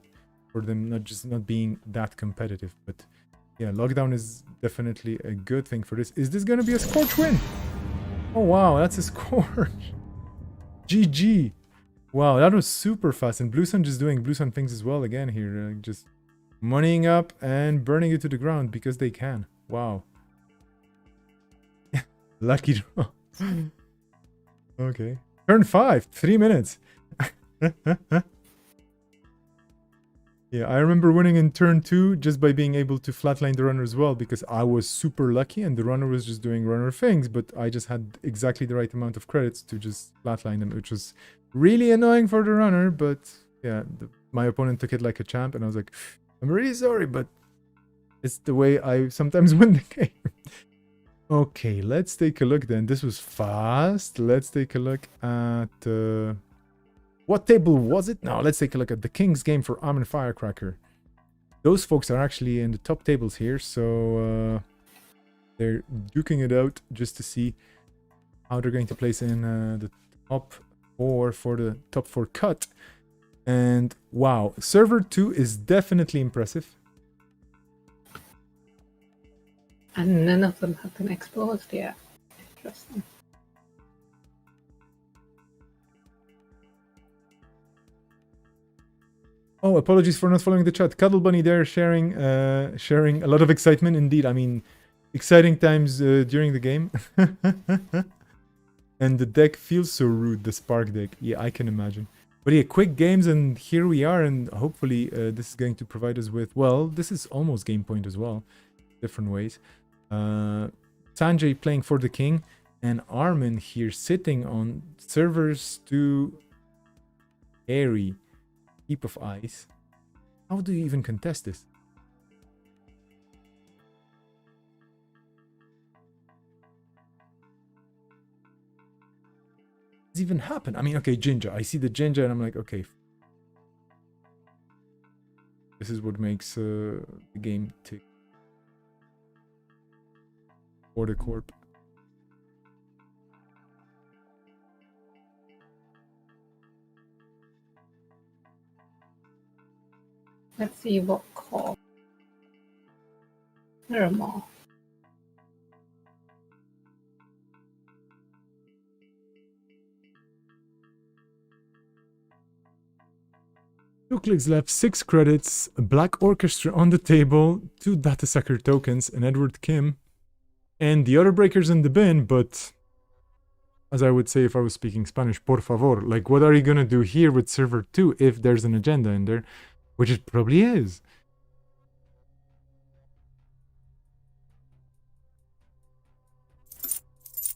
for them not being that competitive. But yeah, lockdown is definitely a good thing for this. Is this gonna be a Scorch win? Oh wow, that's a Scorch. GG. Wow, that was super fast. And Blue Sun just doing Blue Sun things as well again here, just moneying up and burning it to the ground because they can. Wow. Lucky draw. Okay. Turn 5, 3 minutes. Yeah, I remember winning in turn 2 just by being able to flatline the runner as well, because I was super lucky and the runner was just doing runner things, but I just had exactly the right amount of credits to just flatline them, which was really annoying for the runner. But yeah, my opponent took it like a champ, and I was like, I'm really sorry, but it's the way I sometimes win the game. Okay, let's take a look then. This was fast. Let's take a look at... what table was it? Now, let's take a look at the King's game for Armin Firecracker. Those folks are actually in the top tables here, so they're duking it out just to see how they're going to place in the top 4 for the top 4 cut. And wow, server 2 is definitely impressive. And none of them have been exposed yet. Interesting. Oh, apologies for not following the chat. Cuddle Bunny there sharing a lot of excitement indeed. I mean, exciting times during the game. And the deck feels so rude, the Spark deck. Yeah, I can imagine. But yeah, quick games, and here we are, and hopefully this is going to provide us with... Well, this is almost game point as well. Different ways. Sanjay playing for the King, and Armin here sitting on servers to Airy. Heap of ice. How do you even contest this? Does it even happen? I mean, okay, Ginger. I see the Ginger and I'm like, okay. This is what makes the game tick. for the corp. Let's see what call. There are more. Two clicks left, 6 credits, a Black Orchestra on the table, 2 Data Sucker tokens, and Edward Kim. And the other breakers in the bin, but as I would say if I was speaking Spanish, por favor. Like, what are you gonna do here with server 2 if there's an agenda in there? Which it probably is.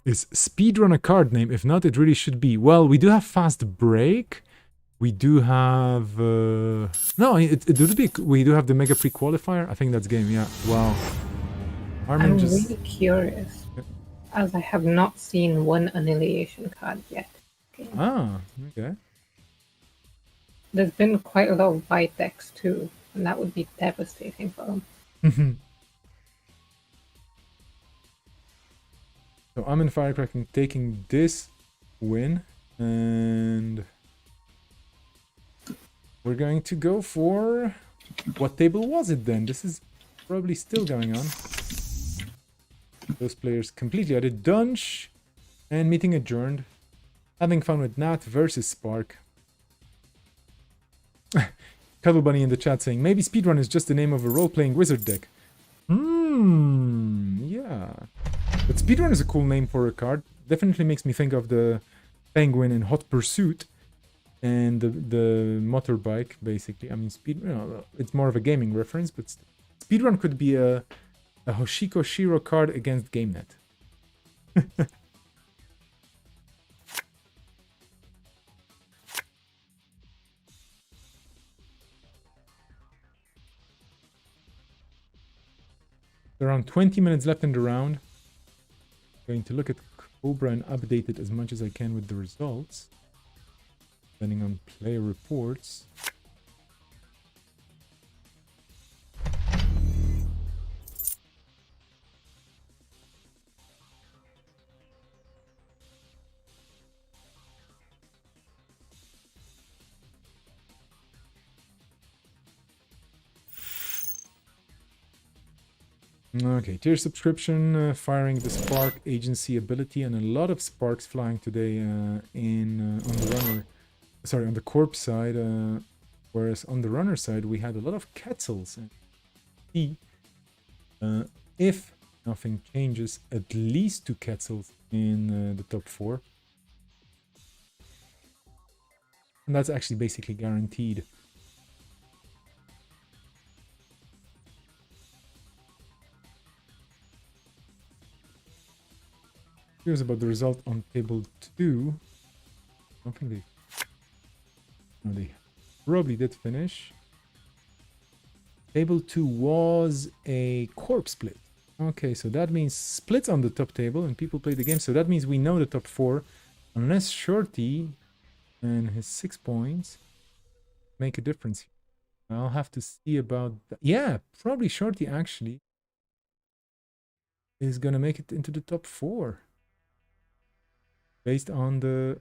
Is speedrun a card name? If not, it really should be. Well, we do have fast break. We do have... No, it would be... We do have the mega pre-qualifier. I think that's game, yeah. Wow. Armin I'm just... really curious, as I have not seen one annihilation card yet. Okay. Ah, okay. There's been quite a lot of white decks too, and that would be devastating for them. So I'm in Firecracking taking this win, and we're going to go for... What table was it then? This is probably still going on. Those players completely out of Dunch, and meeting adjourned. Having fun with Nat versus Spark. Cuddle Bunny in the chat saying, maybe Speedrun is just the name of a role-playing wizard deck. Yeah. But Speedrun is a cool name for a card. Definitely makes me think of the penguin in Hot Pursuit and the motorbike, basically. I mean, it's more of a gaming reference, but Speedrun could be a Hoshiko Shiro card against GameNet. Around 20 minutes left in the round. Going to look at Cobra and update it as much as I can with the results, depending on player reports. Okay, tier subscription, firing the Spark agency ability, and a lot of Sparks flying today on the runner, sorry, on the Corp side, whereas on the runner side we had a lot of Quetzals. If nothing changes, at least 2 Quetzals in the top 4. And that's actually basically guaranteed. Here's about the result on table 2. I don't think they... No, they probably did finish. Table 2 was a corp split. Okay, so that means splits on the top table and people play the game. So that means we know the top 4. Unless Shorty and his 6 points make a difference. I'll have to see about that. Yeah, probably Shorty actually is going to make it into the top 4. Based on the...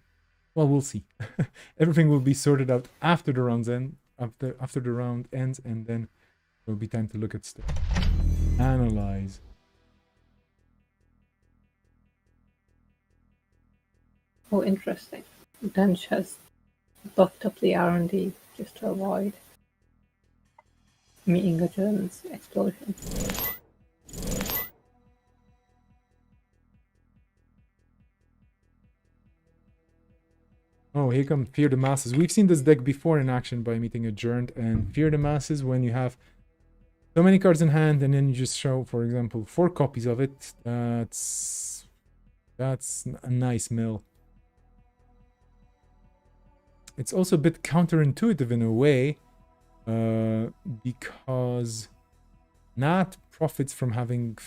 Well, we'll see. Everything will be sorted out after the rounds end, after the round ends, and then there'll be time to look at stuff. Analyze. Oh, interesting. Dunch has buffed up the R&D just to avoid meeting a German's explosion. Oh, here come Fear the Masses. We've seen this deck before in action by meeting adjourned, and Fear the Masses, when you have so many cards in hand and then you just show, for example, 4 copies of it, that's a nice mill. It's also a bit counterintuitive in a way, because Nat profits from having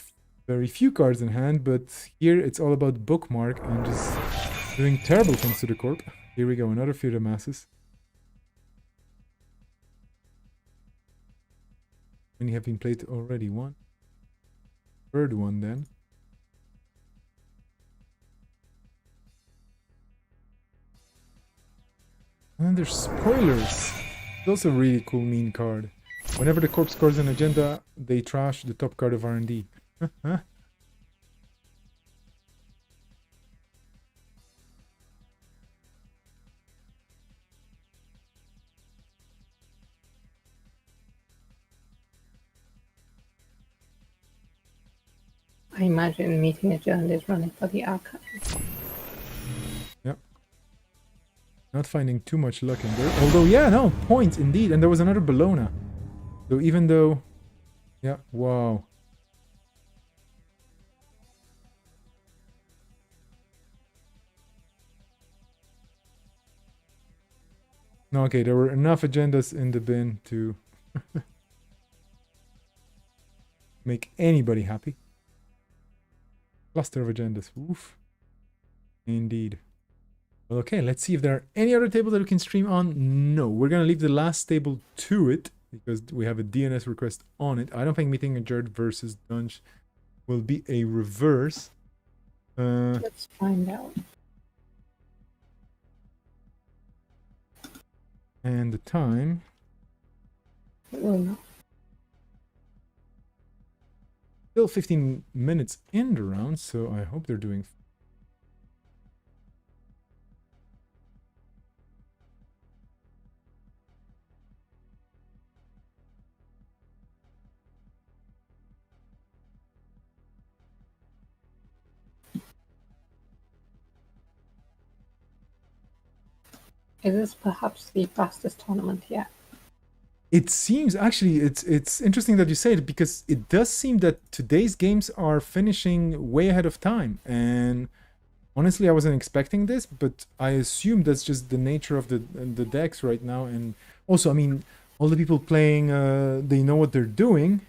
very few cards in hand, but here it's all about bookmark and just doing terrible things to the corp. Here we go, another Fear the Masses. Many have been played already. One. Third one then. And then there's spoilers. It's also a really cool mean card. Whenever the corp scores an agenda, they trash the top card of R&D. Huh? I imagine meeting adjourned is running for the archive. Yep. Not finding too much luck in there. Although, yeah, no, points indeed. And there was another Bologna. So even though... Yeah, wow. No, okay, there were enough agendas in the bin to make anybody happy. Cluster of agendas. Oof. Indeed. Well, okay, let's see if there are any other tables that we can stream on. No, we're going to leave the last table to it because we have a DNS request on it. I don't think meeting adjourned versus Dunge will be a reverse. Let's find out. And the time. It will not. Still 15 minutes in the round, so I hope they're doing. Is this perhaps the fastest tournament yet? It seems actually it's interesting that you say it because it does seem that today's games are finishing way ahead of time, and honestly I wasn't expecting this, but I assume that's just the nature of the decks right now. And also, I mean, all the people playing they know what they're doing,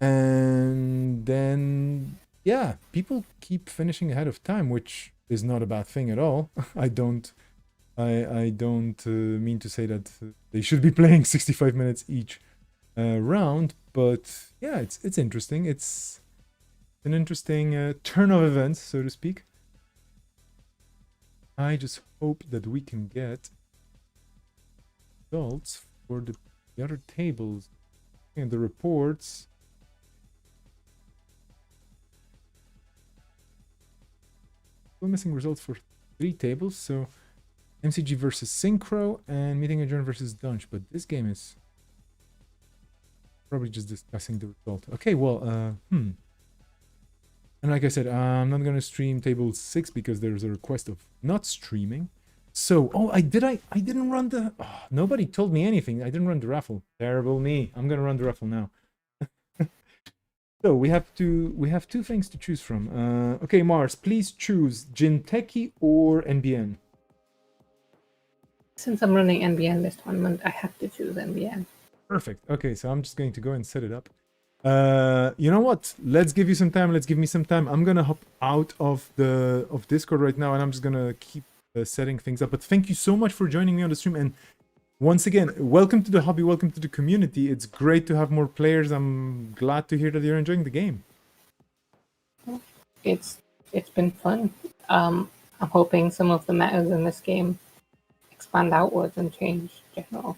and then yeah, people keep finishing ahead of time, which is not a bad thing at all. I don't mean to say that they should be playing 65 minutes each round, but yeah, it's interesting. It's an interesting turn of events, so to speak. I just hope that we can get results for the other tables and the reports. Still missing results for 3 tables, so MCG versus Synchro and Meeting Adjourned versus Dunge, but this game is probably just discussing the result. Okay, well, and like I said, I'm not gonna stream table 6 because there's a request of not streaming. So, oh, I didn't run the. Oh, nobody told me anything. I didn't run the raffle. Terrible me. I'm gonna run the raffle now. So we have 2 things to choose from. Okay, Mars, please choose Jinteki or NBN. Since I'm running NBN this tournament, I have to choose NBN. Perfect. Okay, so I'm just going to go and set it up. You know what? Let's give you some time. Let's give me some time. I'm gonna hop out of Discord right now, and I'm just gonna keep setting things up. But thank you so much for joining me on the stream. And once again, welcome to the hobby. Welcome to the community. It's great to have more players. I'm glad to hear that you're enjoying the game. It's been fun. I'm hoping some of the metas in this game expand outwards and change general.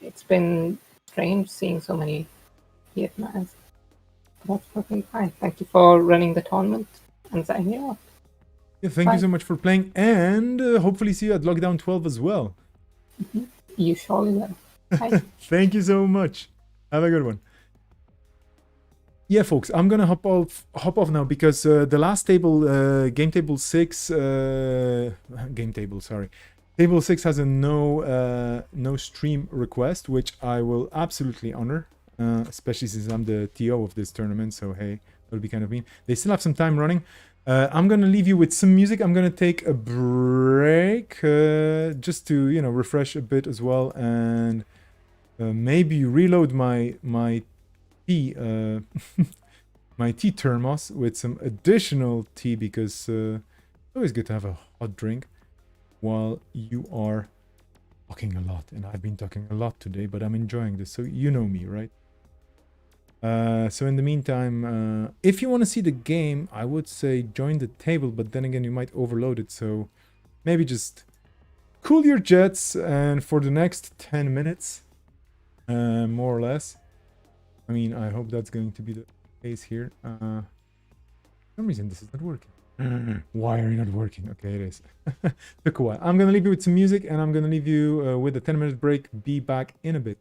It's been strange seeing so many weird metas. But that's perfectly fine. Thank you for running the tournament and setting it up. Yeah, thank you so much for playing, and hopefully see you at Lockdown 12 as well. Mm-hmm. You surely will. Bye. Thank you so much. Have a good one. Yeah, folks, I'm gonna hop off now because the last table, game table 6, Table 6 has a no stream request, which I will absolutely honor, especially since I'm the TO of this tournament, so hey, that'll be kind of mean. They still have some time running. I'm gonna leave you with some music. I'm gonna take a break, just to, you know, refresh a bit as well, and maybe reload my tea, my tea thermos with some additional tea, because it's always good to have a hot drink while you are talking a lot. And I've been talking a lot today, but I'm enjoying this, so you know me, right? So in the meantime, if you want to see the game, I would say join the table, but then again, you might overload it, so maybe just cool your jets, and for the next 10 minutes, more or less. I mean, I hope that's going to be the case here. For some reason, this is not working. Why are you not working? Okay, it is. Took a while. I'm gonna leave you with some music, and I'm gonna leave you with a 10-minute break. Be back in a bit.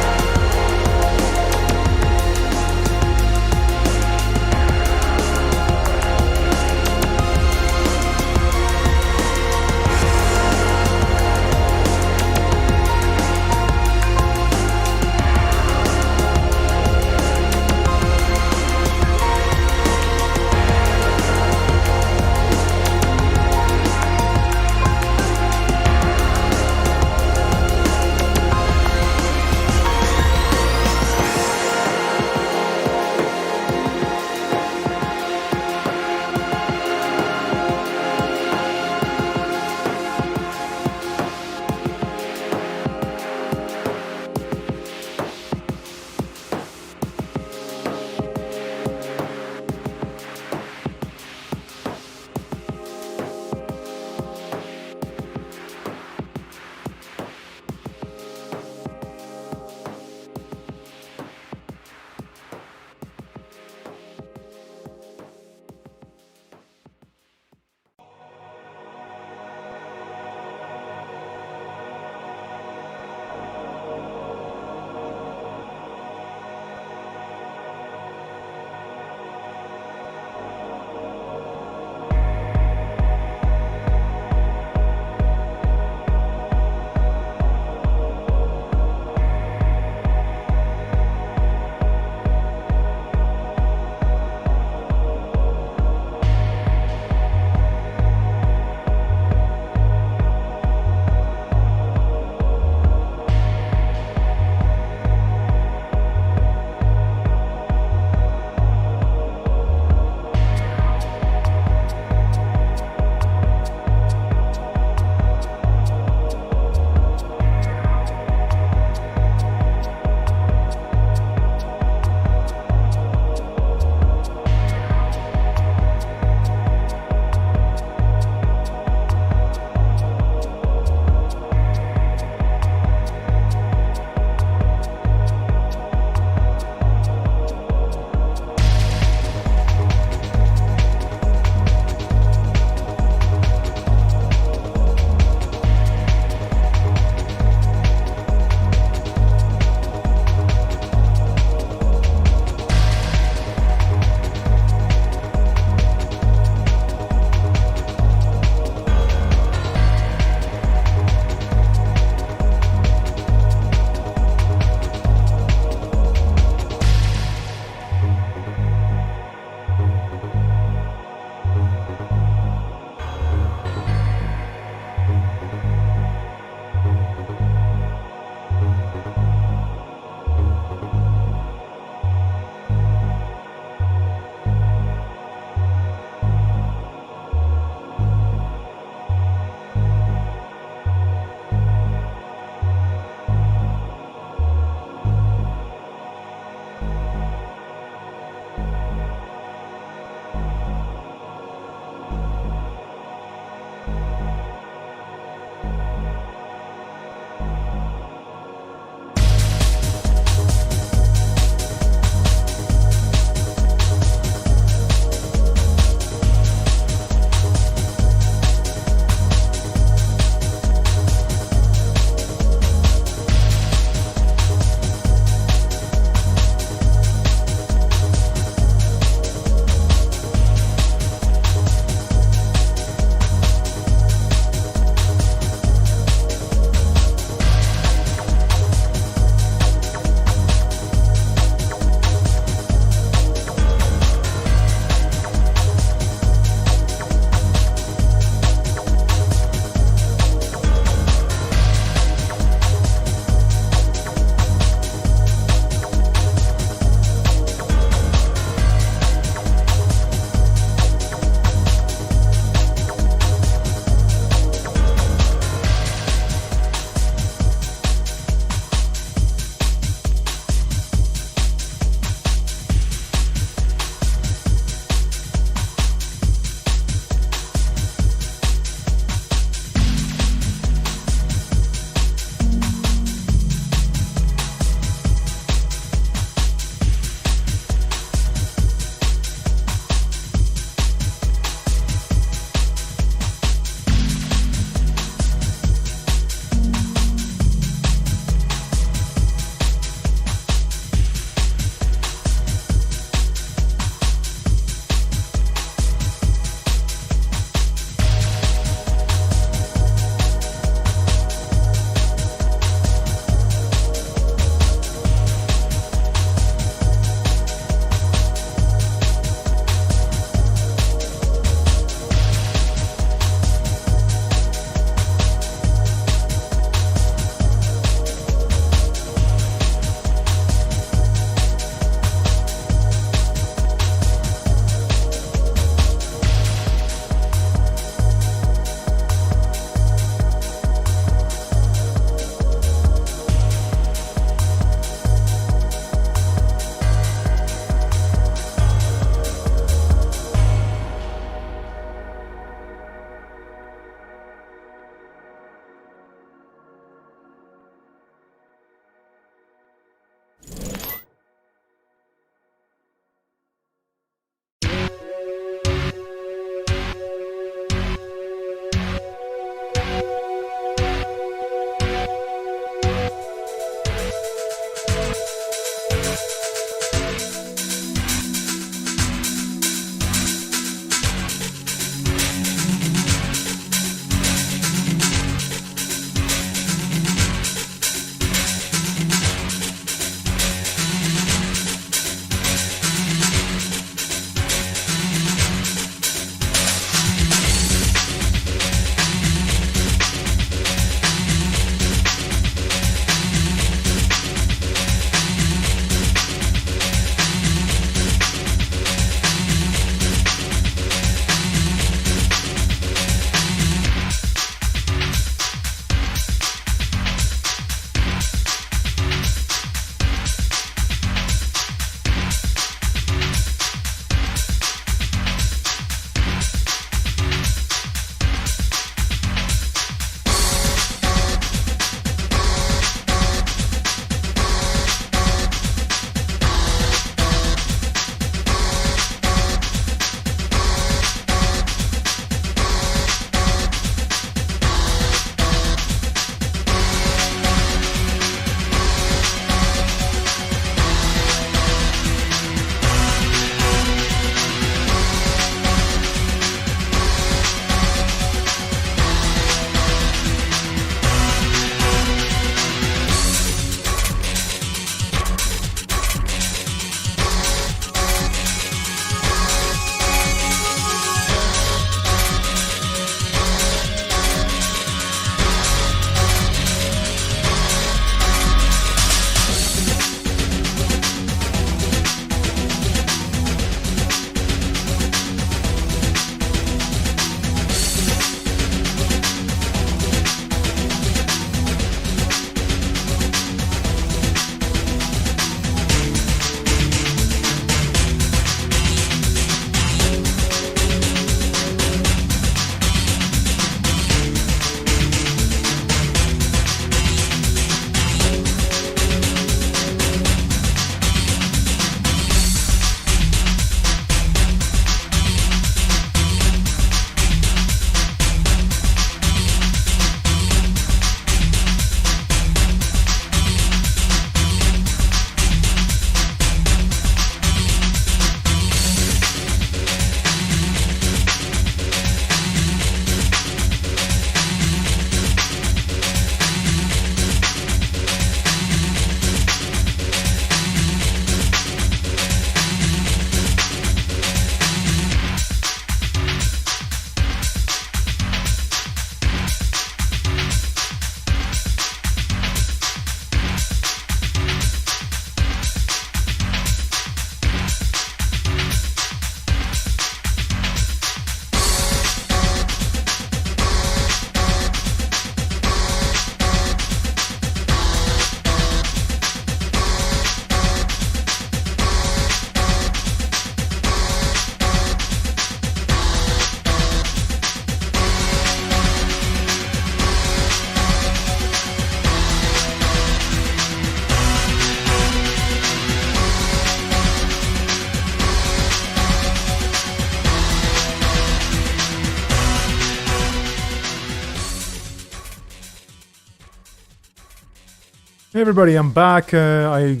Hey everybody, I'm back. I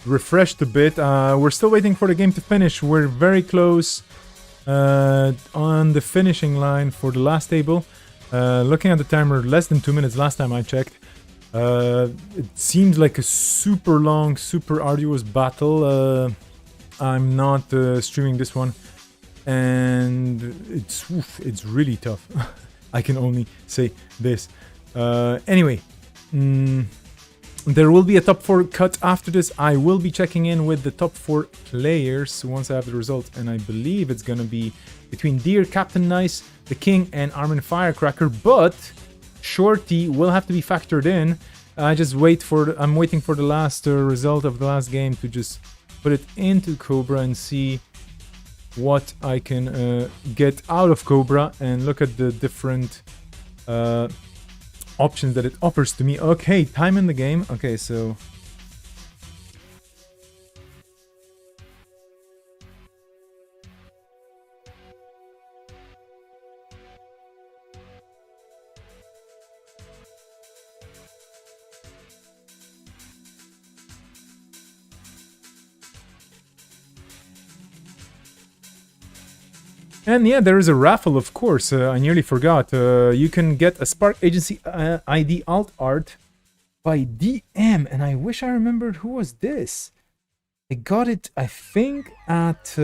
refreshed a bit. We're still waiting for the game to finish. We're very close on the finishing line for the last table. Looking at the timer, less than 2 minutes last time I checked. It seems like a super long, super arduous battle. I'm not streaming this one, and it's really tough. I can only say this. Anyway, there will be a top 4 cut after this. I will be checking in with the top 4 players once I have the results, and I believe it's gonna be between Deer, Captain Nice, the King, and Armin Firecracker. But Shorty will have to be factored in. I'm waiting for the last result of the last game to just put it into Cobra and see what I can get out of Cobra and look at the different options that it offers to me. Okay, time in the game. Okay, so and yeah, there is a raffle, of course. I nearly forgot. You can get a Spark Agency ID alt art by DM, and I wish I remembered who was this. I got it, I think, at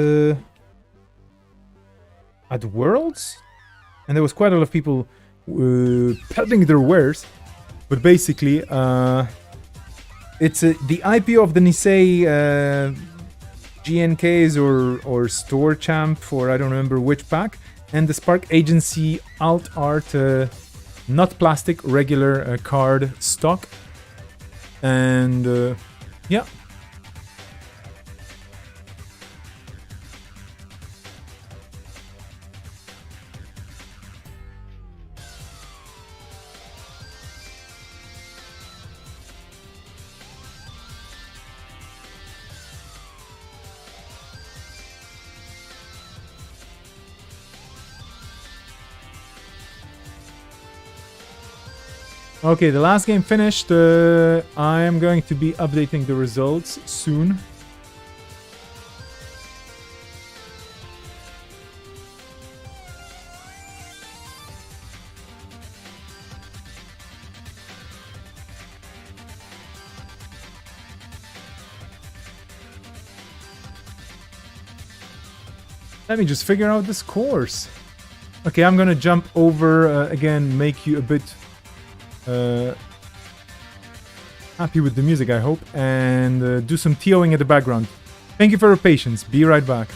Worlds, and there was quite a lot of people peddling their wares. But basically, it's the IPO of the Nisei GNKs or Store Champ for I don't remember which pack, and the Spark Agency alt art, not plastic, regular card stock, and yeah. Okay, the last game finished. I am going to be updating the results soon. Let me just figure out this course. Okay, I'm gonna jump over again, make you a bit happy with the music, I hope, and do some TOing in the background. Thank you for your patience. Be right back.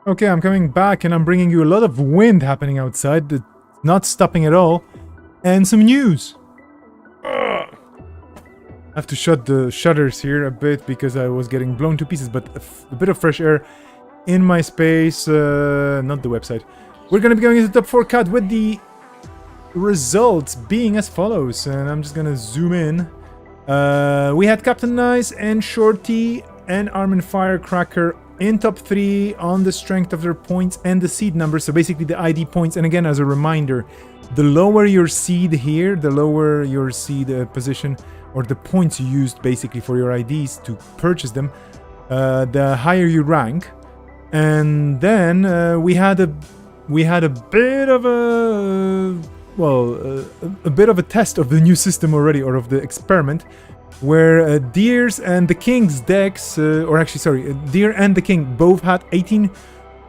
Okay, I'm coming back and I'm bringing you a lot of wind happening outside. That's not stopping at all. And some news. I have to shut the shutters here a bit because I was getting blown to pieces, but a bit of fresh air in my space, not the website. We're going to be going into the top 4 cut with the results being as follows, and I'm just going to zoom in. We had Captain Nice and Shorty and Armin Firecracker in top 3 on the strength of their points and the seed numbers, so basically the ID points. And again, as a reminder, the lower your seed here, the lower your seed position, or the points you used basically for your IDs to purchase them, the higher you rank. And then we had a bit of a bit of a test of the new system already, or of the experiment, where Deers and the King's decks, Deer and the King both had 18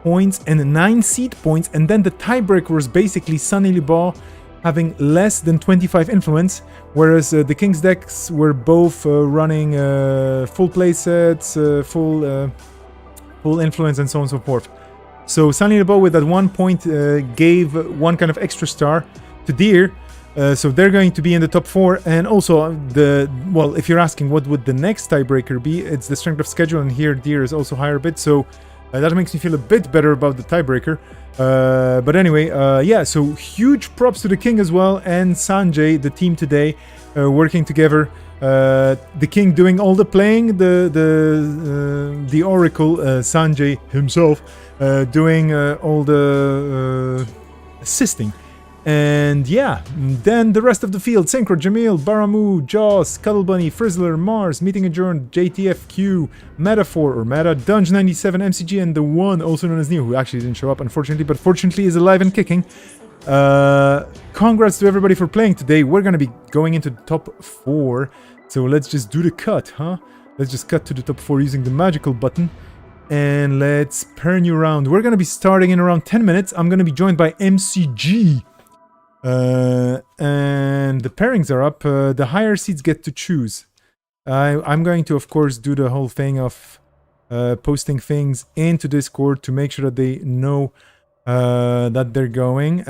points and 9 seed points, and then the tiebreaker was basically Sunny Libaw having less than 25 influence, whereas the King's decks were both running full playsets, full influence, and so on and so forth. So Sunny Libaw with that 1 point gave 1 kind of extra star to Deer. So they're going to be in the top 4, and also if you're asking what would the next tiebreaker be, it's the strength of schedule, and here Deer is also higher a bit, so that makes me feel a bit better about the tiebreaker. But anyway, yeah, so huge props to the King as well, and Sanjay, the team today, working together. The King doing all the playing, the Oracle, Sanjay himself, doing all the assisting. And yeah, then the rest of the field: Synchro, Jamil, Baramu, Jaws, Cuddle Bunny, Frizzler, Mars, Meeting Adjourned, JTFQ, Metaphor or Meta, Dunge97, MCG, and the one also known as Neo, who actually didn't show up unfortunately, but fortunately is alive and kicking. Congrats to everybody for playing today. We're gonna be going into the top 4, so let's just do the cut, huh? Let's just cut to the top 4 using the magical button. And let's pair new round. We're gonna be starting in around 10 minutes. I'm gonna be joined by MCG. And the pairings are up. The higher seeds get to choose. I'm going to, of course, do the whole thing of posting things into Discord to make sure that they know that they're going.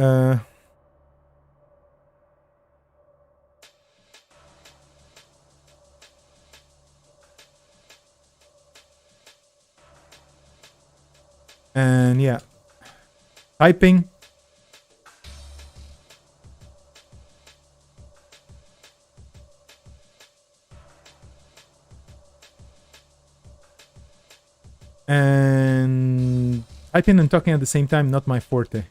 And yeah, typing. And typing and talking at the same time, not my forte.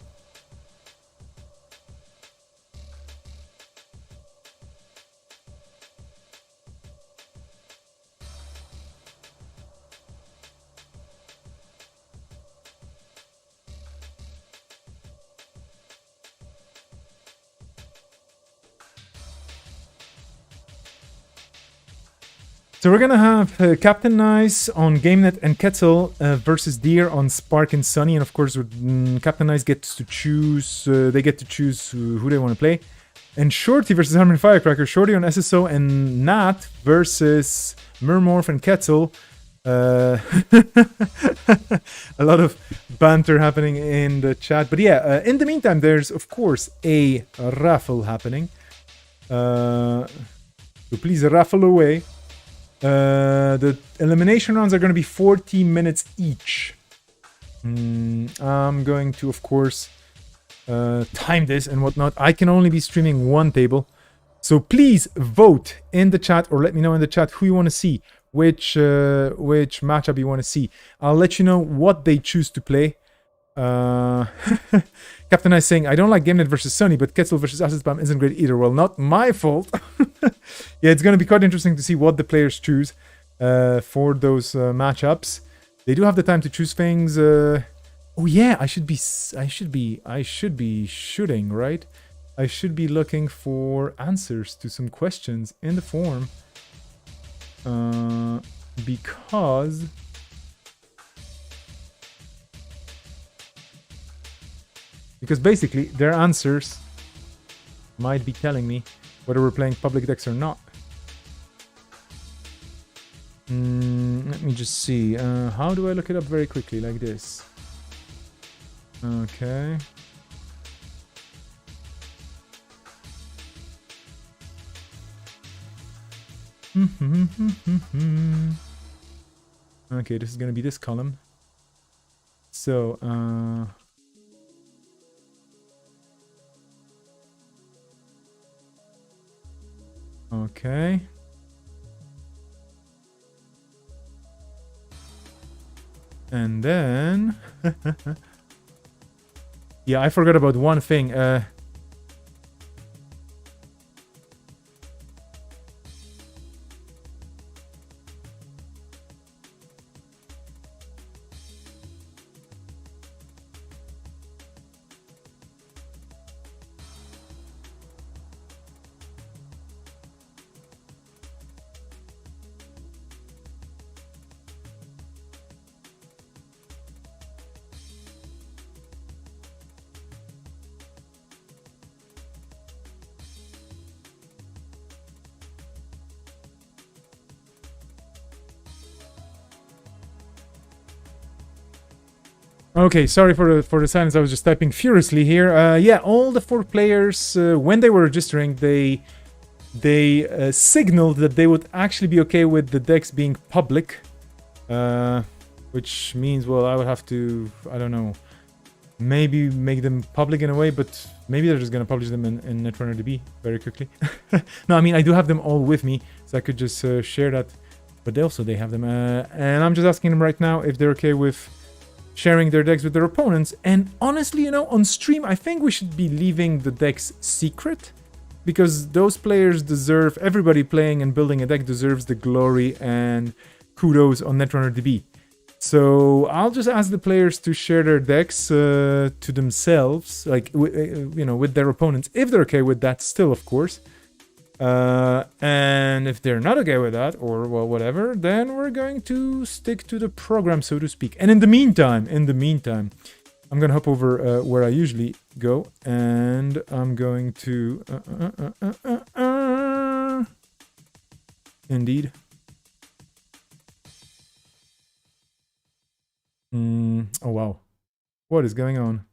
So we're gonna have Captain Nice on GameNet and Ketzel versus Deer on Spark and Sunny, and of course Captain Nice gets to choose. They get to choose who they want to play. And Shorty versus Harmon Firecracker. Shorty on SSO and Nat versus Mermorph and Ketzel. A lot of banter happening in the chat, but yeah. In the meantime, there's of course a raffle happening. So please raffle away. The elimination rounds are going to be 40 minutes each. I'm going to, of course, time this and whatnot. I can only be streaming one table. So please vote in the chat, or let me know in the chat who you want to see, which matchup you want to see. I'll let you know what they choose to play. Captain Ice saying, I don't like GameNet versus Sunny, but Ketzel versus Acid Spam isn't great either. Well, not my fault. Yeah, it's going to be quite interesting to see what the players choose for those matchups. They do have the time to choose things. Oh yeah, I should be shooting, right? I should be looking for answers to some questions in the forum. Because basically their answers might be telling me whether we're playing public decks or not. Let me just see. How do I look it up very quickly like this? Okay. Okay, this is gonna be this column. So, okay. And then... yeah, I forgot about one thing. Okay, sorry for the silence. I was just typing furiously here. Yeah, all the 4 players, when they were registering, they signaled that they would actually be okay with the decks being public, which means, well, I would have to, I don't know, maybe make them public in a way, but maybe they're just gonna publish them in Netrunner DB very quickly. No, I mean, I do have them all with me, so I could just share that, but they have them, and I'm just asking them right now if they're okay with sharing their decks with their opponents. And honestly, you know, on stream, I think we should be leaving the decks secret, because those players deserve, everybody playing and building a deck deserves the glory and kudos on Netrunner DB. So I'll just ask the players to share their decks to themselves, like, you know, with their opponents, if they're okay with that still, of course. And if they're not okay with that, or, well, whatever, then we're going to stick to the program, so to speak. And in the meantime, I'm gonna hop over where I usually go, and I'm going to indeed. Oh wow, what is going on?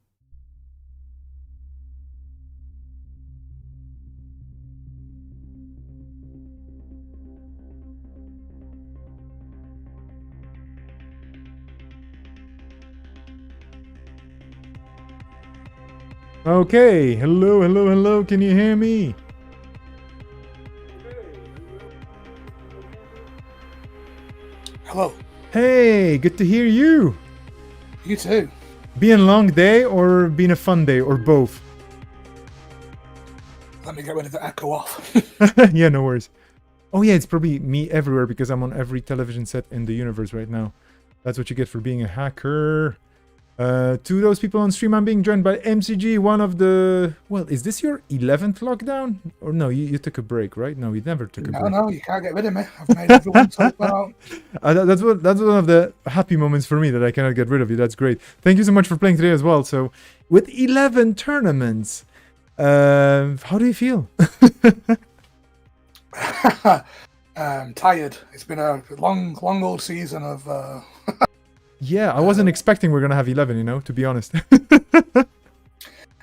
Okay, hello, can you hear me? Hello. Hey, good to hear you. You too. Been a long day or been a fun day, or both? Let me get rid of the echo off. Yeah, no worries. Oh yeah, it's probably me everywhere because I'm on every television set in the universe right now. That's what you get for being a hacker. To those people on stream, I'm being joined by MCG, one of the... Well, is this your 11th lockdown? Or no, you took a break, right? No, you never took a break. No, you can't get rid of me. I've made everyone talk about. That's one of the happy moments for me, that I cannot get rid of you. That's great. Thank you so much for playing today as well. So, with 11 tournaments, how do you feel? Tired. It's been a long old season of... Yeah, I wasn't expecting we're gonna have 11, you know, to be honest.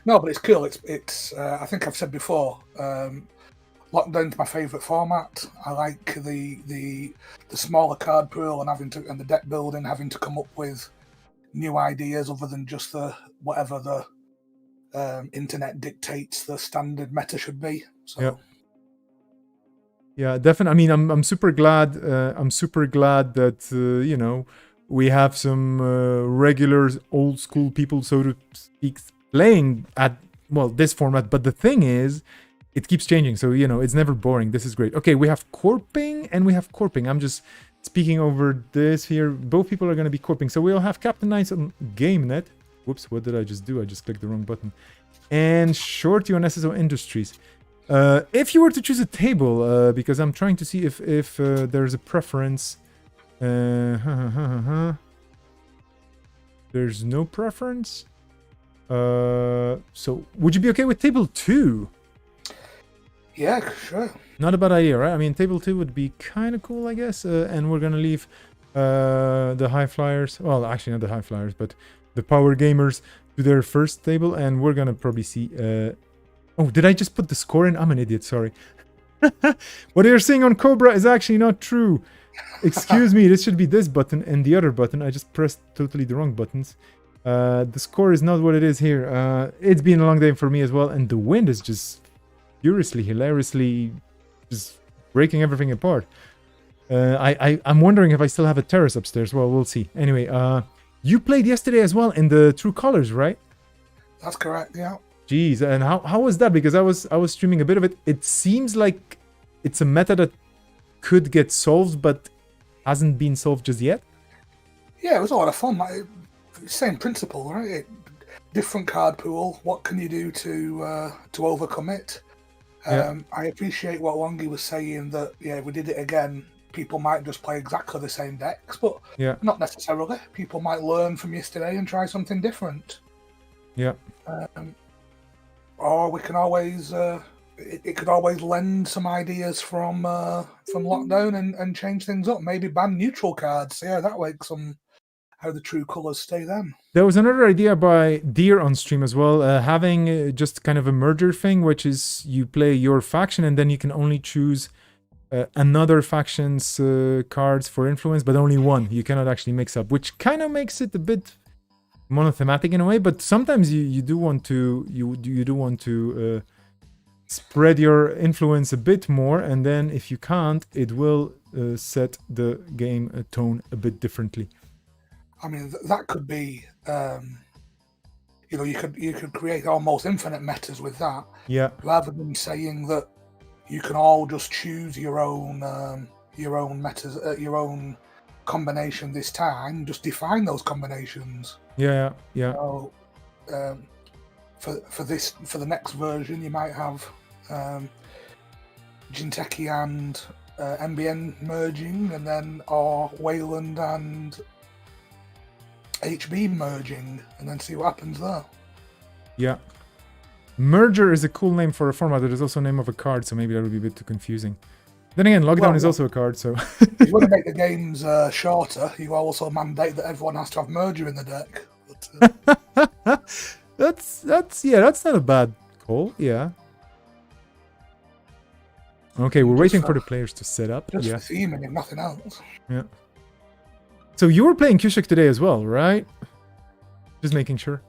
No, but it's cool. It's. I think I've said before. Lockdown's my favourite format. I like the smaller card pool and the deck building, having to come up with new ideas other than just the whatever the internet dictates the standard meta should be. So. Yeah, definitely. I mean, I'm super glad. I'm super glad that you know, we have some regular old school people, so to speak, playing at, well, this format. But the thing is, it keeps changing, so, you know, it's never boring. This is great. Okay, we have corping and we have corping. I'm just speaking over this here. Both people are going to be corping. So we'll have Captain Knights on GameNet. Whoops, what did I just do? I just clicked the wrong button. And Shorty on SSO Industries. If you were to choose a table, because I'm trying to see if there's a preference. There's no preference. So would you be okay with table 2? Yeah, sure. Not a bad idea, right? I mean, table 2 would be kind of cool, I guess. And we're gonna leave the high flyers. Well, actually not the high flyers, but the power gamers to their first table, and we're gonna probably see. Oh, did I just put the score in? I'm an idiot. Sorry. What you're seeing on Cobra is actually not true. Excuse me. This should be this button and the other button. I just pressed totally the wrong buttons. The score is not what it is here. It's been a long day for me as well, and the wind is just furiously, hilariously, just breaking everything apart. I'm wondering if I still have a terrace upstairs. Well, we'll see. Anyway, you played yesterday as well in the True Colors, right? That's correct. Yeah. Jeez, and how was that? Because I was streaming a bit of it. It seems like it's a meta that could get solved, but hasn't been solved just yet. Yeah, it was a lot of fun. Same principle, right? Different card pool. What can you do to overcome it? I appreciate what Wongi was saying, that if we did it again, people might just play exactly the same decks, but not necessarily. People might learn from yesterday and try something different. Yeah. Or we can always it could always lend some ideas from lockdown and change things up. Maybe ban neutral cards. See how that works. How the true colors stay then. There was another idea by Deer on stream as well, having just kind of a merger thing, which is you play your faction and then you can only choose another faction's cards for influence, but only one. You cannot actually mix up, which kind of makes it a bit monothematic in a way. But sometimes you do want to spread your influence a bit more, and then if you can't, it will set the game tone a bit differently. I mean, that could be, you could create almost infinite metas with that. Yeah. Rather than saying that you can all just choose your own metas, your own combination this time. Just define those combinations. Yeah. So, for the next version, you might have Jinteki and MBN merging, and then or Wayland and HB merging, and then see what happens there. Yeah. Merger is a cool name for a format. It is also a name of a card, so maybe that would be a bit too confusing. Then again, Lockdown is also a card, so... If you want to make the games shorter, you also mandate that everyone has to have Merger in the deck. But, that's not a bad call, yeah. Okay, we're waiting for the players to set up. Just for theming, if nothing else. Yeah. So you were playing Cusack today as well, right? Just making sure.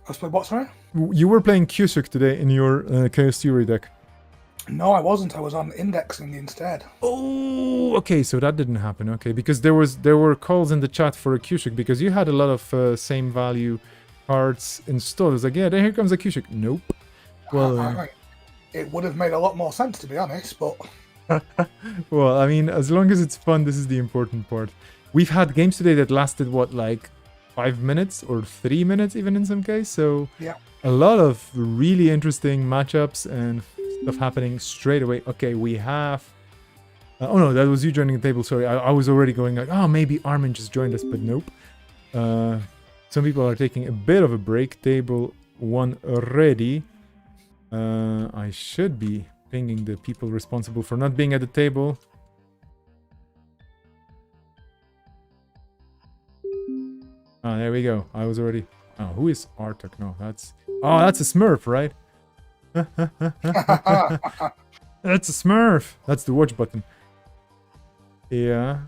I was playing what, sorry? You were playing Cusack today in your Chaos Theory deck. No, I wasn't. I was on indexing instead. Oh, okay. So that didn't happen. Okay, because there were calls in the chat for a Cusack because you had a lot of same value cards installed. It was like, yeah, here comes a Cusack. Nope. Well, it would have made a lot more sense, to be honest, but... Well, I mean, as long as it's fun, this is the important part. We've had games today that lasted, what, like 5 minutes or 3 minutes even in some case. So yeah, a lot of really interesting matchups and stuff happening straight away. Okay, we have... oh no, that was you joining the table. Sorry, I was already going like, oh, maybe Armin just joined us, but nope. Some people are taking a bit of a break. Table 1 already. I should be pinging the people responsible for not being at the table. Oh, there we go. I was already... Oh, who is Artak? No, that's... Oh, that's a Smurf, right? That's a Smurf. That's the watch button. Yeah.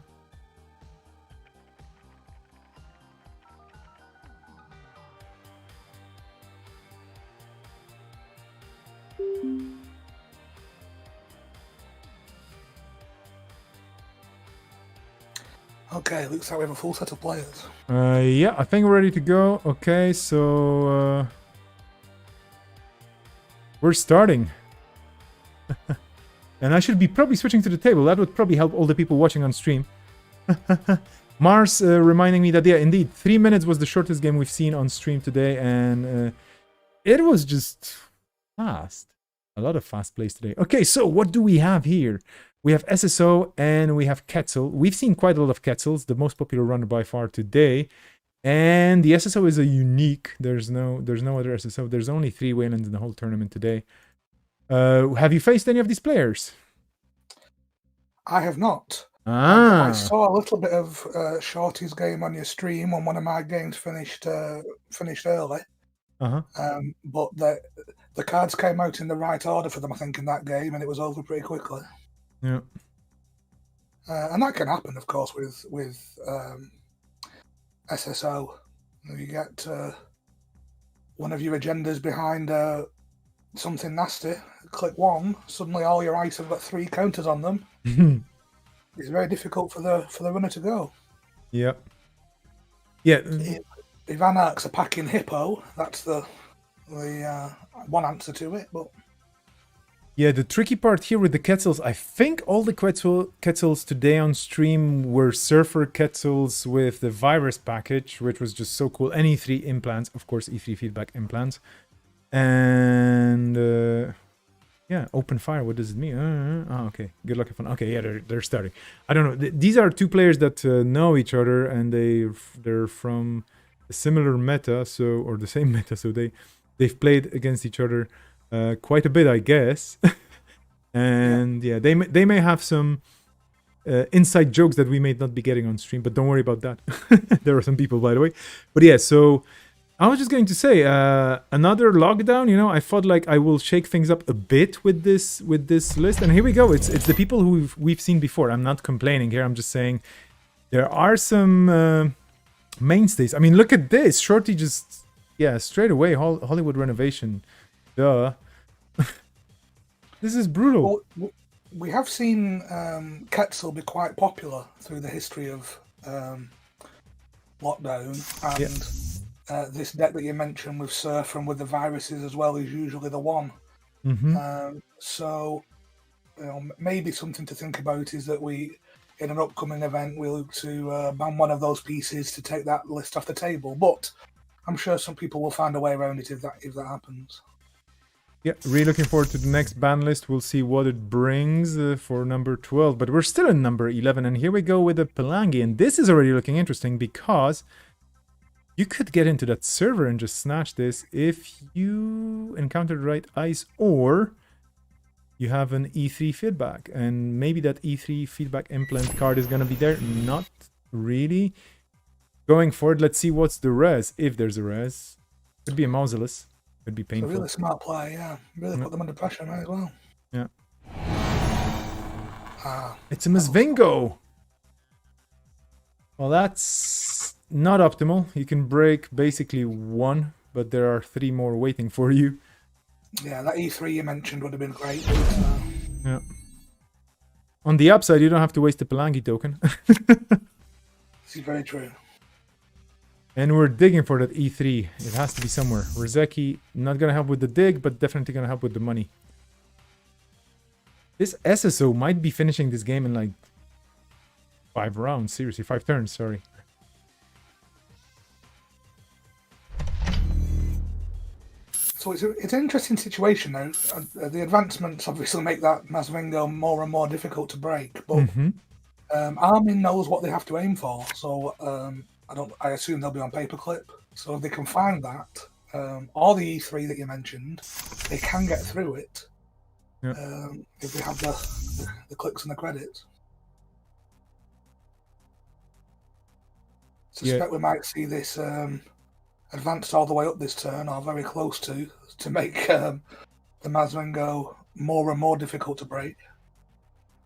Okay, looks like we have a full set of players. Yeah, I think we're ready to go. Okay, so... we're starting. And I should be probably switching to the table. That would probably help all the people watching on stream. Mars reminding me that, yeah, indeed, 3 minutes was the shortest game we've seen on stream today. And it was just fast. A lot of fast plays today. Okay, so what do we have here? We have SSO and we have Quetzal. We've seen quite a lot of Quetzals, the most popular runner by far today. And the SSO is a unique. There's no other SSO. There's only 3 Waylands in the whole tournament today. Have you faced any of these players? I have not. I Ah. saw a little bit of Shorty's game on your stream when one of my games finished early. Uh-huh. But the cards came out in the right order for them, I think, in that game, and it was over pretty quickly. Yeah. And that can happen, of course, with SSO. You get one of your agendas behind something nasty. Click one, suddenly all your ice have got 3 counters on them. It's very difficult for the runner to go. Yep. Yeah. If Anarchs are packing Hippo, that's the one answer to it. But Yeah, the tricky part here with the Quetzals, I think all the Quetzals today on stream were Surfer Quetzals with the virus package, which was just so cool. And E3 implants, of course, E3 feedback implants. And yeah, open fire, what does it mean? Okay, good luck and fun. Okay, yeah, they're starting. I don't know. These are 2 players that know each other, and they're from a similar meta, or the same meta, so they've played against each other quite a bit, I guess. And yeah, they may have some inside jokes that we may not be getting on stream, but don't worry about that. There are some people, by the way. But yeah, so I was just going to say another lockdown. You know, I thought like I will shake things up a bit with this list, and here we go. It's the people who we've seen before. I'm not complaining here. I'm just saying there are some mainstays. I mean, look at this. Shorty just straight away Hollywood renovation. Duh. This is brutal. Well, we have seen Quetzal be quite popular through the history of lockdown, and this deck that you mentioned with Surf and with the viruses as well is usually the one. So maybe something to think about is that we, in an upcoming event, we'll look to ban one of those pieces to take that list off the table. But I'm sure some people will find a way around it if that happens. Yeah, really looking forward to the next ban list. We'll see what it brings for number 12. But we're still in number 11. And here we go with the Pelangi. And this is already looking interesting because you could get into that server and just snatch this if you encounter the right ice or you have an E3 feedback. And maybe that E3 feedback implant card is going to be there. Not really. Going forward, let's see what's the res. If there's a res. Could be a Mausolus. Could be painful. It's a really smart play, yeah. Really put them under pressure now as well. Yeah. It's a Misvingo. Well, that's not optimal. You can break basically 1, but there are 3 more waiting for you. Yeah, that E3 you mentioned would have been great. Yeah. On the upside, you don't have to waste the Pelangi token. This is very true. And we're digging for that E3. It has to be somewhere. Rizeki, not going to help with the dig, but definitely going to help with the money. This SSO might be finishing this game in like 5 rounds. Seriously, 5 turns, sorry. So it's an interesting situation now. The advancements obviously make that Masvingo more and more difficult to break. But Armin knows what they have to aim for. So I assume they'll be on paperclip. So if they can find that, or the E3 that you mentioned, they can get through it. Yeah. If they have the clicks and the credits. Suspect we might see this advanced all the way up this turn, or very close to make the Masvingo more and more difficult to break.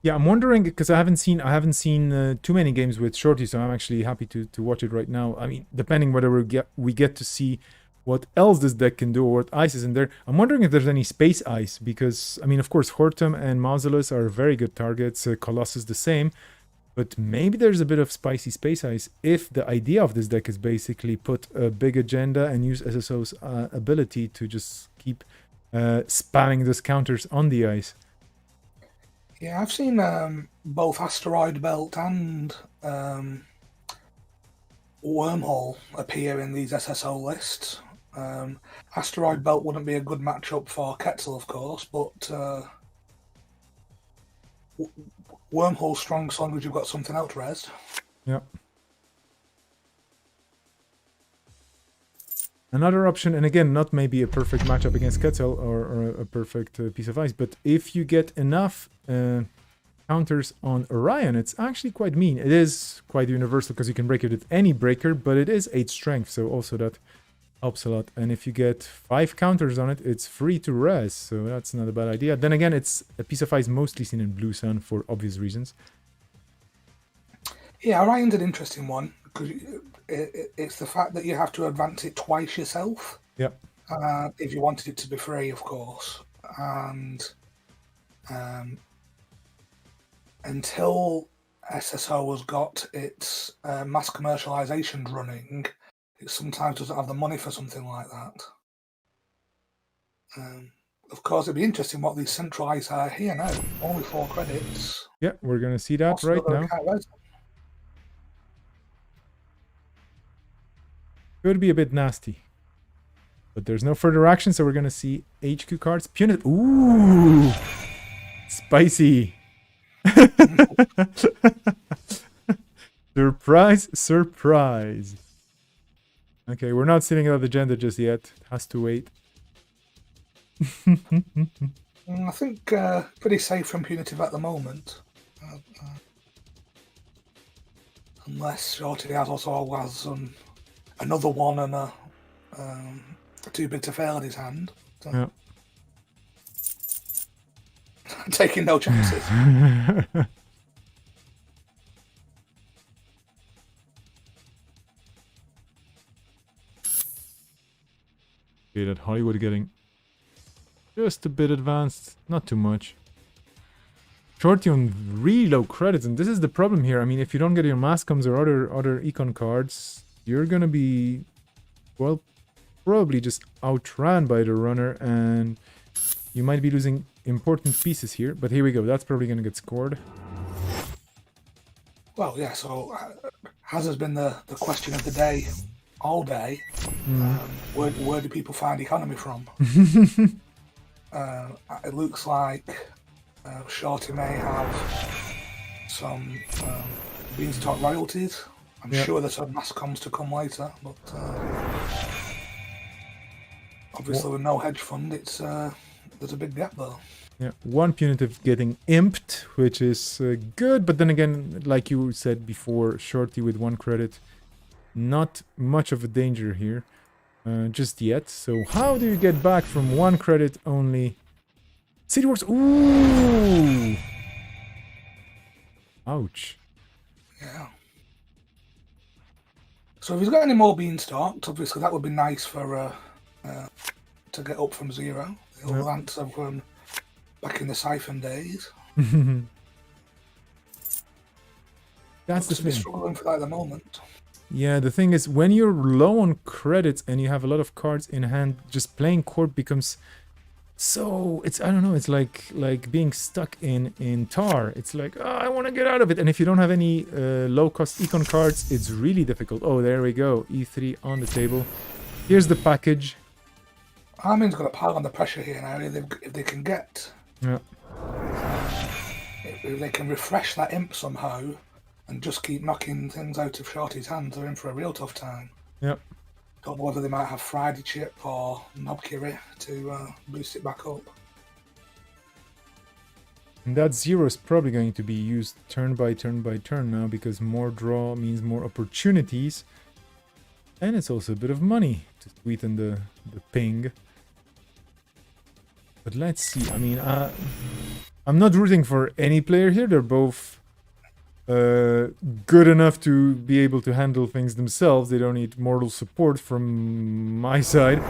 Yeah, I'm wondering because I haven't seen too many games with Shorty, so I'm actually happy to watch it right now. I mean, depending whether we get to see what else this deck can do or what ice is in there. I'm wondering if there's any space ice because I mean, of course, Hortum and Mausolus are very good targets. Colossus the same, but maybe there's a bit of spicy space ice if the idea of this deck is basically put a big agenda and use SSO's ability to just keep spamming those counters on the ice. Yeah, I've seen both Asteroid Belt and Wormhole appear in these SSO lists. Asteroid Belt wouldn't be a good matchup for Quetzal, of course, but Wormhole's strong as long as you've got something else res. Yeah. Another option, and again, not maybe a perfect matchup against Quetzal or a perfect piece of ice, but if you get enough counters on Orion. It's actually quite mean. It is quite universal because you can break it with any breaker, but it is 8 strength, so also that helps a lot. And if you get 5 counters on it, it's free to res, so that's not a bad idea. Then again, it's a piece of ice mostly seen in Blue Sun for obvious reasons. Yeah, Orion's an interesting one because it's the fact that you have to advance it twice yourself. Yep. If you wanted it to be free, of course. And until SSO has got its mass commercialization running, it sometimes doesn't have the money for something like that. Of course, it'd be interesting what these centralized are here now. Only 4 credits. Yeah, we're going to see that right now. Could be a bit nasty. But there's no further action, so we're going to see HQ cards. Punitive. Ooh! Spicy. Surprise, surprise. Okay, we're not seeing out the agenda just yet. It has to wait. I think pretty safe from punitive at the moment. Unless Shorty has another one and a too big to fail in his hand. So. Yeah. Taking no chances. Okay, that Hollywood getting just a bit advanced, not too much. Shorty on really low credits, and this is the problem here. I mean, if you don't get your Mascoms or other econ cards, you're gonna be, well, probably just outran by the runner, and you might be losing important pieces here. But here we go. That's probably gonna get scored. Well, yeah. So, has been the question of the day, all day. Where do people find economy from? It looks like Shorty may have some Beanstalk royalties. I'm sure there's some Mascoms to come later, but obviously with no hedge fund, there's a big gap there. Yeah, one punitive getting imped, which is good, but then again, like you said before, Shorty with 1 credit, not much of a danger here just yet. So how do you get back from 1 credit only? City Works, ooh! Ouch. Yeah. So if he's got any more Beanstalks, obviously that would be nice for to get up from 0. The old answer from back in the Siphon days. That's the thing. Struggling for that at the moment. Yeah, the thing is, when you're low on credits and you have a lot of cards in hand, just playing Corp becomes so, it's, I don't know, it's like being stuck in tar. It's like, oh, I want to get out of it. And if you don't have any low-cost econ cards, it's really difficult. Oh, there we go. E3 on the table. Here's the package. Armin's got a pile on the pressure here now. If they can get... Yeah. If they can refresh that imp somehow and just keep knocking things out of Shorty's hands, they're in for a real tough time. Yep. Don't know whether they might have Friday Chip or Knobkiri to boost it back up. And that 0 is probably going to be used turn by turn by turn now, because more draw means more opportunities. And it's also a bit of money to sweeten the ping. But let's see. I mean, I'm not rooting for any player here. They're both good enough to be able to handle things themselves. They don't need mortal support from my side.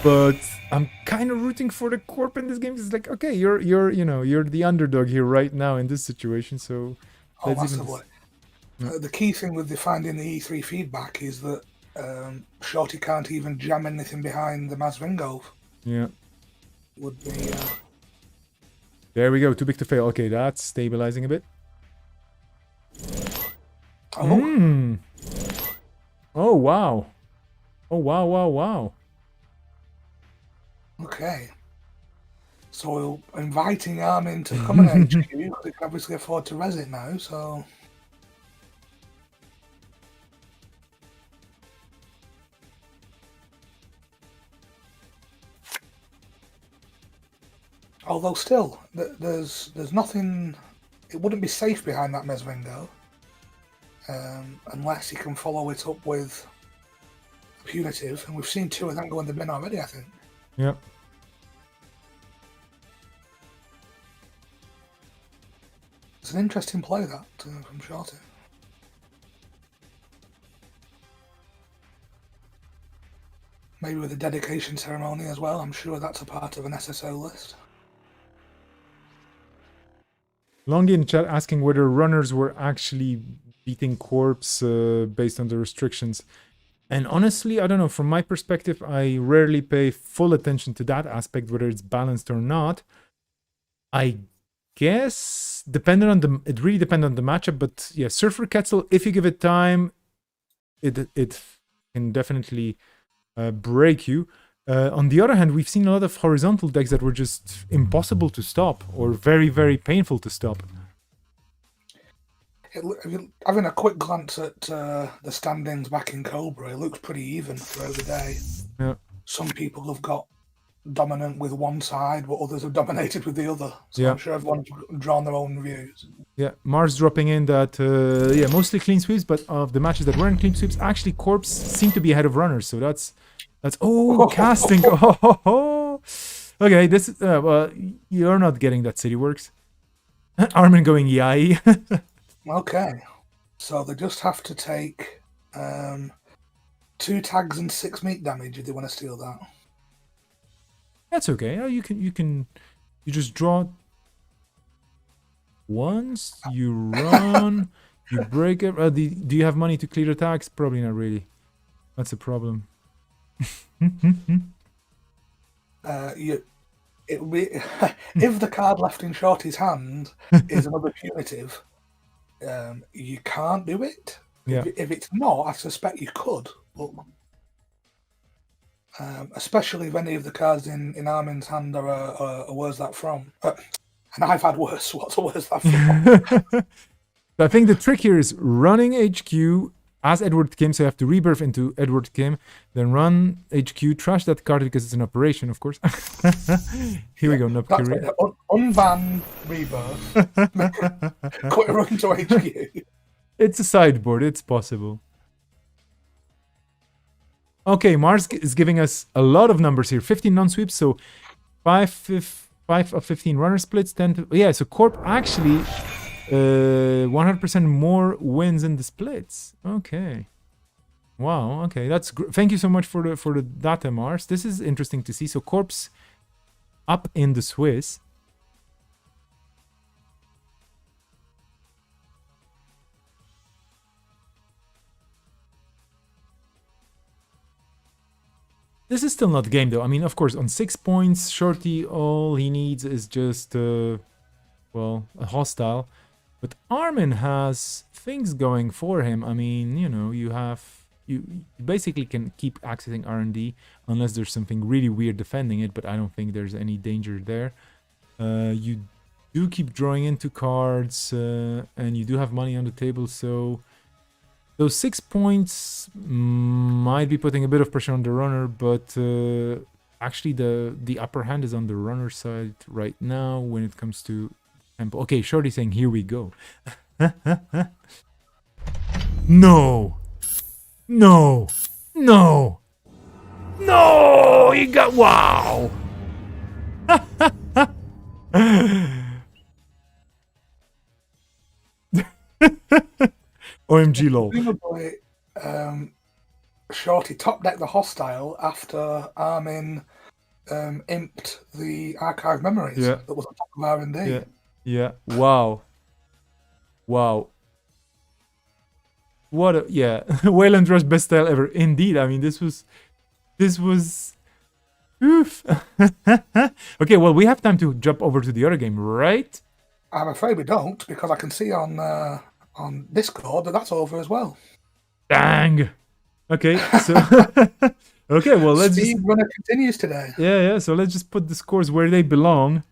But I'm kind of rooting for the Corp in this game. It's like, okay, you're the underdog here right now in this situation. So massively. The key thing with finding the E3 feedback is that Shorty can't even jam anything behind the Masvingo. Yeah. Would be. There we go. Too big to fail. Okay, that's stabilizing a bit. Oh. Oh, wow. Oh, wow. Okay. So inviting Armin to come in HQ, they can obviously afford to res it now, so... Although still, there's nothing it wouldn't be safe behind that Mesvingo unless he can follow it up with Punitive, and we've seen 2 of them go in the bin already, I think. Yep. It's an interesting play, that, from Shorty. Maybe with a dedication ceremony as well. I'm sure that's a part of an SSO list. Longy in chat asking whether runners were actually beating corpse based on the restrictions. And honestly, I don't know. From my perspective, I rarely pay full attention to that aspect, whether it's balanced or not. I guess it really depends on the matchup. But yeah, Surfer Quetzal, if you give it time, it can definitely break you. On the other hand, we've seen a lot of horizontal decks that were just impossible to stop or very, very painful to stop. Having a quick glance at the standings back in Cobra, it looks pretty even throughout the day. Yeah. Some people have got dominant with one side, but others have dominated with the other. So Yeah. I'm sure everyone's drawn their own views. Yeah, Mars dropping in that, mostly clean sweeps, but of the matches that weren't clean sweeps, actually Corpse seem to be ahead of runners. So that's casting. Oh. Okay, this is, well, you're not getting that City Works. Armin going yay. Okay, so they just have to take 2 tags and 6 meat damage if they want to steal that. That's okay. You just draw once, you run, you break it. Do you have money to clear attacks? Probably not really. That's a problem. If the card left in Shorty's hand is another punitive, you can't do it. Yeah. If it's not, I suspect you could. But, especially if any of the cards in Armin's hand are where's that from? And I've had worse. Where's that from? I think the trick here is running HQ as Edward Kim, so you have to rebirth into Edward Kim, then run HQ, trash that card because it's an operation, of course. Here we go, Nubkiri. Unban rebirth. Quick run to HQ. It's a sideboard, it's possible. Okay, Mars is giving us a lot of numbers here. 15 non-sweeps, so 5 of 15 runner splits, 10 to... Yeah, so Corp actually 100% more wins in the splits. Okay. Wow, okay, that's thank you so much for the data, Mars. This is interesting to see. So Corp's up in the Swiss. This is still not game though. I mean, of course, on 6 points, Shorty, all he needs is just, well, a hostile. But Armin has things going for him. I mean, you know, you basically can keep accessing R&D unless there's something really weird defending it, but I don't think there's any danger there. You do keep drawing into cards, and you do have money on the table, so those 6 points might be putting a bit of pressure on the runner, but actually the upper hand is on the runner side right now when it comes to tempo. Okay, Shorty saying, here we go. No! No! No! No! You got... Wow! OMG lol. Presumably, Shorty top decked the hostile after Armin imped the archive memories that was on top of R&D. Yeah. Wow. What a... Yeah. Wayland Rush best style ever. Indeed. I mean, this was... Oof. Okay, well, we have time to jump over to the other game, right? I'm afraid we don't, because I can see on Discord that's over as well. Dang. Okay, so... Okay, well, let's Speed runner continues today. Yeah, so let's just put the scores where they belong.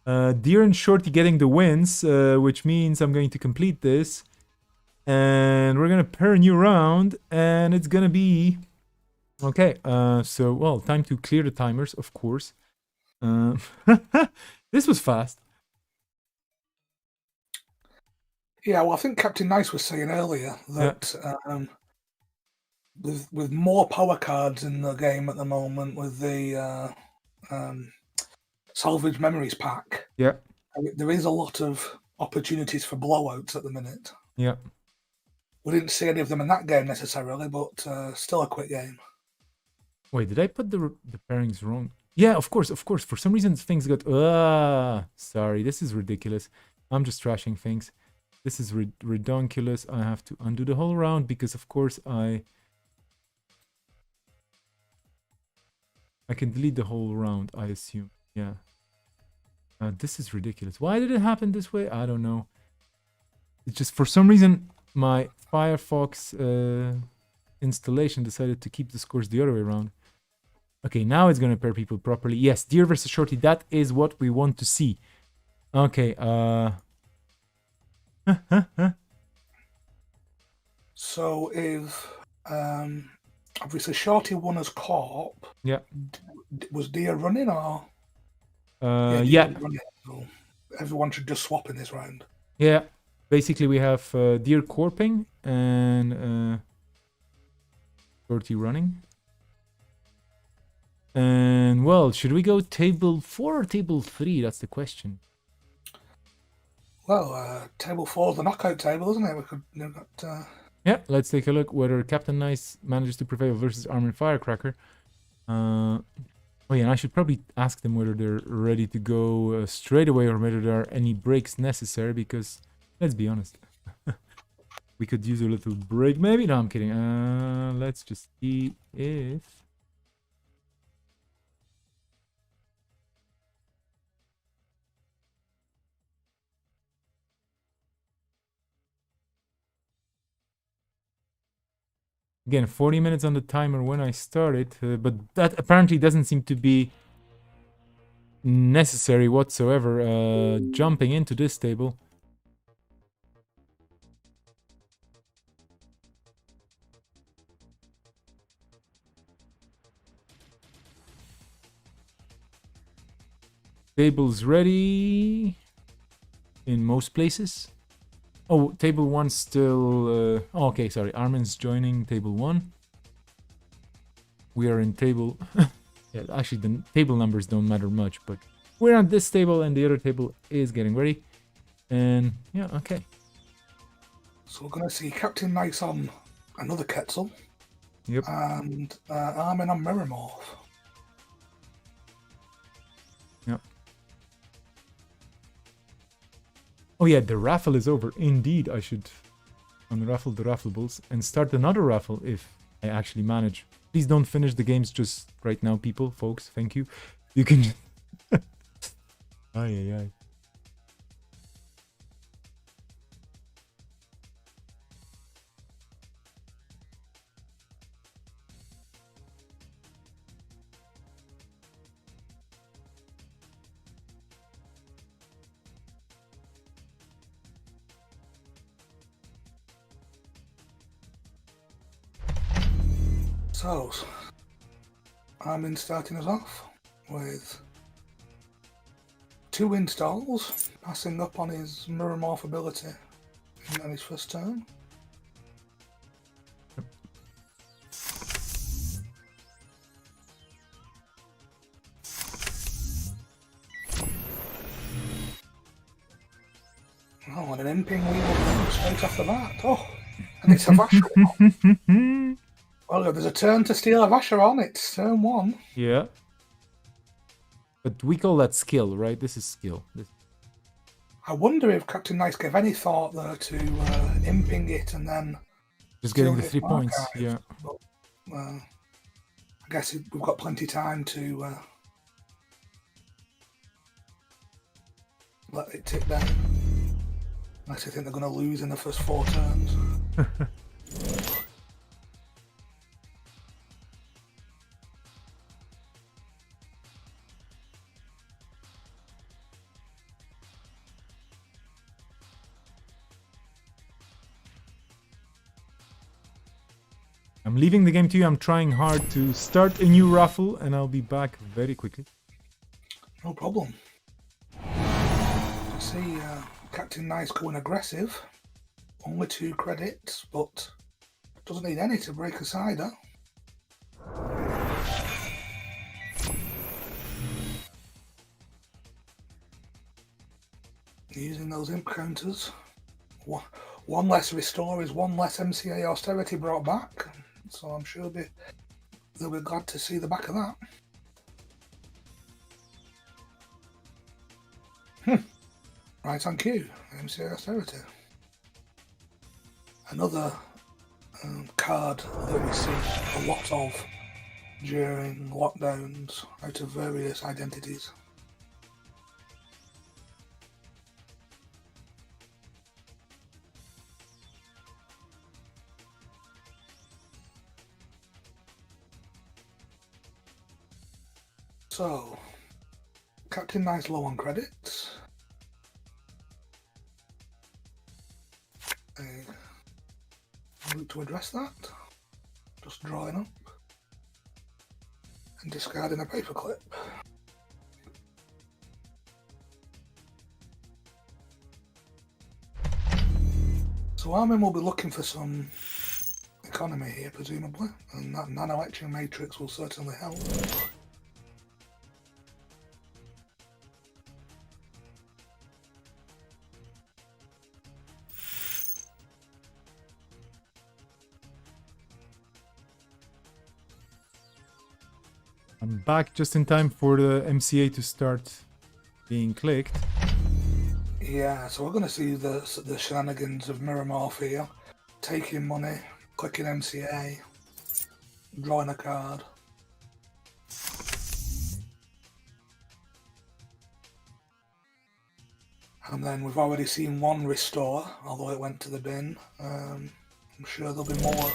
Deer and Shorty getting the wins, which means I'm going to complete this. And we're going to pair a new round, and it's going to be... Okay, so, well, time to clear the timers, of course. This was fast. Yeah, well, I think Captain Nice was saying earlier that with more power cards in the game at the moment, with the Salvage Memories pack, Yeah, there is a lot of opportunities for blowouts at the minute. yeah. We didn't see any of them in that game necessarily, but still a quick game. Wait, did I put the pairings wrong? Yeah, of course. For some reason, things got... sorry, this is ridiculous. I'm just trashing things. This is redonkulous. I have to undo the whole round because, of course, I can delete the whole round, I assume. Yeah. This is ridiculous. Why did it happen this way? I don't know. It's just, for some reason, my Firefox installation decided to keep the scores the other way around. Okay, now it's gonna pair people properly. Yes, Deer versus Shorty, that is what we want to see. Okay, So if obviously Shorty won as Corp, yeah. Was Deer running or? Yeah. Deer running, so everyone should just swap in this round. Yeah. Basically, we have Deer corping and Shorty running. And, well, should we go table 4 or table 3? That's the question. Well, table 4 is the knockout table, isn't it? We could Yeah, let's take a look whether Captain Nice manages to prevail versus Armin Firecracker. Oh yeah, and I should probably ask them whether they're ready to go straight away or whether there are any breaks necessary, because, let's be honest, we could use a little break maybe. No, I'm kidding. Let's just see if... Again, 40 minutes on the timer when I started, but that apparently doesn't seem to be necessary whatsoever. Jumping into this table. Table's ready in most places. Oh, table 1 still... oh, okay, sorry. Armin's joining table 1. We are in table... yeah, actually, the table numbers don't matter much, but we're on this table and the other table is getting ready. And, yeah, okay. So we're going to see Captain Nice on another Quetzal. Yep. And Armin on Mirrormorph. Yep. Oh yeah, the raffle is over. Indeed, I should unraffle the raffleables and start another raffle if I actually manage. Please don't finish the games just right now, people, folks. Thank you. You can... Ay. So, Armin starting us off with 2 installs, passing up on his Mirrormorph ability on his first turn. Oh, and an imping wheel straight off the bat. Oh, and it's a Vacheron. Well, there's a turn to steal a Vacheron. It's turn 1. Yeah. But we call that skill, right? This is skill. I wonder if Captain Nice gave any thought there to imping it and then just getting the steal 3 his points. archive. Yeah. But, I guess we've got plenty of time to let it tick down. Unless I think they're going to lose in the first 4 turns. I'm leaving the game to you. I'm trying hard to start a new raffle, and I'll be back very quickly. No problem. See Captain Nice going aggressive. Only 2 credits, but doesn't need any to break a cider. Using those imp counters. One less restore is one less MCA austerity brought back, so I'm sure they'll be glad to see the back of that. Right on cue, MCA austerity. Another card that we see a lot of during lockdowns out of various identities. So, Captain Nice low on credits. Look to address that. Just drawing up and discarding a paperclip. So Armin will be looking for some economy here, presumably, and that nano-etching matrix will certainly help. I'm back just in time for the MCA to start being clicked. Yeah, so we're going to see the shenanigans of Mirror Morph here. Taking money, clicking MCA, drawing a card. And then we've already seen one restore, although it went to the bin. I'm sure there'll be more,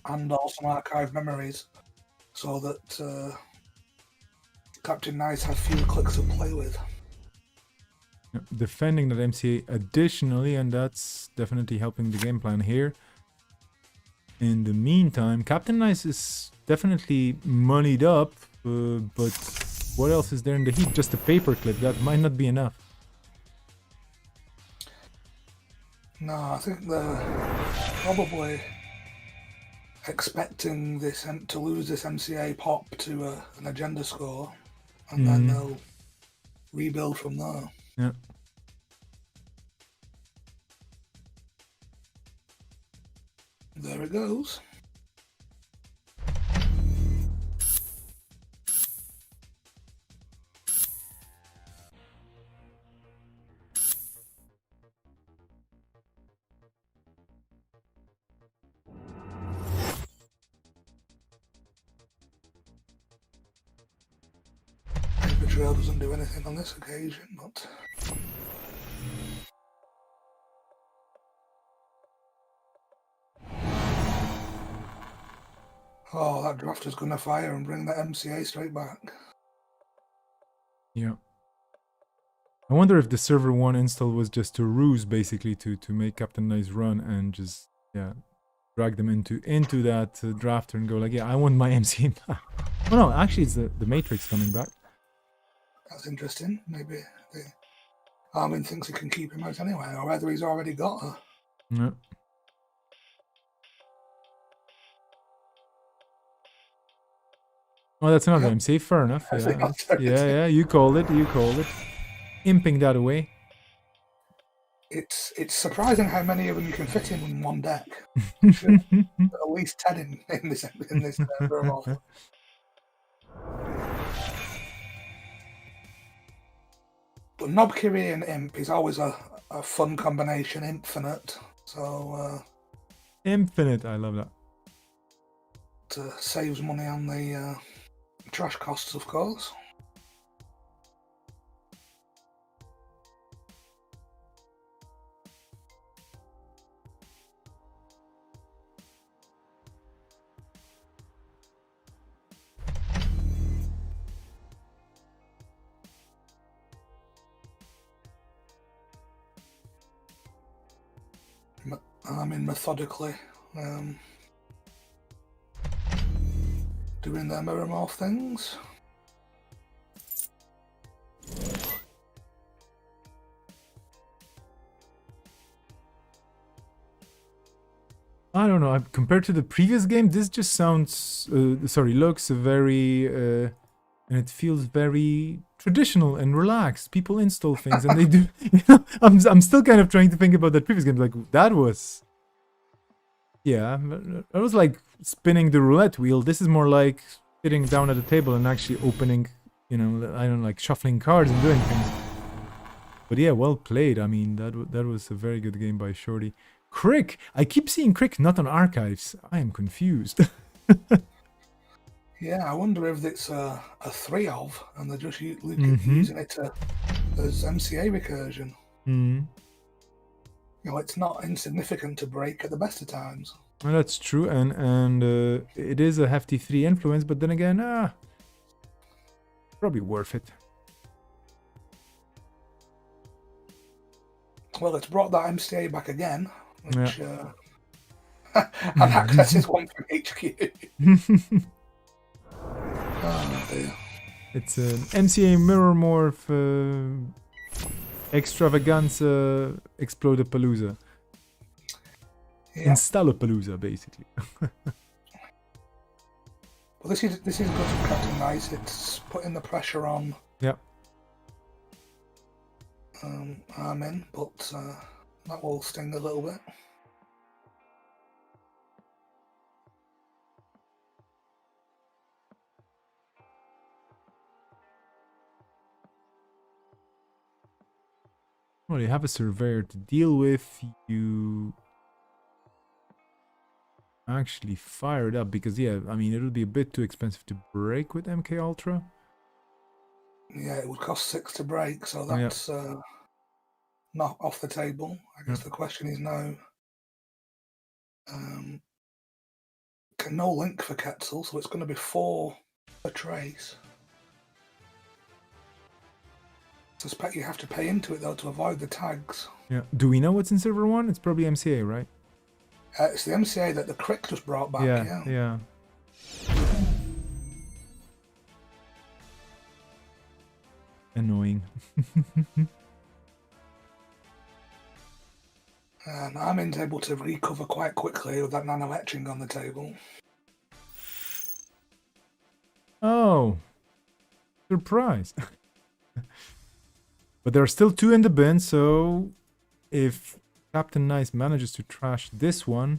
and also some archive memories, so that Captain Nice has fewer clicks to play with. Defending that MCA additionally, and that's definitely helping the game plan here. In the meantime, Captain Nice is definitely moneyed up, but what else is there in the heap? Just a paperclip, that might not be enough. No, I think they're probably expecting this to lose this MCA pop to an agenda score, and then they'll rebuild from there. Yeah. There it goes. Betrayal doesn't do anything on this occasion, but oh, that drafter's gonna fire and bring the MCA straight back. Yeah. I wonder if the server 1 install was just a ruse, basically, to make Captain Nice run and just, yeah, drag them into that drafter and go like, yeah, I want my MCA back. Oh no, actually it's the Matrix coming back. That's interesting. Maybe Armin thinks he can keep him out anyway, or whether he's already got her. Yeah. Oh, that's another MCA. Fair enough. Yeah, you called it. Imping that away. It's surprising how many of them you can fit in one deck. At least 10 in this room. But Knobkiri and Imp is always a fun combination, infinite. So Infinite, I love that. Saves money on the trash costs, of course. I mean, methodically doing their mirror morph things. I don't know. Compared to the previous game, this just sounds, looks very, and it feels very traditional and relaxed. People install things and they do. I'm still kind of trying to think about that previous game. Like that was, yeah, that was like spinning the roulette wheel. This is more like sitting down at a table and actually opening, I don't know, like shuffling cards and doing things. But yeah, well played. I mean, that was a very good game by Shorty. Crick! I keep seeing Crick not on archives. I am confused. Yeah, I wonder if it's a 3 of, and they're just using it as MCA recursion. It's not insignificant to break at the best of times. Well, that's true, and it is a hefty 3 influence, but then again, probably worth it. Well, it's brought that MCA back again, which and accesses one from HQ. Oh dear. It's an MCA Mirror Morph Extravaganza Explodapalooza. Yeah. Installapalooza, basically. Well, this is good for Captain Nice. It's putting the pressure on. Yeah. Armin, but that will sting a little bit. Well, you have a surveyor to deal with. You actually fire it up because, yeah, I mean, it would be a bit too expensive to break with MK Ultra. Yeah, it would cost 6 to break, so that's not off the table. I guess the question is now, no link for Quetzal, so it's going to be 4 a trace. I suspect you have to pay into it, though, to avoid the tags. Yeah. Do we know what's in server 1? It's probably MCA, right? It's the MCA that the Crick just brought back, yeah. Annoying. And Armin's able to recover quite quickly with that nano etching on the table. Oh. Surprise. But there are still 2 in the bin, so if Captain Nice manages to trash this one,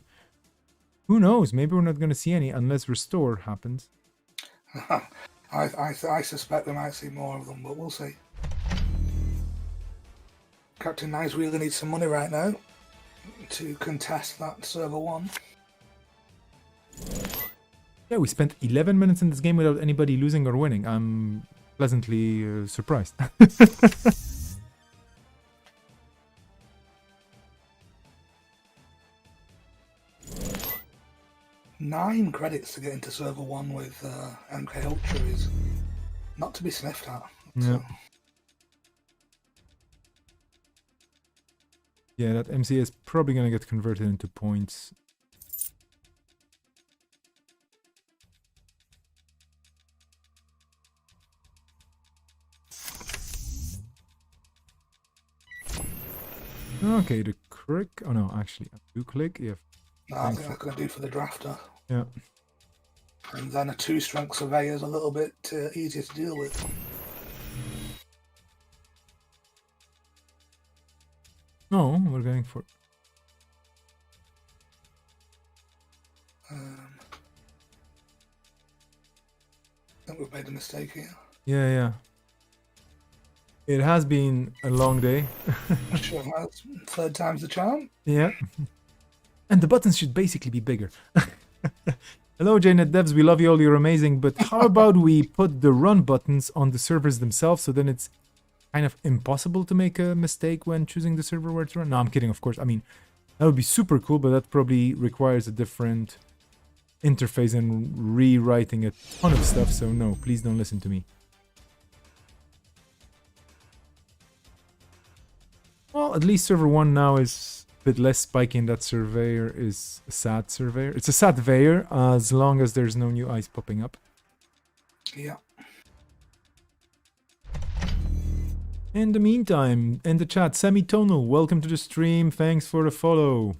who knows? Maybe we're not going to see any unless Restore happens. I suspect we might see more of them, but we'll see. Captain Nice really needs some money right now to contest that server 1. Yeah, we spent 11 minutes in this game without anybody losing or winning. I'm pleasantly surprised. 9 credits to get into server 1 with MK Ultra is not to be sniffed at. Yeah. Yeah, that MCA is probably going to get converted into points. Okay, the crick. Oh no, actually, I do click. Yeah. No, I think that's going to do for the drafter. Yeah. And then a 2-strength surveyor is a little bit easier to deal with. No, we're going for. I think we've made a mistake here. Yeah. It has been a long day. Sure has. 3rd time's the charm. Yeah. And the buttons should basically be bigger. Hello, JNet devs. We love you all. You're amazing. But how about we put the run buttons on the servers themselves so then it's kind of impossible to make a mistake when choosing the server where to run? No, I'm kidding, of course. I mean, that would be super cool, but that probably requires a different interface and rewriting a ton of stuff. So no, please don't listen to me. Well, at least server 1 now is a bit less spiky, and that surveyor is a sad surveyor. It's a sad veyor as long as there's no new ice popping up. Yeah. In the meantime, in the chat, Semitonal, welcome to the stream. Thanks for the follow.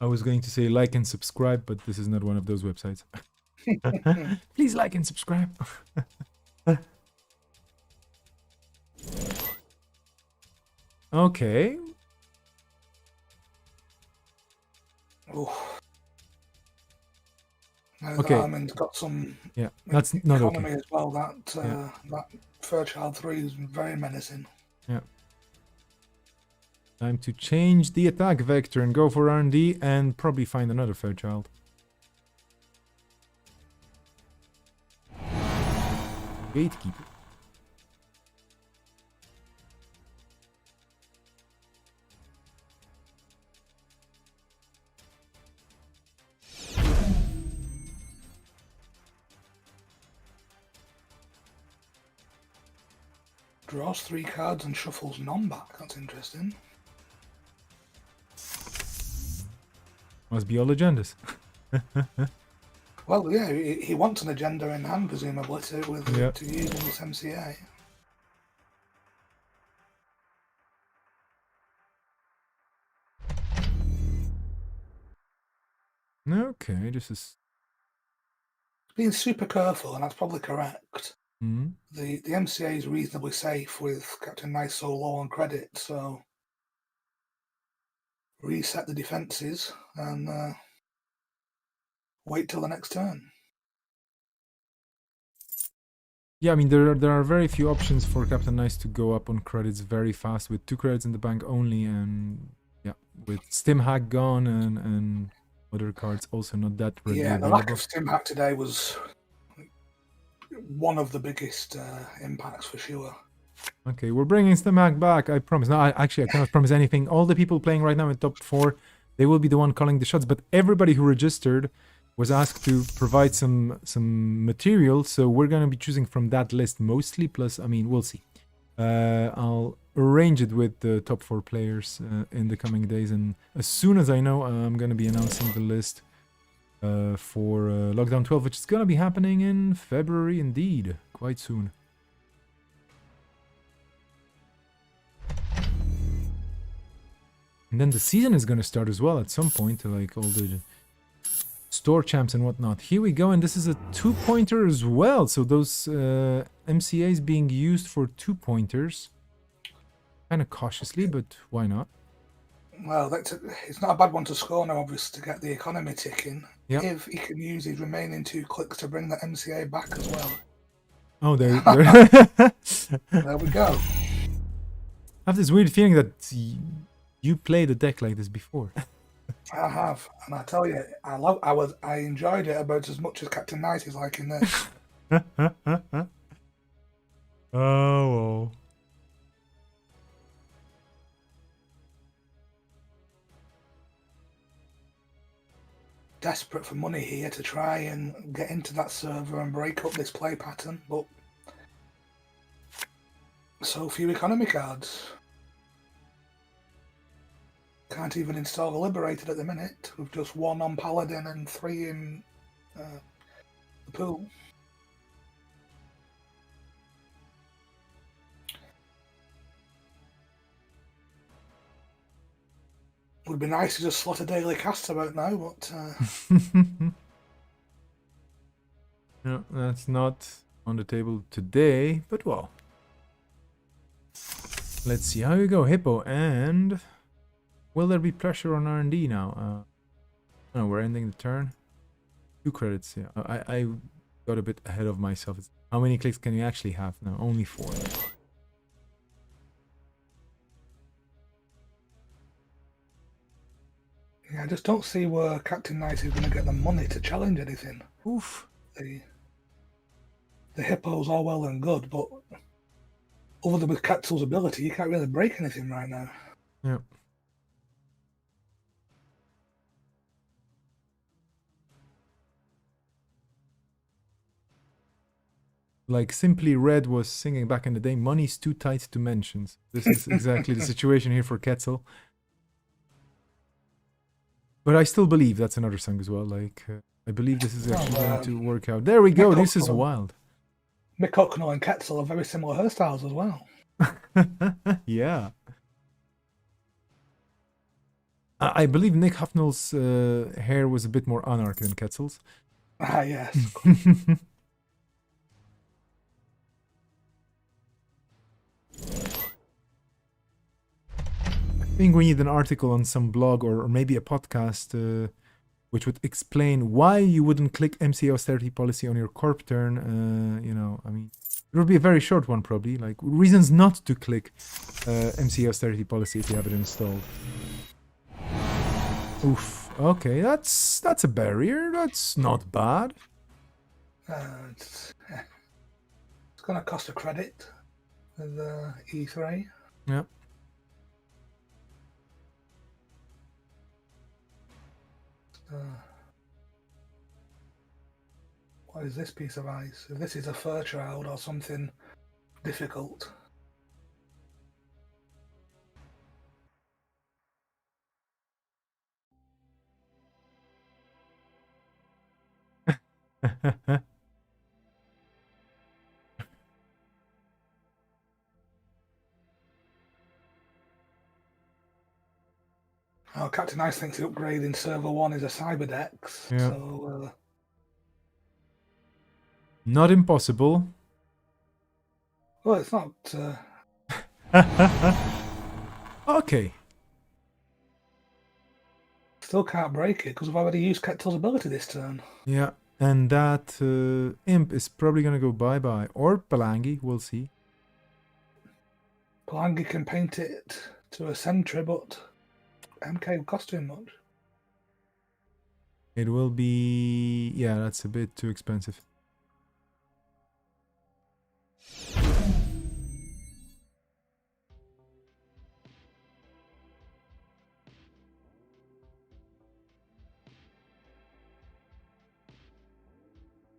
I was going to say like and subscribe, but this is not one of those websites. Please like and subscribe. Okay. Oof. Now Okay. that Armin's got some Yeah, that's not economy okay. as well. That Fairchild 3 is very menacing. Yeah. Time to change the attack vector and go for R&D and probably find another Fairchild. Gatekeeper. Draws 3 cards and shuffles none back. That's interesting. Must be all agendas. Well, yeah, he wants an agenda in hand, presumably, to use in this MCA. Okay, this is... Being super careful, and that's probably correct. Hmm. The MCA is reasonably safe with Captain Nice so low on credit, so reset the defences and wait till the next turn. Yeah, I mean, there are very few options for Captain Nice to go up on credits very fast with 2 credits in the bank only, and yeah, with Stim Hack gone and other cards also not that readily Yeah, the available. lack of Stim Hack today was one of the biggest impacts for sure. Okay, we're bringing Stim Hack back, I promise. No, I cannot promise anything. All the people playing right now in top 4, they will be the one calling the shots, but everybody who registered was asked to provide some material, so we're going to be choosing from that list mostly, plus, I mean, we'll see. I'll arrange it with the top 4 players in the coming days, and as soon as I know, I'm going to be announcing the list for Lockdown 12, which is going to be happening in February indeed, quite soon. And then the season is going to start as well at some point, like all the store champs and whatnot. Here we go, and this is a 2-pointer as well. So those MCAs being used for 2-pointers. Kind of cautiously, but why not? Well, it's not a bad one to score now, obviously, to get the economy ticking. Yep. If he can use his remaining 2 clicks to bring the MCA back as well. Oh, there. There we go. I have this weird feeling that you played a deck like this before. I have, and I tell you, I enjoyed it about as much as Captain Knight is liking this. Oh. Desperate for money here to try and get into that server and break up this play pattern, but so few economy cards. Can't even install a Liberated at the minute, with just 1 on Paladin and 3 in the pool. Would be nice to just slot a daily cast about now, but No, that's not on the table today, but well. Let's see how you go, Hippo, and will there be pressure on R&D now? No, we're ending the turn. 2 credits, yeah. I got a bit ahead of myself. How many clicks can you actually have now? Only 4. yeah, I just don't see where Captain Knight is going to get the money to challenge anything. Oof. The Hippo's all well and good, but other than with Capsule's ability, you can't really break anything right now. Yeah. Like Simply Red was singing back in the day, money's too tight to mention. This is exactly the situation here for Quetzal. But I still believe that's another song as well. Like, I believe this is actually going to work out. There we go. This is wild. Mick Hucknall and Quetzal are very similar hairstyles as well. Yeah. I believe Nick Huffnell's hair was a bit more anarch than Quetzal's. Ah, yes. I think we need an article on some blog or maybe a podcast which would explain why you wouldn't click MC austerity policy on your corp turn. You know, I mean, it would be a very short one probably, like reasons not to click MC austerity policy if you have it installed. Oof. Okay, that's a barrier. That's not bad. It's going to cost a credit with E3. Yeah. What is this piece of ice? If this is a fur child or something difficult. Oh, Captain Ice thinks the upgrade in Server 1 is a Cyberdex. Yeah. So, Not impossible. well, it's not. Okay. Still can't break it because we've already used Ketel's ability this turn. Yeah, and that imp is probably gonna go bye-bye. Or Palangi, we'll see. Palangi can paint it to a sentry, but MK will cost too much. It will be... yeah, that's a bit too expensive.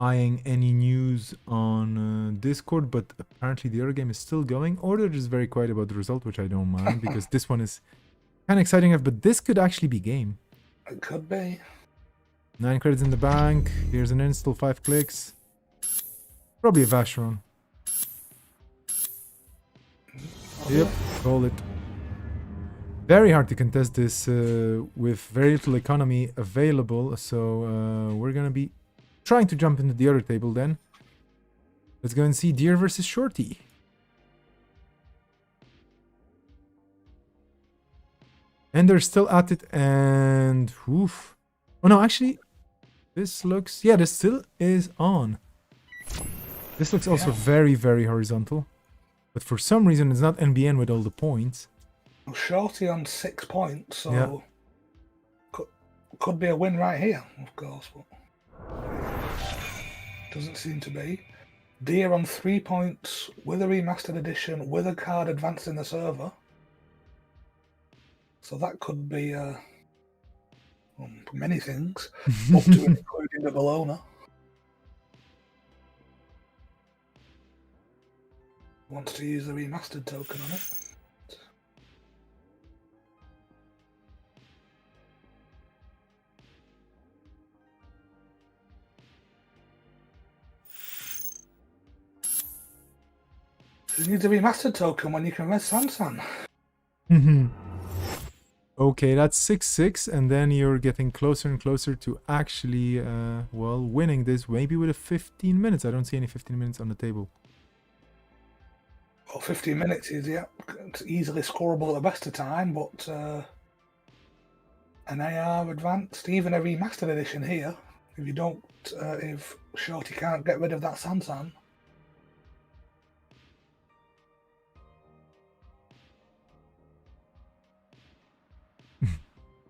Eyeing any news on Discord, but apparently the other game is still going, or they're just very quiet about the result, which I don't mind, because this one is kind of exciting enough, but this could actually be game. It could be. 9 credits in the bank, here's an install, 5 clicks. Probably a Vacheron. Yep, call it. Very hard to contest this with very little economy available, so we're gonna be trying to jump into the other table then. Let's go and see Deer versus Shorty. And they're still at it, and oof. Oh no, actually, this looks... yeah, this still is on. This looks also very, very horizontal. But for some reason, it's not NBN with all the points. Well, Shorty on 6 points, so Yeah. could be a win right here, of course. But doesn't seem to be. Deer on 3 points with a remastered edition, with a card advancing the server. So that could be many things, up to and including the Bologna. Wants to use the remastered token on it. You need the remastered token when you can res Sansan. Okay, that's 6-6, and then you're getting closer and closer to actually, well, winning this, maybe with a 15 minutes. I don't see any 15 minutes on the table. Well, 15 minutes is it's easily scoreable at the best of time, but an AR advanced, even a remastered edition here, if you don't, if Shorty can't get rid of that Sansan.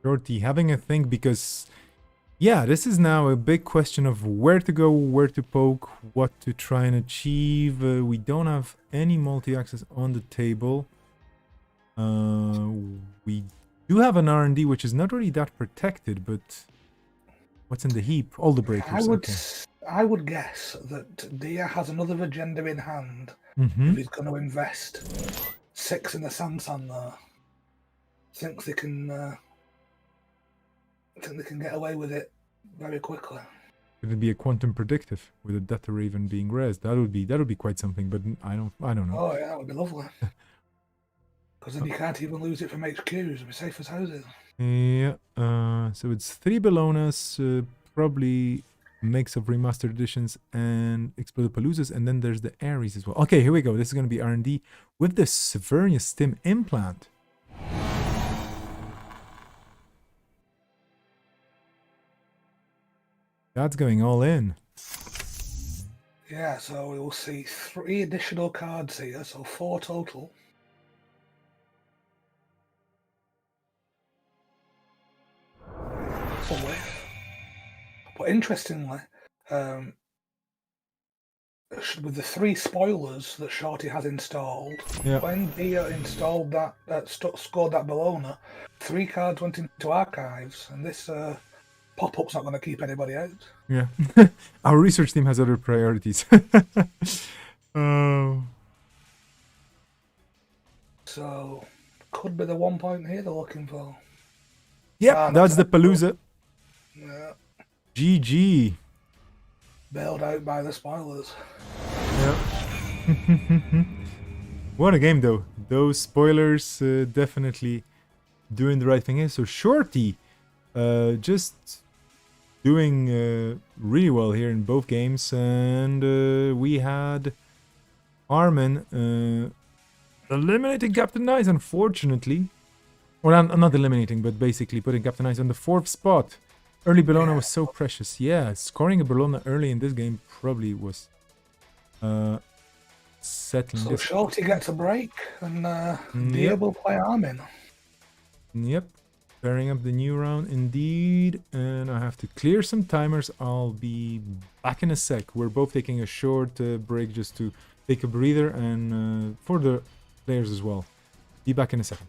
Shorty having a think, because yeah, this is now a big question of where to go, where to poke, what to try and achieve. We don't have any multi-access on the table. We do have an R&D which is not really that protected, but what's in the heap? All the breakers. I would guess that Dia has another agenda in hand if he's going to invest 6 in the Sansan there. Thinks they can get away with it very quickly. Could it be a quantum predictive with a Data Raven being rezzed? That would be quite something, but I don't know. Oh yeah, that would be lovely. Because then you can't even lose it from HQs. It'll be safe as houses. Yeah, so it's 3 Bellonas, probably mix of remastered editions and Exploded Paloozas, and then there's the Ares as well. Okay, here we go. This is going to be R&D with the Severnia Stim implant. That's going all in. Yeah, so we will see 3 additional cards here, so 4 total. But interestingly, with the 3 spoilers that Shorty has installed, when Dia installed that, scored that Bellona, 3 cards went into archives, and this pop-up's not going to keep anybody out. Yeah, our research team has other priorities. So, could be the 1 point here they're looking for. Yeah, that's the Palooza. Yeah. GG. Bailed out by the spoilers. Yeah. What a game, though. Those spoilers definitely doing the right thing here. So Shorty just doing really well here in both games. And we had Armin eliminating Captain Nice, unfortunately. Well, not eliminating, but basically putting Captain Nice on the 4th spot. Early Bellona was so precious. Yeah, scoring a Bellona early in this game probably was settling so this. Shorty gets a break and Dia will play Armin. Yep, pairing up the new round indeed. And I have to clear some timers. I'll be back in a sec. We're both taking a short break just to take a breather and for the players as well. Be back in a second.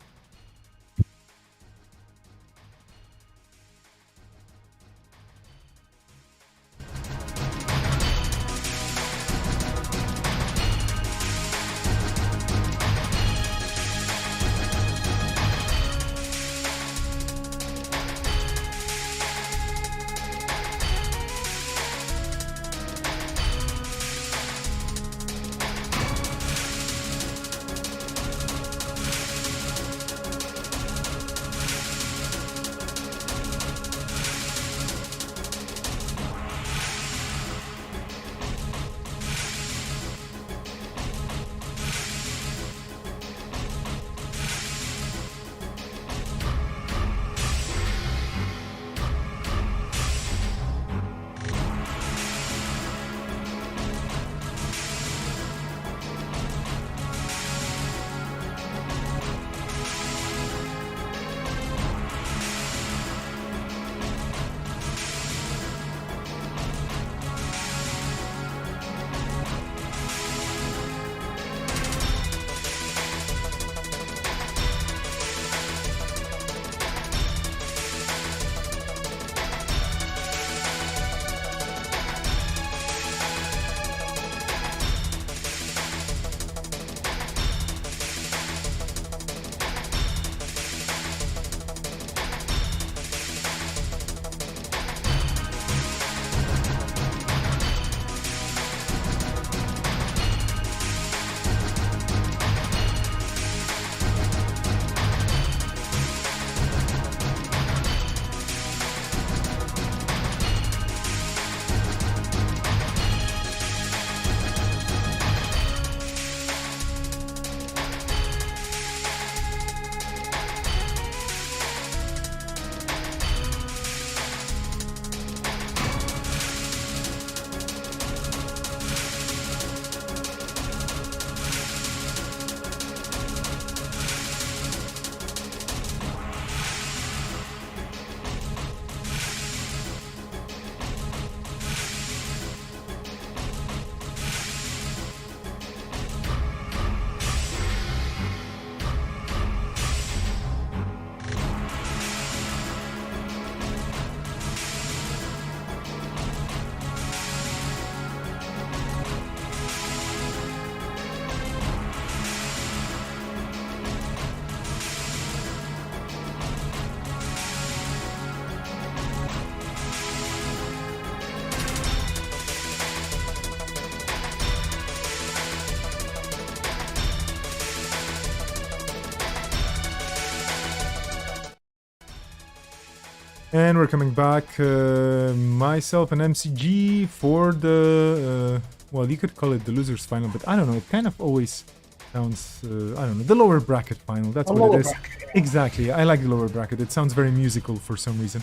And we're coming back, myself and MCG for the, well, you could call it the losers final, but I don't know, it kind of always sounds, I don't know, the lower bracket final, that's what it is. Exactly, I like the lower bracket, it sounds very musical for some reason.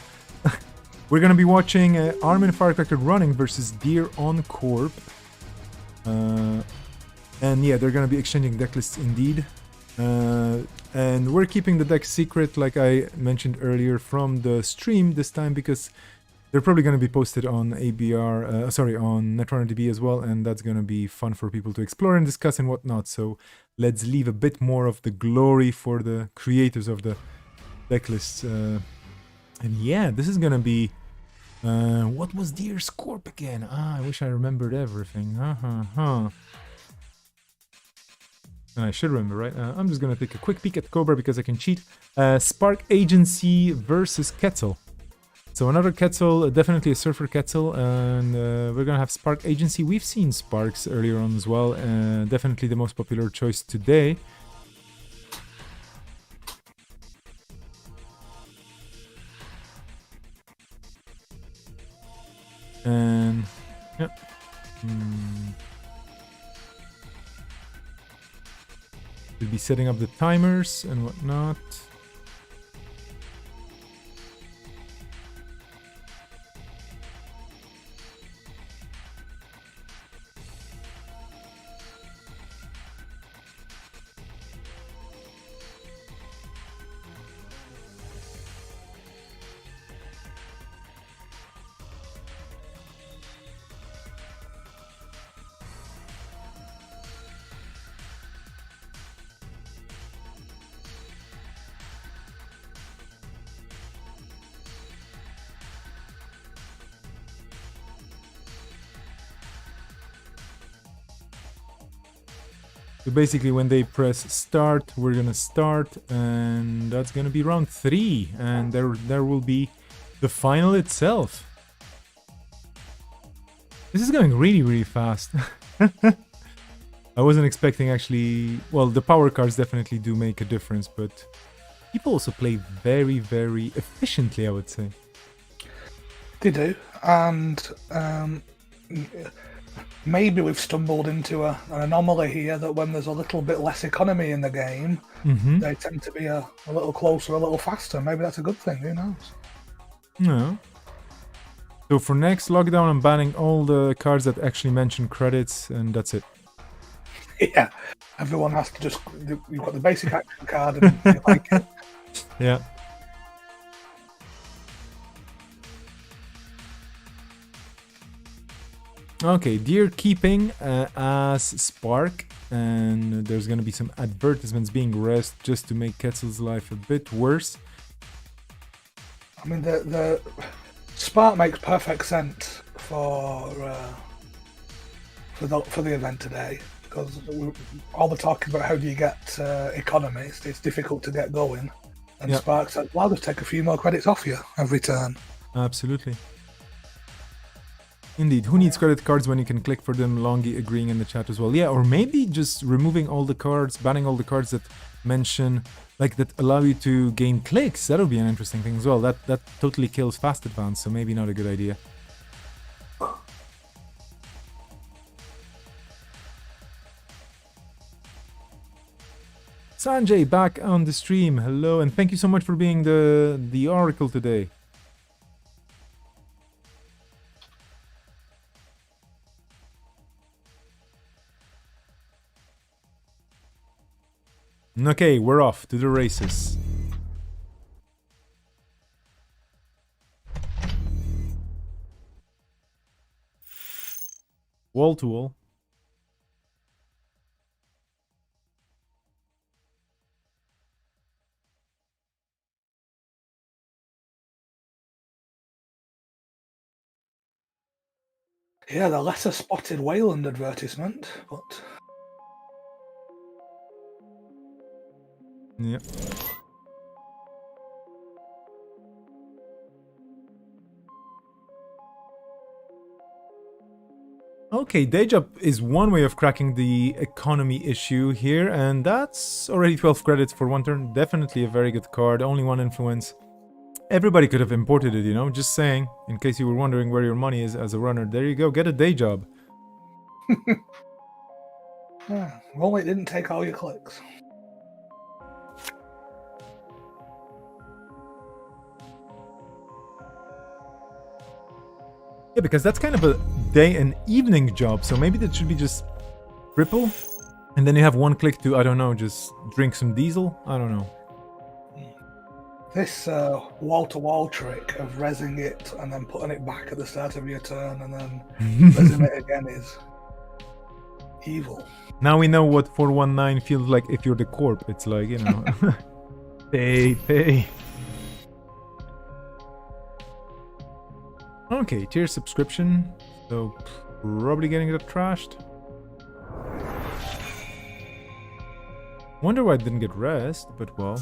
We're gonna be watching Armin Firecracker running versus Deer on Corp. And yeah, they're gonna be exchanging deck lists indeed. And we're keeping the deck secret, like I mentioned earlier, from the stream this time, because they're probably going to be posted on on Netrunner DB as well, and that's going to be fun for people to explore and discuss and whatnot. So let's leave a bit more of the glory for the creators of the deck lists. And yeah, this is going to be... what was Deer's Corp again? I wish I remembered everything. I should remember, right? I'm just gonna take a quick peek at Cobra because I can cheat. Spark Agency versus Quetzal. So another Quetzal, definitely a Surfer Quetzal, and we're gonna have Spark Agency. We've seen Sparks earlier on as well, definitely the most popular choice today. And yeah. We'll be setting up the timers and whatnot. So basically when they press start, we're gonna start, and that's gonna be round 3, and there will be the final itself. This is going really, really fast. I wasn't expecting actually... Well, the power cards definitely do make a difference, but people also play very, very efficiently, I would say. They do, and maybe we've stumbled into an anomaly here that when there's a little bit less economy in the game, they tend to be a little closer, a little faster. Maybe that's a good thing, who knows? No. So for next lockdown, I'm banning all the cards that actually mention credits, and that's it. Yeah, everyone has to just... You've got the basic action card and you like it. Yeah. Okay, Deer keeping as Spark, and there's gonna be some advertisements being raised just to make Quetzal's life a bit worse. I mean, the Spark makes perfect sense for the event today, because all the talking about how do you get economy, it's difficult to get going, and yep. Spark said, well, I'll just take a few more credits off you every turn. Absolutely. Indeed, who needs credit cards when you can click for them? Longy agreeing in the chat as well. Yeah, or maybe just removing all the cards, banning all the cards that mention, like, that allow you to gain clicks. That would be an interesting thing as well. That totally kills fast advance, so maybe not a good idea. Sanjay back on the stream. Hello, and thank you so much for being the oracle today. Okay, we're off to the races. Wall to wall. Yeah, the lesser spotted Wayland advertisement, but... Yeah. Okay, Dayjob is one way of cracking the economy issue here, and that's already 12 credits for one turn. Definitely a very good card, only one influence. Everybody could have imported it, you know, just saying, in case you were wondering where your money is as a runner. There you go, get a day job. Yeah, well, it didn't take all your clicks. Yeah, because that's kind of a day and evening job, so maybe that should be just triple, and then you have one click to, I don't know, just drink some diesel? I don't know. This wall-to-wall trick of rezzing it and then putting it back at the start of your turn and then rezzing it again is evil. Now we know what 419 feels like if you're the corp. It's like, you know, pay. Okay, tier subscription. So probably getting that trashed. Wonder why I didn't get rest, but well.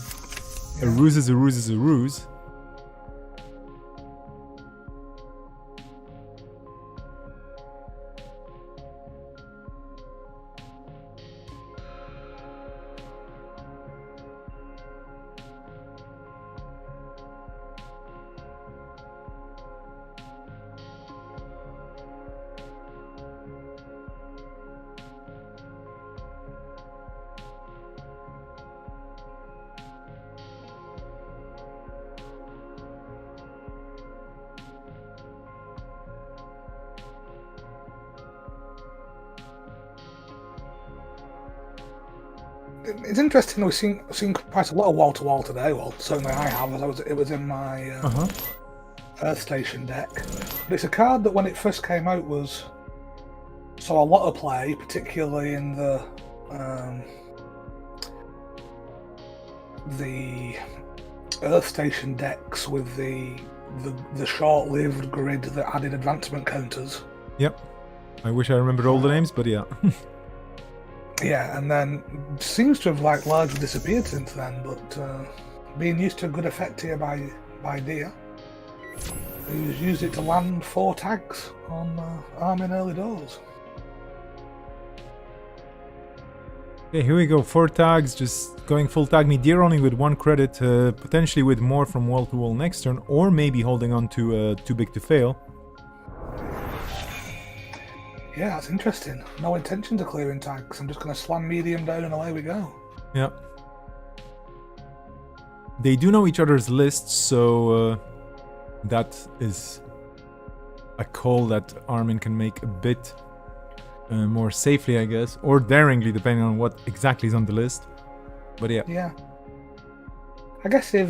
A ruse is a ruse is a ruse. It's interesting. We've seen quite a lot of wall to wall today. Well, certainly I have. It was in my Earth Station deck. But it's a card that when it first came out saw a lot of play, particularly in the Earth Station decks with the short-lived grid that added advancement counters. Yep. I wish I remembered all the names, but yeah. Yeah, and then seems to have largely disappeared since then, but being used to a good effect here by Dia, who's used it to land 4 tags on Armin early doors. Okay, here we go. 4 tags, just going full tag me. Deer only with 1 credit, potentially with more from wall to wall next turn, or maybe holding on to too big to fail. Yeah, that's interesting. No intentions of clearing tags. I'm just going to slam medium down and away we go. Yeah. They do know each other's lists, so that is a call that Armin can make a bit more safely, I guess, or daringly, depending on what exactly is on the list. But yeah. Yeah. I guess if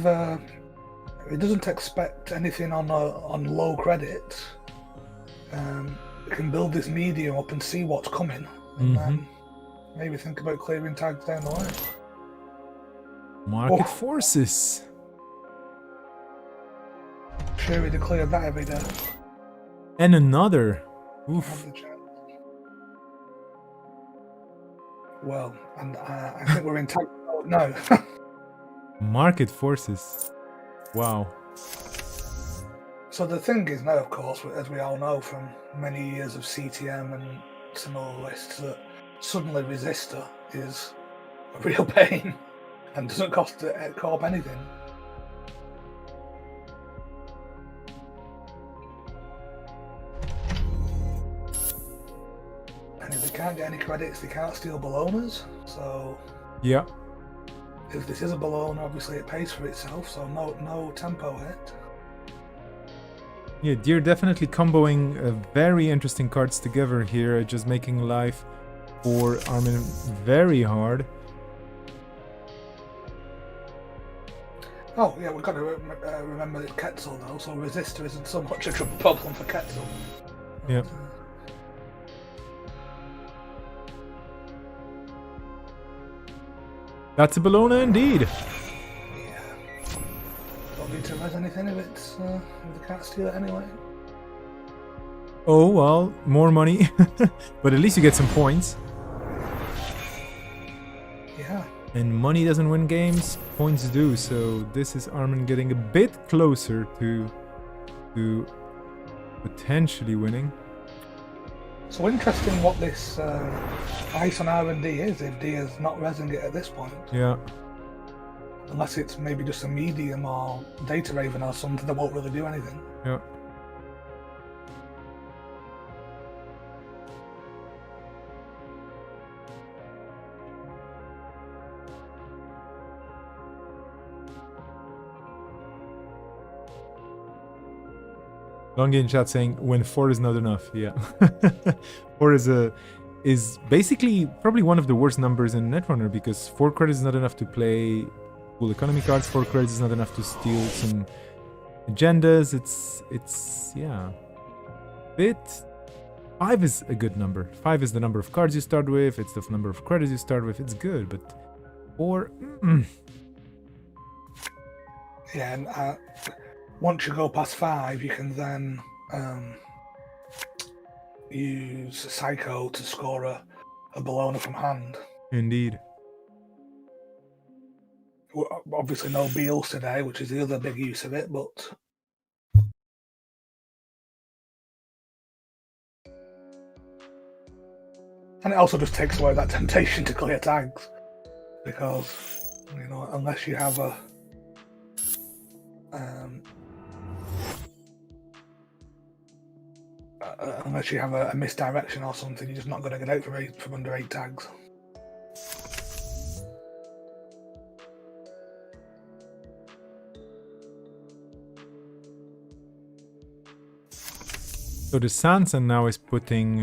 he doesn't expect anything on low credit, can build this medium up and see what's coming, and then maybe think about clearing tags down the line. Market forces. Sure, we declare that every day. And another. Oof. Well, and I think we're in tag mode now. Market forces. Wow. So the thing is now, of course, as we all know from many years of CTM and similar lists, that suddenly Resistor is a real pain and doesn't cost a corp anything. And if they can't get any credits, they can't steal Bolognas. So yeah. If this is a Bologna, obviously it pays for itself, so no tempo hit. Yeah, Deer definitely comboing very interesting cards together here, just making life for Armin very hard. Oh, yeah, we've got to remember it's Quetzal though, so Resistor isn't so much a problem for Quetzal. Yeah. That's a Bologna indeed. Don't need to res anything if if they can't steal it anyway. Oh well, more money, but at least you get some points. Yeah. And money doesn't win games, points do. So this is Armin getting a bit closer to potentially winning. So interesting what this ice on R&D is if D is not resing it at this point. Yeah. unless it's maybe just a medium or data raven or something that won't really do anything. Yeah. Longy in chat saying when 4 is not enough. Yeah. 4 is basically probably one of the worst numbers in Netrunner, because 4 credits is not enough to play full economy cards. 4 credits is not enough to steal some agendas. It's yeah. Bit 5 is a good number. 5 is the number of cards you start with. It's the number of credits you start with. It's good, but 4. Yeah, and once you go past 5, you can then use Psycho to score a Bologna from hand. Indeed. Obviously no Beals today, which is the other big use of it, but... And it also just takes away that temptation to clear tags, because, you know, unless you have a... unless you have a misdirection or something, you're just not going to get out from under 8 tags. So the Sansa now is putting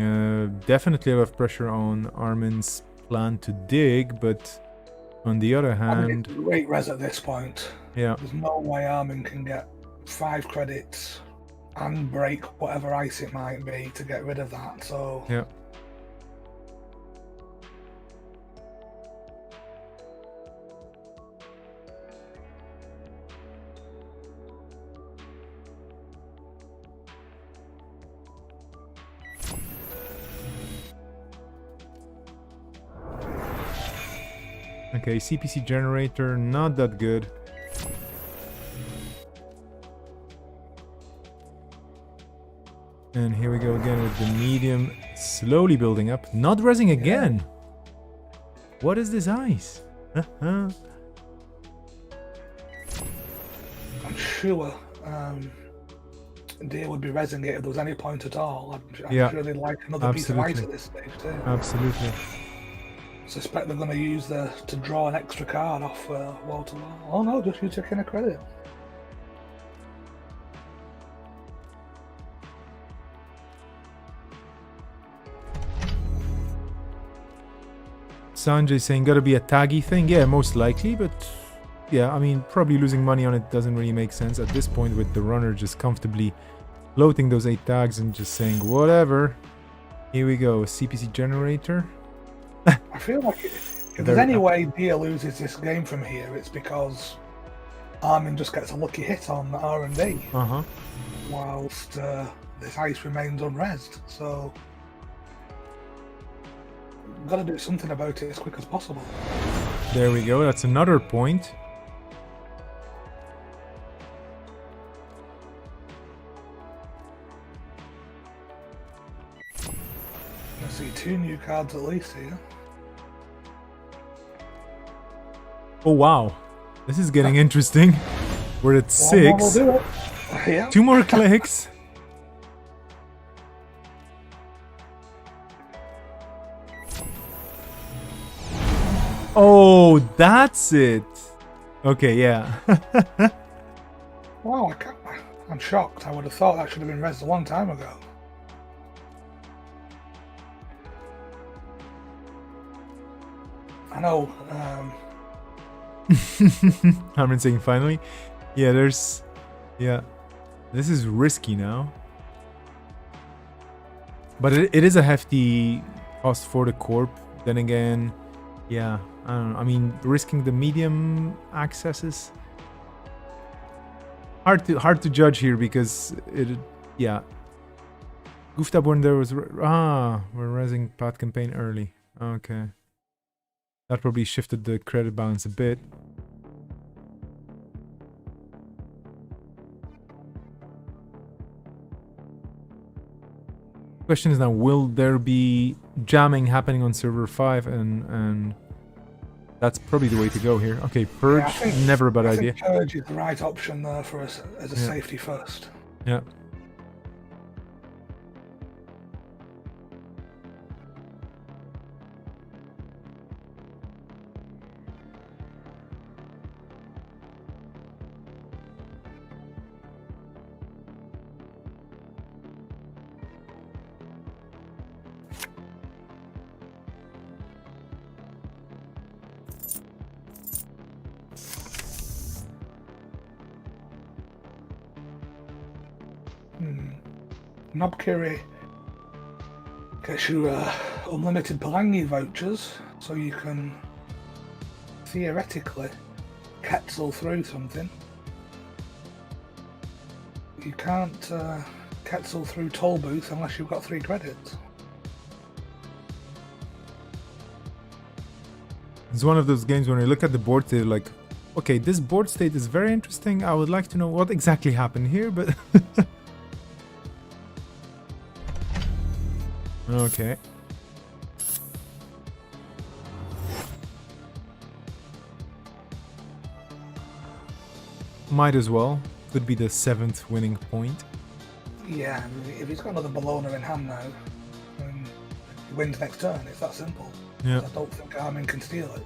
definitely a lot of pressure on Armin's plan to dig, but on the other hand... I mean, it's great res at this point. Yeah. There's no way Armin can get 5 credits and break whatever ice it might be to get rid of that, so... Yeah. Okay, CPC generator, not that good. And here we go again with the medium slowly building up. Not resing again. What is this ice? I'm sure Deer would be resing it if there was any point at all. I'd really like another piece of ice at this stage too. Absolutely. I suspect they're going to use to draw an extra card off wall to wall. Oh no, just use your kind of credit. Sanjay saying gotta be a taggy thing. Yeah, most likely, but yeah, I mean, probably losing money on it doesn't really make sense at this point, with the runner just comfortably floating those 8 tags and just saying whatever. Here we go, CPC generator. I feel like if there's any way Dia loses this game from here, it's because Armin just gets a lucky hit on R&D, whilst this ice remains unresed. So we've got to do something about it as quick as possible. There we go, that's another point. I see 2 new cards at least here. Oh wow, this is getting interesting. We're at 6. We'll do it. Yeah. 2 more clicks. Oh, that's it. Okay, yeah. Wow, I'm shocked. I would have thought that should have been resed a long time ago. I know. Harman saying finally. Yeah, there's... Yeah. This is risky now. But it is a hefty cost for the corp. Then again, yeah, I don't know. I mean, risking the medium accesses, hard to judge here, because it, yeah. Goofed up when there was we're resing Pat campaign early. Okay, that probably shifted the credit balance a bit. Question is now, will there be jamming happening on server 5, and That's probably the way to go here. Okay, Purge, never a bad I idea. think Purge is the right option there for us as a safety first. Yeah. Knobkiri gets you unlimited Palangi vouchers, so you can theoretically Ketzel through something. You can't Ketzel through Toll Booth unless you've got 3 credits. It's one of those games when you look at the board, they're like, okay, this board state is very interesting. I would like to know what exactly happened here, but... Okay. Might as well. Could be the 7th winning point. Yeah, if he's got another Bologna in hand now, he wins next turn. It's that simple. Yeah. I don't think Armin can steal it.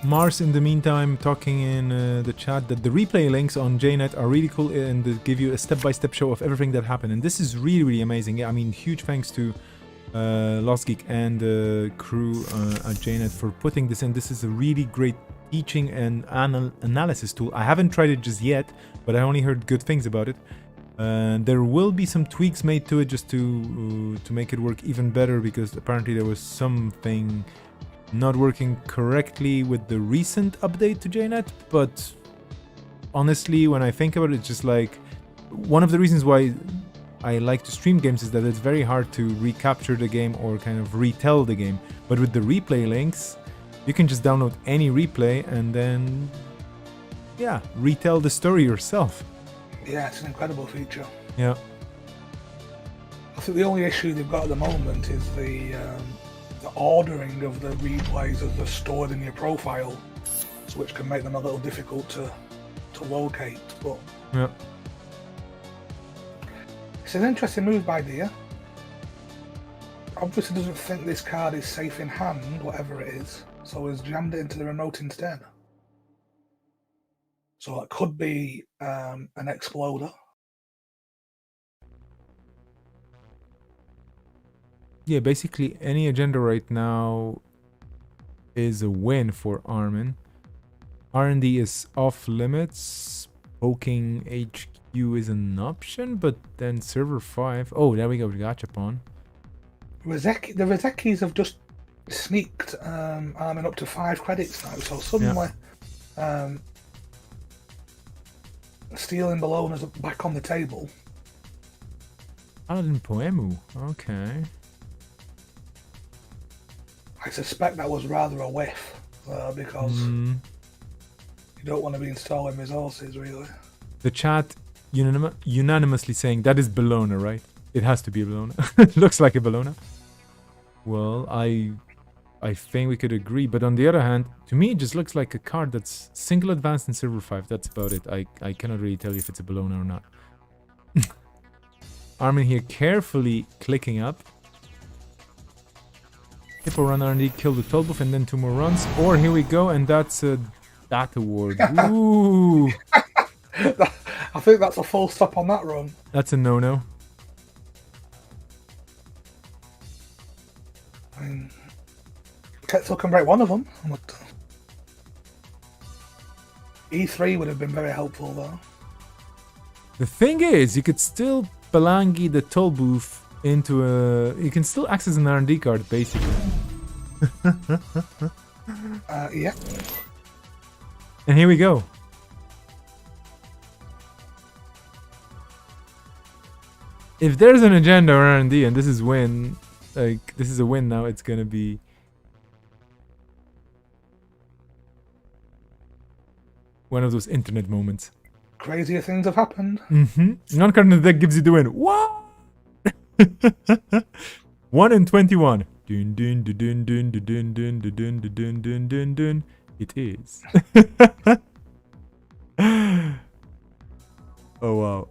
Mars, in the meantime, talking in the chat that the replay links on JNet are really cool and they give you a step-by-step show of everything that happened. And this is really, really amazing. I mean, huge thanks to Lost Geek and the crew at JNet for putting this in. This is a really great teaching and analysis tool. I haven't tried it just yet, but I only heard good things about it. There will be some tweaks made to it just to make it work even better, because apparently there was something not working correctly with the recent update to JNet. But honestly, when I think about it, it's just like one of the reasons why I like to stream games is that it's very hard to recapture the game or kind of retell the game. But with the replay links, you can just download any replay and then, yeah, retell the story yourself. Yeah, it's an incredible feature. Yeah. I think the only issue they've got at the moment is the ordering of the replays as they're stored in your profile, which can make them a little difficult to locate. But yeah, it's an interesting move by Dia. Obviously doesn't think this card is safe in hand, whatever it is, so has jammed it into the remote instead. So that could be an exploder. Yeah, basically any agenda right now is a win for Armin. R&D is off limits. Poking HQ is an option, but then server 5. Oh, there we go, Gachapon. The Rezekis have just sneaked Armin up to 5 credits now, so suddenly stealing Bologna's back on the table. Paladin Poemu, okay. I suspect that was rather a whiff, because you don't want to be installing resources, really. The chat unanimously saying that is Bologna, right? It has to be a Bologna. It looks like a Bologna. Well, I think we could agree, but on the other hand, to me it just looks like a card that's single advanced in server 5. That's about it. I cannot really tell you if it's a Bologna or not. Armin here carefully clicking up. Hippo run R&D, kill the Tolbooth, and then 2 more runs. Or here we go, and that's a data ward. Ooh! I think that's a full stop on that run. That's a no-no. I mean, Ketzel can break one of them. E3 would have been very helpful, though. The thing is, you could still Palangi the Tolbooth into a... You can still access an R&D card, basically. Yeah. And here we go. If there's an agenda or R&D, and this is win, Like, this is a win now. It's gonna be... one of those internet moments. Crazier things have happened. Non-card in the deck gives you the win. What? 1 in 21. Dun, dun, dun, dun, dun, dun, dun, dun, dun, dun, dun, dun, dun. It is. Oh wow.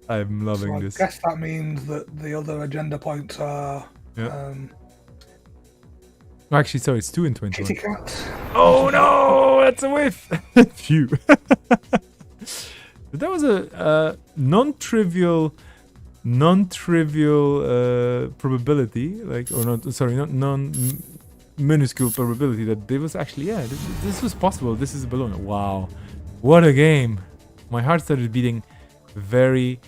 I'm loving this. I guess that means that the other agenda points are Actually, sorry, it's 2 in 21. kitty cats. Oh no, that's a whiff. Phew. That was a non-trivial probability, like, or not, sorry, not minuscule probability that there was actually, yeah, this was possible. This is a balloon. Wow, what a game. My heart started beating very,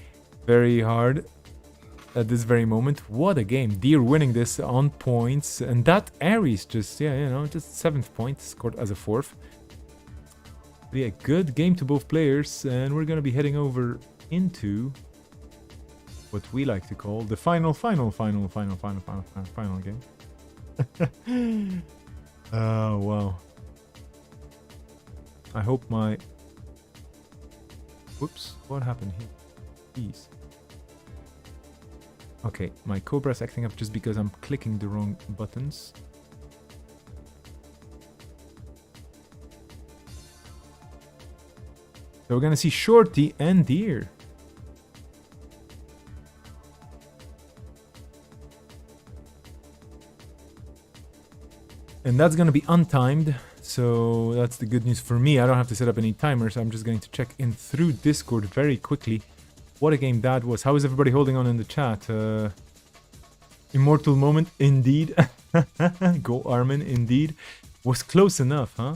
very hard at this very moment. What a game. Deer winning this on points, and that Aries just, yeah, you know, just 7th point, scored as a 4th. Yeah, good game to both players, and we're gonna be heading over into what we like to call the final game. Oh wow. I hope my... Whoops, what happened here? Jeez. Okay, my Cobra's acting up just because I'm clicking the wrong buttons. So we're gonna see Shorty and Deer. And that's gonna be untimed, so that's the good news for me. I don't have to set up any timers. I'm just going to check in through Discord very quickly. What a game that was. How is everybody holding on in the chat? Immortal moment, indeed. Go Armin, indeed. Was close enough, huh?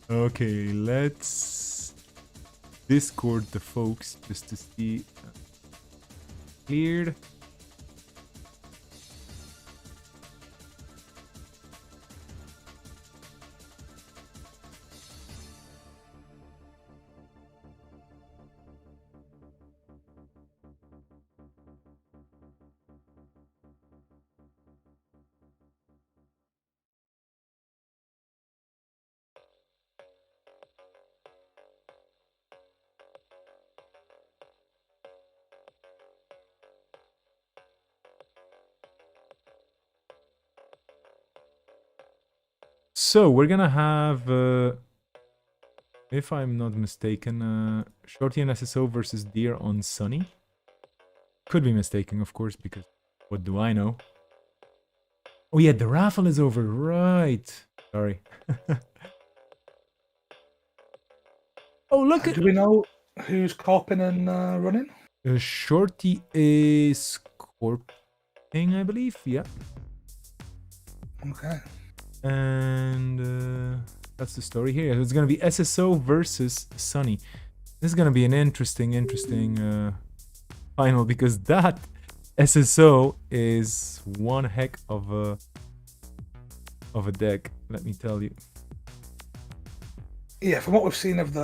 Okay, let's Discord the folks just to see. Cleared. So we're gonna have, if I'm not mistaken, Shorty and SSO versus Deer on Sunny. Could be mistaken, of course, because what do I know? Oh yeah, the raffle is over, right? Sorry. Oh look at. Do we know who's coping and running? Shorty is scorping, I believe. Yeah. Okay. And that's the story here. It's gonna be SSO versus Sunny. This is gonna be an interesting final, because that SSO is one heck of a deck. Let me tell you. Yeah, from what we've seen of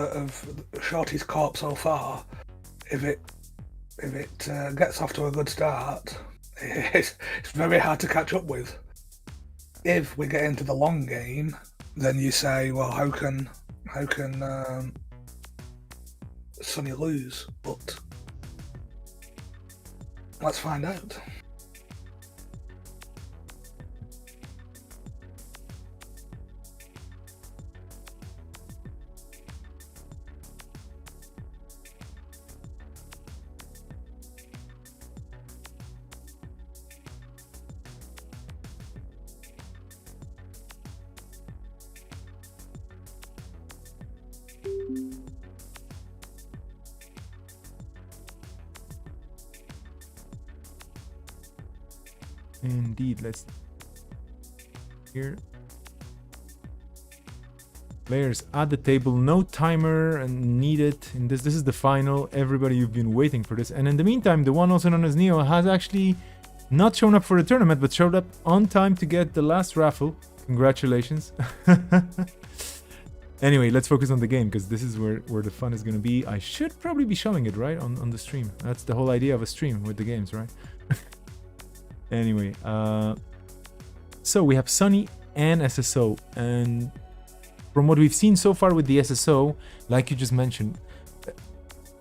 Shorty's corp so far, if it gets off to a good start, it's very hard to catch up with. If we get into the long game, then you say, well, how can Sunny lose? But let's find out. Indeed, let's here. Players at the table, no timer needed in this. This is the final. Everybody, you've been waiting for this. And in the meantime, the one also known as Neo has actually not shown up for the tournament, but showed up on time to get the last raffle. Congratulations. Anyway, let's focus on the game because this is where the fun is going to be. I should probably be showing it, right, on the stream. That's the whole idea of a stream with the games, right? Anyway, so we have Sunny and SSO, and from what we've seen so far with the SSO, like you just mentioned,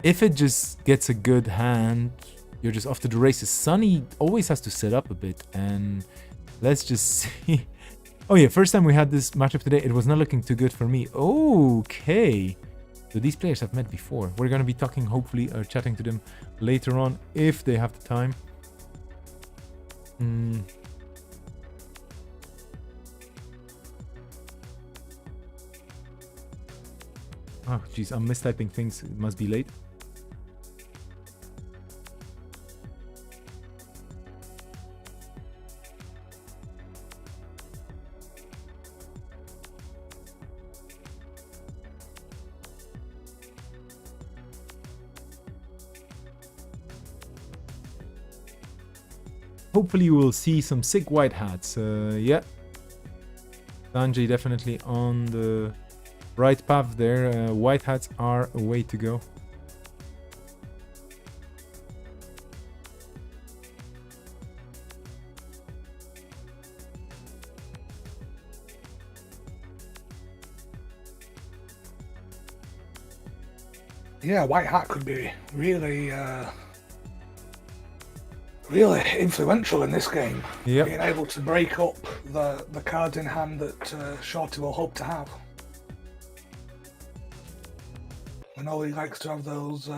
if it just gets a good hand, you're just off to the races. Sunny always has to set up a bit, and let's just see. Oh yeah, first time we had this matchup today, it was not looking too good for me. Okay, so these players have met before. We're going to be talking, hopefully, or chatting to them later on if they have the time. Oh, jeez, I'm mistyping things. It must be late. Hopefully we will see some sick white hats. Yeah. Sanjay definitely on the right path there. White hats are a way to go. Yeah, white hat could be really really influential in this game. Yep. Being able to break up the cards in hand that Shorty will hope to have. I know he likes to have those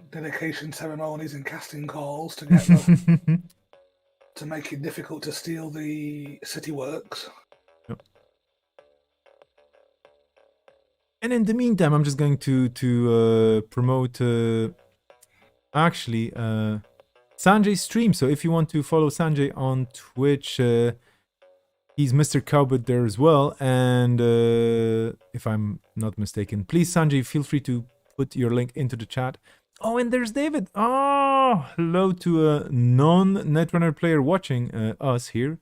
dedication ceremonies and casting calls to get them, to make it difficult to steal the city works. Yep. And in the meantime, I'm just going to promote actually Sanjay's stream. So if you want to follow Sanjay on Twitch, he's Mr. Cowbird there as well. And if I'm not mistaken, please, Sanjay, feel free to put your link into the chat. Oh, and there's David. Oh, hello to a non-Netrunner player watching us here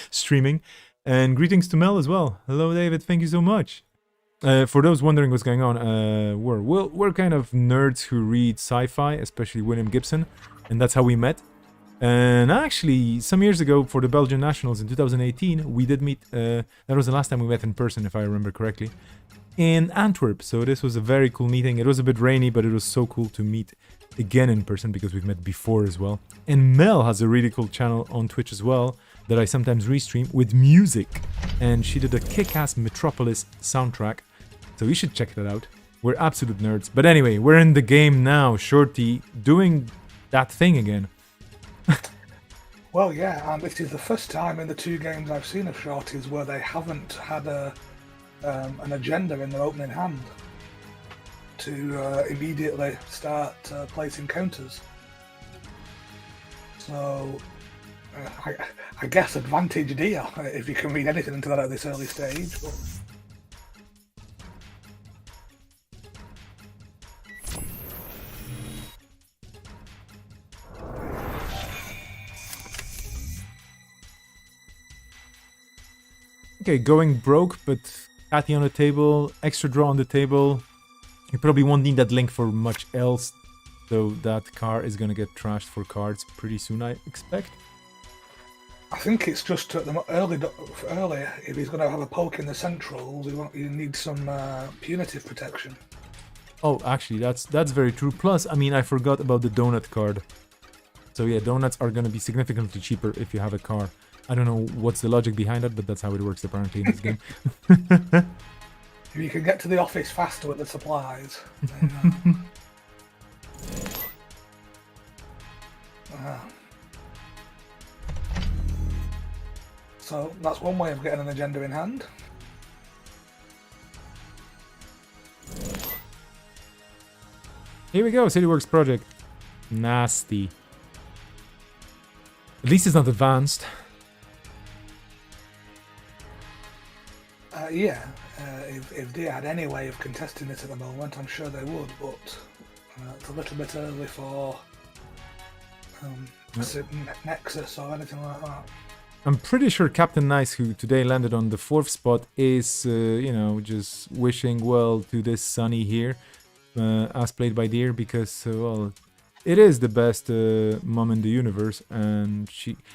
streaming. And greetings to Mel as well. Hello, David. Thank you so much. For those wondering what's going on, we're kind of nerds who read sci-fi, especially William Gibson. And that's how we met. And actually, some years ago for the Belgian Nationals in 2018, we did meet. That was the last time we met in person, if I remember correctly, in Antwerp. So this was a very cool meeting. It was a bit rainy, but it was so cool to meet again in person because we've met before as well. And Mel has a really cool channel on Twitch as well that I sometimes restream with music. And she did a kick-ass Metropolis soundtrack. So you should check that out. We're absolute nerds. But anyway, we're in the game now. Shorty doing that thing again. Well, yeah, and this is the first time in the two games I've seen of Shorties where they haven't had an agenda in their opening hand to immediately start placing counters. So, I guess advantage here, if you can read anything into that at this early stage. But... Okay, going broke, but Catty on the table, extra draw on the table. You probably won't need that link for much else, so that car is gonna get trashed for cards pretty soon, I expect. I think it's just at the early, if he's going to have a poke in the centrals, you need some punitive protection. Oh, actually, that's very true. Plus, I mean, I forgot about the donut card. So yeah, donuts are gonna be significantly cheaper if you have a car. I don't know what's the logic behind it, but that's how it works apparently in this game. If you can get to the office faster with the supplies. Then, so that's one way of getting an agenda in hand. Here we go, CityWorks project. Nasty. At least it's not advanced. Yeah, if they had any way of contesting it at the moment, I'm sure they would, but it's a little bit early for Nexus or anything like that. I'm pretty sure Captain Nice, who today landed on the 4th spot, is, you know, just wishing well to this Sunny here, as played by Deer, because, well, it is the best mom in the universe, and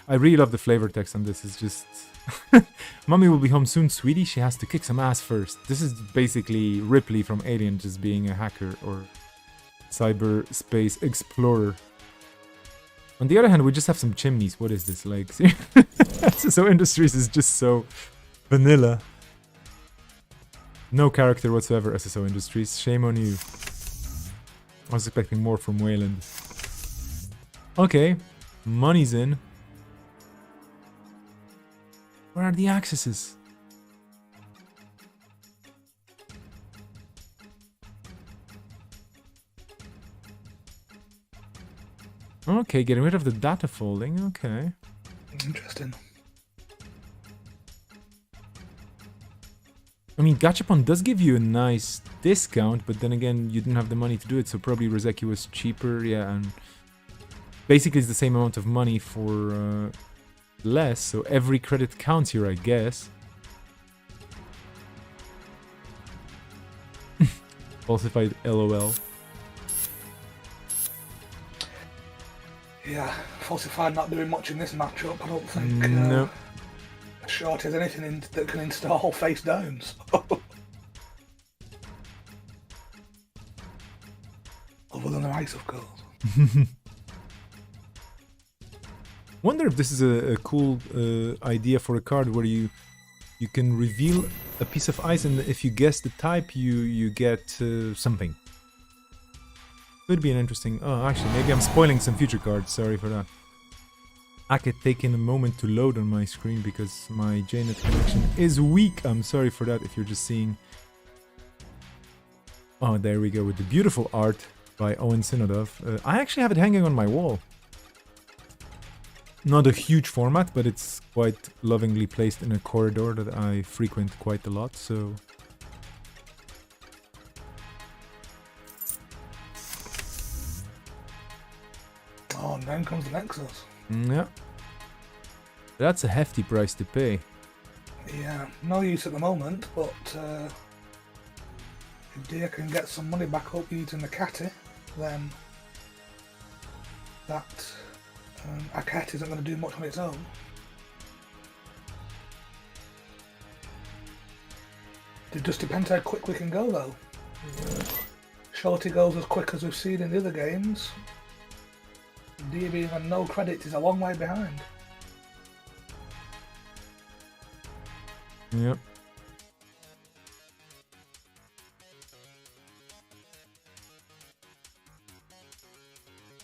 I really love the flavor text on this. It's just, Mommy will be home soon, sweetie. She has to kick some ass first. This is basically Ripley from Alien just being a hacker or cyberspace explorer. On the other hand, we just have some chimneys. What is this? Like, SSO Industries is just so vanilla. No character whatsoever, SSO Industries. Shame on you. I was expecting more from Wayland. Okay, money's in. Where are the accesses? Okay, getting rid of the data folding, okay. Interesting. I mean, Gachapon does give you a nice discount, but then again, you didn't have the money to do it, so probably Rozeki was cheaper, yeah, and basically it's the same amount of money for less, so every credit counts here, I guess. Falsified LOL. Yeah, Falsified not doing much in this matchup, I don't think. No. Short is anything that can install face down. So. Other than the ice, of course. Wonder if this is a cool idea for a card where you can reveal a piece of ice, and if you guess the type, you get something. Could be an interesting... Oh, actually, maybe I'm spoiling some future cards. Sorry for that. I could take in a moment to load on my screen because my JNet connection is weak. I'm sorry for that if you're just seeing... Oh, there we go with the beautiful art by Owen Sinodov. I actually have it hanging on my wall. Not a huge format, but it's quite lovingly placed in a corridor that I frequent quite a lot, so... Oh, and then comes the Nexus. Yeah. That's a hefty price to pay. Yeah, no use at the moment, but if Deer can get some money back up using the Catty, then that a cat isn't going to do much on its own. It just depends how quick we can go, though. Shorty goes as quick as we've seen in the other games. Deer being on no credit is a long way behind. Yep.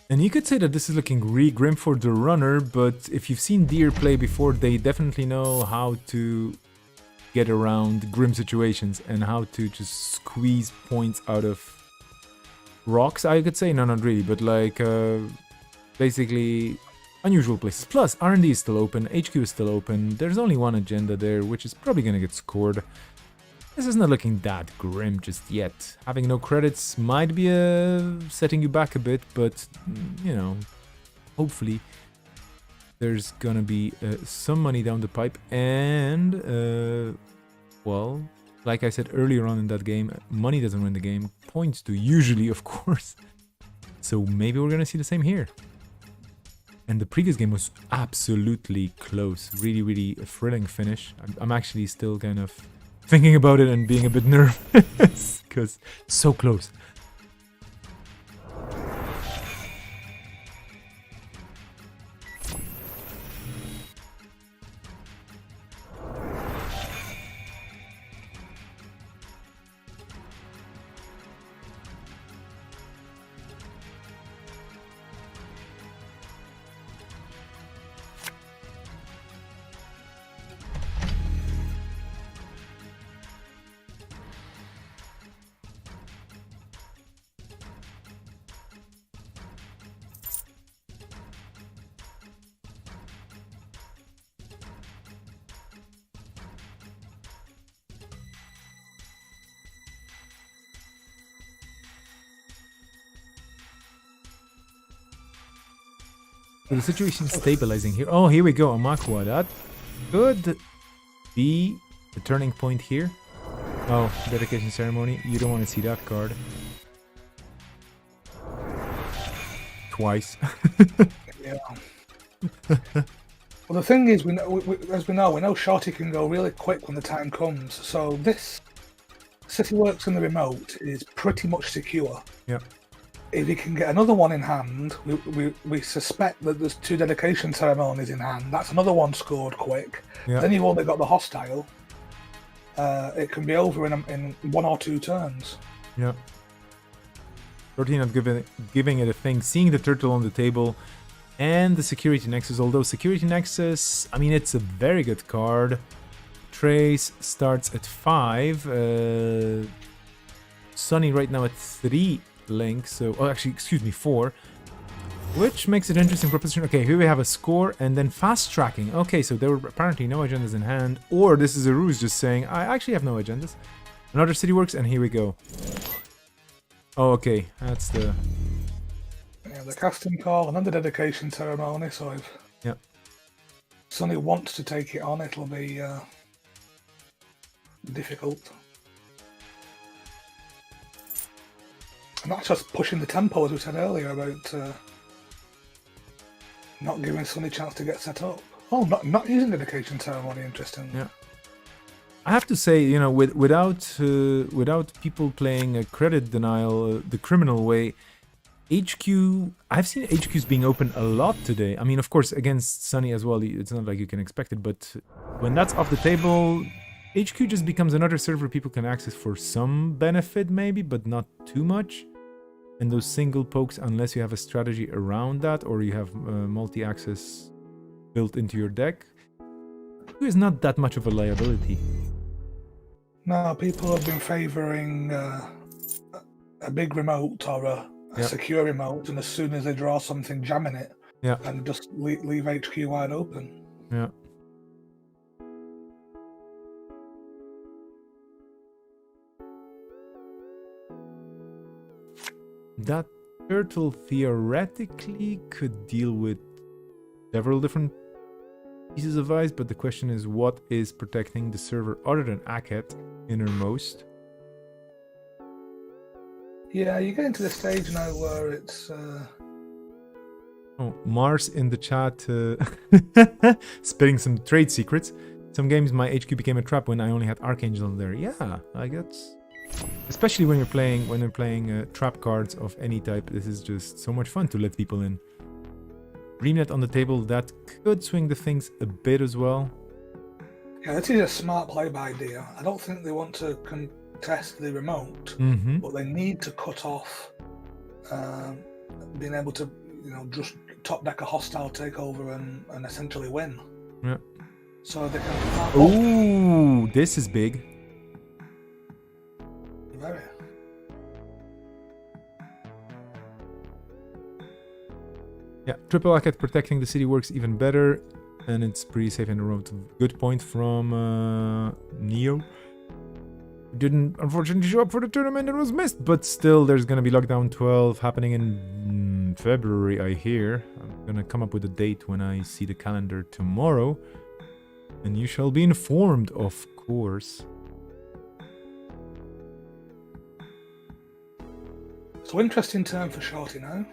And you could say that this is looking really grim for the runner, but if you've seen Deer play before, they definitely know how to get around grim situations and how to just squeeze points out of rocks, I could say. No, not really, but like basically unusual places. Plus, R&D is still open, HQ is still open, there's only one agenda there, which is probably gonna get scored. This is not looking that grim just yet. Having no credits might be setting you back a bit, but, you know, hopefully there's gonna be some money down the pipe. And, well, like I said earlier on in that game, money doesn't win the game. Points do, usually, of course. So maybe we're gonna see the same here. And the previous game was absolutely close. Really, really a thrilling finish. I'm actually still kind of thinking about it and being a bit nervous because so close. So the situation is stabilizing here. Oh, here we go. Amakua. That could be the turning point here. Oh, dedication ceremony. You don't want to see that card. Twice. Yeah. Well, the thing is, as we know, Shorty can go really quick when the time comes. So this City Works in the remote is pretty much secure. Yeah. If he can get another one in hand, we suspect that there's 2 dedication ceremonies in hand. That's another one scored quick. Yeah. Then you've only got the hostile. It can be over in 1 or 2 turns. Yeah. Shorty not giving it a thing. Seeing the turtle on the table and the Security Nexus. Although Security Nexus, I mean, it's a very good card. Trace starts at 5. Sunny right now at 3 links. So, oh, actually, excuse me, 4. Which makes it interesting proposition. Okay, here we have a score and then fast tracking. Okay, so there were apparently no agendas in hand. Or this is a ruse just saying, I actually have no agendas. Another City Works, and here we go. Oh, okay, that's the... Yeah, the casting call and then the dedication ceremony. So if Sonny wants to take it on, it'll be difficult. And that's just pushing the tempo, as we said earlier, about not giving Sonny a chance to get set up. Oh, not using dedication ceremony, interesting. Yeah. I have to say, you know, without people playing a credit denial the criminal way, HQ, I've seen HQs being open a lot today. I mean, of course, against Sunny as well, it's not like you can expect it, but when that's off the table, HQ just becomes another server people can access for some benefit maybe, but not too much. And those single pokes, unless you have a strategy around that or you have multi-access built into your deck, HQ is not that much of a liability. No, people have been favouring a big remote or a secure remote, and as soon as they draw something, jamming it, and just leave HQ wide open. Yeah. That turtle theoretically could deal with several different pieces of ice, but the question is what is protecting the server other than Akhet innermost? Yeah, you're getting to the stage now where it's... Oh, Mars in the chat spitting some trade secrets. Some games my HQ became a trap when I only had Archangel there. Yeah, I guess. Especially when you're playing trap cards of any type, this is just so much fun to let people in. Reamnet on the table, that could swing the things a bit as well. Yeah, this is a smart play by Dia. I don't think they want to contest the remote, but they need to cut off being able to, you know, just top deck a hostile takeover and essentially win. Yeah. So they can. Ooh, this is big. Very. Yeah, triple Akhet protecting the city works even better, and it's pretty safe in the road. Good point from Neo. Didn't unfortunately show up for the tournament, it was missed, but still there's gonna be lockdown 12 happening in February, I hear. I'm gonna come up with a date when I see the calendar tomorrow, and you shall be informed, of course. So interesting turn for Shorty now.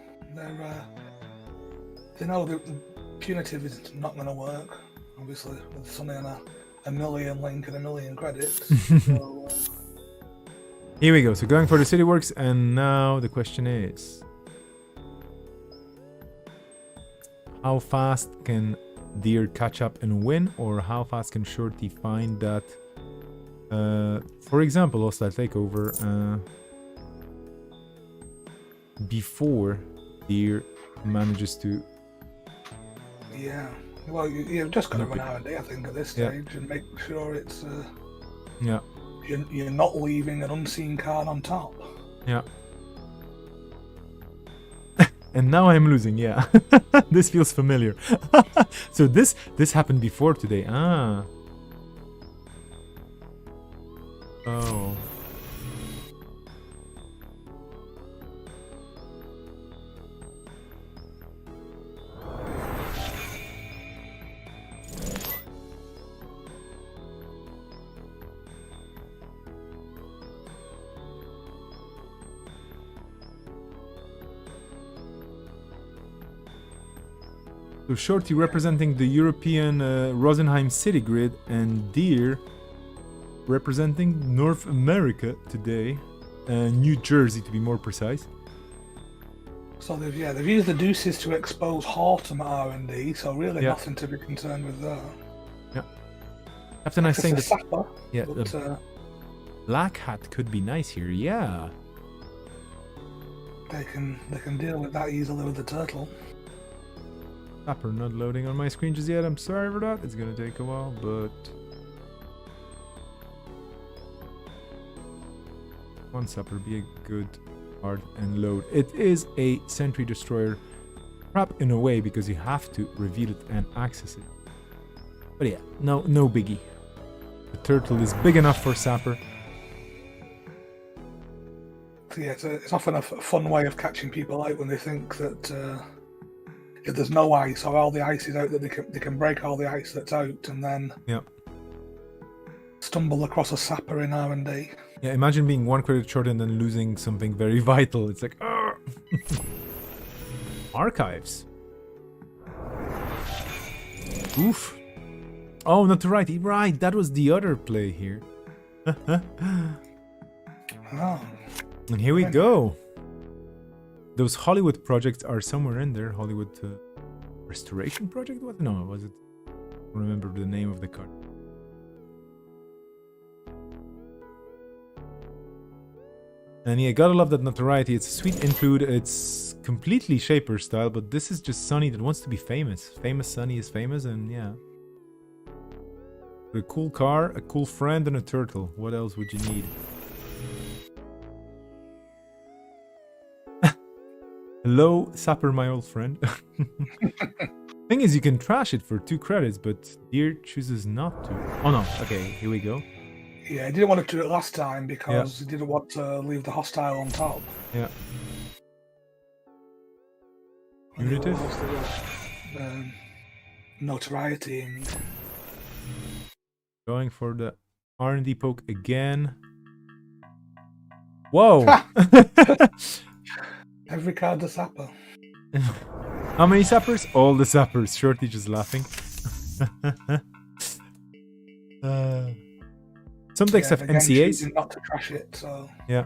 They know the punitive is not going to work, obviously, with Sunny on a million link and a million credits. So, here we go, so going for the city works, and now the question is, how fast can Deer catch up and win, or how fast can Shorty find that, for example, hostile takeover, before Deer manages to... Yeah, well, you've just got to run R&D, I think, at this stage, and make sure it's... yeah. You're not leaving an unseen card on top. Yeah. And now I'm losing, yeah. This feels familiar. So this happened before today. Ah. Oh. So Shorty representing the European Rosenheim city grid, and Deer representing North America today, New Jersey to be more precise. So they've used the deuces to expose Horton at R&D, so really nothing to be concerned with there. Yeah. Captain, I saying that. Sapper, Yeah. but, Black Hat could be nice here. Yeah. they can deal with that easily with the turtle. Sapper not loading on my screen just yet. I'm sorry for that. It's gonna take a while, but one Sapper be a good hard and load. It is a sentry destroyer trap in a way because you have to reveal it and access it. But yeah, no biggie. The turtle is big enough for Sapper. So yeah, it's often a fun way of catching people out when they think that if there's no ice or all the ice is out, that they can break all the ice that's out and then stumble across a Sapper in R&D. Yeah, imagine being 1 credit short and then losing something very vital. It's like, archives. Oof. Oh, not to right, that was the other play here. Oh. And here we go. Those Hollywood projects are somewhere in there. Hollywood Restoration Project? What? No, was it? I don't remember the name of the card. And yeah, gotta love that notoriety. It's a sweet include. It's completely Shaper style, but this is just Sonny that wants to be famous. Famous Sonny is famous, and yeah. A cool car, a cool friend, and a turtle. What else would you need? Hello, Sapper, my old friend. Thing is, you can trash it for 2 credits, but Deer chooses not to. Oh no, okay, here we go. Yeah, he didn't want to do it last time because he didn't want to leave the hostile on top. Yeah. Punitive? Notoriety and... Going for the R&D poke again. Whoa! Every card a Sapper. How many Sappers? All the Sappers. Shorty just laughing. Some decks have MCAs. Not to trash it, so... Yeah.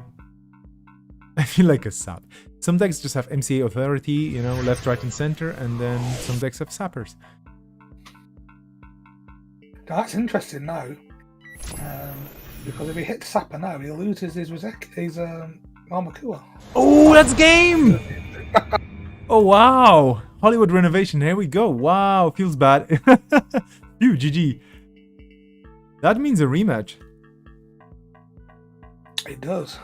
I feel like a sap. Some decks just have MCA authority, you know, left, right, and center, and then some decks have Sappers. Now, that's interesting now. Because if he hits Sapper now, he loses his Armakua. Oh, that's game! Oh, wow. Hollywood renovation. Here we go. Wow, feels bad. Phew, GG. That means a rematch. It does.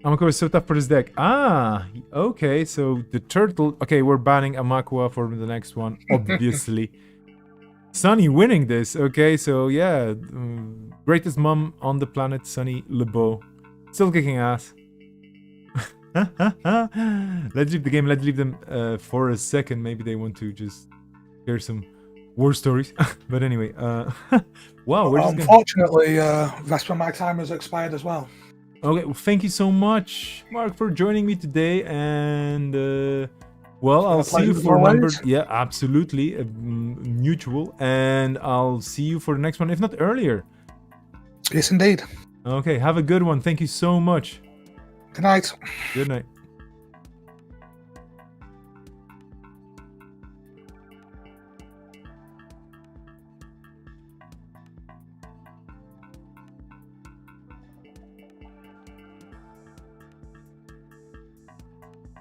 Amakua is so tough for this deck. Ah, okay, so the turtle... Okay, we're banning Amakua for the next one, obviously. Sunny winning this. Okay, so yeah. Greatest mom on the planet, Sunny LeBeau. Still kicking ass. Let's leave the game. Let's leave them for a second. Maybe they want to just hear some war stories. But anyway, wow. We're just unfortunately, Vesper, my timer's expired as well. Okay, well, thank you so much, Mark, for joining me today. And well, I'll see you for number. Yeah, absolutely, mutual. And I'll see you for the next one, if not earlier. Yes, indeed. Okay, have a good one. Thank you so much. Good night. Good night.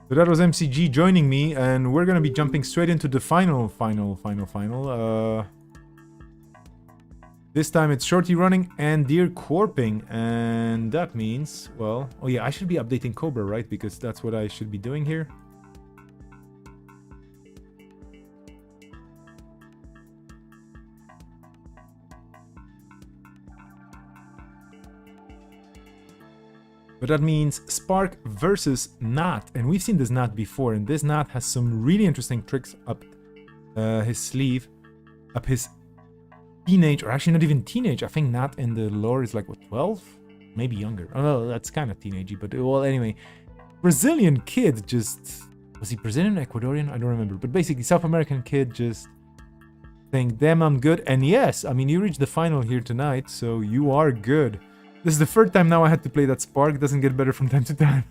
So that was MCG joining me, and we're gonna be jumping straight into the final. This time it's Shorty running and Deer corping, and that means, well, oh yeah, I should be updating Cobra, right? Because that's what I should be doing here. But that means Spark versus Nat, and we've seen this Nat before, and this Nat has some really interesting tricks up his sleeve, up his teenage, or actually not even teenage. I think Nat in the lore is like, what, 12? maybe younger. Oh, no, that's kind of teenagey, but well, anyway. Brazilian kid just... Was he Brazilian, Ecuadorian? I don't remember. But basically, South American kid just saying, damn, I'm good. And yes, I mean, you reached the final here tonight, so you are good. This is the third time now I had to play that Spark. It doesn't get better from time to time.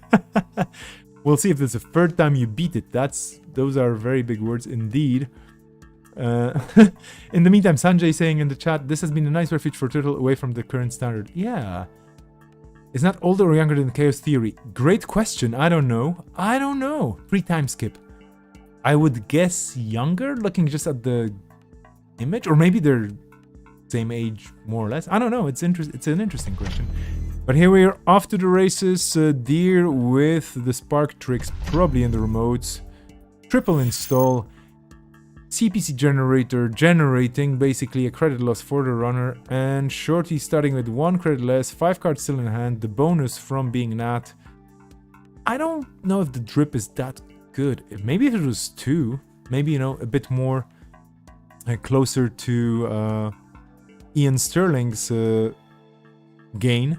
We'll see if this is the third time you beat it. Those are very big words indeed. In the meantime, Sanjay saying in the chat, this has been a nice refuge for Turtle away from the current standard. Yeah. Is not older or younger than Chaos Theory? Great question. I don't know. 3-time skip. I would guess younger, looking just at the image, or maybe they're same age more or less. I don't know. It's an interesting question. But here we are off to the races. Deer with the spark tricks probably in the remotes. Triple install. CPC generator generating basically a credit loss for the runner, and Shorty starting with 1 credit less, 5 cards still in hand, the bonus from being Nat. I don't know if the drip is that good. Maybe if it was 2, maybe, you know, a bit more closer to Ian Sterling's gain.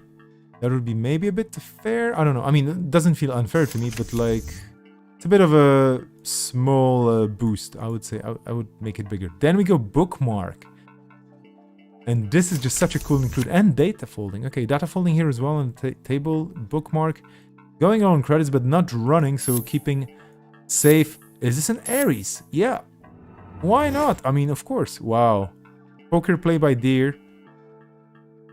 That would be maybe a bit fair. I don't know. I mean, it doesn't feel unfair to me, but like... It's a bit of a small boost, I would say. I would make it bigger. Then we go bookmark. And this is just such a cool include. And data folding. Okay, data folding here as well on the table. Bookmark. Going on credits, but not running. So keeping safe. Is this an Aries? Yeah. Why not? I mean, of course. Wow. Poker play by Deer.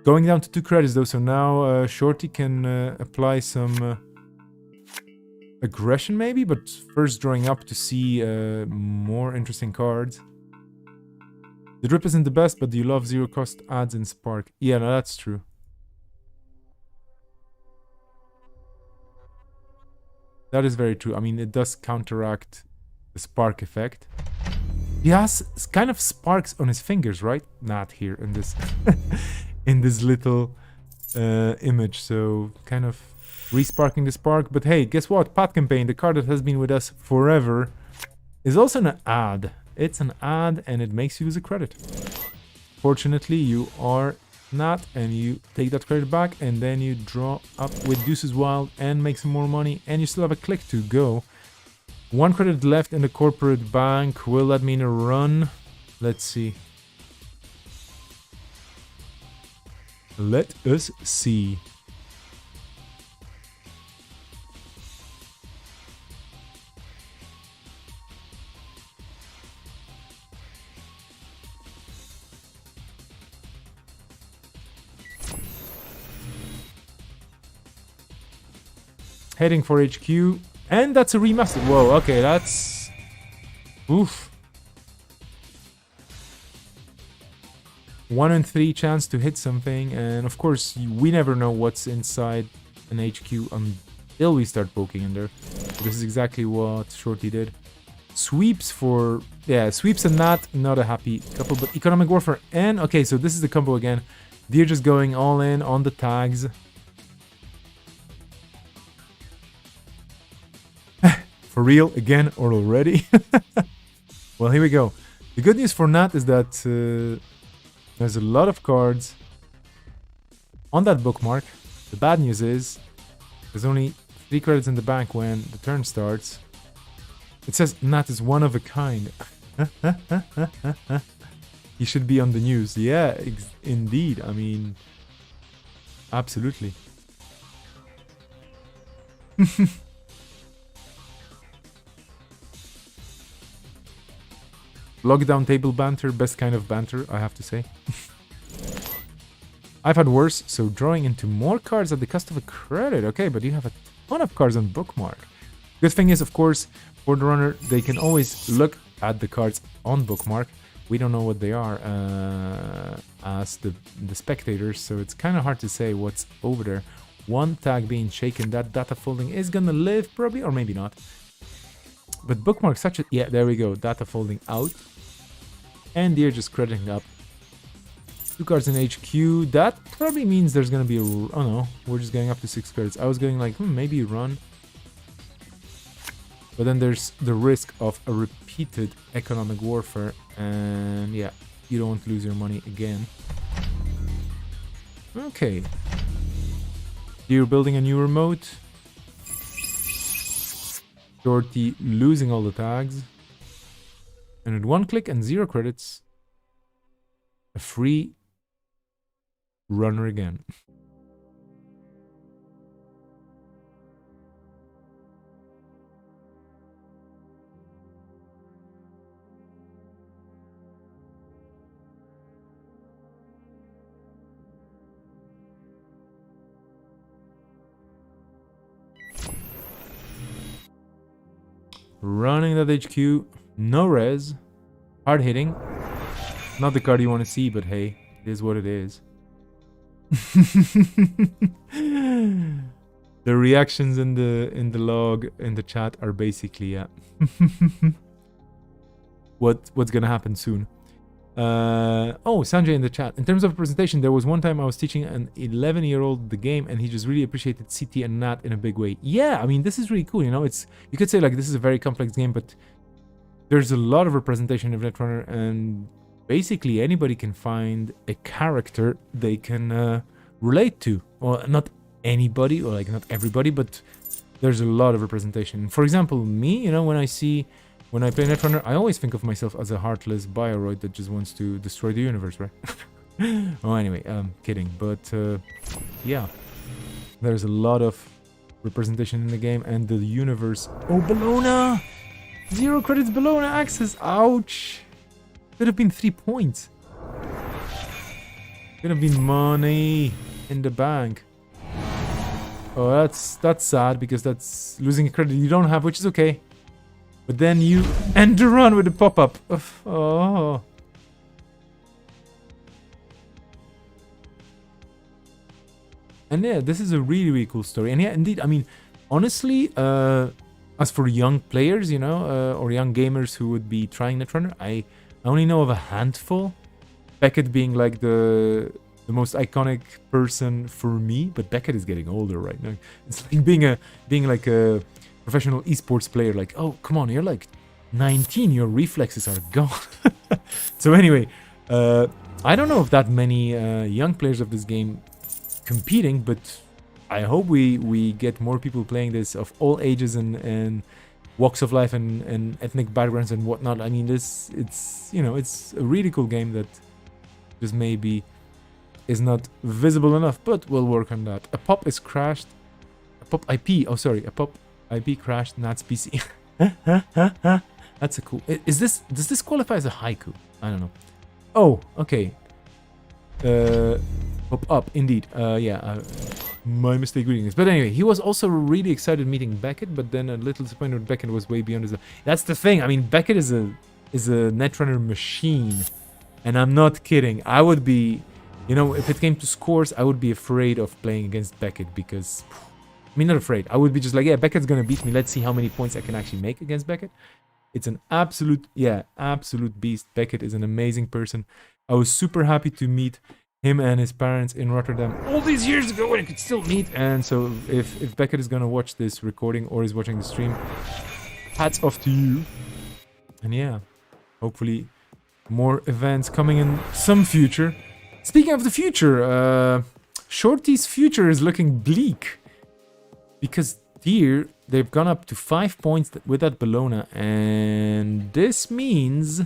Going down to 2 credits though. So now Shorty can apply some... aggression maybe, but first drawing up to see more interesting cards. The drip isn't the best, but do you love zero cost ads in Spark? Yeah, no, that's true. That is very true. I mean, it does counteract the Spark effect. He has kind of sparks on his fingers, right? Not here in this in this little image, so kind of resparking the spark. But hey, guess what? Pat Campaign, the card that has been with us forever, is also an ad. It's an ad and it makes you lose a credit. Fortunately, you are not, and you take that credit back, and then you draw up with Deuces Wild and make some more money, and you still have a click to go. 1 credit left in the corporate bank. Will that mean a run? Let's see. Let us see. Heading for HQ, and that's a remaster. Whoa, okay, that's... Oof. 1 in 3 chance to hit something, and of course, we never know what's inside an HQ until we start poking in there. This is exactly what Shorty did. Sweeps for... Yeah, sweeps and not a happy couple, but Economic Warfare, and... Okay, so this is the combo again. They're just going all in on the tags. For real, again, or already? Well, here we go. The good news for Nat is that there's a lot of cards on that bookmark. The bad news is there's only 3 credits in the bank when the turn starts. It says Nat is one of a kind. He should be on the news. Yeah, indeed. I mean, absolutely. Lockdown table banter, best kind of banter, I have to say. I've had worse, so drawing into more cards at the cost of a credit. Okay, but you have a ton of cards on bookmark. Good thing is, of course, for the runner, they can always look at the cards on bookmark. We don't know what they are as the spectators, so it's kind of hard to say what's over there. 1 tag being shaken, that data folding is gonna live probably, or maybe not. But bookmark such a... Yeah, there we go. Data folding out. And they're just crediting up. 2 cards in HQ. That probably means there's going to be a... Oh no, we're just going up to 6 credits. I was going like, maybe run. But then there's the risk of a repeated economic warfare. And yeah, you don't want to lose your money again. Okay. Deer building a new remote. Shorty losing all the tags. And with 1 click and 0 credits, a free runner again. Running that HQ, no res, hard hitting. Not the card you want to see, but hey, it is what it is. The reactions in the log in the chat are basically what's gonna happen soon. Oh, Sanjay in the chat. In terms of presentation, there was one time I was teaching an 11-year-old the game, and he just really appreciated CT and Nat in a big way. Yeah, I mean, this is really cool. You know, you could say like this is a very complex game, but there's a lot of representation of Netrunner, and basically anybody can find a character they can relate to. Well, not anybody, or like not everybody, but there's a lot of representation. For example, me, you know, when I play Netrunner, I always think of myself as a heartless bioroid that just wants to destroy the universe, right? Oh, anyway, kidding. But yeah, there's a lot of representation in the game, and the universe. Oh, Bologna! 0 credits Bologna access. Ouch! Could have been 3 points. Could have been money in the bank. Oh, that's sad, because that's losing a credit you don't have, which is okay. But then you end the run with a pop-up. Oh. And yeah, this is a really, really cool story. And yeah, indeed, I mean, honestly, as for young players, you know, or young gamers who would be trying Netrunner, I only know of a handful. Beckett being like the most iconic person for me, but Beckett is getting older right now. It's like being like a professional esports player, like, oh, come on, you're like 19, your reflexes are gone. So anyway, I don't know if that many young players of this game competing, but I hope we get more people playing this of all ages and walks of life and ethnic backgrounds and whatnot. I mean, it's you know, it's a really cool game that just maybe is not visible enough, but we'll work on that. A pop is crashed. A pop IP. Oh, sorry, a pop IP crashed Nat's PC. That's a cool. Does this qualify as a haiku? I don't know. Oh, okay. Pop up, indeed. Yeah, my mistake reading this. But anyway, he was also really excited meeting Beckett, but then a little disappointed when Beckett was way beyond his. That's the thing. I mean, Beckett is a Netrunner machine, and I'm not kidding. I would be, you know, if it came to scores, I would be afraid of playing against Beckett because. I mean, not afraid. I would be just like, yeah, Beckett's gonna beat me. Let's see how many points I can actually make against Beckett. It's an absolute beast. Beckett is an amazing person. I was super happy to meet him and his parents in Rotterdam all these years ago when I could still meet. And so if Beckett is gonna watch this recording or is watching the stream, hats off to you. And yeah, hopefully more events coming in some future. Speaking of the future, Shorty's future is looking bleak. Because here, they've gone up to 5 points with that Bologna, and this means...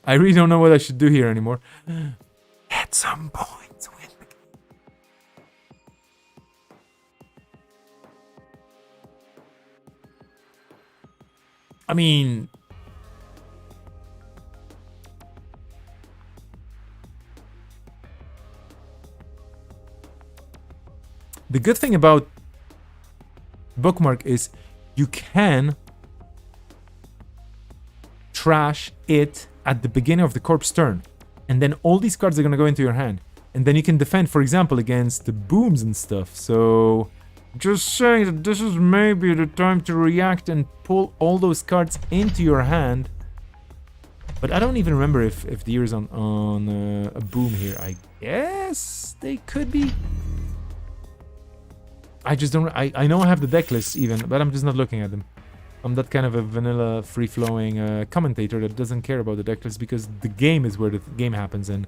I really don't know what I should do here anymore. At some point, I mean... The good thing about Bookmark is you can trash it at the beginning of the corpse turn, and then all these cards are going to go into your hand, and then you can defend, for example, against the booms and stuff. So just saying that this is maybe the time to react and pull all those cards into your hand. But I don't even remember if the ear is on a boom here. I guess they could be. I just don't. I know I have the deck lists even, but I'm just not looking at them. I'm that kind of a vanilla, free-flowing commentator that doesn't care about the deck lists because the game is where the game happens, and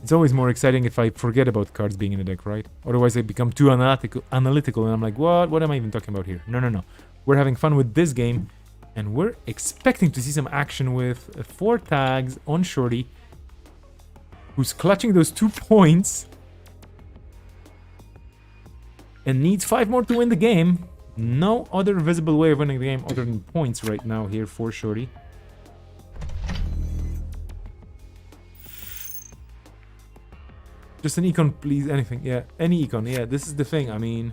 it's always more exciting if I forget about cards being in the deck, right? Otherwise, I become too analytical, and I'm like, what am I even talking about here? No. We're having fun with this game, and we're expecting to see some action with 4 tags on Shorty, who's clutching those 2 points and needs 5 more to win the game. No other visible way of winning the game other than points right now here for Shorty. Just an econ, please. Anything. Yeah, any econ. Yeah, this is the thing. I mean,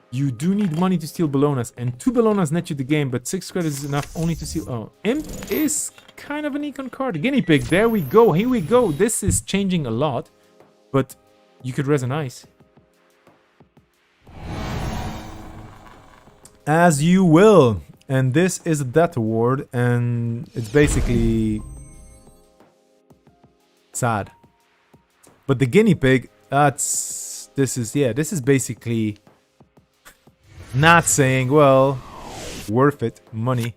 you do need money to steal Bellonas, and 2 Bellonas net you the game, but 6 credits is enough only to steal. Oh, Imp is kind of an econ card. Guinea Pig, there we go. Here we go. This is changing a lot, but you could res an ice. As you will. And this is a death award, and it's basically sad. But the Guinea Pig, this is basically not saying, well, worth it, money.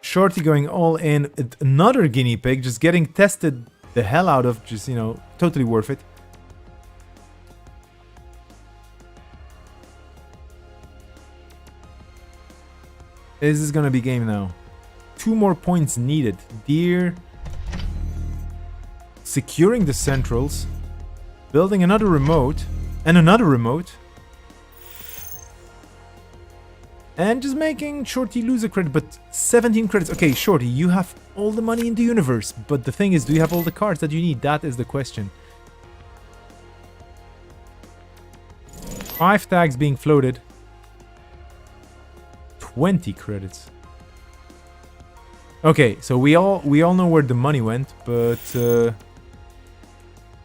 Shorty going all in, another Guinea Pig, just getting tested the hell out of, just, you know, totally worth it. This is gonna be game now. 2 more points needed. Deer securing the centrals, building another remote, and another remote, and just making Shorty lose a credit, but 17 credits. Okay, Shorty, you have all the money in the universe, but the thing is, do you have all the cards that you need? That is the question. 5 tags being floated. 20 credits. Okay, so we all know where the money went, but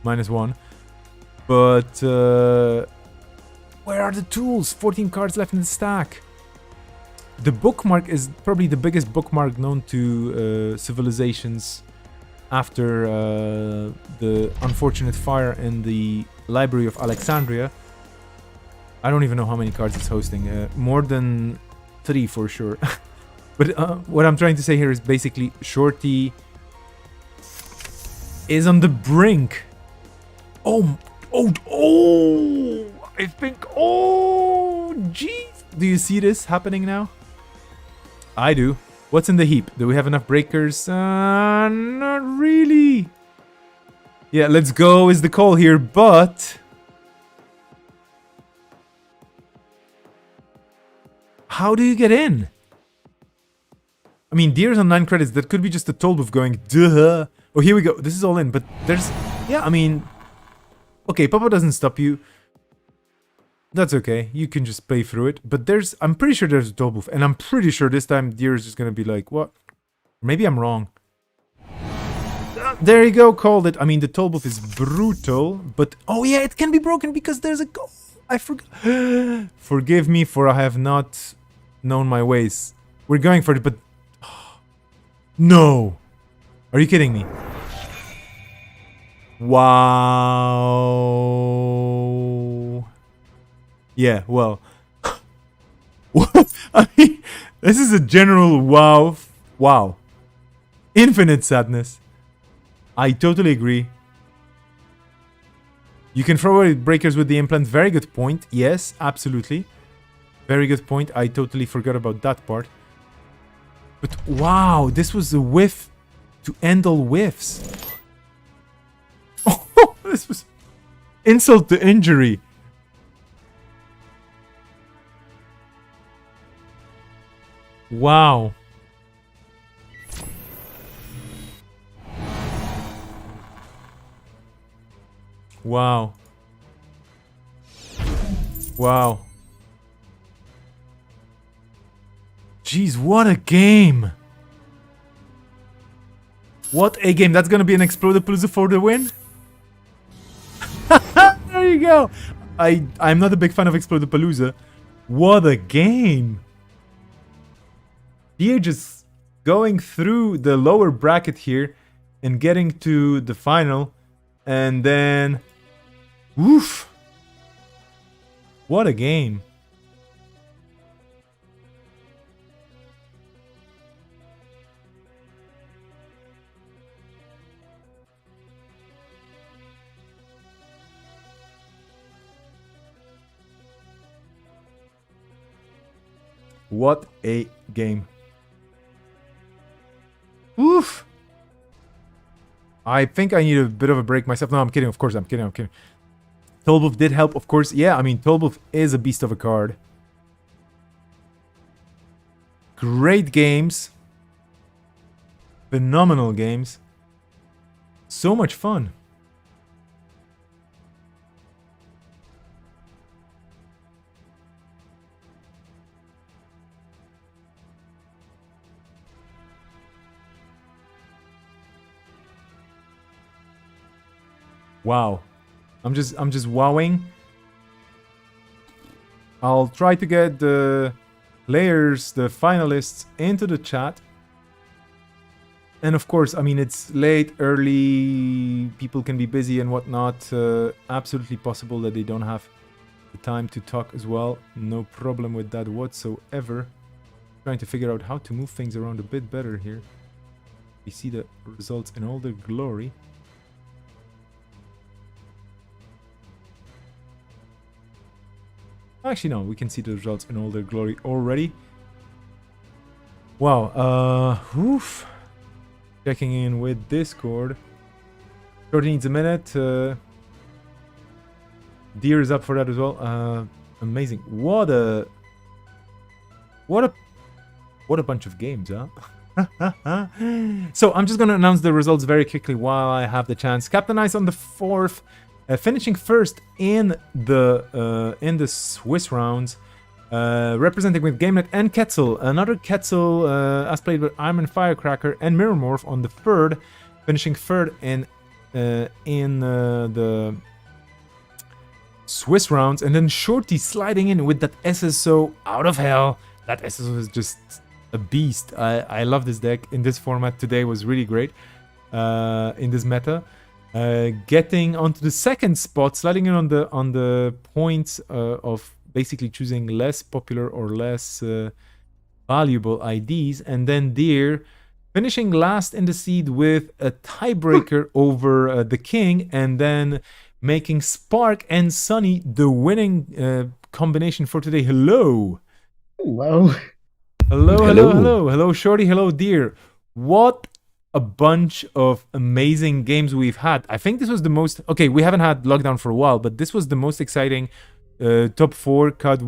-1. But where are the tools? 14 cards left in the stack. The bookmark is probably the biggest bookmark known to civilizations after the unfortunate fire in the Library of Alexandria. I don't even know how many cards it's hosting. More than 3 for sure. But what I'm trying to say here is basically Shorty is on the brink. Oh! I think, jeez. Do you see this happening now? I do. What's in the heap? Do we have enough breakers? Not really. Yeah, let's go is the call here, but how do you get in? I mean, Deer's on 9 credits. That could be just a toll booth going, duh. Oh, here we go. This is all in, but there's... Yeah, I mean... Okay, Papa doesn't stop you. That's okay. You can just pay through it. But there's... I'm pretty sure there's a toll booth. And I'm pretty sure this time Deer is just gonna be like, what? Maybe I'm wrong. There you go, called it. I mean, the toll booth is brutal, but... Oh yeah, it can be broken because there's a... I forgot. Forgive me for I have not known my ways. We're going for it, but... No! Are you kidding me? Wow. Yeah, well. I mean, this is a general wow. Wow. Infinite sadness. I totally agree. You can throw away breakers with the implant. Very good point. Yes, absolutely. Very good point. I totally forgot about that part. But wow, this was a whiff to end all whiffs. Oh, this was insult to injury. Wow. Wow. Wow. Jeez, what a game! What a game! That's gonna be an Explodapalooza for the win? There you go! I'm not a big fan of Explodapalooza. What a game! You're just going through the lower bracket here and getting to the final, and then... Woof! What a game. What a game. Oof. I think I need a bit of a break myself. No, I'm kidding. Of course, I'm kidding. Tolbooth did help, of course. Yeah, I mean, Tolbooth is a beast of a card. Great games. Phenomenal games. So much fun. Wow. I'm just wowing. I'll try to get the players, the finalists, into the chat. And of course, I mean, it's late, early, people can be busy and whatnot. Absolutely possible that they don't have the time to talk as well. No problem with that whatsoever. Trying to figure out how to move things around a bit better here. We see the results in all their glory. Actually, no, we can see the results in all their glory already. Wow, oof. Checking in with Discord. Shorty needs a minute. Deer is up for that as well. Amazing. What a bunch of games, huh? So I'm just gonna announce the results very quickly while I have the chance. Captain Ice on the 4th. Finishing first in the Swiss rounds, representing with GameNet and Ketzel. Another Ketzel, as played with Iron Firecracker and Mirror Morph on the 3rd, finishing third in the Swiss rounds, and then Shorty sliding in with that SSO out of hell. That SSO is just a beast. I love this deck in this format. Today was really great in this meta. Getting onto the 2nd spot, sliding in on the points of basically choosing less popular or less valuable IDs, and then Deer finishing last in the seed with a tiebreaker over the King, and then making Spark and Sunny the winning combination for today. Hello, Shorty, hello, Deer. What a bunch of amazing games we've had. I think this was the most... Okay, we haven't had Lockdown for a while, but this was the most exciting top 4 cut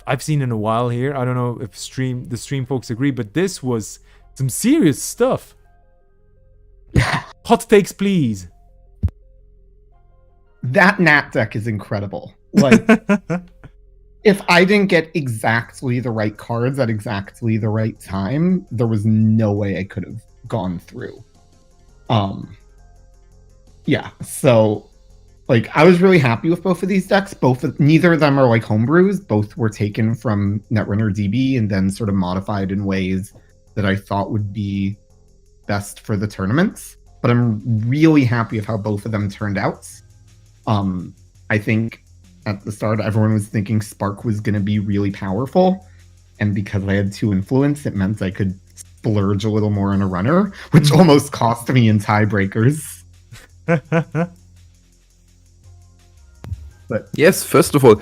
I've seen in a while here. I don't know if the stream folks agree, but this was some serious stuff. Hot takes, please. That Nat deck is incredible. Like, if I didn't get exactly the right cards at exactly the right time, there was no way I could have gone through. Yeah, so like I was really happy with both of these decks. Neither of them are like homebrews. Both were taken from Netrunner DB and then sort of modified in ways that I thought would be best for the tournaments. But I'm really happy with how both of them turned out. I think at the start everyone was thinking Spark was going to be really powerful, and because I had 2 influence, it meant I could splurge a little more on a runner, which almost cost me in tiebreakers. But yes, first of all,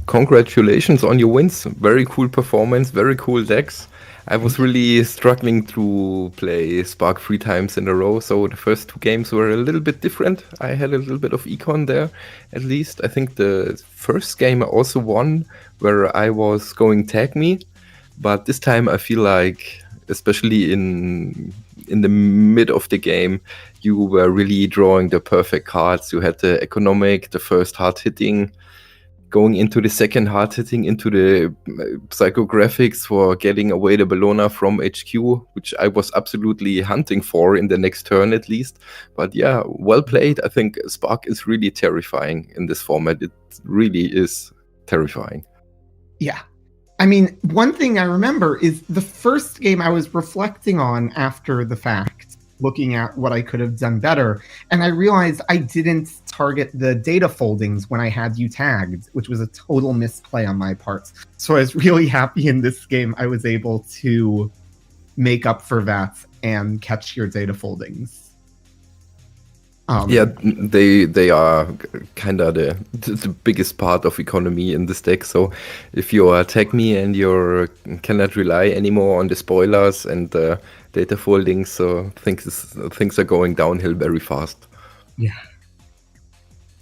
congratulations on your wins. Very cool performance, very cool decks. I was really struggling to play Spark 3 times in a row, so the first 2 games were a little bit different. I had a little bit of econ there, at least. I think the first game I also won, where I was going tag me, but this time I feel like, especially in the mid of the game, you were really drawing the perfect cards. You had the economic, the first hard hitting, going into the second hard hitting, into the psychographics for getting away the Bellona from HQ, which I was absolutely hunting for in the next turn at least. But yeah, well played. I think Spark is really terrifying in this format. It really is terrifying. Yeah. I mean, one thing I remember is the first game I was reflecting on after the fact looking at what I could have done better. And I realized I didn't target the data foldings when I had you tagged, which was a total misplay on my part. So I was really happy in this game I was able to make up for that and catch your data foldings. Yeah, they are kind of the biggest part of economy in this deck. So if you attack me and you cannot rely anymore on the spoilers and the data foldings, so things are going downhill very fast. Yeah.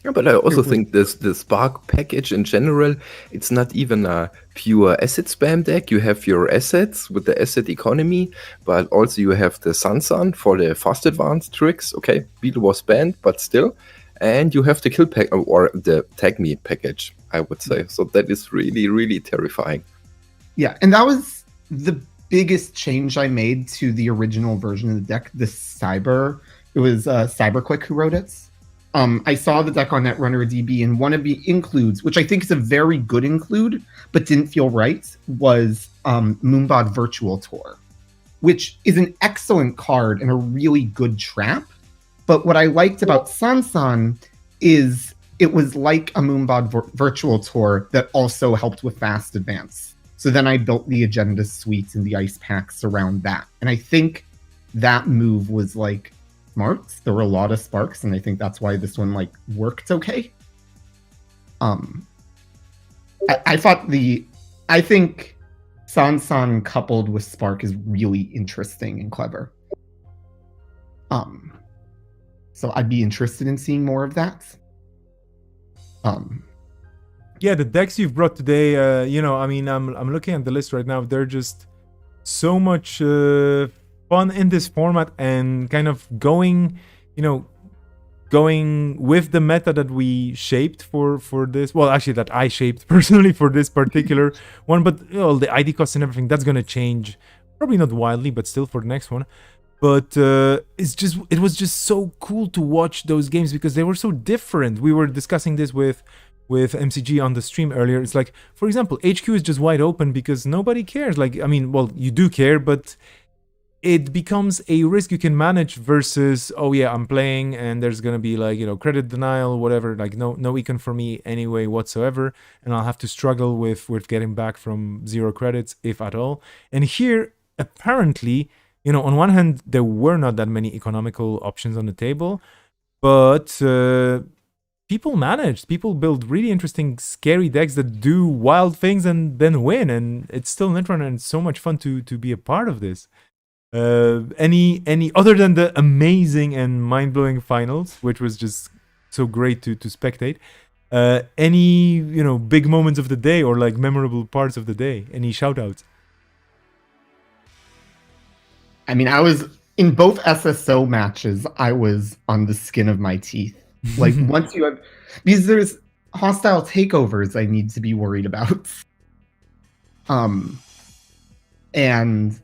Yeah, but I also think the Spark package in general, it's not even a pure asset spam deck. You have your assets with the asset economy, but also you have the Sansan for the fast advanced tricks. Okay, Beetle was banned, but still. And you have the kill pack or the tag me package, I would say. So that is really, really terrifying. Yeah, and that was the biggest change I made to the original version of the deck, the Cyber. It was Cyberquick who wrote it. I saw the deck on Netrunner DB, and one of the includes, which I think is a very good include, but didn't feel right, was Moonbod Virtual Tour, which is an excellent card and a really good trap. But what I liked about Sansan is it was like a Moonbod Virtual Tour that also helped with fast advance. So then I built the Agenda Suite and the Ice Packs around that. And I think that move was like smart. There were a lot of sparks, and I think that's why this one like worked okay. I think Sansan coupled with Spark is really interesting and clever. So I'd be interested in seeing more of that. Yeah, the decks you've brought today, I'm looking at the list right now. They're just so much fun in this format and kind of going with the meta that we shaped for this. Well, actually, that I shaped personally for this particular one. But the ID costs and everything, that's gonna change. Probably not wildly, but still for the next one. But it was just so cool to watch those games because they were so different. We were discussing this with MCG on the stream earlier. It's like, for example, HQ is just wide open because nobody cares. Like, I mean, well, you do care, but it becomes a risk you can manage versus, oh yeah, I'm playing and there's gonna be like, credit denial, whatever, like no econ for me anyway whatsoever, and I'll have to struggle with getting back from 0 credits, if at all. And here, apparently, on one hand, there were not that many economical options on the table, but people managed. People build really interesting, scary decks that do wild things and then win, and it's still Netrunner, and it's so much fun to be a part of this. Any other than the amazing and mind-blowing finals, which was just so great to spectate, any big moments of the day or like memorable parts of the day, any shout-outs? I mean, I was in both SSO matches, I was on the skin of my teeth. Like once you have, because there's hostile takeovers I need to be worried about. And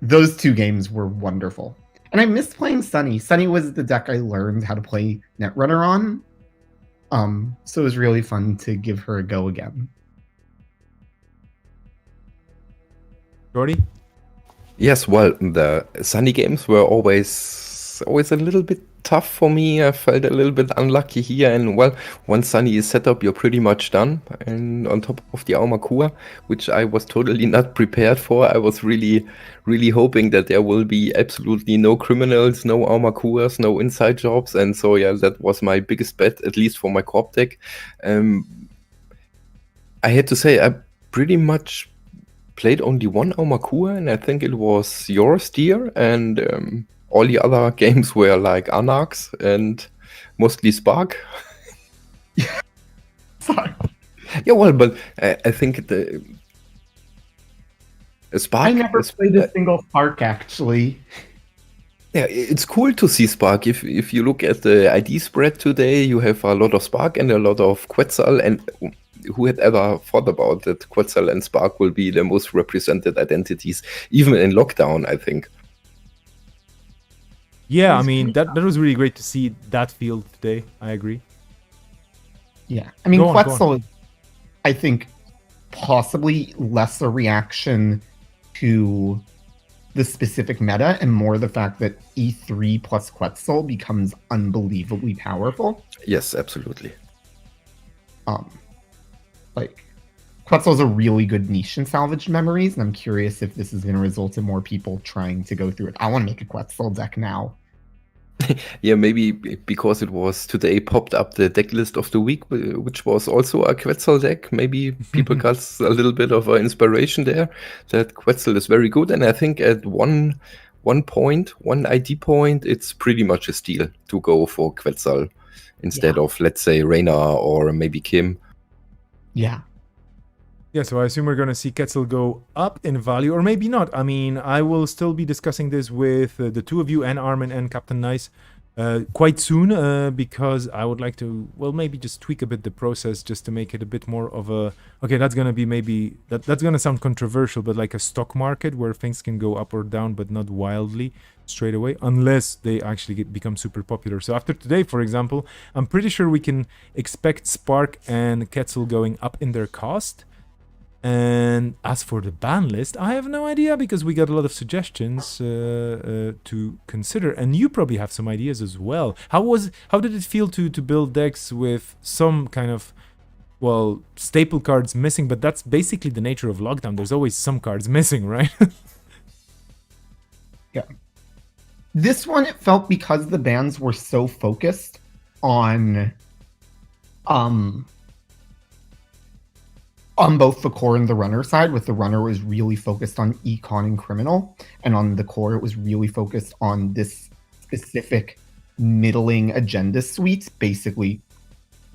those 2 games were wonderful. And I missed playing Sunny. Sunny was the deck I learned how to play Netrunner on. So it was really fun to give her a go again. Jordy? Yes, well, the Sunny games were always a little bit tough for me. I felt a little bit unlucky here. And well, once Sunny is set up, you're pretty much done. And on top of the Aumakua, which I was totally not prepared for. I was really, really hoping that there will be absolutely no criminals, no Aumakuas, no inside jobs. And so, yeah, that was my biggest bet, at least for my corp deck. I had to say, I pretty much played only one Aumakua, and I think it was yours, dear, and all the other games were like Anarchs and mostly Spark. Sorry. Yeah, well, but I think the Spark. I never played a single Spark, actually. Yeah, it's cool to see Spark. If you look at the ID spread today, you have a lot of Spark and a lot of Quetzal, and who had ever thought about that Quetzal and Spark will be the most represented identities, even in lockdown, I think. Yeah, I mean, that was really great to see that field today. I agree. Yeah, I mean, Quetzal is, I think, possibly less a reaction to the specific meta and more the fact that E3 plus Quetzal becomes unbelievably powerful. Yes, absolutely. Like, Quetzal's a really good niche in salvaged memories, and I'm curious if this is going to result in more people trying to go through it. I want to make a Quetzal deck now. Yeah, maybe because it was today popped up the deck list of the week, which was also a Quetzal deck. Maybe people got a little bit of inspiration there that Quetzal is very good. And I think at one ID point, it's pretty much a steal to go for Quetzal instead of, let's say, Reina or maybe Kim. Yeah. Yeah, so I assume we're going to see Quetzal go up in value, or maybe not. I mean, I will still be discussing this with the two of you and Armin and Captain Nice quite soon, because I would like to, well, maybe just tweak a bit the process just to make it a bit more of a, okay, that's going to be maybe, that's going to sound controversial, but like a stock market where things can go up or down, but not wildly straight away, unless they actually become super popular. So after today, for example, I'm pretty sure we can expect Spark and Quetzal going up in their cost. And as for the ban list, I have no idea because we got a lot of suggestions to consider, and you probably have some ideas as well. How did it feel to build decks with some kind of, well, staple cards missing? But that's basically the nature of lockdown. There's always some cards missing, right? Yeah. This one, it felt because the bans were so focused on both the core and the runner side, with the runner was really focused on econ and criminal, and on the core it was really focused on this specific middling agenda suite, basically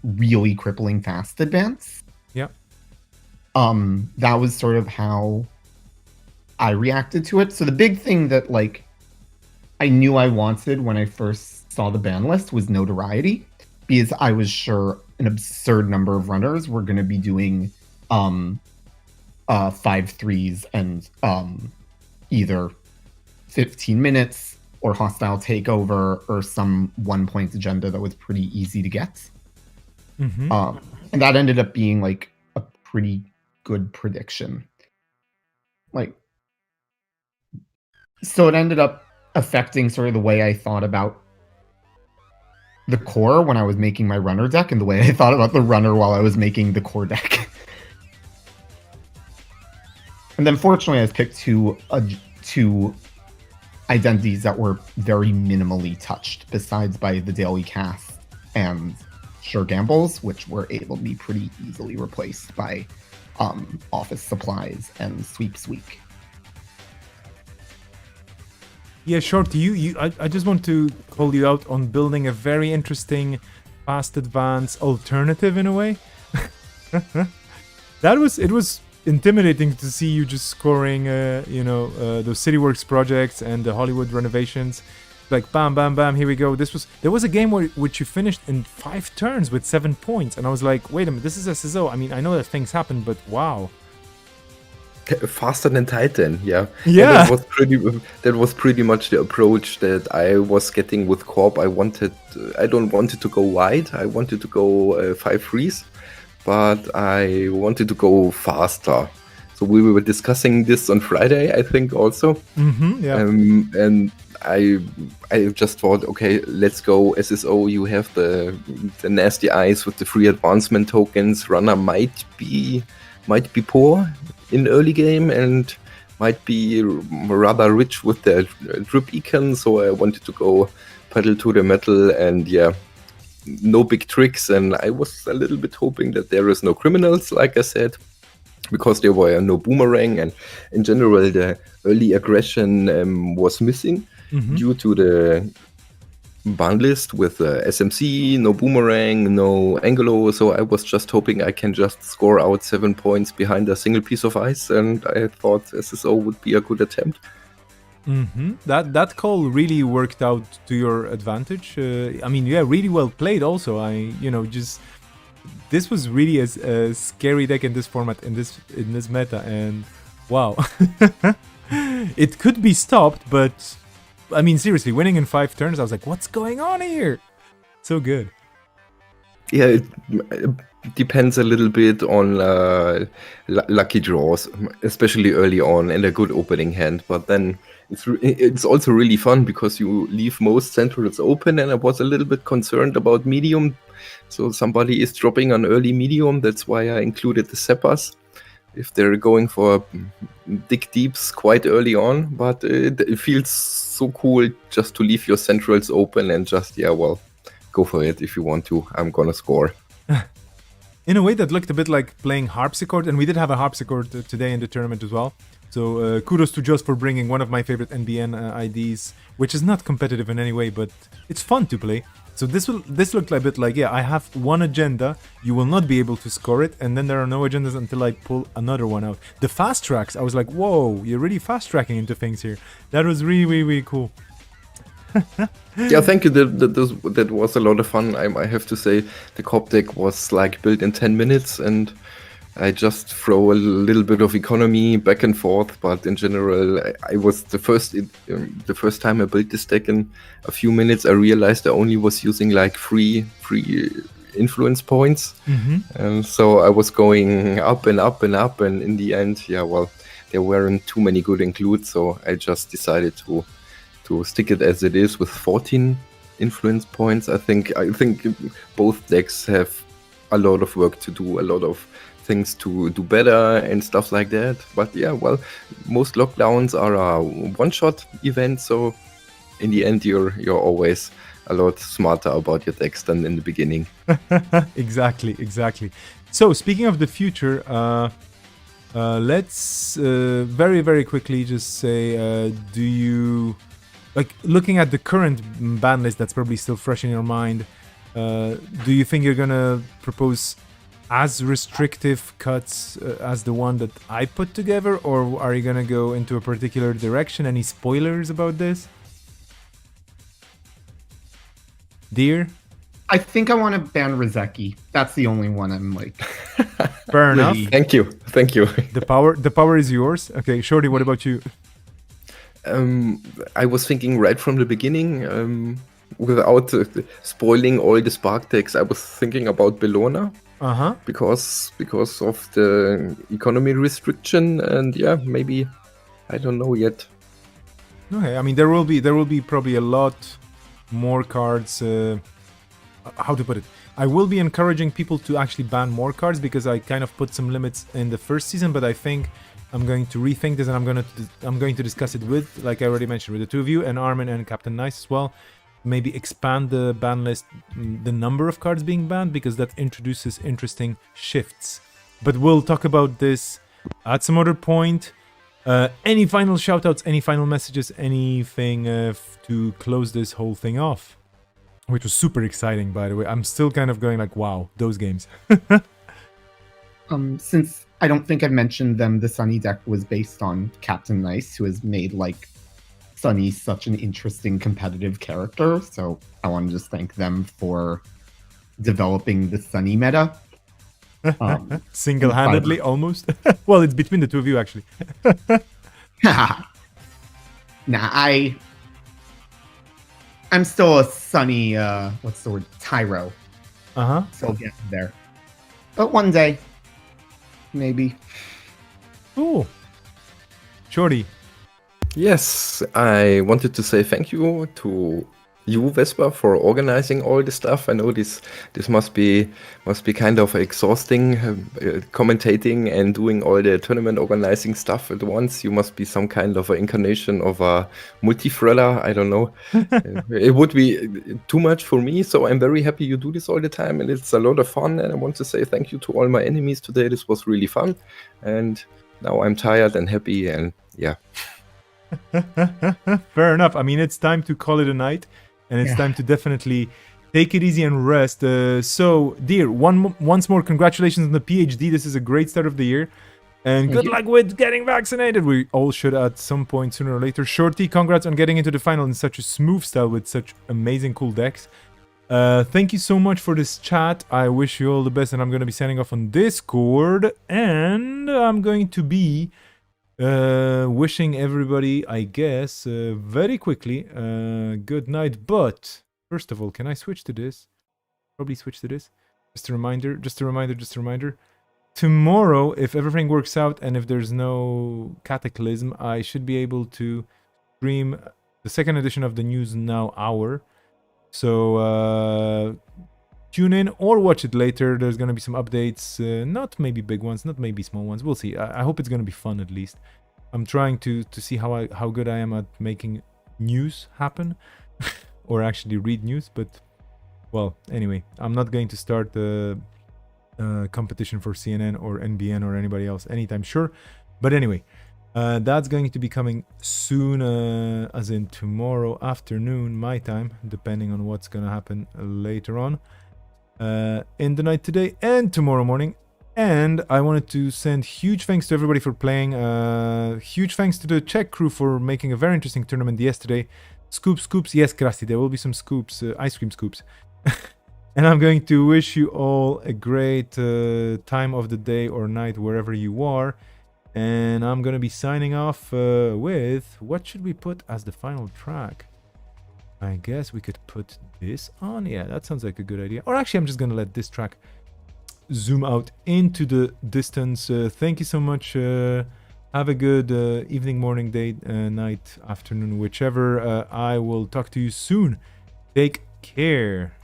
really crippling fast advance. Yeah. That was sort of how I reacted to it. So the big thing that like I knew I wanted when I first saw the ban list was notoriety, because I was sure an absurd number of runners were going to be doing 5/3s and either 15 minutes or hostile takeover or some 1-point agenda that was pretty easy to get. Mm-hmm. And that ended up being like a pretty good prediction. Like, so it ended up affecting sort of the way I thought about the core when I was making my runner deck and the way I thought about the runner while I was making the core deck. And then fortunately I picked two identities that were very minimally touched, besides by the daily cast and Sure Gambles, which were able to be pretty easily replaced by office supplies and sweeps week. Yeah, Short, I just want to call you out on building a very interesting fast advance alternative in a way. It was intimidating to see you just scoring, those CityWorks projects and the Hollywood renovations. Like bam, bam, bam, here we go. There was a game which you finished in 5 turns with 7 points, and I was like, wait a minute, this is SSO. I mean, I know that things happen, but wow. Faster than Titan, yeah. Yeah. And that was pretty much the approach that I was getting with Corp. I don't want it to go wide. I wanted to go 5/3s, but I wanted to go faster. So we were discussing this on Friday, I think, also. Mm-hmm, yeah. And I just thought, okay, let's go SSO. You have the nasty eyes with the free advancement tokens. Runner might be poor in early game and might be rather rich with the drip econ, so I wanted to go pedal to the metal and no big tricks, and I was a little bit hoping that there is no criminals, like I said, because there were no boomerang, and in general the early aggression was missing due to the ban list with SMC, no boomerang, no Angelo, so I was just hoping I can just score out 7 points behind a single piece of ice, and I thought SSO would be a good attempt. Mm-hmm. That call really worked out to your advantage. I mean, really well played also. This was really a scary deck in this format, in this meta, and wow. It could be stopped, but I mean, seriously, winning in 5 turns, I was like, what's going on here? So good. Yeah, it depends a little bit on lucky draws, especially early on, and a good opening hand. But then it's also really fun because you leave most centrals open, and I was a little bit concerned about medium. So somebody is dropping on early medium. That's why I included the Seppas. If they're going for dig deeps quite early on, but it feels so cool just to leave your centrals open and just, go for it if you want to. I'm gonna score. In a way that looked a bit like playing harpsichord, and we did have a harpsichord today in the tournament as well. So kudos to Joss for bringing one of my favorite NBN IDs, which is not competitive in any way, but it's fun to play. So this looked a bit like, I have one agenda, you will not be able to score it, and then there are no agendas until I pull another one out. The fast tracks, I was like, whoa, you're really fast tracking into things here. That was really, really, really cool. Yeah, thank you. That was a lot of fun. I have to say, the Cop deck was like built in 10 minutes, and I just throw a little bit of economy back and forth. But in general, I was the first time I built this deck in a few minutes. I realized I only was using like free influence points, and so I was going up and up and up, and in the end, there weren't too many good includes, so I just decided to stick it as it is with 14 influence points. I think both decks have a lot of work to do, a lot of things to do better and stuff like that. But most lockdowns are a one-shot event, so in the end you're always a lot smarter about your decks than in the beginning. Exactly. So speaking of the future, let's very, very quickly just say, do you... Like, looking at the current ban list that's probably still fresh in your mind, do you think you're gonna propose as restrictive cuts as the one that I put together, or are you gonna go into a particular direction? Any spoilers about this? Dear? I think I want to ban Rizeki. That's the only one I'm like... Fair enough. Thank you. The power is yours. Okay, Shorty, what about you? I was thinking right from the beginning, without spoiling all the Spark decks, I was thinking about Bellona. Because of the economy restriction, and maybe I don't know yet. Okay, I mean there will be probably a lot more cards. How to put it? I will be encouraging people to actually ban more cards because I kind of put some limits in the first season, but I think I'm going to rethink this, and I'm going to discuss it with, like I already mentioned, with the two of you and Armin and Captain Nice as well. Maybe expand the ban list, the number of cards being banned, because that introduces interesting shifts. But we'll talk about this at some other point. Any final shoutouts, any final messages, anything to close this whole thing off? Which was super exciting, by the way. I'm still kind of going like, wow, those games. Since I don't think I've mentioned them, the Sunny deck was based on Captain Nice, who has made like Sunny such an interesting competitive character. So I want to just thank them for developing the Sunny meta. Single-handedly, almost. Well, it's between the two of you, actually. I'm still a Sunny, what's the word? Tyro. Still getting there. But one day, maybe. Cool. Shorty. Yes, I wanted to say thank you to you, Vespa, for organizing all this stuff. I know this must be kind of exhausting, commentating and doing all the tournament organizing stuff at once. You must be some kind of an incarnation of a multi-threader. I don't know. It would be too much for me, so I'm very happy you do this all the time, and it's a lot of fun. And I want to say thank you to all my enemies today. This was really fun, and now I'm tired and happy, and yeah. Fair enough. I mean, it's time to call it a night, and it's time to definitely take it easy and rest. So, dear, once more, congratulations on the PhD. This is a great start of the year, and good luck with getting vaccinated. We all should at some point sooner or later. Shorty, congrats on getting into the final in such a smooth style with such amazing cool decks. Thank you so much for this chat. I wish you all the best, and I'm going to be signing off on Discord, and I'm going to be wishing everybody, I guess, very quickly good night. But first of all, can I switch to this? Probably switch to this. Just a reminder. Tomorrow, if everything works out and if there's no cataclysm, I should be able to stream the second edition of the News Now Hour. So tune in or watch it later. There's going to be some updates, not maybe big ones, not maybe small ones. We'll see. I hope it's going to be fun at least. I'm trying to see how good I am at making news happen or actually read news, but well, anyway, I'm not going to start the competition for CNN or NBN or anybody else anytime sure. But anyway, that's going to be coming soon, as in tomorrow afternoon, my time, depending on what's going to happen later on in the night today and tomorrow morning. And I wanted to send huge thanks to everybody for playing. Huge thanks to the Czech crew for making a very interesting tournament yesterday. Scoops, yes, Krusty, there will be some scoops, ice cream scoops. And I'm going to wish you all a great time of the day or night wherever you are. And I'm going to be signing off with, what should we put as the final track? I guess we could put this on. Yeah, that sounds like a good idea. Or actually, I'm just going to let this track zoom out into the distance. Thank you so much. Have a good evening, morning, day, night, afternoon, whichever. I will talk to you soon. Take care.